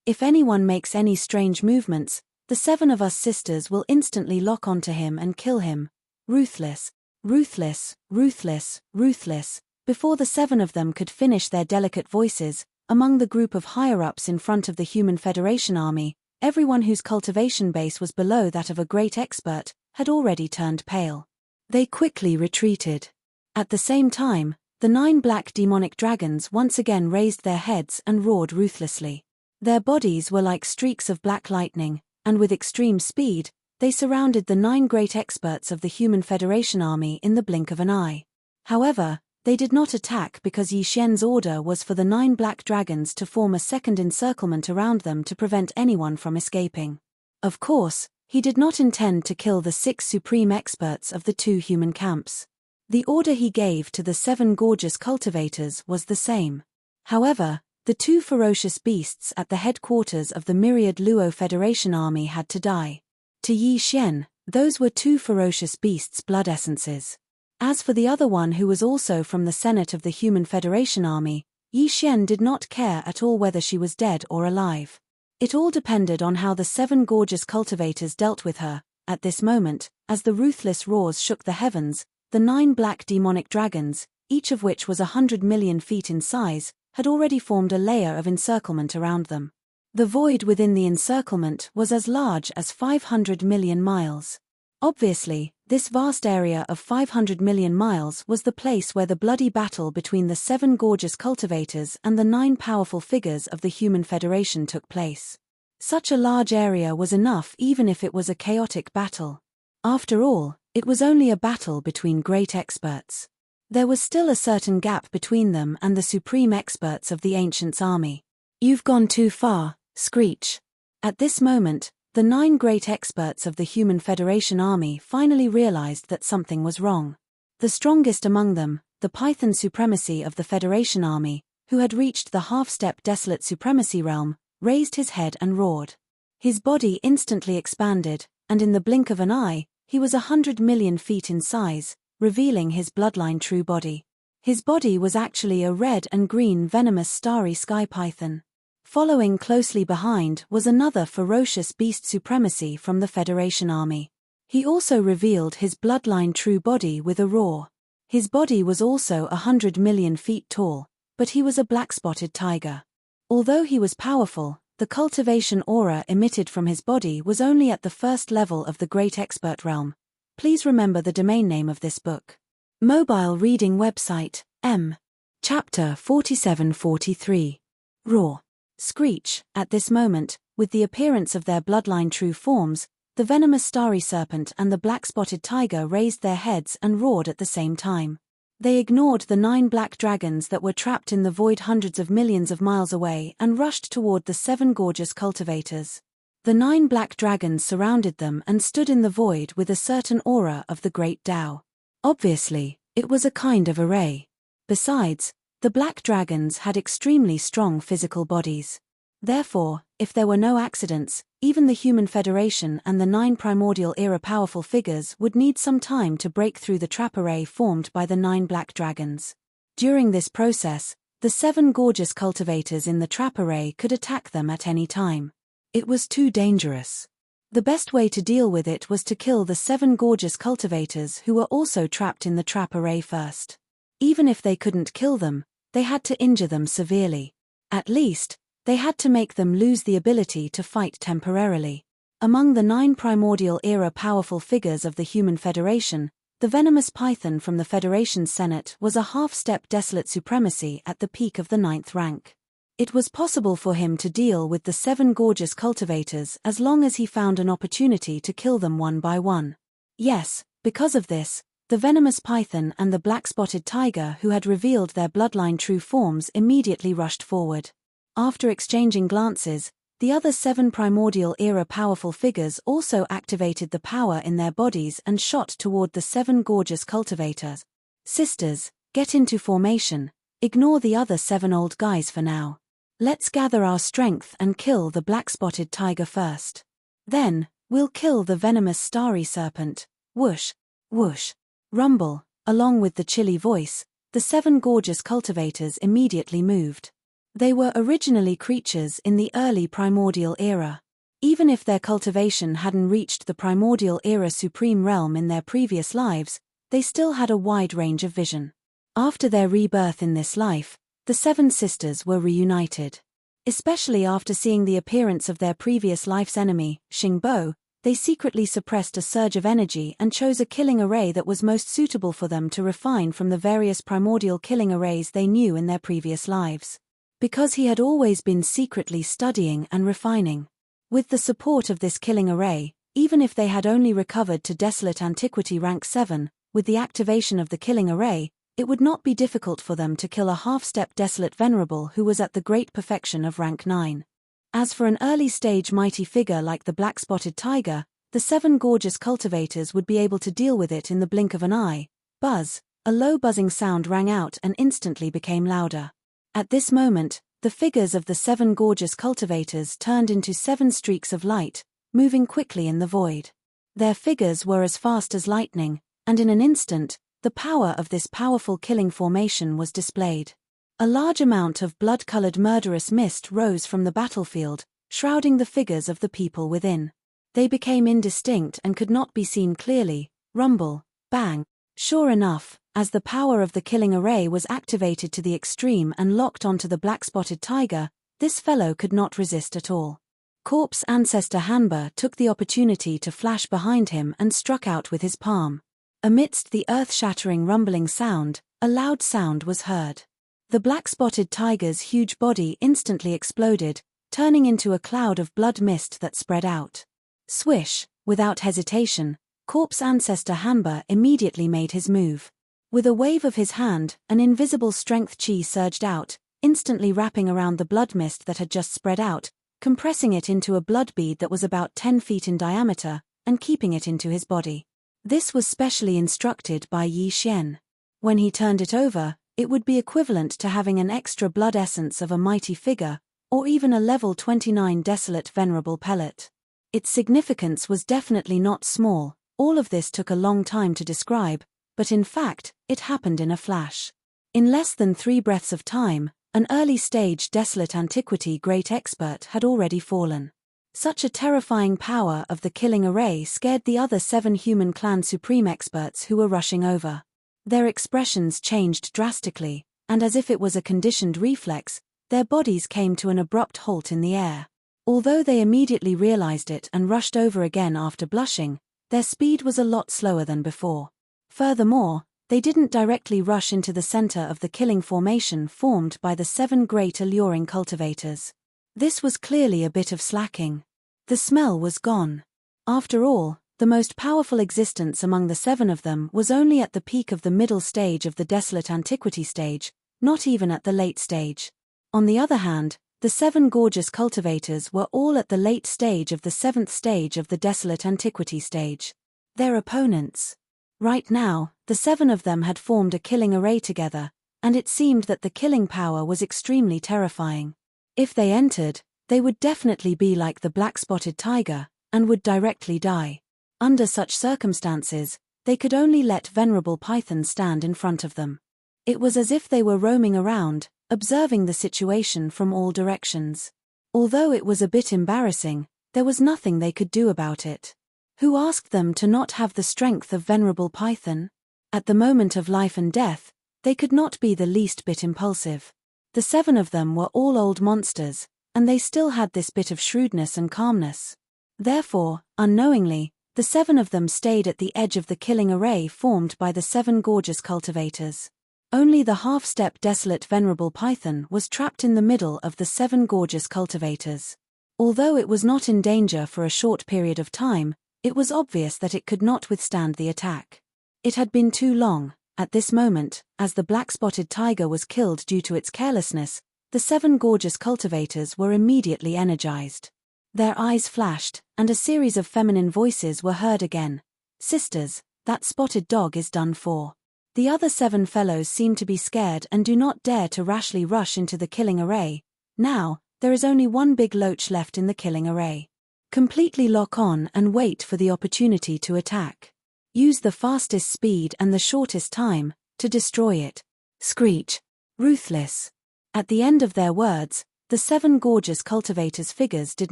If anyone makes any strange movements, the 7 of us sisters will instantly lock onto him and kill him. Ruthless, ruthless, ruthless, ruthless. Before the 7 of them could finish their delicate voices, among the group of higher-ups in front of the Human Federation army, everyone whose cultivation base was below that of a great expert had already turned pale. They quickly retreated. At the same time, the 9 black demonic dragons once again raised their heads and roared ruthlessly. Their bodies were like streaks of black lightning, and with extreme speed, they surrounded the 9 great experts of the Human Federation army in the blink of an eye. However, they did not attack because Yi Xian's order was for the 9 black dragons to form a second encirclement around them to prevent anyone from escaping. Of course, he did not intend to kill the 6 supreme experts of the 2 human camps. The order he gave to the 7 gorgeous cultivators was the same. However, the 2 ferocious beasts at the headquarters of the myriad Luo Federation army had to die. To Yi Xian, those were 2 ferocious beasts' blood essences. As for the other one who was also from the Senate of the Human Federation army, Yi Xian did not care at all whether she was dead or alive. It all depended on how the 7 gorgeous cultivators dealt with her. At this moment, as the ruthless roars shook the heavens, the 9 black demonic dragons, each of which was 100 million feet in size, had already formed a layer of encirclement around them. The void within the encirclement was as large as 500 million miles. Obviously, this vast area of 500 million miles was the place where the bloody battle between the 7 gorgeous cultivators and the 9 powerful figures of the Human Federation took place. Such a large area was enough even if it was a chaotic battle. After all, it was only a battle between great experts. There was still a certain gap between them and the supreme experts of the Ancients' army. "You've gone too far, Screech." At this moment, the 9 great experts of the Human Federation army finally realized that something was wrong. The strongest among them, the Python supremacy of the Federation army, who had reached the half-step desolate supremacy realm, raised his head and roared. His body instantly expanded, and in the blink of an eye, he was 100 million feet in size, revealing his bloodline true body. His body was actually a red and green venomous starry sky python. Following closely behind was another ferocious beast supremacy from the Federation army. He also revealed his bloodline true body with a roar. His body was also 100 million feet tall, but he was a black-spotted tiger. Although he was powerful, the cultivation aura emitted from his body was only at the first level of the Great Expert realm. Please remember the domain name of this book. Mobile reading website, M. Chapter 4743. Roar. Screech. At this moment, with the appearance of their bloodline true forms, the venomous starry serpent and the black-spotted tiger raised their heads and roared at the same time. They ignored the 9 black dragons that were trapped in the void hundreds of millions of miles away and rushed toward the 7 gorgeous cultivators. The 9 black dragons surrounded them and stood in the void with a certain aura of the great Tao. Obviously, it was a kind of array. Besides, the black dragons had extremely strong physical bodies. Therefore, if there were no accidents, even the Human Federation and the 9 primordial era powerful figures would need some time to break through the trap array formed by the 9 black dragons. During this process, the 7 gorgeous cultivators in the trap array could attack them at any time. It was too dangerous. The best way to deal with it was to kill the 7 gorgeous cultivators who were also trapped in the trap array first. Even if they couldn't kill them, they had to injure them severely. At least, they had to make them lose the ability to fight temporarily. Among the 9 primordial era powerful figures of the Human Federation, the venomous python from the Federation's Senate was a half-step desolate supremacy at the peak of the 9th rank. It was possible for him to deal with the 7 gorgeous cultivators as long as he found an opportunity to kill them one by one. Yes, because of this, the venomous python and the black-spotted tiger who had revealed their bloodline true forms immediately rushed forward. After exchanging glances, the other 7 primordial era powerful figures also activated the power in their bodies and shot toward the 7 gorgeous cultivators. "Sisters, get into formation. Ignore the other 7 old guys for now. Let's gather our strength and kill the black-spotted tiger first. Then, we'll kill the venomous starry serpent." Whoosh, whoosh, rumble. Along with the chilly voice, the 7 gorgeous cultivators immediately moved. They were originally creatures in the early primordial era. Even if their cultivation hadn't reached the primordial era supreme realm in their previous lives, they still had a wide range of vision. After their rebirth in this life, the 7 sisters were reunited. Especially after seeing the appearance of their previous life's enemy, Xingbo, they secretly suppressed a surge of energy and chose a killing array that was most suitable for them to refine from the various primordial killing arrays they knew in their previous lives. Because he had always been secretly studying and refining. With the support of this killing array, even if they had only recovered to Desolate Antiquity rank 7, with the activation of the killing array, it would not be difficult for them to kill a half-step Desolate Venerable who was at the great perfection of rank 9. As for an early-stage mighty figure like the black-spotted tiger, the 7 gorgeous cultivators would be able to deal with it in the blink of an eye. Buzz, a low buzzing sound rang out and instantly became louder. At this moment, the figures of the 7 gorgeous cultivators turned into 7 streaks of light, moving quickly in the void. Their figures were as fast as lightning, and in an instant, the power of this powerful killing formation was displayed. A large amount of blood-colored murderous mist rose from the battlefield, shrouding the figures of the people within. They became indistinct and could not be seen clearly. Rumble, bang. Sure enough, as the power of the killing array was activated to the extreme and locked onto the black-spotted tiger, this fellow could not resist at all. Corpse ancestor Hanba took the opportunity to flash behind him and struck out with his palm. Amidst the earth-shattering rumbling sound, a loud sound was heard. The black-spotted tiger's huge body instantly exploded, turning into a cloud of blood mist that spread out. Swish, without hesitation, Corpse ancestor Hanba immediately made his move. With a wave of his hand, an invisible strength chi surged out, instantly wrapping around the blood mist that had just spread out, compressing it into a blood bead that was about 10 feet in diameter, and keeping it into his body. This was specially instructed by Yi Xian. When he turned it over, it would be equivalent to having an extra blood essence of a mighty figure, or even a level 29 desolate venerable pellet. Its significance was definitely not small. All of this took a long time to describe, but in fact, it happened in a flash. In less than 3 breaths of time, an early-stage desolate antiquity great expert had already fallen. Such a terrifying power of the killing array scared the other 7 human clan supreme experts who were rushing over. Their expressions changed drastically, and as if it was a conditioned reflex, their bodies came to an abrupt halt in the air. Although they immediately realized it and rushed over again after blushing, their speed was a lot slower than before. Furthermore, they didn't directly rush into the center of the killing formation formed by the 7 great alluring cultivators. This was clearly a bit of slacking. The smell was gone. After all, the most powerful existence among the 7 of them was only at the peak of the middle stage of the desolate antiquity stage, not even at the late stage. On the other hand, the 7 gorgeous cultivators were all at the late stage of the 7th stage of the desolate antiquity stage. Their opponents. Right now, the 7 of them had formed a killing array together, and it seemed that the killing power was extremely terrifying. If they entered, they would definitely be like the black-spotted tiger, and would directly die. Under such circumstances, they could only let Venerable Python stand in front of them. It was as if they were roaming around, observing the situation from all directions. Although it was a bit embarrassing, there was nothing they could do about it. Who asked them to not have the strength of Venerable Python? At the moment of life and death, they could not be the least bit impulsive. The 7 of them were all old monsters, and they still had this bit of shrewdness and calmness. Therefore, unknowingly, the 7 of them stayed at the edge of the killing array formed by the 7 gorgeous cultivators. Only the half-step desolate Venerable Python was trapped in the middle of the 7 gorgeous cultivators. Although it was not in danger for a short period of time, it was obvious that it could not withstand the attack. It had been too long. At this moment, as the black-spotted tiger was killed due to its carelessness, the 7 gorgeous cultivators were immediately energized. Their eyes flashed, and a series of feminine voices were heard again. "Sisters, that spotted dog is done for." The other 7 fellows seem to be scared and do not dare to rashly rush into the killing array. Now, there is only one big loach left in the killing array. Completely lock on and wait for the opportunity to attack. Use the fastest speed and the shortest time to destroy it. Screech. Ruthless. At the end of their words, the 7 gorgeous cultivators' figures did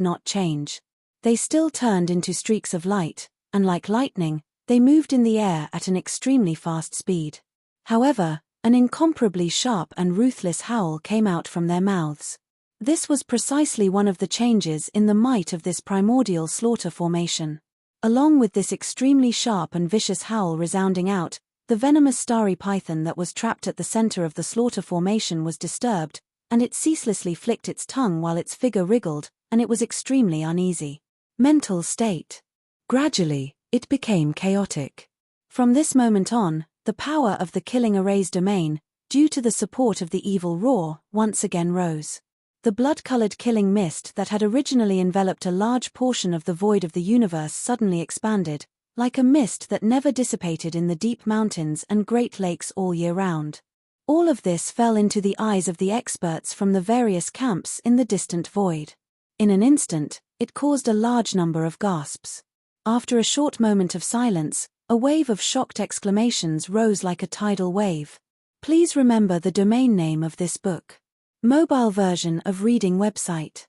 not change. They still turned into streaks of light, and like lightning, they moved in the air at an extremely fast speed. However, an incomparably sharp and ruthless howl came out from their mouths. This was precisely one of the changes in the might of this primordial slaughter formation. Along with this extremely sharp and vicious howl resounding out, the venomous starry python that was trapped at the center of the slaughter formation was disturbed, and it ceaselessly flicked its tongue while its figure wriggled, and it was extremely uneasy. Mental state. Gradually, it became chaotic. From this moment on, the power of the killing array's domain, due to the support of the evil roar, once again rose. The blood-colored killing mist that had originally enveloped a large portion of the void of the universe suddenly expanded, like a mist that never dissipated in the deep mountains and great lakes all year round. All of this fell into the eyes of the experts from the various camps in the distant void. In an instant, it caused a large number of gasps. After a short moment of silence, a wave of shocked exclamations rose like a tidal wave. Please remember the domain name of this book. Mobile version of reading website.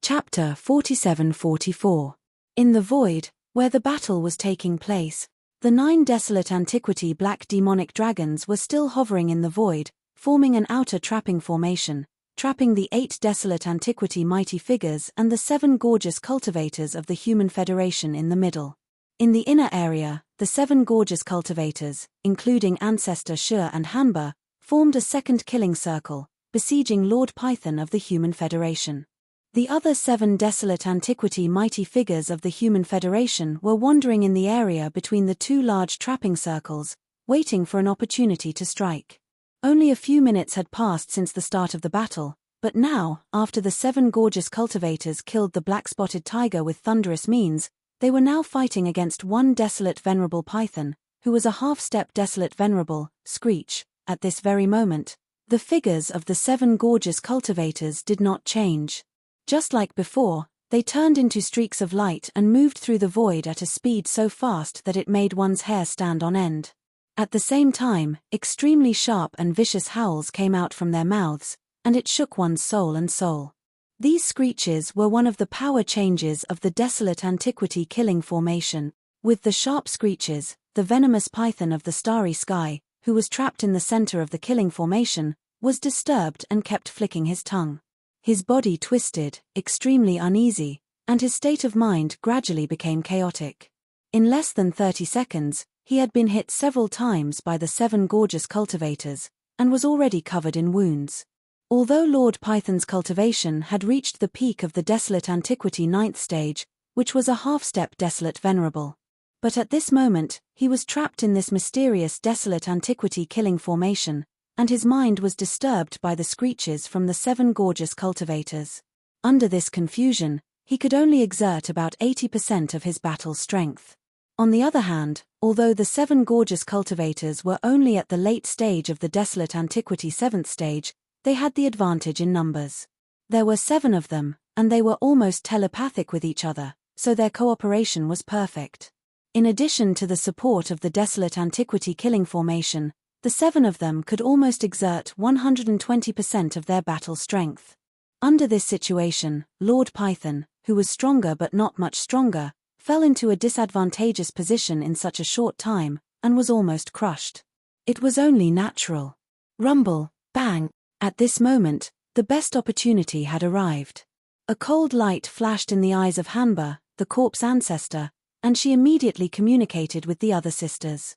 Chapter 47-44. In the void, where the battle was taking place, the 9 desolate antiquity black demonic dragons were still hovering in the void, forming an outer trapping formation, trapping the 8 desolate antiquity mighty figures and the 7 gorgeous cultivators of the human federation in the middle. In the inner area, the 7 gorgeous cultivators, including Ancestor Shur and Hanba, formed a second killing circle, besieging Lord Python of the human federation. The other 7 desolate antiquity mighty figures of the human federation were wandering in the area between the 2 large trapping circles, waiting for an opportunity to strike. Only a few minutes had passed since the start of the battle, but now, after the 7 gorgeous cultivators killed the black-spotted tiger with thunderous means, they were now fighting against 1 desolate venerable python, who was a half-step desolate venerable, Screech. At this very moment, the figures of the 7 gorgeous cultivators did not change. Just like before, they turned into streaks of light and moved through the void at a speed so fast that it made one's hair stand on end. At the same time, extremely sharp and vicious howls came out from their mouths, and it shook one's soul and soul. These screeches were one of the power changes of the desolate antiquity killing formation. With the sharp screeches, the venomous python of the starry sky, who was trapped in the center of the killing formation, was disturbed and kept flicking his tongue. His body twisted, extremely uneasy, and his state of mind gradually became chaotic. In less than 30 seconds, he had been hit several times by the 7 gorgeous cultivators, and was already covered in wounds. Although Lord Python's cultivation had reached the peak of the desolate antiquity 9th stage, which was a half-step desolate venerable. But at this moment, he was trapped in this mysterious desolate antiquity killing formation, and his mind was disturbed by the screeches from the 7 gorgeous cultivators. Under this confusion, he could only exert about 80% of his battle strength. On the other hand, although the 7 gorgeous cultivators were only at the late stage of the desolate antiquity 7th stage, they had the advantage in numbers. There were 7 of them, and they were almost telepathic with each other, so their cooperation was perfect. In addition to the support of the desolate antiquity killing formation, the 7 of them could almost exert 120% of their battle strength. Under this situation, Lord Python, who was stronger but not much stronger, fell into a disadvantageous position in such a short time, and was almost crushed. It was only natural. Rumble, bang. At this moment, the best opportunity had arrived. A cold light flashed in the eyes of Hanba, the corpse ancestor, and she immediately communicated with the other sisters.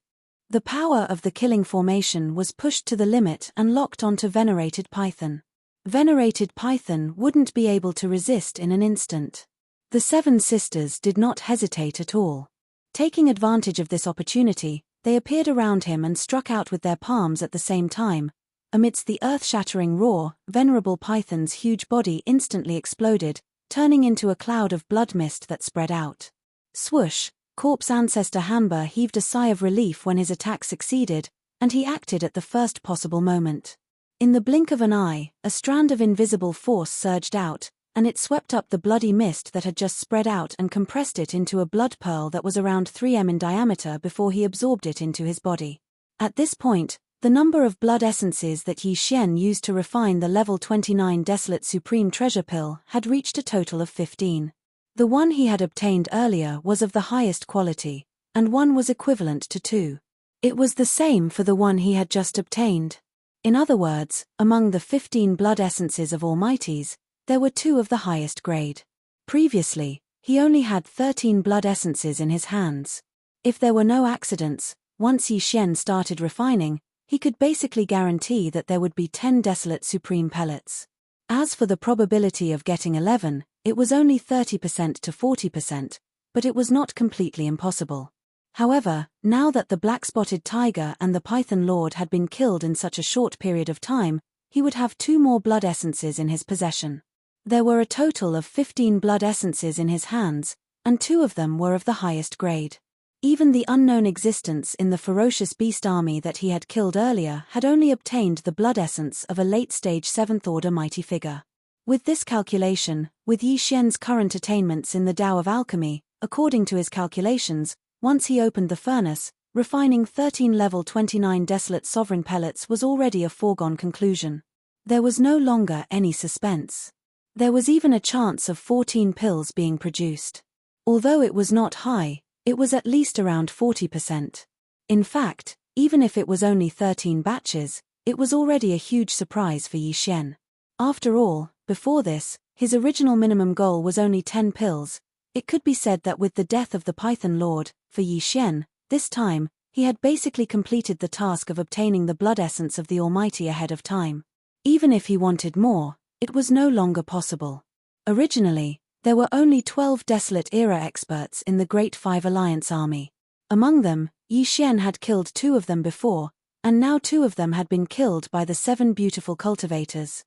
The power of the killing formation was pushed to the limit and locked onto Venerated Python. Venerated Python wouldn't be able to resist in an instant. The 7 sisters did not hesitate at all. Taking advantage of this opportunity, they appeared around him and struck out with their palms at the same time. Amidst the earth-shattering roar, Venerable Python's huge body instantly exploded, turning into a cloud of blood mist that spread out. Swoosh! Corpse ancestor Hanba heaved a sigh of relief when his attack succeeded, and he acted at the first possible moment. In the blink of an eye, a strand of invisible force surged out, and it swept up the bloody mist that had just spread out and compressed it into a blood pearl that was around 3 m in diameter before he absorbed it into his body. At this point, the number of blood essences that Yi Xian used to refine the level 29 Desolate Supreme Treasure Pill had reached a total of 15. The one he had obtained earlier was of the highest quality, and one was equivalent to 2. It was the same for the one he had just obtained. In other words, among the 15 blood essences of Almighties, there were 2 of the highest grade. Previously, he only had 13 blood essences in his hands. If there were no accidents, once Yi Xian started refining, he could basically guarantee that there would be 10 Desolate Supreme Pellets. As for the probability of getting 11, it was only 30% to 40%, but it was not completely impossible. However, now that the black-spotted tiger and the Python Lord had been killed in such a short period of time, he would have 2 more blood essences in his possession. There were a total of 15 blood essences in his hands, and 2 of them were of the highest grade. Even the unknown existence in the ferocious beast army that he had killed earlier had only obtained the blood essence of a late-stage 7th-order mighty figure. With this calculation, with Yi Xian's current attainments in the Tao of Alchemy, according to his calculations, once he opened the furnace, refining 13 level 29 Desolate Sovereign Pellets was already a foregone conclusion. There was no longer any suspense. There was even a chance of 14 pills being produced. Although it was not high, it was at least around 40%. In fact, even if it was only 13 batches, it was already a huge surprise for Yi Xian. After all, before this, his original minimum goal was only 10 pills. It could be said that with the death of the Python Lord, for Yi Xian, this time, he had basically completed the task of obtaining the blood essence of the Almighty ahead of time. Even if he wanted more, it was no longer possible. Originally, there were only 12 Desolate Era experts in the Great Five Alliance army. Among them, Yi Xian had killed 2 of them before, and now 2 of them had been killed by the 7 beautiful cultivators.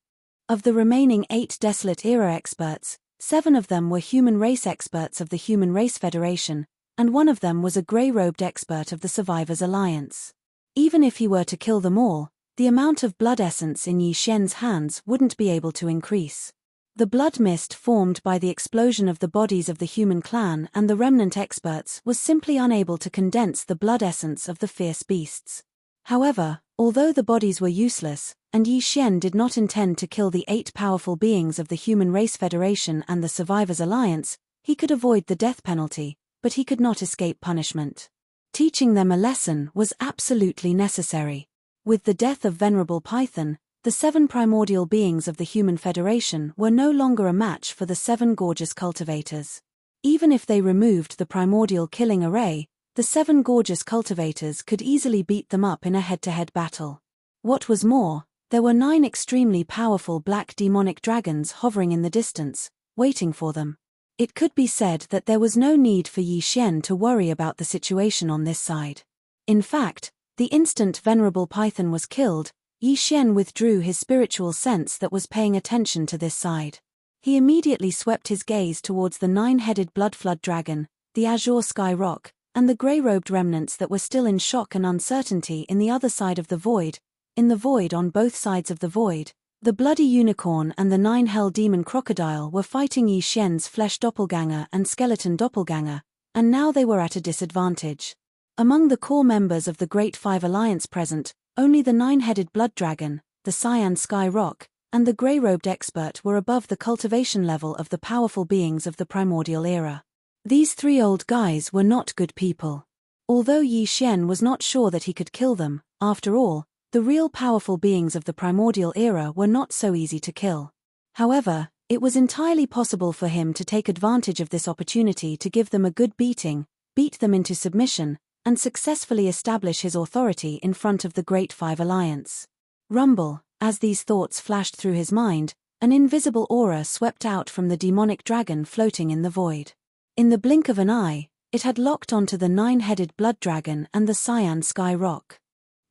Of the remaining 8 Desolate Era experts, 7 of them were human race experts of the Human Race Federation, and 1 of them was a grey-robed expert of the Survivors Alliance. Even if he were to kill them all, the amount of blood essence in Yi Xian's hands wouldn't be able to increase. The blood mist formed by the explosion of the bodies of the human clan and the remnant experts was simply unable to condense the blood essence of the fierce beasts. However, although the bodies were useless, and Yi Xian did not intend to kill the 8 powerful beings of the Human Race Federation and the Survivors Alliance, he could avoid the death penalty, but he could not escape punishment. Teaching them a lesson was absolutely necessary. With the death of Venerable Python, the 7 primordial beings of the Human Federation were no longer a match for the 7 gorgeous cultivators. Even if they removed the primordial killing array, the 7 gorgeous cultivators could easily beat them up in a head-to-head battle. What was more, there were 9 extremely powerful black demonic dragons hovering in the distance, waiting for them. It could be said that there was no need for Yi Xian to worry about the situation on this side. In fact, the instant Venerable Python was killed, Yi Xian withdrew his spiritual sense that was paying attention to this side. He immediately swept his gaze towards the 9-headed blood-flood dragon, the azure sky rock, and the grey-robed remnants that were still in shock and uncertainty in the other side of the void. In the void on both sides of the void, the bloody unicorn and the 9-hell demon crocodile were fighting Yi Xian's flesh doppelganger and skeleton doppelganger, and now they were at a disadvantage. Among the core members of the Great Five Alliance present, only the 9-headed blood dragon, the cyan sky rock, and the grey-robed expert were above the cultivation level of the powerful beings of the primordial era. These 3 old guys were not good people. Although Yi Xian was not sure that he could kill them, after all, the real powerful beings of the primordial era were not so easy to kill. However, it was entirely possible for him to take advantage of this opportunity to give them a good beating, beat them into submission, and successfully establish his authority in front of the Great Five Alliance. Rumble, as these thoughts flashed through his mind, an invisible aura swept out from the demonic dragon floating in the void. In the blink of an eye, it had locked onto the 9-headed blood dragon and the cyan sky rock.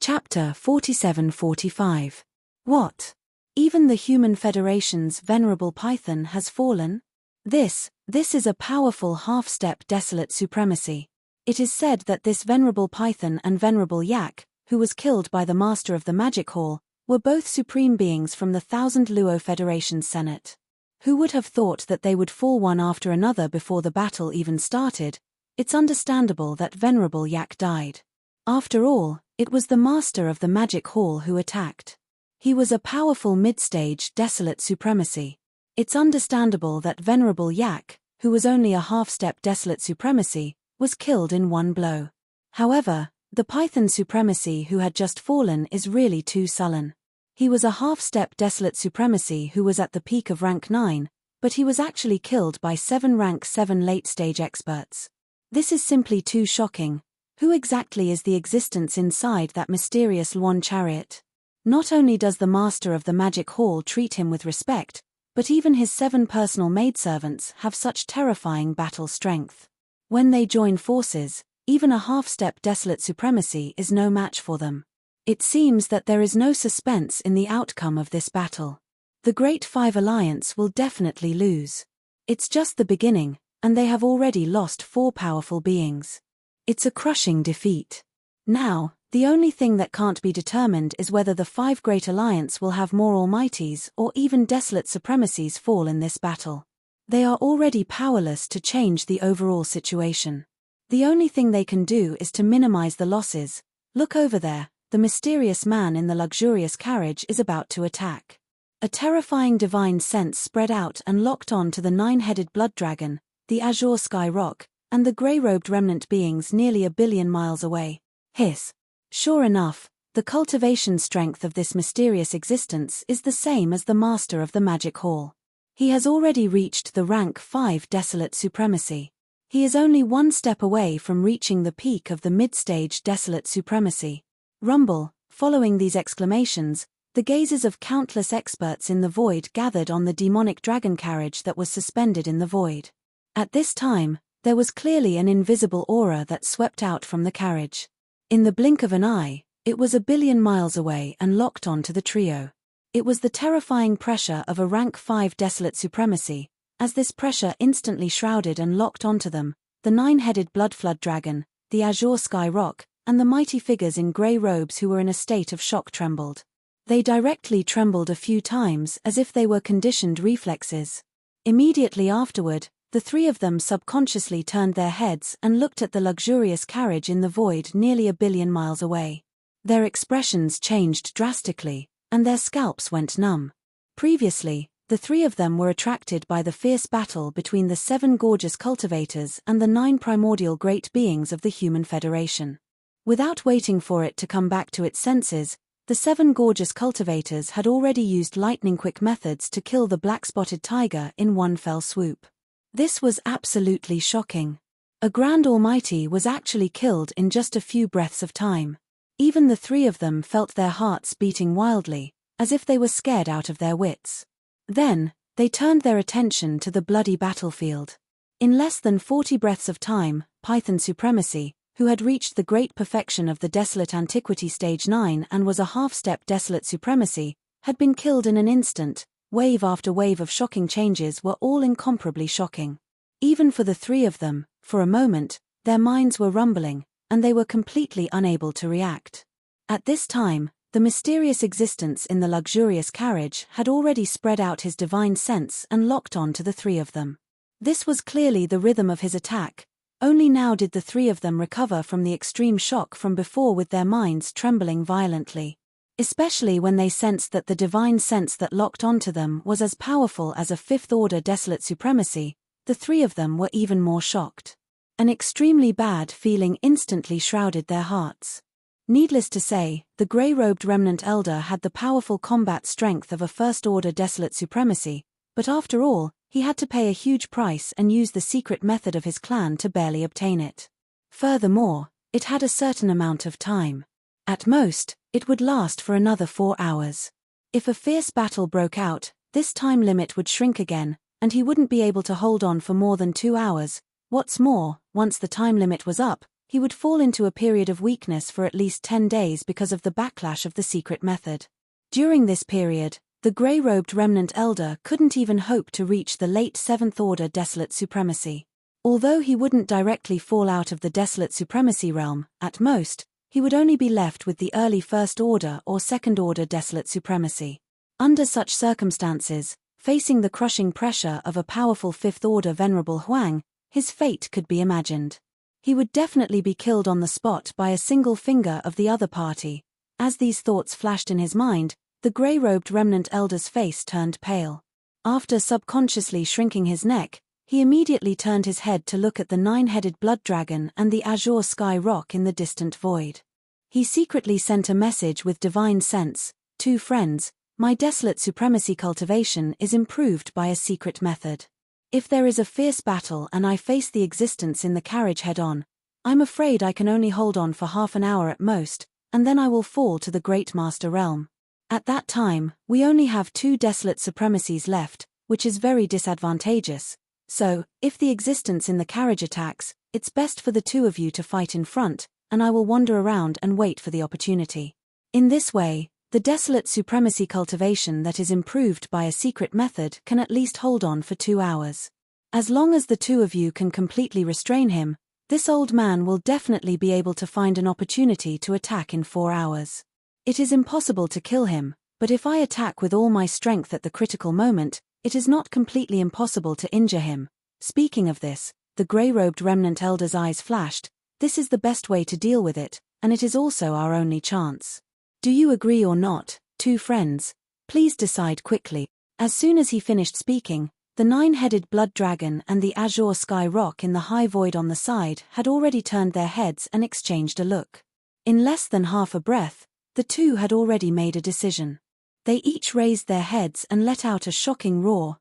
Chapter 47-45. What? Even the Human Federation's Venerable Python has fallen? This is a powerful half-step desolate supremacy. It is said that this Venerable Python and Venerable Yak, who was killed by the Master of the Magic Hall, were both supreme beings from the Thousand Luo Federation's Senate. Who would have thought that they would fall one after another before the battle even started? It's understandable that Venerable Yak died. After all, it was the Master of the Magic Hall who attacked. He was a powerful mid-stage desolate supremacy. It's understandable that Venerable Yak, who was only a half-step desolate supremacy, was killed in one blow. However, the Python supremacy who had just fallen is really too sullen. He was a half-step desolate supremacy who was at the peak of rank 9, but he was actually killed by 7 rank 7 late-stage experts. This is simply too shocking. Who exactly is the existence inside that mysterious Luan chariot? Not only does the Master of the Magic Hall treat him with respect, but even his 7 personal maidservants have such terrifying battle strength. When they join forces, even a half-step desolate supremacy is no match for them. It seems that there is no suspense in the outcome of this battle. The Great Five Alliance will definitely lose. It's just the beginning, and they have already lost 4 powerful beings. It's a crushing defeat. Now, the only thing that can't be determined is whether the 5 Great Alliance will have more Almighties or even desolate supremacies fall in this battle. They are already powerless to change the overall situation. The only thing they can do is to minimize the losses. Look over there, the mysterious man in the luxurious carriage is about to attack. A terrifying divine sense spread out and locked on to the nine-headed blood dragon, the azure sky rock, and the grey-robed remnant beings nearly 1 billion miles away. Hiss. Sure enough, the cultivation strength of this mysterious existence is the same as the master of the magic hall. He has already reached the rank 5 desolate supremacy. He is only one step away from reaching the peak of the mid-stage desolate supremacy. Rumble. Following these exclamations, the gazes of countless experts in the void gathered on the demonic dragon carriage that was suspended in the void. At this time, there was clearly an invisible aura that swept out from the carriage. In the blink of an eye, it was 1 billion miles away and locked onto the trio. It was the terrifying pressure of a rank 5 desolate supremacy. As this pressure instantly shrouded and locked onto them, the nine-headed blood flood dragon, the azure sky rock, and the mighty figures in grey robes who were in a state of shock trembled. They directly trembled a few times as if they were conditioned reflexes. Immediately afterward, the three of them subconsciously turned their heads and looked at the luxurious carriage in the void nearly 1 billion miles away. Their expressions changed drastically, and their scalps went numb. Previously, the three of them were attracted by the fierce battle between the 7 gorgeous cultivators and the 9 primordial great beings of the Human Federation. Without waiting for it to come back to its senses, the 7 gorgeous cultivators had already used lightning-quick methods to kill the black-spotted tiger in one fell swoop. This was absolutely shocking. A Grand Almighty was actually killed in just a few breaths of time. Even the three of them felt their hearts beating wildly, as if they were scared out of their wits. Then, they turned their attention to the bloody battlefield. In less than 40 breaths of time, Python Supremacy, who had reached the great perfection of the Desolate Antiquity Stage 9 and was a half-step Desolate Supremacy, had been killed in an instant. Wave after wave of shocking changes were all incomparably shocking. Even for the three of them, for a moment, their minds were rumbling, and they were completely unable to react. At this time, the mysterious existence in the luxurious carriage had already spread out his divine sense and locked on to the three of them. This was clearly the rhythm of his attack. Only now did the three of them recover from the extreme shock from before with their minds trembling violently. Especially when they sensed that the divine sense that locked onto them was as powerful as a 5th-order desolate supremacy, the three of them were even more shocked. An extremely bad feeling instantly shrouded their hearts. Needless to say, the grey-robed remnant elder had the powerful combat strength of a 1st-order desolate supremacy, but after all, he had to pay a huge price and use the secret method of his clan to barely obtain it. Furthermore, it had a certain amount of time. At most, it would last for another 4 hours. If a fierce battle broke out, this time limit would shrink again, and he wouldn't be able to hold on for more than 2 hours. What's more, once the time limit was up, he would fall into a period of weakness for at least 10 days because of the backlash of the secret method. During this period, the grey-robed remnant elder couldn't even hope to reach the late 7th-order desolate supremacy. Although he wouldn't directly fall out of the desolate supremacy realm, at most, he would only be left with the early 1st-order or 2nd-order desolate supremacy. Under such circumstances, facing the crushing pressure of a powerful 5th-order venerable Huang, his fate could be imagined. He would definitely be killed on the spot by a single finger of the other party. As these thoughts flashed in his mind, the grey-robed remnant elder's face turned pale. After subconsciously shrinking his neck, he immediately turned his head to look at the 9-headed blood dragon and the azure sky rock in the distant void. He secretly sent a message with divine sense: "2 friends, my desolate supremacy cultivation is improved by a secret method. If there is a fierce battle and I face the existence in the carriage head-on, I'm afraid I can only hold on for half an hour at most, and then I will fall to the Great Master Realm. At that time, we only have 2 desolate supremacies left, which is very disadvantageous. So, if the existence in the carriage attacks, it's best for the 2 of you to fight in front, and I will wander around and wait for the opportunity." In this way, the desolate supremacy cultivation that is improved by a secret method can at least hold on for 2 hours. As long as the 2 of you can completely restrain him, this old man will definitely be able to find an opportunity to attack in 4 hours. It is impossible to kill him, but if I attack with all my strength at the critical moment, it is not completely impossible to injure him. Speaking of this, the grey-robed remnant elder's eyes flashed. This is the best way to deal with it, and it is also our only chance. Do you agree or not, 2 friends? Please decide quickly. As soon as he finished speaking, the nine-headed blood dragon and the azure sky rock in the high void on the side had already turned their heads and exchanged a look. In less than half a breath, the two had already made a decision. They each raised their heads and let out a shocking roar,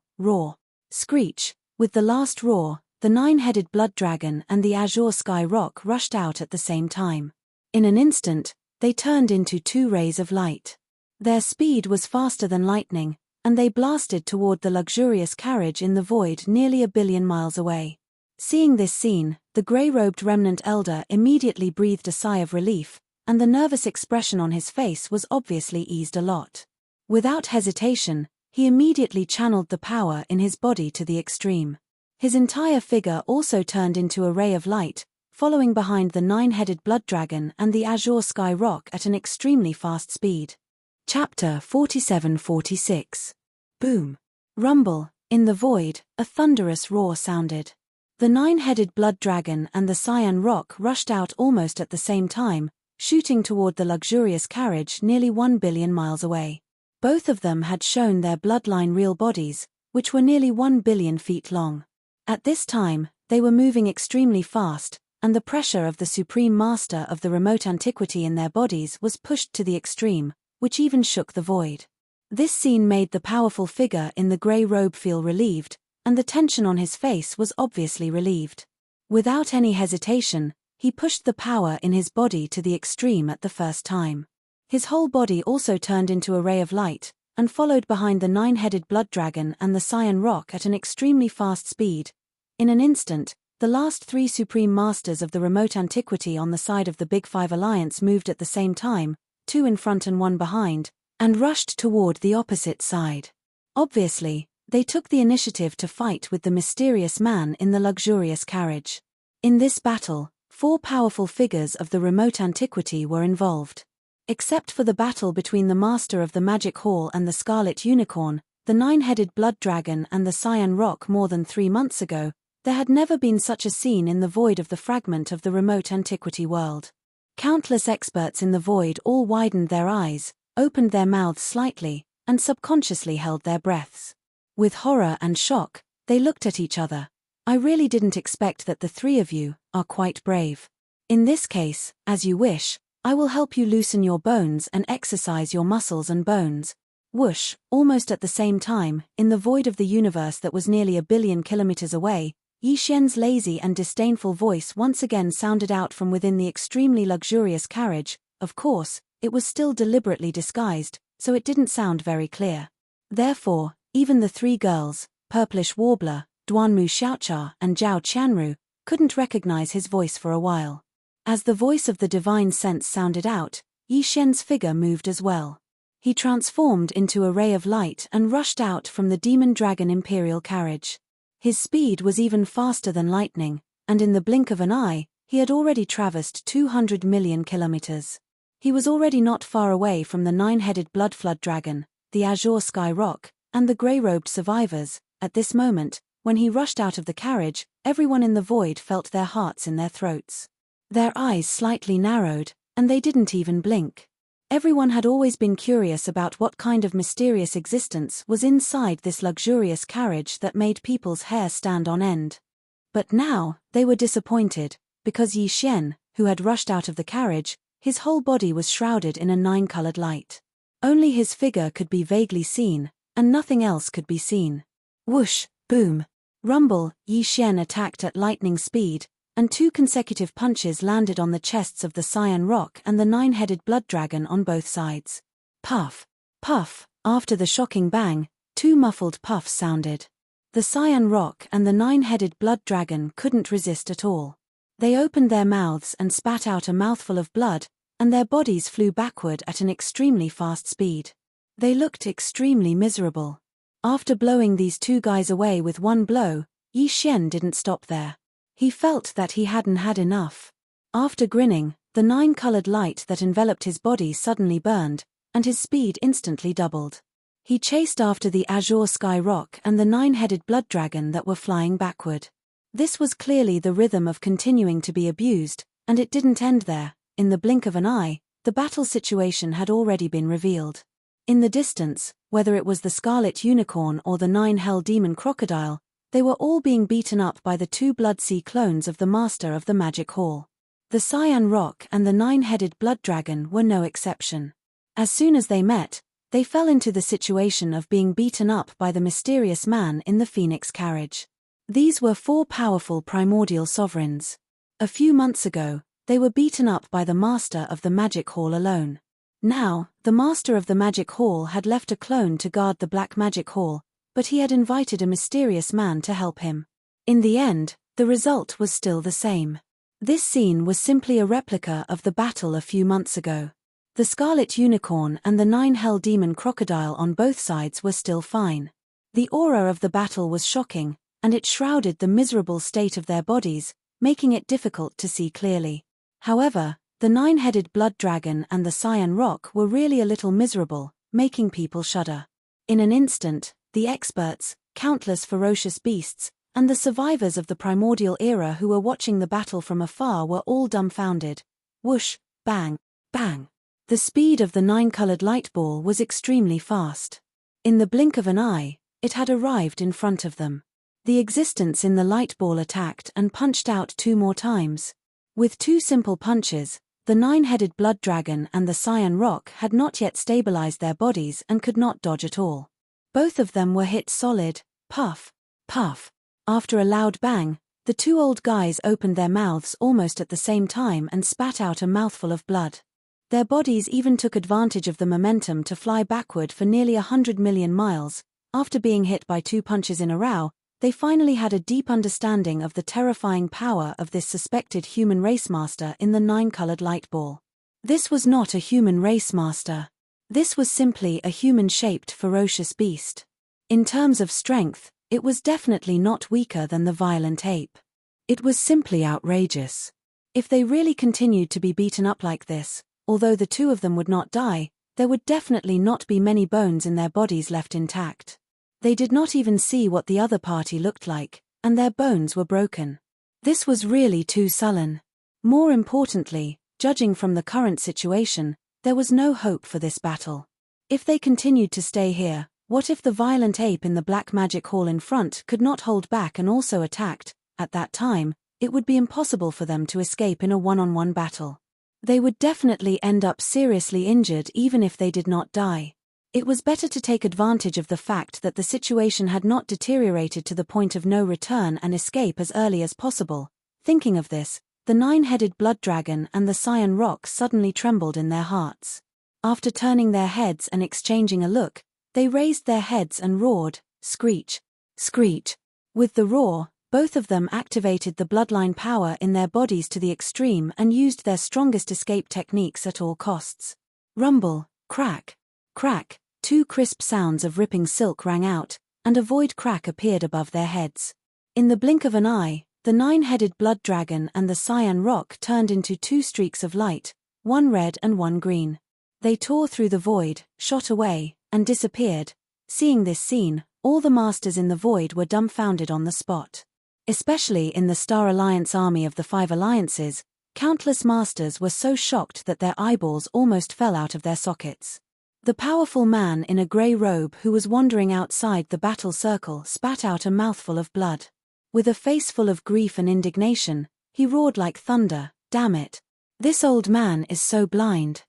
screech. With the last roar, the nine-headed blood dragon and the azure sky rock rushed out at the same time. In an instant, they turned into two rays of light. Their speed was faster than lightning, and they blasted toward the luxurious carriage in the void nearly 1 billion miles away. Seeing this scene, the grey-robed remnant elder immediately breathed a sigh of relief, and the nervous expression on his face was obviously eased a lot. Without hesitation, he immediately channeled the power in his body to the extreme. His entire figure also turned into a ray of light, following behind the nine-headed blood dragon and the azure sky rock at an extremely fast speed. Chapter 47-46. Boom. Rumble. In the void, a thunderous roar sounded. The nine-headed blood dragon and the cyan rock rushed out almost at the same time, shooting toward the luxurious carriage nearly 1 billion miles away. Both of them had shown their bloodline real bodies, which were nearly 1 billion feet long. At this time, they were moving extremely fast, and the pressure of the supreme master of the remote antiquity in their bodies was pushed to the extreme, which even shook the void. This scene made the powerful figure in the grey robe feel relieved, and the tension on his face was obviously relieved. Without any hesitation, he pushed the power in his body to the extreme at the first time. His whole body also turned into a ray of light, and followed behind the nine-headed blood dragon and the cyan rock at an extremely fast speed. In an instant, the last three supreme masters of the remote antiquity on the side of the Big Five Alliance moved at the same time, two in front and one behind, and rushed toward the opposite side. Obviously, they took the initiative to fight with the mysterious man in the luxurious carriage. In this battle, 4 powerful figures of the remote antiquity were involved. Except for the battle between the master of the magic hall and the scarlet unicorn, the nine-headed blood dragon and the cyan rock more than 3 months ago, there had never been such a scene in the void of the fragment of the remote antiquity world. Countless experts in the void all widened their eyes, opened their mouths slightly, and subconsciously held their breaths. With horror and shock, they looked at each other. I really didn't expect that the three of you are quite brave. In this case, as you wish, I will help you loosen your bones and exercise your muscles and bones. Whoosh, almost at the same time, in the void of the universe that was nearly 1 billion kilometers away, Yi Xian's lazy and disdainful voice once again sounded out from within the extremely luxurious carriage. Of course, it was still deliberately disguised, so it didn't sound very clear. Therefore, even the 3 girls, Purplish Warbler, Duanmu Xiaocha and Zhao Qianru, couldn't recognize his voice for a while. As the voice of the divine sense sounded out, Yi Xian's figure moved as well. He transformed into a ray of light and rushed out from the demon dragon imperial carriage. His speed was even faster than lightning, and in the blink of an eye, he had already traversed 200 million kilometers. He was already not far away from the nine-headed blood flood dragon, the azure sky rock, and the grey-robed survivors. At this moment, when he rushed out of the carriage, everyone in the void felt their hearts in their throats. Their eyes slightly narrowed, and they didn't even blink. Everyone had always been curious about what kind of mysterious existence was inside this luxurious carriage that made people's hair stand on end. But now, they were disappointed, because Yi Xian, who had rushed out of the carriage, his whole body was shrouded in a 9-colored light. Only his figure could be vaguely seen, and nothing else could be seen. Whoosh, boom, rumble, Yi Xian attacked at lightning speed, and 2 consecutive punches landed on the chests of the cyan rock and the nine-headed blood dragon on both sides. Puff, puff, after the shocking bang, 2 muffled puffs sounded. The cyan rock and the nine-headed blood dragon couldn't resist at all. They opened their mouths and spat out a mouthful of blood, and their bodies flew backward at an extremely fast speed. They looked extremely miserable. After blowing these 2 guys away with 1 blow, Yi Xian didn't stop there. He felt that he hadn't had enough. After grinning, the 9-colored light that enveloped his body suddenly burned, and his speed instantly doubled. He chased after the azure sky rock and the nine-headed blood dragon that were flying backward. This was clearly the rhythm of continuing to be abused, and it didn't end there. In the blink of an eye, the battle situation had already been revealed. In the distance, whether it was the Scarlet Unicorn or the 9 Hell Demon Crocodile, they were all being beaten up by the 2 Bloodsea clones of the Master of the Magic Hall. The Cyan Roc and the 9-headed Blood Dragon were no exception. As soon as they met, they fell into the situation of being beaten up by the mysterious man in the Phoenix carriage. These were 4 powerful primordial sovereigns. A few months ago, they were beaten up by the Master of the Magic Hall alone. Now, the Master of the Magic Hall had left a clone to guard the Black Magic Hall, but he had invited a mysterious man to help him. In the end, the result was still the same. This scene was simply a replica of the battle a few months ago. The Scarlet Unicorn and the 9 Hell Demon Crocodile on both sides were still fine. The aura of the battle was shocking, and it shrouded the miserable state of their bodies, making it difficult to see clearly. However, the 9-headed Blood Dragon and the Cyan Roc were really a little miserable, making people shudder. In an instant, the experts, countless ferocious beasts, and the survivors of the primordial era who were watching the battle from afar were all dumbfounded. Whoosh, bang, bang. The speed of the 9-colored light ball was extremely fast. In the blink of an eye, it had arrived in front of them. The existence in the light ball attacked and punched out 2 more times. With 2 simple punches, the 9-headed Blood Dragon and the Cyan Roc had not yet stabilized their bodies and could not dodge at all. Both of them were hit solid, puff, puff. After a loud bang, the 2 old guys opened their mouths almost at the same time and spat out a mouthful of blood. Their bodies even took advantage of the momentum to fly backward for nearly 100 million miles. After being hit by 2 punches in a row, they finally had a deep understanding of the terrifying power of this suspected human race master in the 9-colored light ball. This was not a human race master. This was simply a human-shaped ferocious beast. In terms of strength, it was definitely not weaker than the violent ape. It was simply outrageous. If they really continued to be beaten up like this, although the 2 of them would not die, there would definitely not be many bones in their bodies left intact. They did not even see what the other party looked like, and their bones were broken. This was really too sullen. More importantly, judging from the current situation, there was no hope for this battle. If they continued to stay here, what if the violent ape in the Black Magic Hall in front could not hold back and also attacked? At that time, it would be impossible for them to escape in a one-on-one battle. They would definitely end up seriously injured even if they did not die. It was better to take advantage of the fact that the situation had not deteriorated to the point of no return and escape as early as possible. Thinking of this, the 9-headed Blood Dragon and the Cyan Roc suddenly trembled in their hearts. After turning their heads and exchanging a look, they raised their heads and roared, screech, screech. With the roar, both of them activated the bloodline power in their bodies to the extreme and used their strongest escape techniques at all costs. Rumble, crack, crack, 2 crisp sounds of ripping silk rang out, and a void crack appeared above their heads. In the blink of an eye, the 9-headed Blood Dragon and the Cyan Roc turned into 2 streaks of light, 1 red and 1 green. They tore through the void, shot away, and disappeared. Seeing this scene, all the masters in the void were dumbfounded on the spot. Especially in the Star Alliance army of the 5 alliances, countless masters were so shocked that their eyeballs almost fell out of their sockets. The powerful man in a grey robe who was wandering outside the battle circle spat out a mouthful of blood. With a face full of grief and indignation, he roared like thunder, "Damn it! This old man is so blind."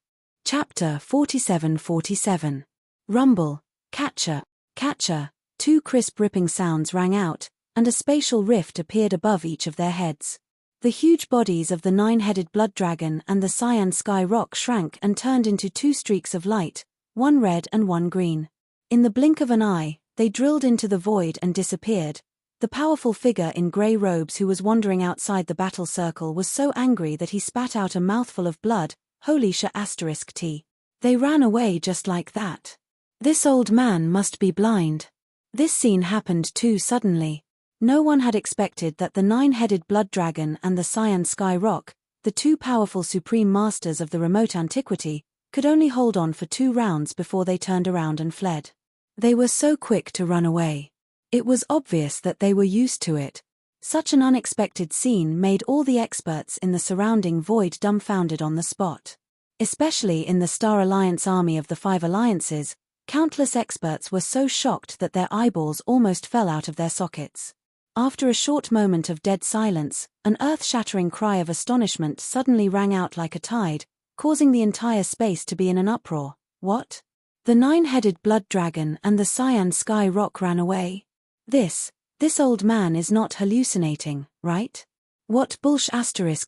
Chapter 47:47. Rumble, catcher, catcher, 2 crisp ripping sounds rang out, and a spatial rift appeared above each of their heads. The huge bodies of the 9-headed Blood Dragon and the Cyan Sky Roc shrank and turned into 2 streaks of light, 1 red and 1 green. In the blink of an eye, they drilled into the void and disappeared. The powerful figure in grey robes who was wandering outside the battle circle was so angry that he spat out a mouthful of blood. Holy **T. They ran away just like that. This old man must be blind. This scene happened too suddenly. No one had expected that the 9-headed Blood Dragon and the Cyan Sky Roc, the 2 powerful supreme masters of the remote antiquity, could only hold on for 2 rounds before they turned around and fled. They were so quick to run away. It was obvious that they were used to it. Such an unexpected scene made all the experts in the surrounding void dumbfounded on the spot. Especially in the Star Alliance army of the 5 alliances, Countless experts were so shocked that their eyeballs almost fell out of their sockets. After a short moment of dead silence, an earth-shattering cry of astonishment suddenly rang out like a tide, causing the entire space to be in an uproar. What? The nine-headed blood dragon and the cyan sky rock ran away. This old man is not hallucinating, right? What bullsh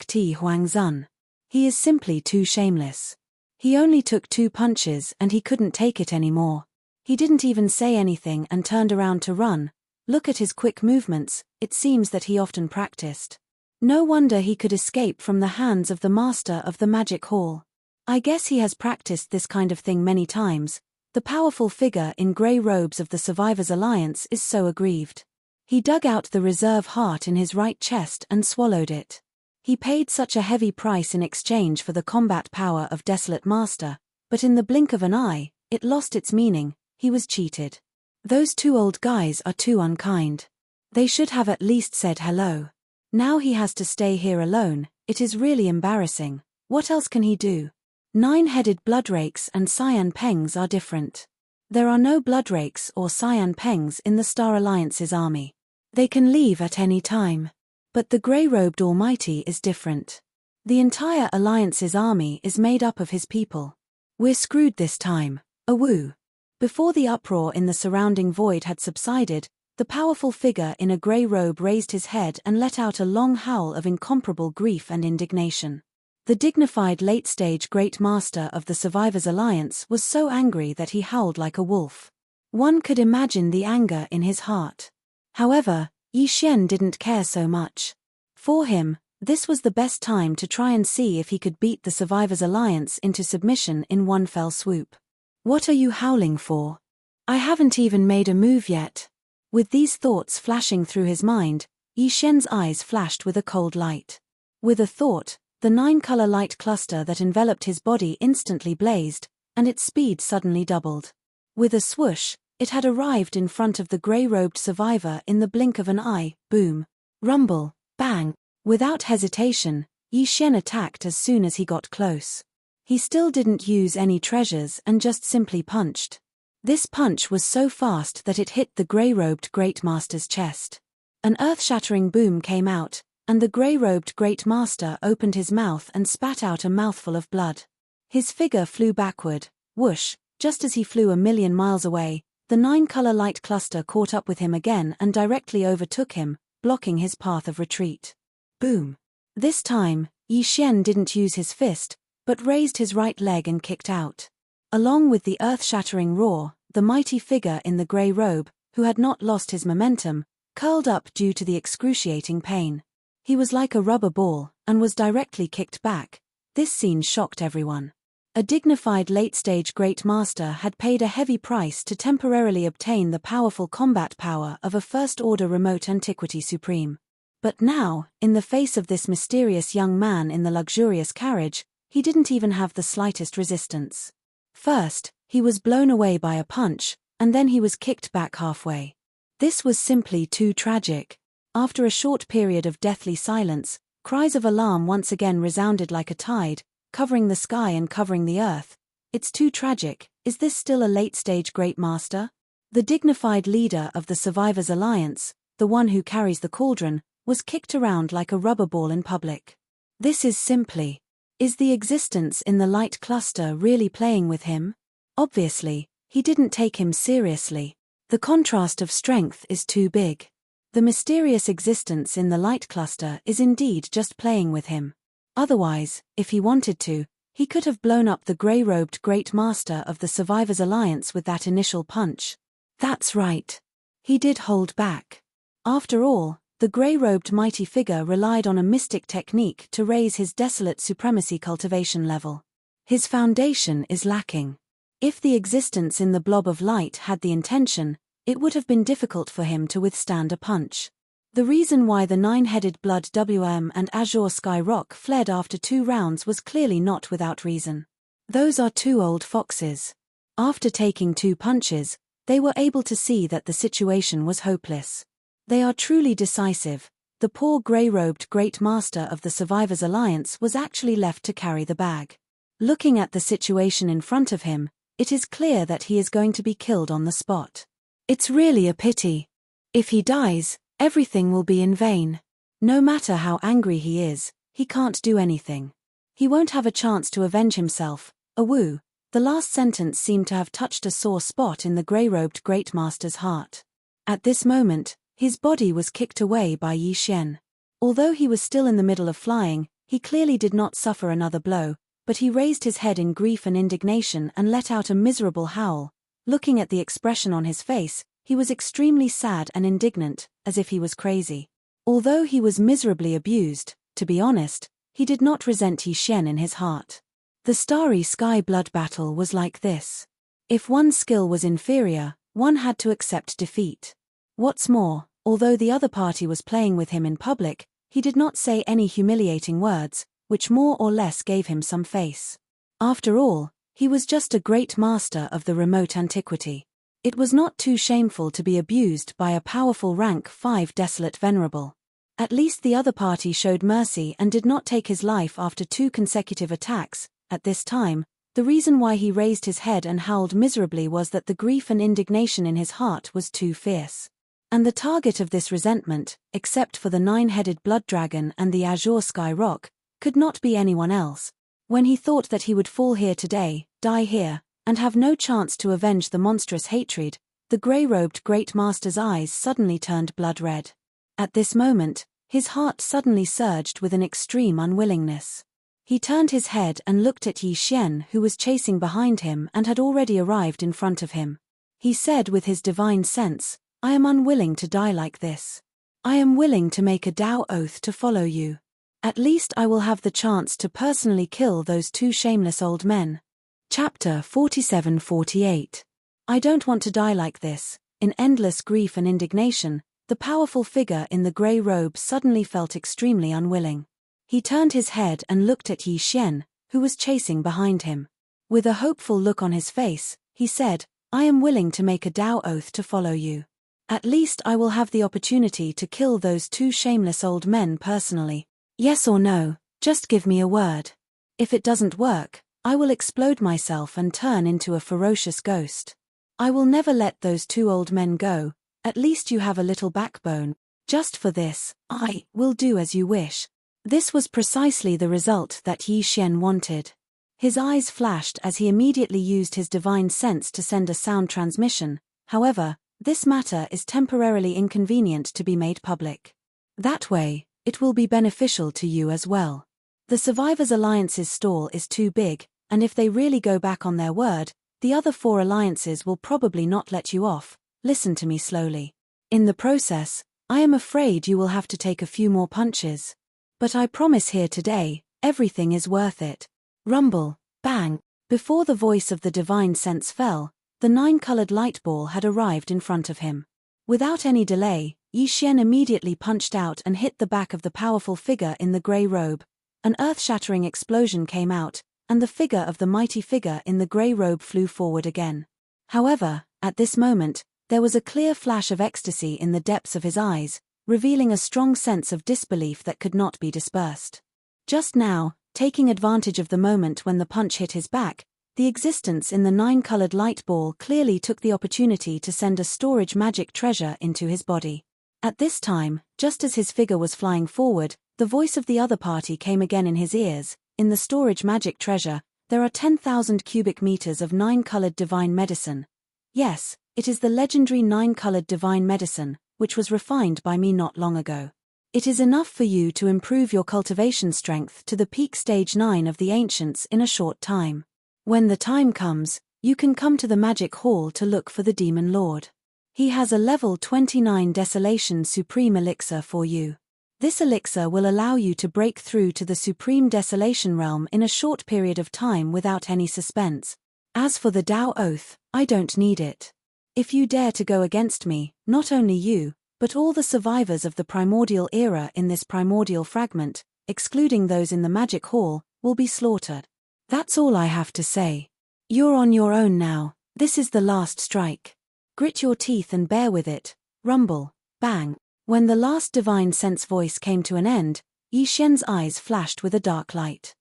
*T Huang Zun. He is simply too shameless. He only took 2 punches and he couldn't take it anymore. He didn't even say anything and turned around to run. Look at his quick movements, it seems that he often practiced. No wonder he could escape from the hands of the master of the magic hall. I guess he has practiced this kind of thing many times. The powerful figure in grey robes of the Survivors Alliance is so aggrieved. He dug out the reserve heart in his right chest and swallowed it. He paid such a heavy price in exchange for the combat power of Desolate Master, but in the blink of an eye, it lost its meaning. He was cheated. Those 2 old guys are too unkind. They should have at least said hello. Now he has to stay here alone. It is really embarrassing. What else can he do? 9-headed bloodrakes and cyan pengs are different. There are no bloodrakes or cyan pengs in the Star Alliance's army. They can leave at any time. But the grey-robed Almighty is different. The entire Alliance's army is made up of his people. We're screwed this time. Awoo. Before the uproar in the surrounding void had subsided, the powerful figure in a grey robe raised his head and let out a long howl of incomparable grief and indignation. The dignified late-stage Great Master of the Survivors Alliance was so angry that he howled like a wolf. One could imagine the anger in his heart. However, Yi Xian didn't care so much. For him, this was the best time to try and see if he could beat the Survivors Alliance into submission in one fell swoop. What are you howling for? I haven't even made a move yet. With these thoughts flashing through his mind, Yi Xian's eyes flashed with a cold light. With a thought, the 9-color light cluster that enveloped his body instantly blazed, and its speed suddenly doubled. With a swoosh, it had arrived in front of the grey-robed survivor in the blink of an eye. Boom. Rumble. Bang. Without hesitation, Yi Xian attacked as soon as he got close. He still didn't use any treasures and just simply punched. This punch was so fast that it hit the grey-robed Great Master's chest. An earth-shattering boom came out, and the grey-robed Great Master opened his mouth and spat out a mouthful of blood. His figure flew backward. Whoosh, just as he flew 1,000,000 miles away, the 9-color light cluster caught up with him again and directly overtook him, blocking his path of retreat. Boom. This time, Yi Xian didn't use his fist, but raised his right leg and kicked out. Along with the earth-shattering roar, the mighty figure in the grey robe, who had not lost his momentum, curled up due to the excruciating pain. He was like a rubber ball, and was directly kicked back. This scene shocked everyone. A dignified late-stage Great Master had paid a heavy price to temporarily obtain the powerful combat power of a First-Order Remote Antiquity Supreme. But now, in the face of this mysterious young man in the luxurious carriage, he didn't even have the slightest resistance. First, he was blown away by a punch, and then he was kicked back halfway. This was simply too tragic. After a short period of deathly silence, cries of alarm once again resounded like a tide, covering the sky and covering the earth. It's too tragic. Is this still a late-stage Great Master? The dignified leader of the Survivors Alliance, the one who carries the cauldron, was kicked around like a rubber ball in public. This is simply... Is the existence in the light cluster really playing with him? Obviously, he didn't take him seriously. The contrast of strength is too big. The mysterious existence in the light cluster is indeed just playing with him. Otherwise, if he wanted to, he could have blown up the grey-robed Great Master of the Survivors Alliance with that initial punch. That's right. He did hold back. After all, the grey-robed mighty figure relied on a mystic technique to raise his desolate supremacy cultivation level. His foundation is lacking. If the existence in the blob of light had the intention, it would have been difficult for him to withstand a punch. The reason why the 9-headed blood WM and Azure Sky Rock fled after 2 rounds was clearly not without reason. Those are 2 old foxes. After taking 2 punches, they were able to see that the situation was hopeless. They are truly decisive. The poor grey-robed Great Master of the Survivors Alliance was actually left to carry the bag. Looking at the situation in front of him, It is clear that he is going to be killed on the spot. It's really a pity. If he dies, everything will be in vain. No matter how angry he is, he can't do anything. He won't have a chance to avenge himself. Awoo. The last sentence seemed to have touched a sore spot in the grey-robed Great Master's heart. At this moment, his body was kicked away by Yi Xian. Although he was still in the middle of flying, he clearly did not suffer another blow, but he raised his head in grief and indignation and let out a miserable howl. Looking at the expression on his face, he was extremely sad and indignant, as if he was crazy. Although he was miserably abused, to be honest, he did not resent Yi Xian in his heart. The Starry Sky blood battle was like this. If one's skill was inferior, one had to accept defeat. What's more, although the other party was playing with him in public, he did not say any humiliating words, which more or less gave him some face. After all, he was just a great master of the remote antiquity. It was not too shameful to be abused by a powerful rank 5 desolate venerable. At least the other party showed mercy and did not take his life after 2 consecutive attacks. At this time, the reason why he raised his head and howled miserably was that the grief and indignation in his heart was too fierce. And the target of this resentment, except for the 9-headed blood dragon and the azure sky rock, could not be anyone else. When he thought that he would fall here today, die here, and have no chance to avenge the monstrous hatred, the grey-robed Great Master's eyes suddenly turned blood red. At this moment, his heart suddenly surged with an extreme unwillingness. He turned his head and looked at Yi Xian, who was chasing behind him and had already arrived in front of him. He said with his divine sense, "I am unwilling to die like this. I am willing to make a Dao oath to follow you. At least I will have the chance to personally kill those 2 shameless old men." Chapter 47-48. I don't want to die like this. In endless grief and indignation, the powerful figure in the grey robe suddenly felt extremely unwilling. He turned his head and looked at Yi Xian, who was chasing behind him. With a hopeful look on his face, he said, "I am willing to make a Dao oath to follow you. At least I will have the opportunity to kill those 2 shameless old men personally. Yes or no, just give me a word. If it doesn't work, I will explode myself and turn into a ferocious ghost. I will never let those 2 old men go. At least you have a little backbone. Just for this, I will do as you wish." This was precisely the result that Yi Xian wanted. His eyes flashed as he immediately used his divine sense to send a sound transmission. However, this matter is temporarily inconvenient to be made public. That way, it will be beneficial to you as well. The Survivors Alliance's stall is too big, and if they really go back on their word, the other 4 alliances will probably not let you off. Listen to me slowly. In the process, I am afraid you will have to take a few more punches. But I promise here today, everything is worth it. Rumble, bang. Before the voice of the divine sense fell, the 9-colored light ball had arrived in front of him. Without any delay, Yi Xian immediately punched out and hit the back of the powerful figure in the grey robe. An earth-shattering explosion came out, and the figure of the mighty figure in the grey robe flew forward again. However, at this moment, there was a clear flash of ecstasy in the depths of his eyes, revealing a strong sense of disbelief that could not be dispersed. Just now, taking advantage of the moment when the punch hit his back, the existence in the 9-colored light ball clearly took the opportunity to send a storage magic treasure into his body. At this time, just as his figure was flying forward, the voice of the other party came again in his ears. In the storage magic treasure, there are 10,000 cubic meters of 9-colored divine medicine. Yes, it is the legendary 9-colored divine medicine, which was refined by me not long ago. It is enough for you to improve your cultivation strength to the peak stage 9 of the ancients in a short time. When the time comes, you can come to the magic hall to look for the demon lord. He has a level 29 Desolation Supreme Elixir for you. This elixir will allow you to break through to the Supreme Desolation realm in a short period of time without any suspense. As for the Dao Oath, I don't need it. If you dare to go against me, not only you, but all the survivors of the primordial era in this primordial fragment, excluding those in the magic hall, will be slaughtered. That's all I have to say. You're on your own now. This is the last strike. Grit your teeth and bear with it. Rumble, bang. When the last divine sense voice came to an end, Yi Xian's eyes flashed with a dark light.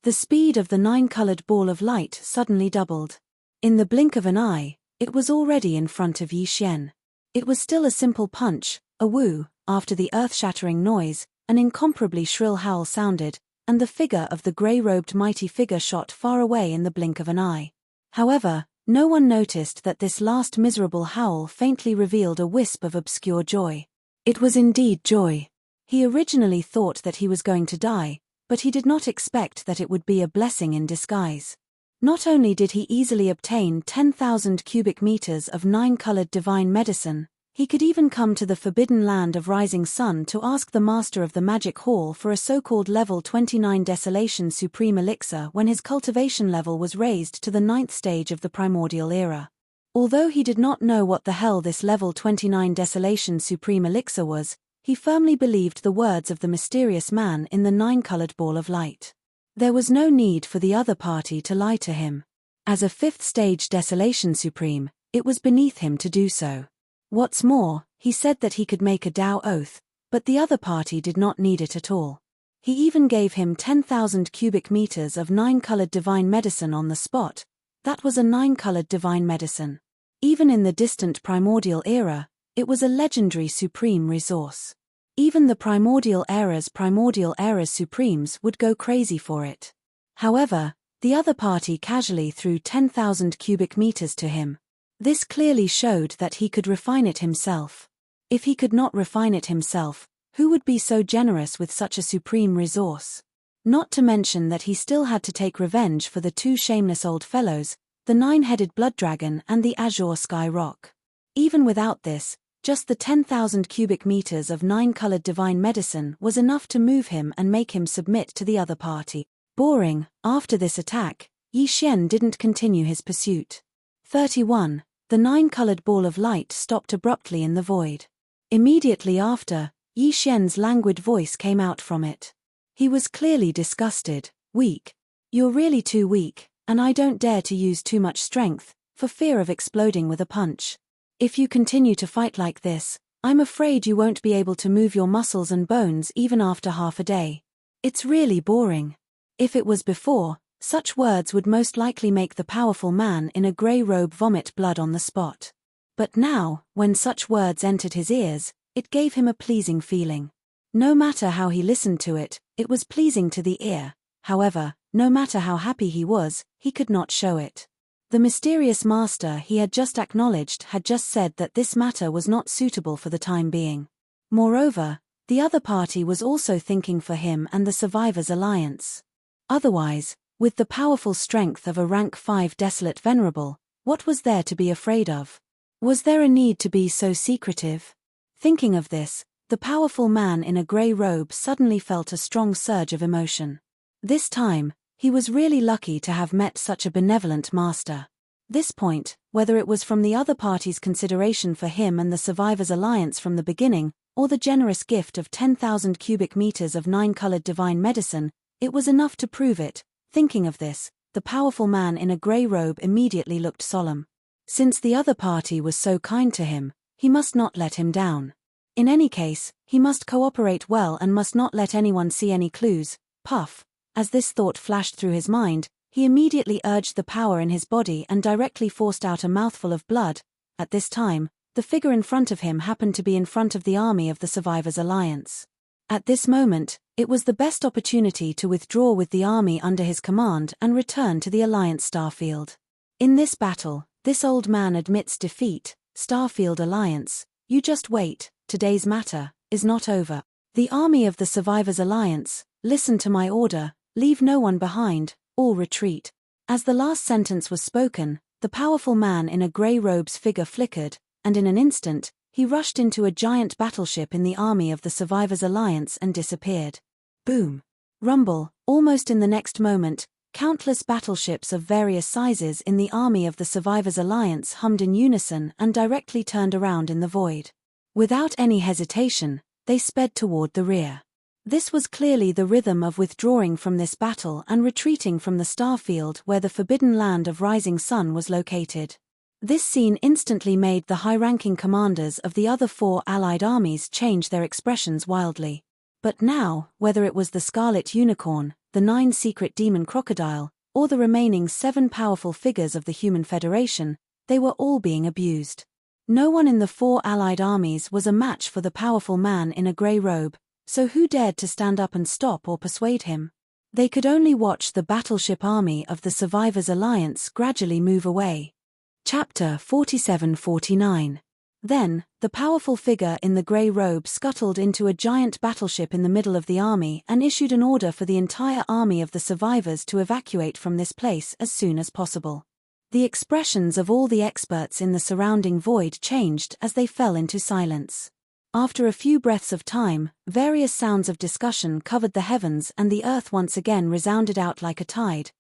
The speed of the 9-colored ball of light suddenly doubled. In the blink of an eye, it was already in front of Yi Xian. It was still a simple punch, a woo. After the earth-shattering noise, an incomparably shrill howl sounded, and the figure of the grey-robed mighty figure shot far away in the blink of an eye. However, no one noticed that this last miserable howl faintly revealed a wisp of obscure joy. It was indeed joy. He originally thought that he was going to die, but he did not expect that it would be a blessing in disguise. Not only did he easily obtain 10,000 cubic meters of 9-colored divine medicine, he could even come to the forbidden land of Rising Sun to ask the master of the magic hall for a so-called level 29 Desolation Supreme Elixir when his cultivation level was raised to the 9th stage of the primordial era. Although he did not know what the hell this level 29 Desolation Supreme Elixir was, he firmly believed the words of the mysterious man in the 9-colored ball of light. There was no need for the other party to lie to him. As a 5th stage Desolation Supreme, it was beneath him to do so. What's more, he said that he could make a Tao oath, but the other party did not need it at all. He even gave him 10,000 cubic meters of 9-colored divine medicine on the spot. That was a 9-colored divine medicine. Even in the distant primordial era, it was a legendary supreme resource. Even the primordial era's supremes would go crazy for it. However, the other party casually threw 10,000 cubic meters to him. This clearly showed that he could refine it himself. If he could not refine it himself, who would be so generous with such a supreme resource? Not to mention that he still had to take revenge for the two shameless old fellows, the 9-headed blood dragon and the azure sky rock. Even without this, just the 10,000 cubic meters of 9-colored divine medicine was enough to move him and make him submit to the other party. Boring. After this attack, Yi Xian didn't continue his pursuit. 31. The 9-colored ball of light stopped abruptly in the void. Immediately after, Yi Xian's languid voice came out from it. He was clearly disgusted. Weak. You're really too weak, and I don't dare to use too much strength, for fear of exploding with a punch. If you continue to fight like this, I'm afraid you won't be able to move your muscles and bones even after half a day. It's really boring. If it was before, such words would most likely make the powerful man in a grey robe vomit blood on the spot. But now, when such words entered his ears, it gave him a pleasing feeling. No matter how he listened to it, it was pleasing to the ear. However, no matter how happy he was, he could not show it. The mysterious master he had just acknowledged had just said that this matter was not suitable for the time being. Moreover, the other party was also thinking for him and the Survivors' Alliance. Otherwise, with the powerful strength of a rank 5 desolate venerable, what was there to be afraid of? Was there a need to be so secretive? Thinking of this, the powerful man in a grey robe suddenly felt a strong surge of emotion. This time, he was really lucky to have met such a benevolent master. This point, whether it was from the other party's consideration for him and the Survivors' Alliance from the beginning, or the generous gift of 10,000 cubic meters of 9-colored divine medicine, it was enough to prove it. Thinking of this, the powerful man in a grey robe immediately looked solemn. Since the other party was so kind to him, he must not let him down. In any case, he must cooperate well and must not let anyone see any clues. Puff. As this thought flashed through his mind, he immediately urged the power in his body and directly forced out a mouthful of blood. At this time, the figure in front of him happened to be in front of the army of the Survivors' Alliance. At this moment, it was the best opportunity to withdraw with the army under his command and return to the Alliance starfield. In this battle, this old man admits defeat. Starfield Alliance, you just wait, today's matter is not over. The army of the Survivors' Alliance, listen to my order, leave no one behind, all retreat. As the last sentence was spoken, the powerful man in a grey robe's figure flickered, and in an instant, he rushed into a giant battleship in the army of the Survivors' Alliance and disappeared. Boom. Rumble. Almost in the next moment, countless battleships of various sizes in the army of the Survivors' Alliance hummed in unison and directly turned around in the void. Without any hesitation, they sped toward the rear. This was clearly the rhythm of withdrawing from this battle and retreating from the starfield where the forbidden land of Rising Sun was located. This scene instantly made the high-ranking commanders of the other 4 allied armies change their expressions wildly. But now, whether it was the Scarlet Unicorn, the 9 secret demon crocodile, or the remaining 7 powerful figures of the Human Federation, they were all being abused. No one in the 4 allied armies was a match for the powerful man in a grey robe, so who dared to stand up and stop or persuade him? They could only watch the battleship army of the Survivors Alliance gradually move away. Chapter 47-49. Then, the powerful figure in the grey robe scuttled into a giant battleship in the middle of the army and issued an order for the entire army of the survivors to evacuate from this place as soon as possible. The expressions of all the experts in the surrounding void changed as they fell into silence. After a few breaths of time, various sounds of discussion covered the heavens and the earth once again resounded out like a tide.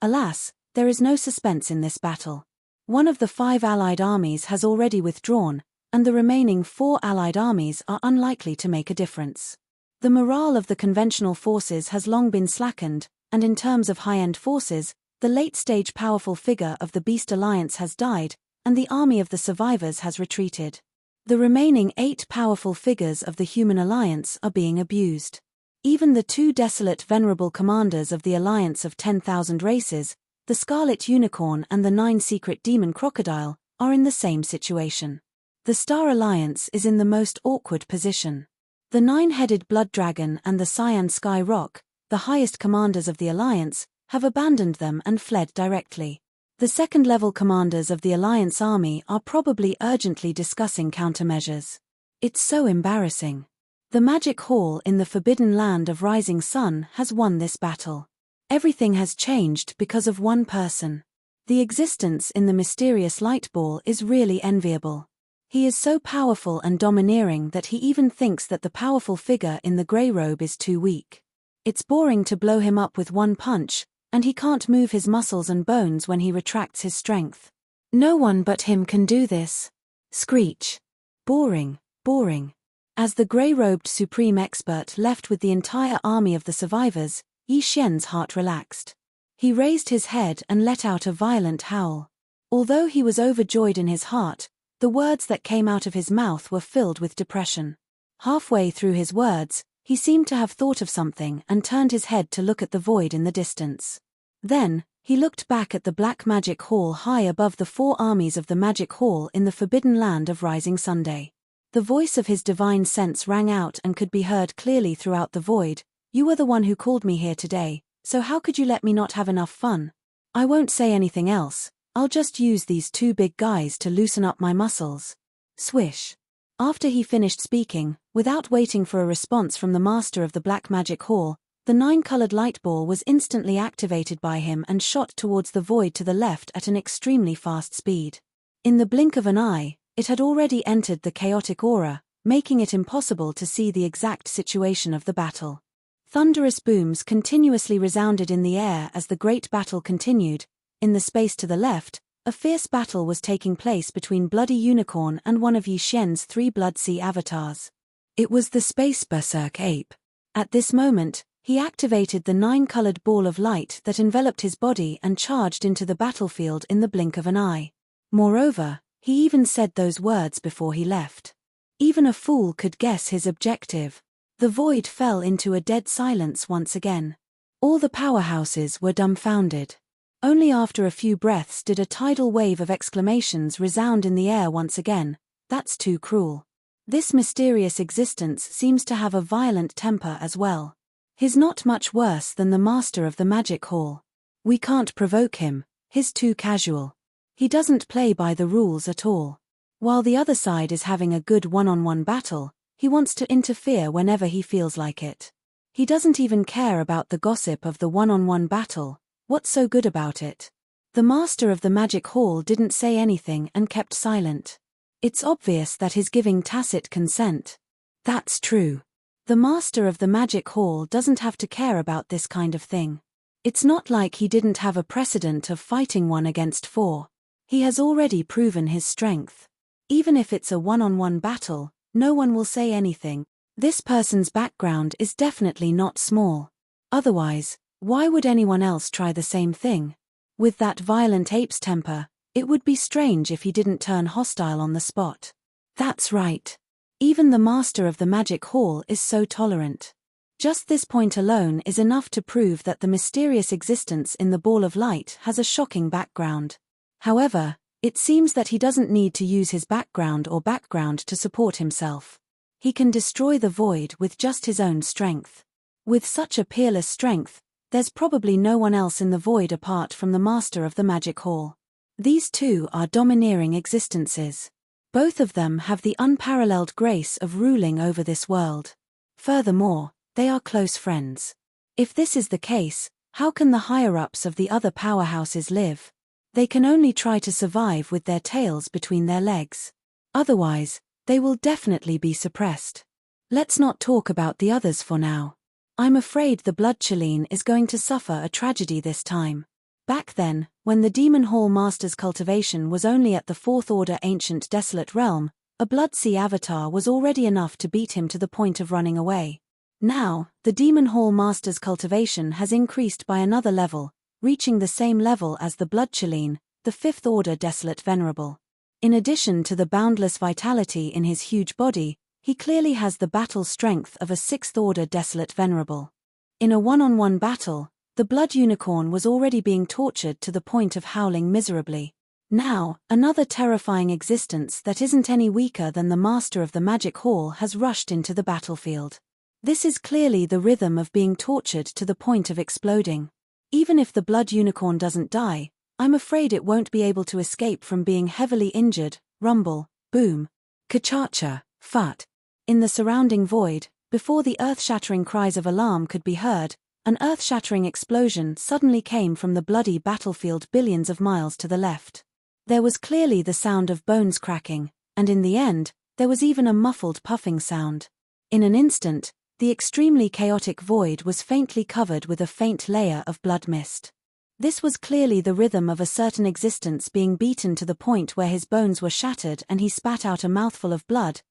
Alas, there is no suspense in this battle. One of the 5 allied armies has already withdrawn, and the remaining 4 allied armies are unlikely to make a difference. The morale of the conventional forces has long been slackened, and in terms of high-end forces, the late-stage powerful figure of the Beast Alliance has died, and the army of the survivors has retreated. The remaining 8 powerful figures of the Human Alliance are being abused. Even the 2 desolate venerable commanders of the Alliance of 10,000 races, the Scarlet Unicorn and the 9 Secret Demon Crocodile, are in the same situation. The Star Alliance is in the most awkward position. The 9-headed Blood Dragon and the Cyan Sky Rock, the highest commanders of the Alliance, have abandoned them and fled directly. The second-level commanders of the Alliance army are probably urgently discussing countermeasures. It's so embarrassing. The Magic Hall in the Forbidden Land of Rising Sun has won this battle. Everything has changed because of one person. The existence in the mysterious light ball is really enviable. He is so powerful and domineering that he even thinks that the powerful figure in the grey robe is too weak. It's boring to blow him up with one punch, and he can't move his muscles and bones when he retracts his strength. No one but him can do this. Screech. Boring, boring. As the grey-robed supreme expert left with the entire army of the survivors, Yi Xian's heart relaxed. He raised his head and let out a violent howl. Although he was overjoyed in his heart, the words that came out of his mouth were filled with depression. Halfway through his words, he seemed to have thought of something and turned his head to look at the void in the distance. Then, he looked back at the Black Magic Hall high above the 4 armies of the Magic Hall in the Forbidden Land of Rising Sunday. The voice of his divine sense rang out and could be heard clearly throughout the void. "You were the one who called me here today, so how could you let me not have enough fun? I won't say anything else, I'll just use these 2 big guys to loosen up my muscles." Swish. After he finished speaking, without waiting for a response from the master of the Black Magic Hall, the 9-colored light ball was instantly activated by him and shot towards the void to the left at an extremely fast speed. In the blink of an eye, it had already entered the chaotic aura, making it impossible to see the exact situation of the battle. Thunderous booms continuously resounded in the air as the great battle continued. In the space to the left, a fierce battle was taking place between Bloody Unicorn and one of Yi Xian's 3 Blood Sea avatars. It was the Space Berserk Ape. At this moment, he activated the 9-colored ball of light that enveloped his body and charged into the battlefield in the blink of an eye. Moreover, he even said those words before he left. Even a fool could guess his objective. The void fell into a dead silence once again. All the powerhouses were dumbfounded. Only after a few breaths did a tidal wave of exclamations resound in the air once again. "That's too cruel." This mysterious existence seems to have a violent temper as well. He's not much worse than the master of the Magic Hall. We can't provoke him, he's too casual. He doesn't play by the rules at all. While the other side is having a good one-on-one battle, he wants to interfere whenever he feels like it. He doesn't even care about the gossip of the one-on-one battle. What's so good about it? The master of the Magic Hall didn't say anything and kept silent. It's obvious that he's giving tacit consent. That's true. The master of the Magic Hall doesn't have to care about this kind of thing. It's not like he didn't have a precedent of fighting 1 against 4. He has already proven his strength. Even if it's a one-on-one battle, no one will say anything. This person's background is definitely not small. Otherwise, why would anyone else try the same thing? With that violent ape's temper, it would be strange if he didn't turn hostile on the spot. That's right. Even the master of the Magic Hall is so tolerant. Just this point alone is enough to prove that the mysterious existence in the ball of light has a shocking background. However, it seems that he doesn't need to use his background to support himself. He can destroy the void with just his own strength. With such a peerless strength, there's probably no one else in the void apart from the master of the magic hall. These two are domineering existences. Both of them have the unparalleled grace of ruling over this world. Furthermore, they are close friends. If this is the case, how can the higher-ups of the other powerhouses live? They can only try to survive with their tails between their legs. Otherwise, they will definitely be suppressed. Let's not talk about the others for now. I'm afraid the Blood Chelene is going to suffer a tragedy this time. Back then, when the Demon Hall Master's cultivation was only at the 4th Order Ancient Desolate Realm, a Blood Sea avatar was already enough to beat him to the point of running away. Now, the Demon Hall Master's cultivation has increased by another level, reaching the same level as the Blood Chelene, the 5th Order Desolate Venerable. In addition to the boundless vitality in his huge body, he clearly has the battle strength of a 6th Order Desolate Venerable. In a one-on-one battle, the Blood Unicorn was already being tortured to the point of howling miserably. Now, another terrifying existence that isn't any weaker than the Master of the Magic Hall has rushed into the battlefield. This is clearly the rhythm of being tortured to the point of exploding. Even if the Blood Unicorn doesn't die, I'm afraid it won't be able to escape from being heavily injured. Rumble, boom, ka-cha-cha, fat. In the surrounding void, before the earth-shattering cries of alarm could be heard, an earth-shattering explosion suddenly came from the bloody battlefield billions of miles to the left. There was clearly the sound of bones cracking, and in the end, there was even a muffled puffing sound. In an instant, the extremely chaotic void was faintly covered with a faint layer of blood mist. This was clearly the rhythm of a certain existence being beaten to the point where his bones were shattered and he spat out a mouthful of blood.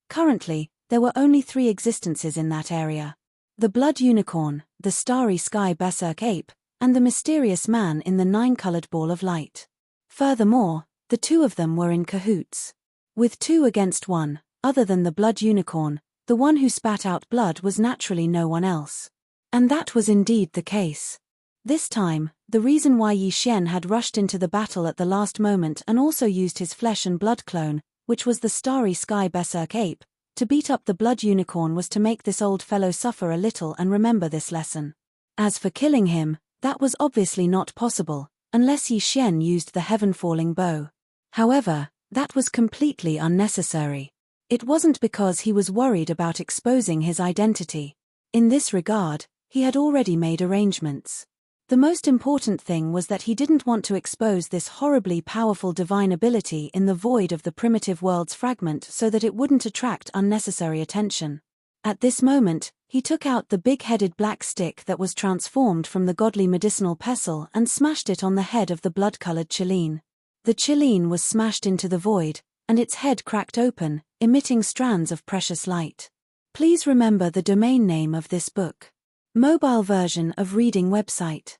Currently, there were only 3 existences in that area. The Blood Unicorn, the Starry Sky Berserk Ape, and the mysterious man in the 9-colored ball of light. Furthermore, the 2 of them were in cahoots. With 2 against 1, other than the Blood Unicorn, the one who spat out blood was naturally no one else. And that was indeed the case. This time, the reason why Yi Xian had rushed into the battle at the last moment and also used his flesh and blood clone, which was the Starry Sky Berserk Ape, to beat up the Blood Unicorn was to make this old fellow suffer a little and remember this lesson. As for killing him, that was obviously not possible, unless Yi Xian used the heaven-falling bow. However, that was completely unnecessary. It wasn't because he was worried about exposing his identity. In this regard, he had already made arrangements. The most important thing was that he didn't want to expose this horribly powerful divine ability in the void of the primitive world's fragment so that it wouldn't attract unnecessary attention. At this moment, he took out the big-headed black stick that was transformed from the godly medicinal pestle and smashed it on the head of the blood-colored Chelene. The Chelene was smashed into the void, and its head cracked open, emitting strands of precious light. Please remember the domain name of this book. Mobile version of reading website.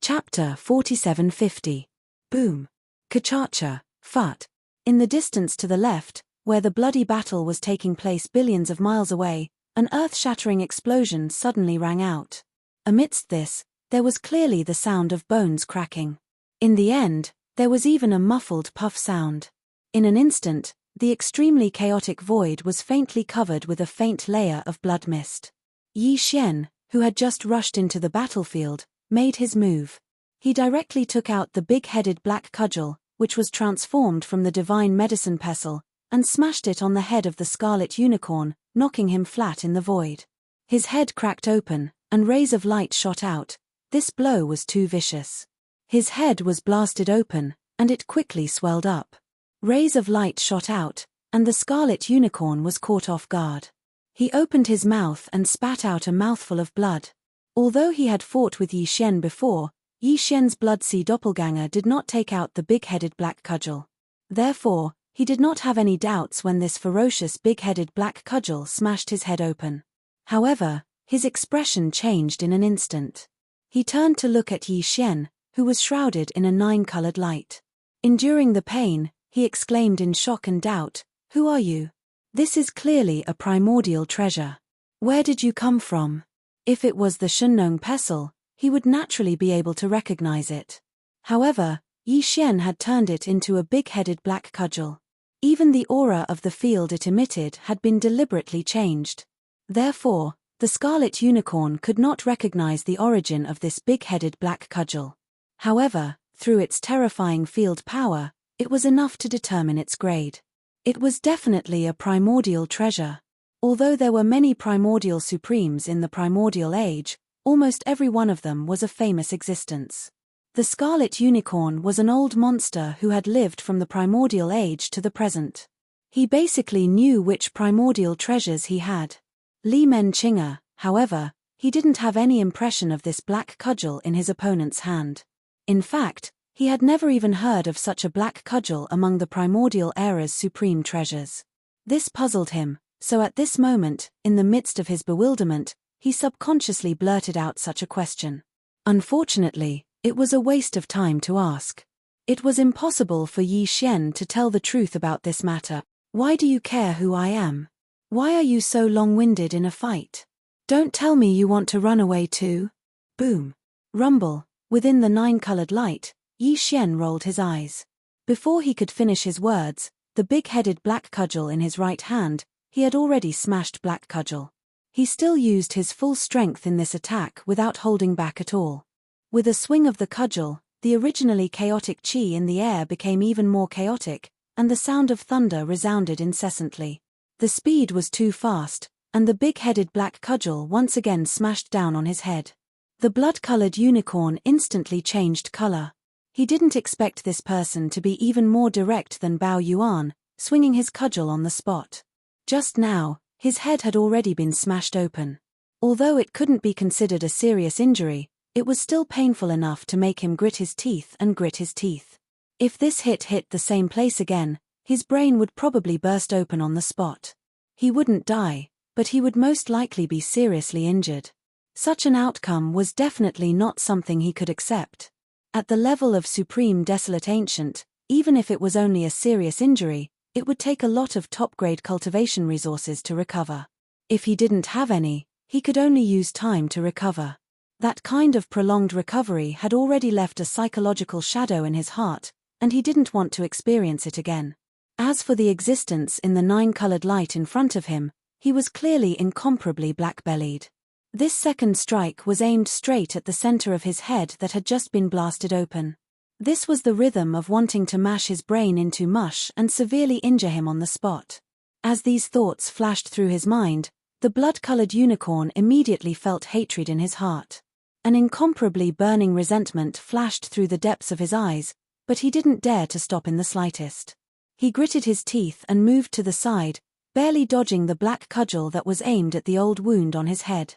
Chapter 4750. Boom. Ka-cha-cha, fat. In the distance to the left, where the bloody battle was taking place billions of miles away, an earth-shattering explosion suddenly rang out. Amidst this, there was clearly the sound of bones cracking. In the end, there was even a muffled puff sound. In an instant, the extremely chaotic void was faintly covered with a faint layer of blood mist. Yi Xian, who had just rushed into the battlefield, made his move. He directly took out the big-headed black cudgel, which was transformed from the divine medicine pestle, and smashed it on the head of the scarlet unicorn, knocking him flat in the void. His head cracked open, and rays of light shot out. This blow was too vicious. His head was blasted open, and it quickly swelled up. Rays of light shot out, and the scarlet unicorn was caught off guard. He opened his mouth and spat out a mouthful of blood. Although he had fought with Yi Xian before, Yi Xian's Blood Sea doppelganger did not take out the big-headed black cudgel. Therefore, he did not have any doubts when this ferocious big-headed black cudgel smashed his head open. However, his expression changed in an instant. He turned to look at Yi Xian, who was shrouded in a 9-colored light. Enduring the pain, he exclaimed in shock and doubt, "Who are you? This is clearly a primordial treasure. Where did you come from?" If it was the Shunnong pestle, he would naturally be able to recognize it. However, Yi Xian had turned it into a big-headed black cudgel. Even the aura of the field it emitted had been deliberately changed. Therefore, the Scarlet Unicorn could not recognize the origin of this big-headed black cudgel. However, through its terrifying field power, it was enough to determine its grade. It was definitely a primordial treasure. Although there were many primordial supremes in the primordial age, almost every one of them was a famous existence. The Scarlet Unicorn was an old monster who had lived from the primordial age to the present. He basically knew which primordial treasures he had. Li Menchinga, however, he didn't have any impression of this black cudgel in his opponent's hand. In fact, he had never even heard of such a black cudgel among the primordial era's supreme treasures. This puzzled him, so at this moment, in the midst of his bewilderment, he subconsciously blurted out such a question. Unfortunately, it was a waste of time to ask. It was impossible for Yi Xian to tell the truth about this matter. Why do you care who I am? Why are you so long-winded in a fight? Don't tell me you want to run away too? Boom. Rumble. Within the nine-colored light, Yi Xian rolled his eyes. Before he could finish his words, the big-headed black cudgel in his right hand, he had already smashed black cudgel. He still used his full strength in this attack without holding back at all. With a swing of the cudgel, the originally chaotic qi in the air became even more chaotic, and the sound of thunder resounded incessantly. The speed was too fast, and the big-headed black cudgel once again smashed down on his head. The blood-colored unicorn instantly changed color. He didn't expect this person to be even more direct than Bao Yuan, swinging his cudgel on the spot. Just now, his head had already been smashed open. Although it couldn't be considered a serious injury, it was still painful enough to make him grit his teeth and grit his teeth. If this hit the same place again, his brain would probably burst open on the spot. He wouldn't die, but he would most likely be seriously injured. Such an outcome was definitely not something he could accept. At the level of Supreme Desolate Ancient, even if it was only a serious injury, it would take a lot of top-grade cultivation resources to recover. If he didn't have any, he could only use time to recover. That kind of prolonged recovery had already left a psychological shadow in his heart, and he didn't want to experience it again. As for the existence in the nine-colored light in front of him, he was clearly incomparably black-bellied. This second strike was aimed straight at the center of his head that had just been blasted open. This was the rhythm of wanting to mash his brain into mush and severely injure him on the spot. As these thoughts flashed through his mind, the blood-colored unicorn immediately felt hatred in his heart. An incomparably burning resentment flashed through the depths of his eyes, but he didn't dare to stop in the slightest. He gritted his teeth and moved to the side, barely dodging the black cudgel that was aimed at the old wound on his head.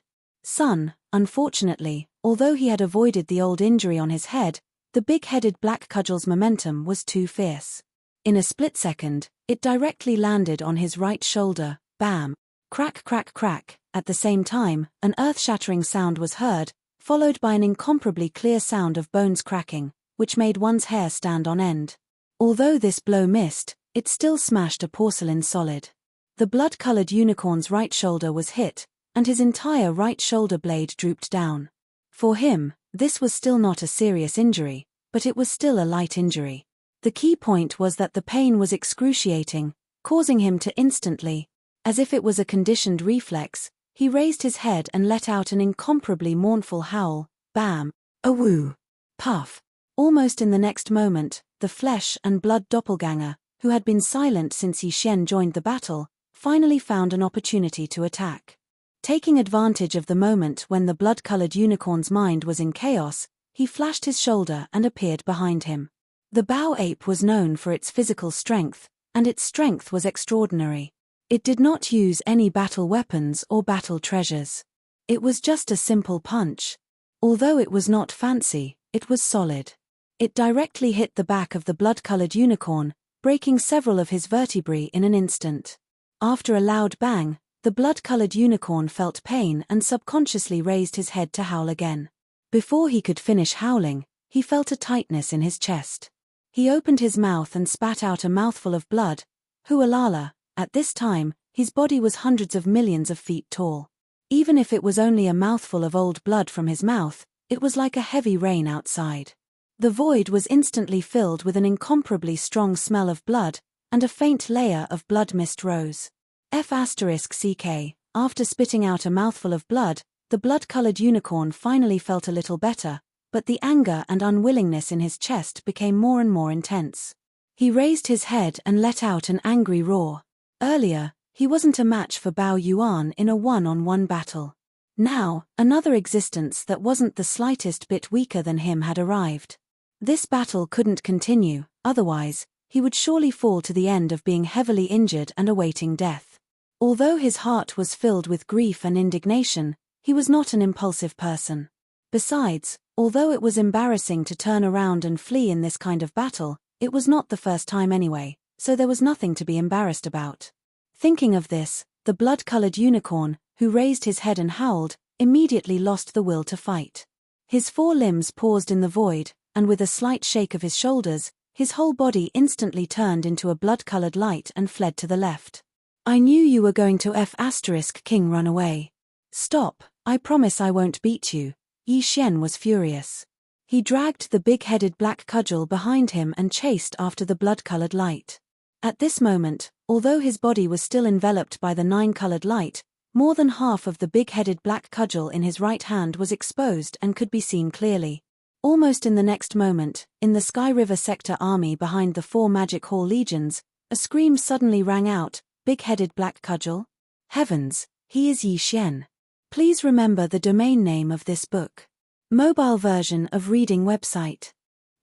Unfortunately, although he had avoided the old injury on his head, the big-headed black cudgel's momentum was too fierce. In a split second, it directly landed on his right shoulder, bam! Crack crack crack. At the same time, an earth-shattering sound was heard, followed by an incomparably clear sound of bones cracking, which made one's hair stand on end. Although this blow missed, it still smashed a porcelain solid. The blood-colored unicorn's right shoulder was hit, and his entire right shoulder blade drooped down. For him, this was still not a serious injury, but it was still a light injury. The key point was that the pain was excruciating, causing him to instantly, as if it was a conditioned reflex, he raised his head and let out an incomparably mournful howl, bam, a woo, puff. Almost in the next moment, the flesh and blood doppelganger, who had been silent since Yi Xian joined the battle, finally found an opportunity to attack. Taking advantage of the moment when the blood-colored unicorn's mind was in chaos, he flashed his shoulder and appeared behind him. The Bao ape was known for its physical strength, and its strength was extraordinary. It did not use any battle weapons or battle treasures. It was just a simple punch. Although it was not fancy, it was solid. It directly hit the back of the blood-colored unicorn, breaking several of his vertebrae in an instant. After a loud bang, the blood-colored unicorn felt pain and subconsciously raised his head to howl again. Before he could finish howling, he felt a tightness in his chest. He opened his mouth and spat out a mouthful of blood. Hualala. At this time, his body was hundreds of millions of feet tall. Even if it was only a mouthful of old blood from his mouth, it was like a heavy rain outside. The void was instantly filled with an incomparably strong smell of blood, and a faint layer of blood mist rose. F***ck, after spitting out a mouthful of blood, the blood-colored unicorn finally felt a little better, but the anger and unwillingness in his chest became more and more intense. He raised his head and let out an angry roar. Earlier, he wasn't a match for Bao Yuan in a one-on-one battle. Now, another existence that wasn't the slightest bit weaker than him had arrived. This battle couldn't continue, otherwise, he would surely fall to the end of being heavily injured and awaiting death. Although his heart was filled with grief and indignation, he was not an impulsive person. Besides, although it was embarrassing to turn around and flee in this kind of battle, it was not the first time anyway, so there was nothing to be embarrassed about. Thinking of this, the blood-colored unicorn, who raised his head and howled, immediately lost the will to fight. His four limbs paused in the void, and with a slight shake of his shoulders, his whole body instantly turned into a blood-colored light and fled to the left. I knew you were going to King run away. Stop, I promise I won't beat you. Yi Xian was furious. He dragged the big-headed black cudgel behind him and chased after the blood-colored light. At this moment, although his body was still enveloped by the nine-colored light, more than half of the big-headed black cudgel in his right hand was exposed and could be seen clearly. Almost in the next moment, in the Sky River sector army behind the 4 Magic Hall legions, a scream suddenly rang out, "Big-headed black cudgel? Heavens, he is Yi Xian." Please remember the domain name of this book. Mobile version of reading website.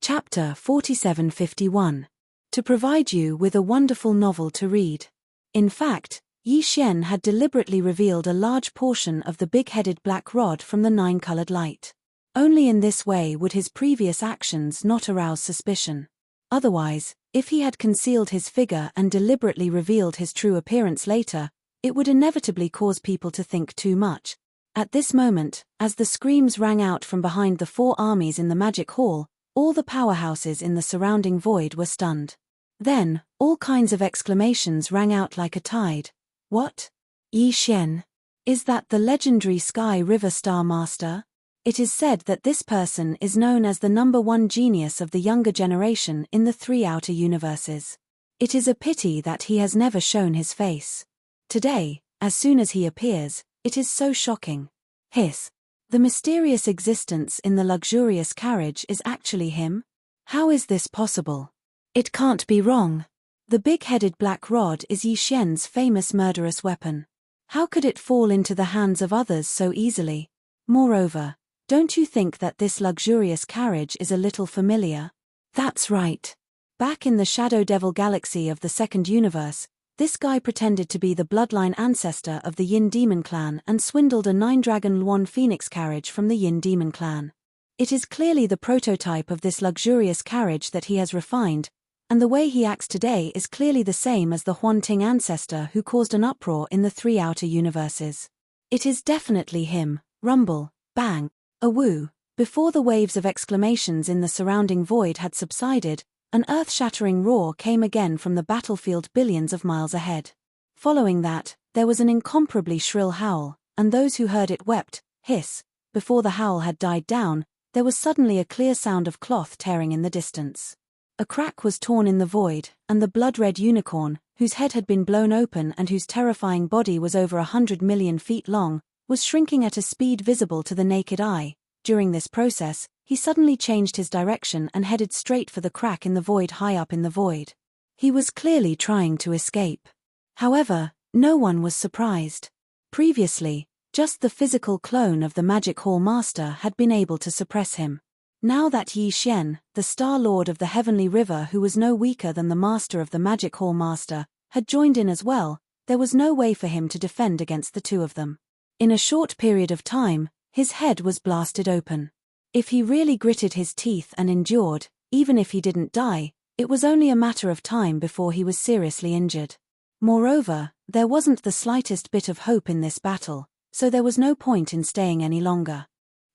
Chapter 4751. To provide you with a wonderful novel to read. In fact, Yi Xian had deliberately revealed a large portion of the big-headed black rod from the nine-colored light. Only in this way would his previous actions not arouse suspicion. Otherwise, if he had concealed his figure and deliberately revealed his true appearance later, it would inevitably cause people to think too much. At this moment, as the screams rang out from behind the 4 armies in the Magic Hall, all the powerhouses in the surrounding void were stunned. Then, all kinds of exclamations rang out like a tide. What? Yi Xian? Is that the legendary Sky River Star Master? It is said that this person is known as the #1 genius of the younger generation in the 3 outer universes. It is a pity that he has never shown his face. Today, as soon as he appears, it is so shocking. Hiss. The mysterious existence in the luxurious carriage is actually him? How is this possible? It can't be wrong. The big-headed black rod is Yi Xian's famous murderous weapon. How could it fall into the hands of others so easily? Moreover, don't you think that this luxurious carriage is a little familiar? That's right. Back in the Shadow Devil galaxy of the second universe, this guy pretended to be the bloodline ancestor of the Yin Demon clan and swindled a 9-dragon Luan Phoenix carriage from the Yin Demon clan. It is clearly the prototype of this luxurious carriage that he has refined, and the way he acts today is clearly the same as the Huan Ting ancestor who caused an uproar in the 3 outer universes. It is definitely him. Rumble, bang, a woo. Before the waves of exclamations in the surrounding void had subsided, an earth-shattering roar came again from the battlefield billions of miles ahead. Following that, there was an incomparably shrill howl, and those who heard it wept, hiss. Before the howl had died down, there was suddenly a clear sound of cloth tearing in the distance. A crack was torn in the void, and the blood-red unicorn, whose head had been blown open and whose terrifying body was over 100 million feet long, was shrinking at a speed visible to the naked eye. During this process, he suddenly changed his direction and headed straight for the crack in the void high up in the void. He was clearly trying to escape. However, no one was surprised. Previously, just the physical clone of the Magic Hall Master had been able to suppress him. Now that Yi Xian, the Star Lord of the Heavenly River who was no weaker than the Master of the Magic Hall Master, had joined in as well, there was no way for him to defend against the two of them. In a short period of time, his head was blasted open. If he really gritted his teeth and endured, even if he didn't die, it was only a matter of time before he was seriously injured. Moreover, there wasn't the slightest bit of hope in this battle, so there was no point in staying any longer.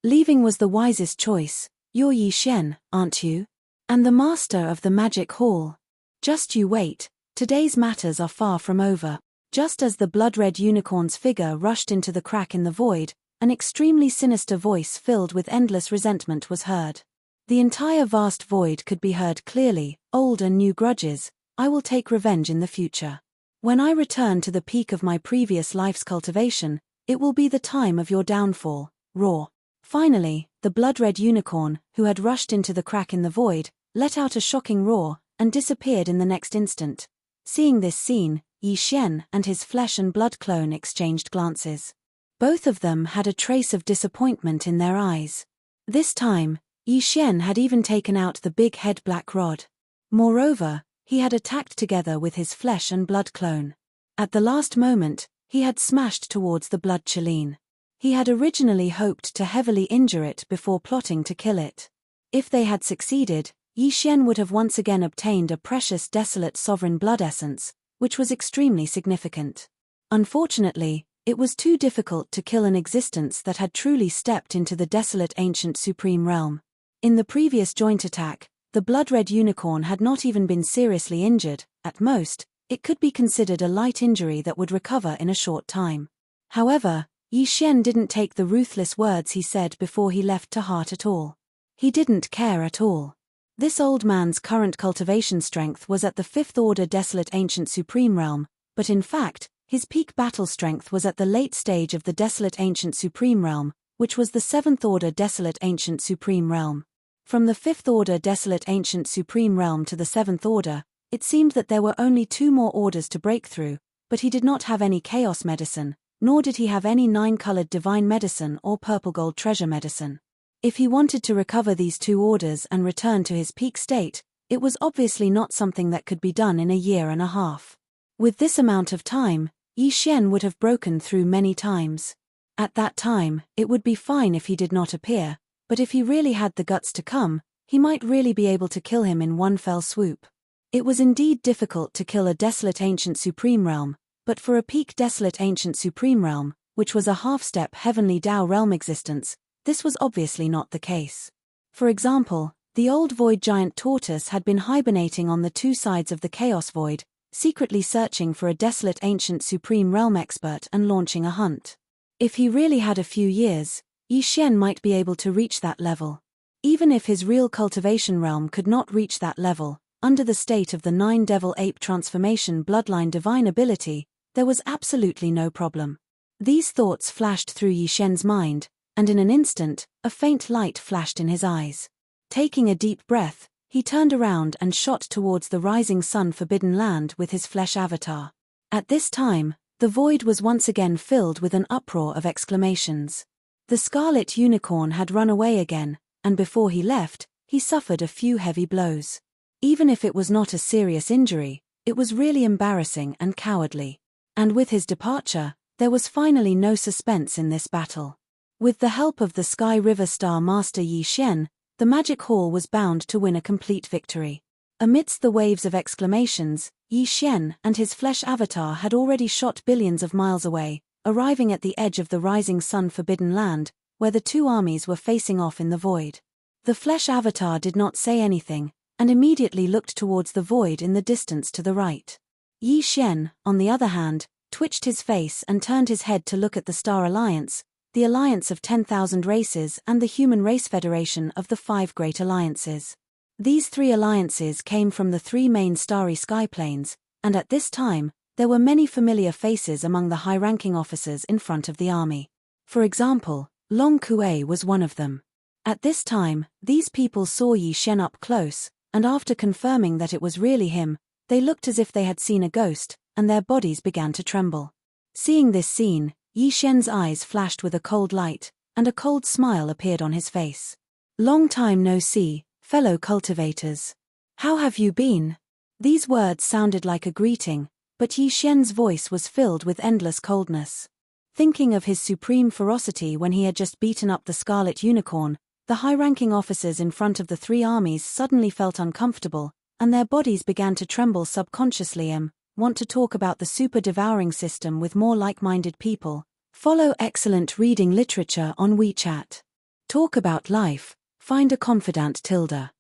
Leaving was the wisest choice. You're Yi Xian, aren't you? And the master of the Magic Hall. Just you wait, today's matters are far from over. Just as the blood-red unicorn's figure rushed into the crack in the void, an extremely sinister voice filled with endless resentment was heard. The entire vast void could be heard clearly: "Old and new grudges, I will take revenge in the future. When I return to the peak of my previous life's cultivation, it will be the time of your downfall. Roar." Finally, the blood-red unicorn, who had rushed into the crack in the void, let out a shocking roar, and disappeared in the next instant. Seeing this scene, Yi Xian and his flesh and blood clone exchanged glances. Both of them had a trace of disappointment in their eyes. This time, Yi Xian had even taken out the big head black rod. Moreover, he had attacked together with his flesh and blood clone. At the last moment, he had smashed towards the blood Cheline. He had originally hoped to heavily injure it before plotting to kill it. If they had succeeded, Yi Xian would have once again obtained a precious desolate sovereign blood essence, which was extremely significant. Unfortunately, it was too difficult to kill an existence that had truly stepped into the desolate ancient supreme realm. In the previous joint attack, the blood-red unicorn had not even been seriously injured. At most, it could be considered a light injury that would recover in a short time. However, Yi Xian didn't take the ruthless words he said before he left to heart at all. He didn't care at all. This old man's current cultivation strength was at the 5th order desolate ancient supreme realm, but in fact, his peak battle strength was at the late stage of the desolate ancient supreme realm, which was the 7th order desolate ancient supreme realm. From the 5th order desolate ancient supreme realm to the 7th order, it seemed that there were only 2 more orders to break through, but he did not have any chaos medicine, nor did he have any 9-colored divine medicine or purple gold treasure medicine. If he wanted to recover these 2 orders and return to his peak state, it was obviously not something that could be done in a year and a half. With this amount of time, Yi Xian would have broken through many times. At that time, it would be fine if he did not appear, but if he really had the guts to come, he might really be able to kill him in one fell swoop. It was indeed difficult to kill a desolate ancient supreme realm, but for a peak desolate ancient supreme realm, which was a half-step heavenly Tao realm existence, this was obviously not the case. For example, the old void giant tortoise had been hibernating on the 2 sides of the chaos void, secretly searching for a desolate ancient supreme realm expert and launching a hunt. If he really had a few years, Yi Xian might be able to reach that level. Even if his real cultivation realm could not reach that level, under the state of the 9 devil ape transformation bloodline divine ability, there was absolutely no problem. These thoughts flashed through Yi Xian's mind, and in an instant, a faint light flashed in his eyes. Taking a deep breath, he turned around and shot towards the rising sun forbidden land with his flesh avatar. At this time, the void was once again filled with an uproar of exclamations. The scarlet unicorn had run away again, and before he left, he suffered a few heavy blows. Even if it was not a serious injury, it was really embarrassing and cowardly. And with his departure, there was finally no suspense in this battle. With the help of the Sky River Star Master Yi Xian, the Magic Hall was bound to win a complete victory. Amidst the waves of exclamations, Yi Xian and his flesh avatar had already shot billions of miles away, arriving at the edge of the rising sun forbidden land, where the 2 armies were facing off in the void. The flesh avatar did not say anything, and immediately looked towards the void in the distance to the right. Yi Xian, on the other hand, twitched his face and turned his head to look at the Star Alliance, the Alliance of 10,000 Races and the Human Race Federation of the 5 Great Alliances. These 3 alliances came from the 3 main starry sky planes, and at this time, there were many familiar faces among the high-ranking officers in front of the army. For example, Long Kuei was one of them. At this time, these people saw Yi Xian up close, and after confirming that it was really him, they looked as if they had seen a ghost, and their bodies began to tremble. Seeing this scene, Yi Xian's eyes flashed with a cold light, and a cold smile appeared on his face. "Long time no see, fellow cultivators. How have you been?" These words sounded like a greeting, but Yi Xian's voice was filled with endless coldness. Thinking of his supreme ferocity when he had just beaten up the Scarlet Unicorn, the high-ranking officers in front of the 3 armies suddenly felt uncomfortable, and their bodies began to tremble subconsciously. Want to talk about the super devouring system with more like-minded people? Follow excellent reading literature on WeChat. Talk about life, find a confidant Tilda.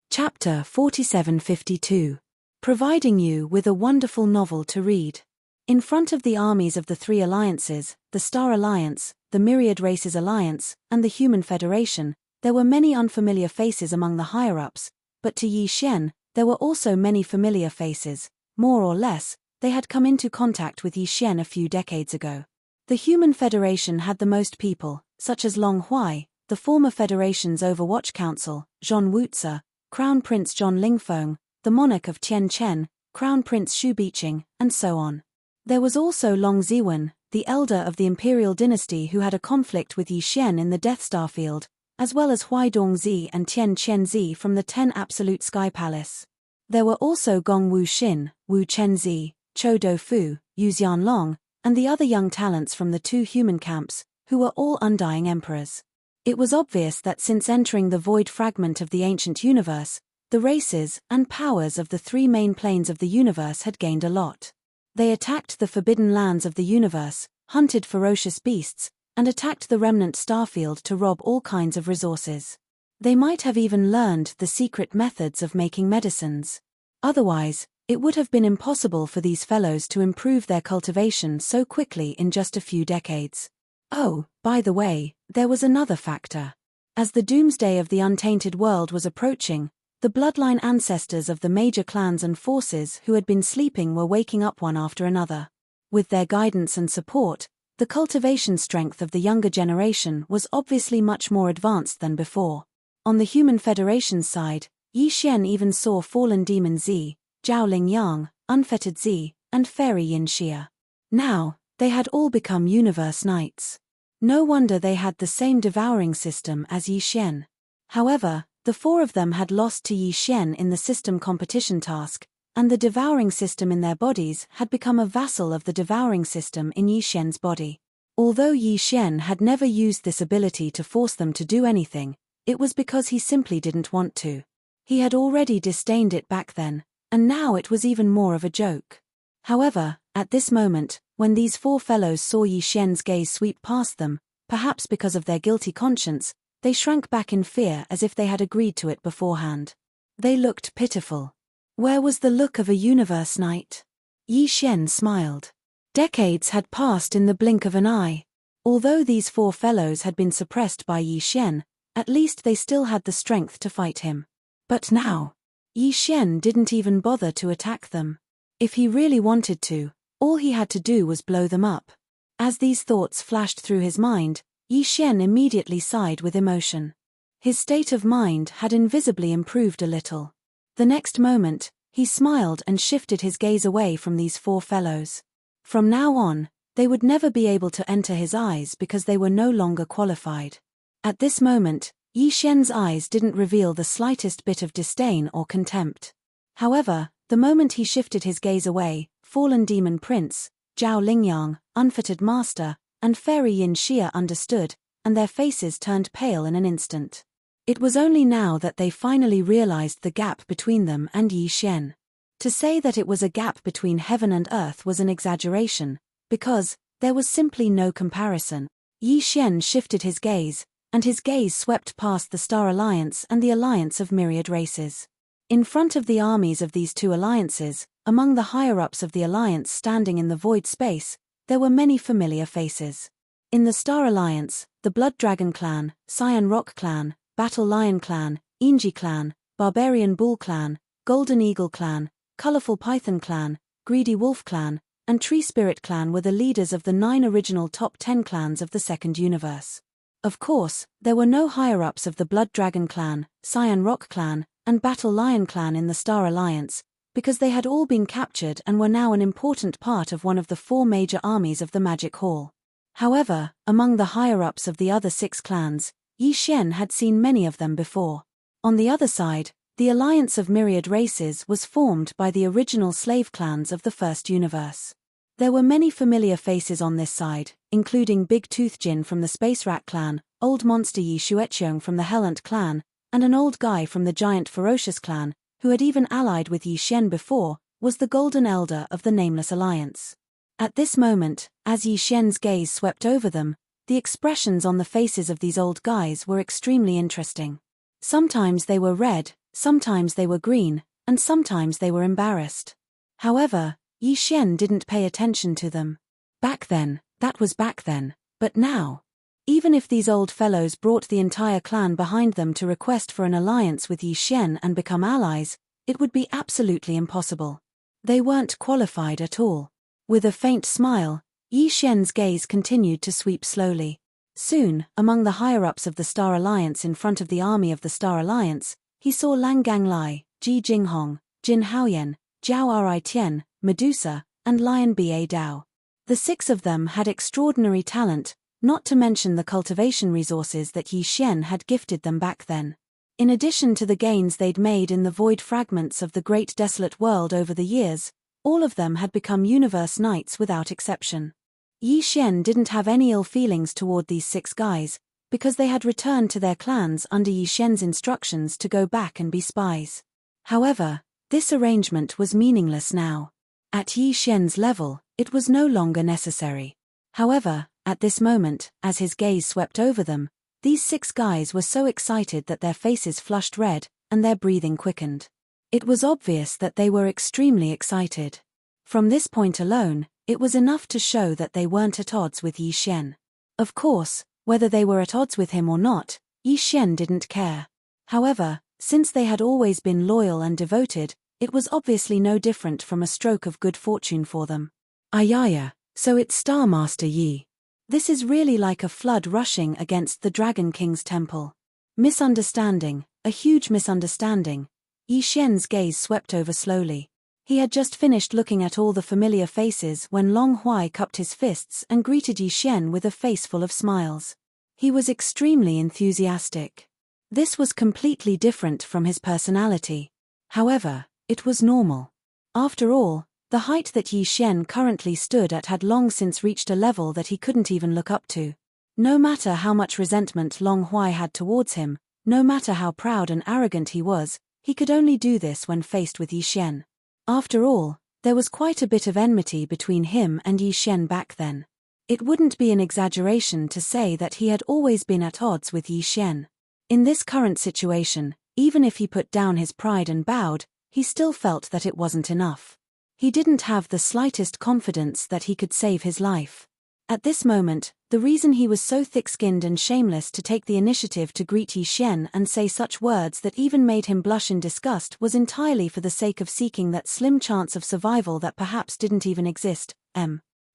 Chapter 4752. Providing you with a wonderful novel to read. In front of the armies of the three alliances, the Star Alliance, the Myriad Races Alliance, and the Human Federation, there were many unfamiliar faces among the higher-ups, but to Yi Xian, there were also many familiar faces. More or less, they had come into contact with Yi Xian a few decades ago. The Human Federation had the most people, such as Long Huai, the former Federation's Overwatch Council, Zhon Wuzi, Crown Prince Zhon Lingfeng, the monarch of Tian Chen, Crown Prince Xu Biqing, and so on. There was also Long Ziwen, the elder of the imperial dynasty who had a conflict with Yi Xian in the Death Star Field, as well as Huai Dongzi and Tian Chenzi from the 10 Absolute Sky Palace. There were also Gong Wu Xin, Wu Chenzi, Chou Doufu, Yu Xianlong, and the other young talents from the 2 human camps, who were all undying emperors. It was obvious that since entering the void fragment of the ancient universe, the races and powers of the 3 main planes of the universe had gained a lot. They attacked the forbidden lands of the universe, hunted ferocious beasts, and attacked the remnant starfield to rob all kinds of resources. They might have even learned the secret methods of making medicines. Otherwise, it would have been impossible for these fellows to improve their cultivation so quickly in just a few decades. Oh, by the way, there was another factor. As the doomsday of the untainted world was approaching, the bloodline ancestors of the major clans and forces who had been sleeping were waking up one after another. With their guidance and support, the cultivation strength of the younger generation was obviously much more advanced than before. On the Human Federation's side, Yi Xian even saw fallen demon Zi, Zhao Lingyang, unfettered Zi, and fairy Yin Xia. Now, they had all become universe knights. No wonder they had the same devouring system as Yi Xian. However, the 4 of them had lost to Yi Xian in the system competition task, and the devouring system in their bodies had become a vassal of the devouring system in Yi Xian's body. Although Yi Xian had never used this ability to force them to do anything, it was because he simply didn't want to. He had already disdained it back then, and now it was even more of a joke. However, at this moment, when these 4 fellows saw Yi Xian's gaze sweep past them, perhaps because of their guilty conscience, they shrank back in fear as if they had agreed to it beforehand. They looked pitiful. Where was the look of a universe knight? Yi Xian smiled. Decades had passed in the blink of an eye. Although these 4 fellows had been suppressed by Yi Xian, at least they still had the strength to fight him. But now, Yi Xian didn't even bother to attack them. If he really wanted to, all he had to do was blow them up. As these thoughts flashed through his mind, Yi Xian immediately sighed with emotion. His state of mind had invisibly improved a little. The next moment, he smiled and shifted his gaze away from these 4 fellows. From now on, they would never be able to enter his eyes because they were no longer qualified. At this moment, Yi Xian's eyes didn't reveal the slightest bit of disdain or contempt. However, the moment he shifted his gaze away, fallen demon prince, Zhao Lingyang, unfettered master, and fairy Yin Xia understood, and their faces turned pale in an instant. It was only now that they finally realized the gap between them and Yi Xian. To say that it was a gap between heaven and earth was an exaggeration, because there was simply no comparison. Yi Xian shifted his gaze, and his gaze swept past the Star Alliance and the Alliance of Myriad Races. In front of the armies of these 2 alliances, among the higher-ups of the alliance standing in the void space, there were many familiar faces. In the Star Alliance, the Blood Dragon Clan, Cyan Rock Clan, Battle Lion Clan, Enji Clan, Barbarian Bull Clan, Golden Eagle Clan, Colorful Python Clan, Greedy Wolf Clan, and Tree Spirit Clan were the leaders of the 9 original top 10 clans of the Second Universe. Of course, there were no higher-ups of the Blood Dragon Clan, Cyan Rock Clan, and Battle Lion Clan in the Star Alliance, because they had all been captured and were now an important part of one of the 4 major armies of the Magic Hall. However, among the higher-ups of the other 6 clans, Yi Xian had seen many of them before. On the other side, the Alliance of Myriad Races was formed by the original slave clans of the First Universe. There were many familiar faces on this side, including Big Tooth Jin from the Space Rat Clan, Old Monster Yi Shueqiong from the Hellant Clan, and an old guy from the Giant Ferocious Clan, who had even allied with Yi Xian before, was the Golden Elder of the Nameless Alliance. At this moment, as Yi Xian's gaze swept over them, the expressions on the faces of these old guys were extremely interesting. Sometimes they were red, sometimes they were green, and sometimes they were embarrassed. However, Yi Xian didn't pay attention to them. Back then, that was back then, but now? Even if these old fellows brought the entire clan behind them to request for an alliance with Yi Xian and become allies, it would be absolutely impossible. They weren't qualified at all. With a faint smile, Yi Xian's gaze continued to sweep slowly. Soon, among the higher-ups of the Star Alliance in front of the army of the Star Alliance, he saw Lang Ganglai, Ji Jinghong, Jin Haoyan, Zhao Ri Tian, Medusa, and Lion Ba Dao. The 6 of them had extraordinary talent, not to mention the cultivation resources that Yi Xian had gifted them back then. In addition to the gains they'd made in the void fragments of the great desolate world over the years, all of them had become universe knights without exception. Yi Xian didn't have any ill feelings toward these 6 guys, because they had returned to their clans under Yi Xian's instructions to go back and be spies. However, this arrangement was meaningless now. At Yi Xian's level, it was no longer necessary. However, at this moment, as his gaze swept over them, these 6 guys were so excited that their faces flushed red, and their breathing quickened. It was obvious that they were extremely excited. From this point alone, it was enough to show that they weren't at odds with Yi Xian. Of course, whether they were at odds with him or not, Yi Xian didn't care. However, since they had always been loyal and devoted, it was obviously no different from a stroke of good fortune for them. Ayaya, so it's Star Master Yi. This is really like a flood rushing against the Dragon King's temple. Misunderstanding, a huge misunderstanding. Yi Xian's gaze swept over slowly. He had just finished looking at all the familiar faces when Long Huai cupped his fists and greeted Yi Xian with a face full of smiles. He was extremely enthusiastic. This was completely different from his personality. However, it was normal. After all, the height that Yi Xian currently stood at had long since reached a level that he couldn't even look up to. No matter how much resentment Long Huai had towards him, no matter how proud and arrogant he was, he could only do this when faced with Yi Xian. After all, there was quite a bit of enmity between him and Yi Xian back then. It wouldn't be an exaggeration to say that he had always been at odds with Yi Xian. In this current situation, even if he put down his pride and bowed, he still felt that it wasn't enough. He didn't have the slightest confidence that he could save his life. At this moment, the reason he was so thick-skinned and shameless to take the initiative to greet Yi Xian and say such words that even made him blush in disgust was entirely for the sake of seeking that slim chance of survival that perhaps didn't even exist.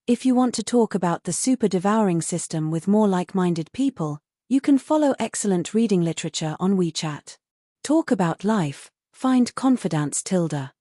If you want to talk about the super devouring system with more like-minded people, you can follow excellent reading literature on WeChat. Talk about life, find Confidence Tilda.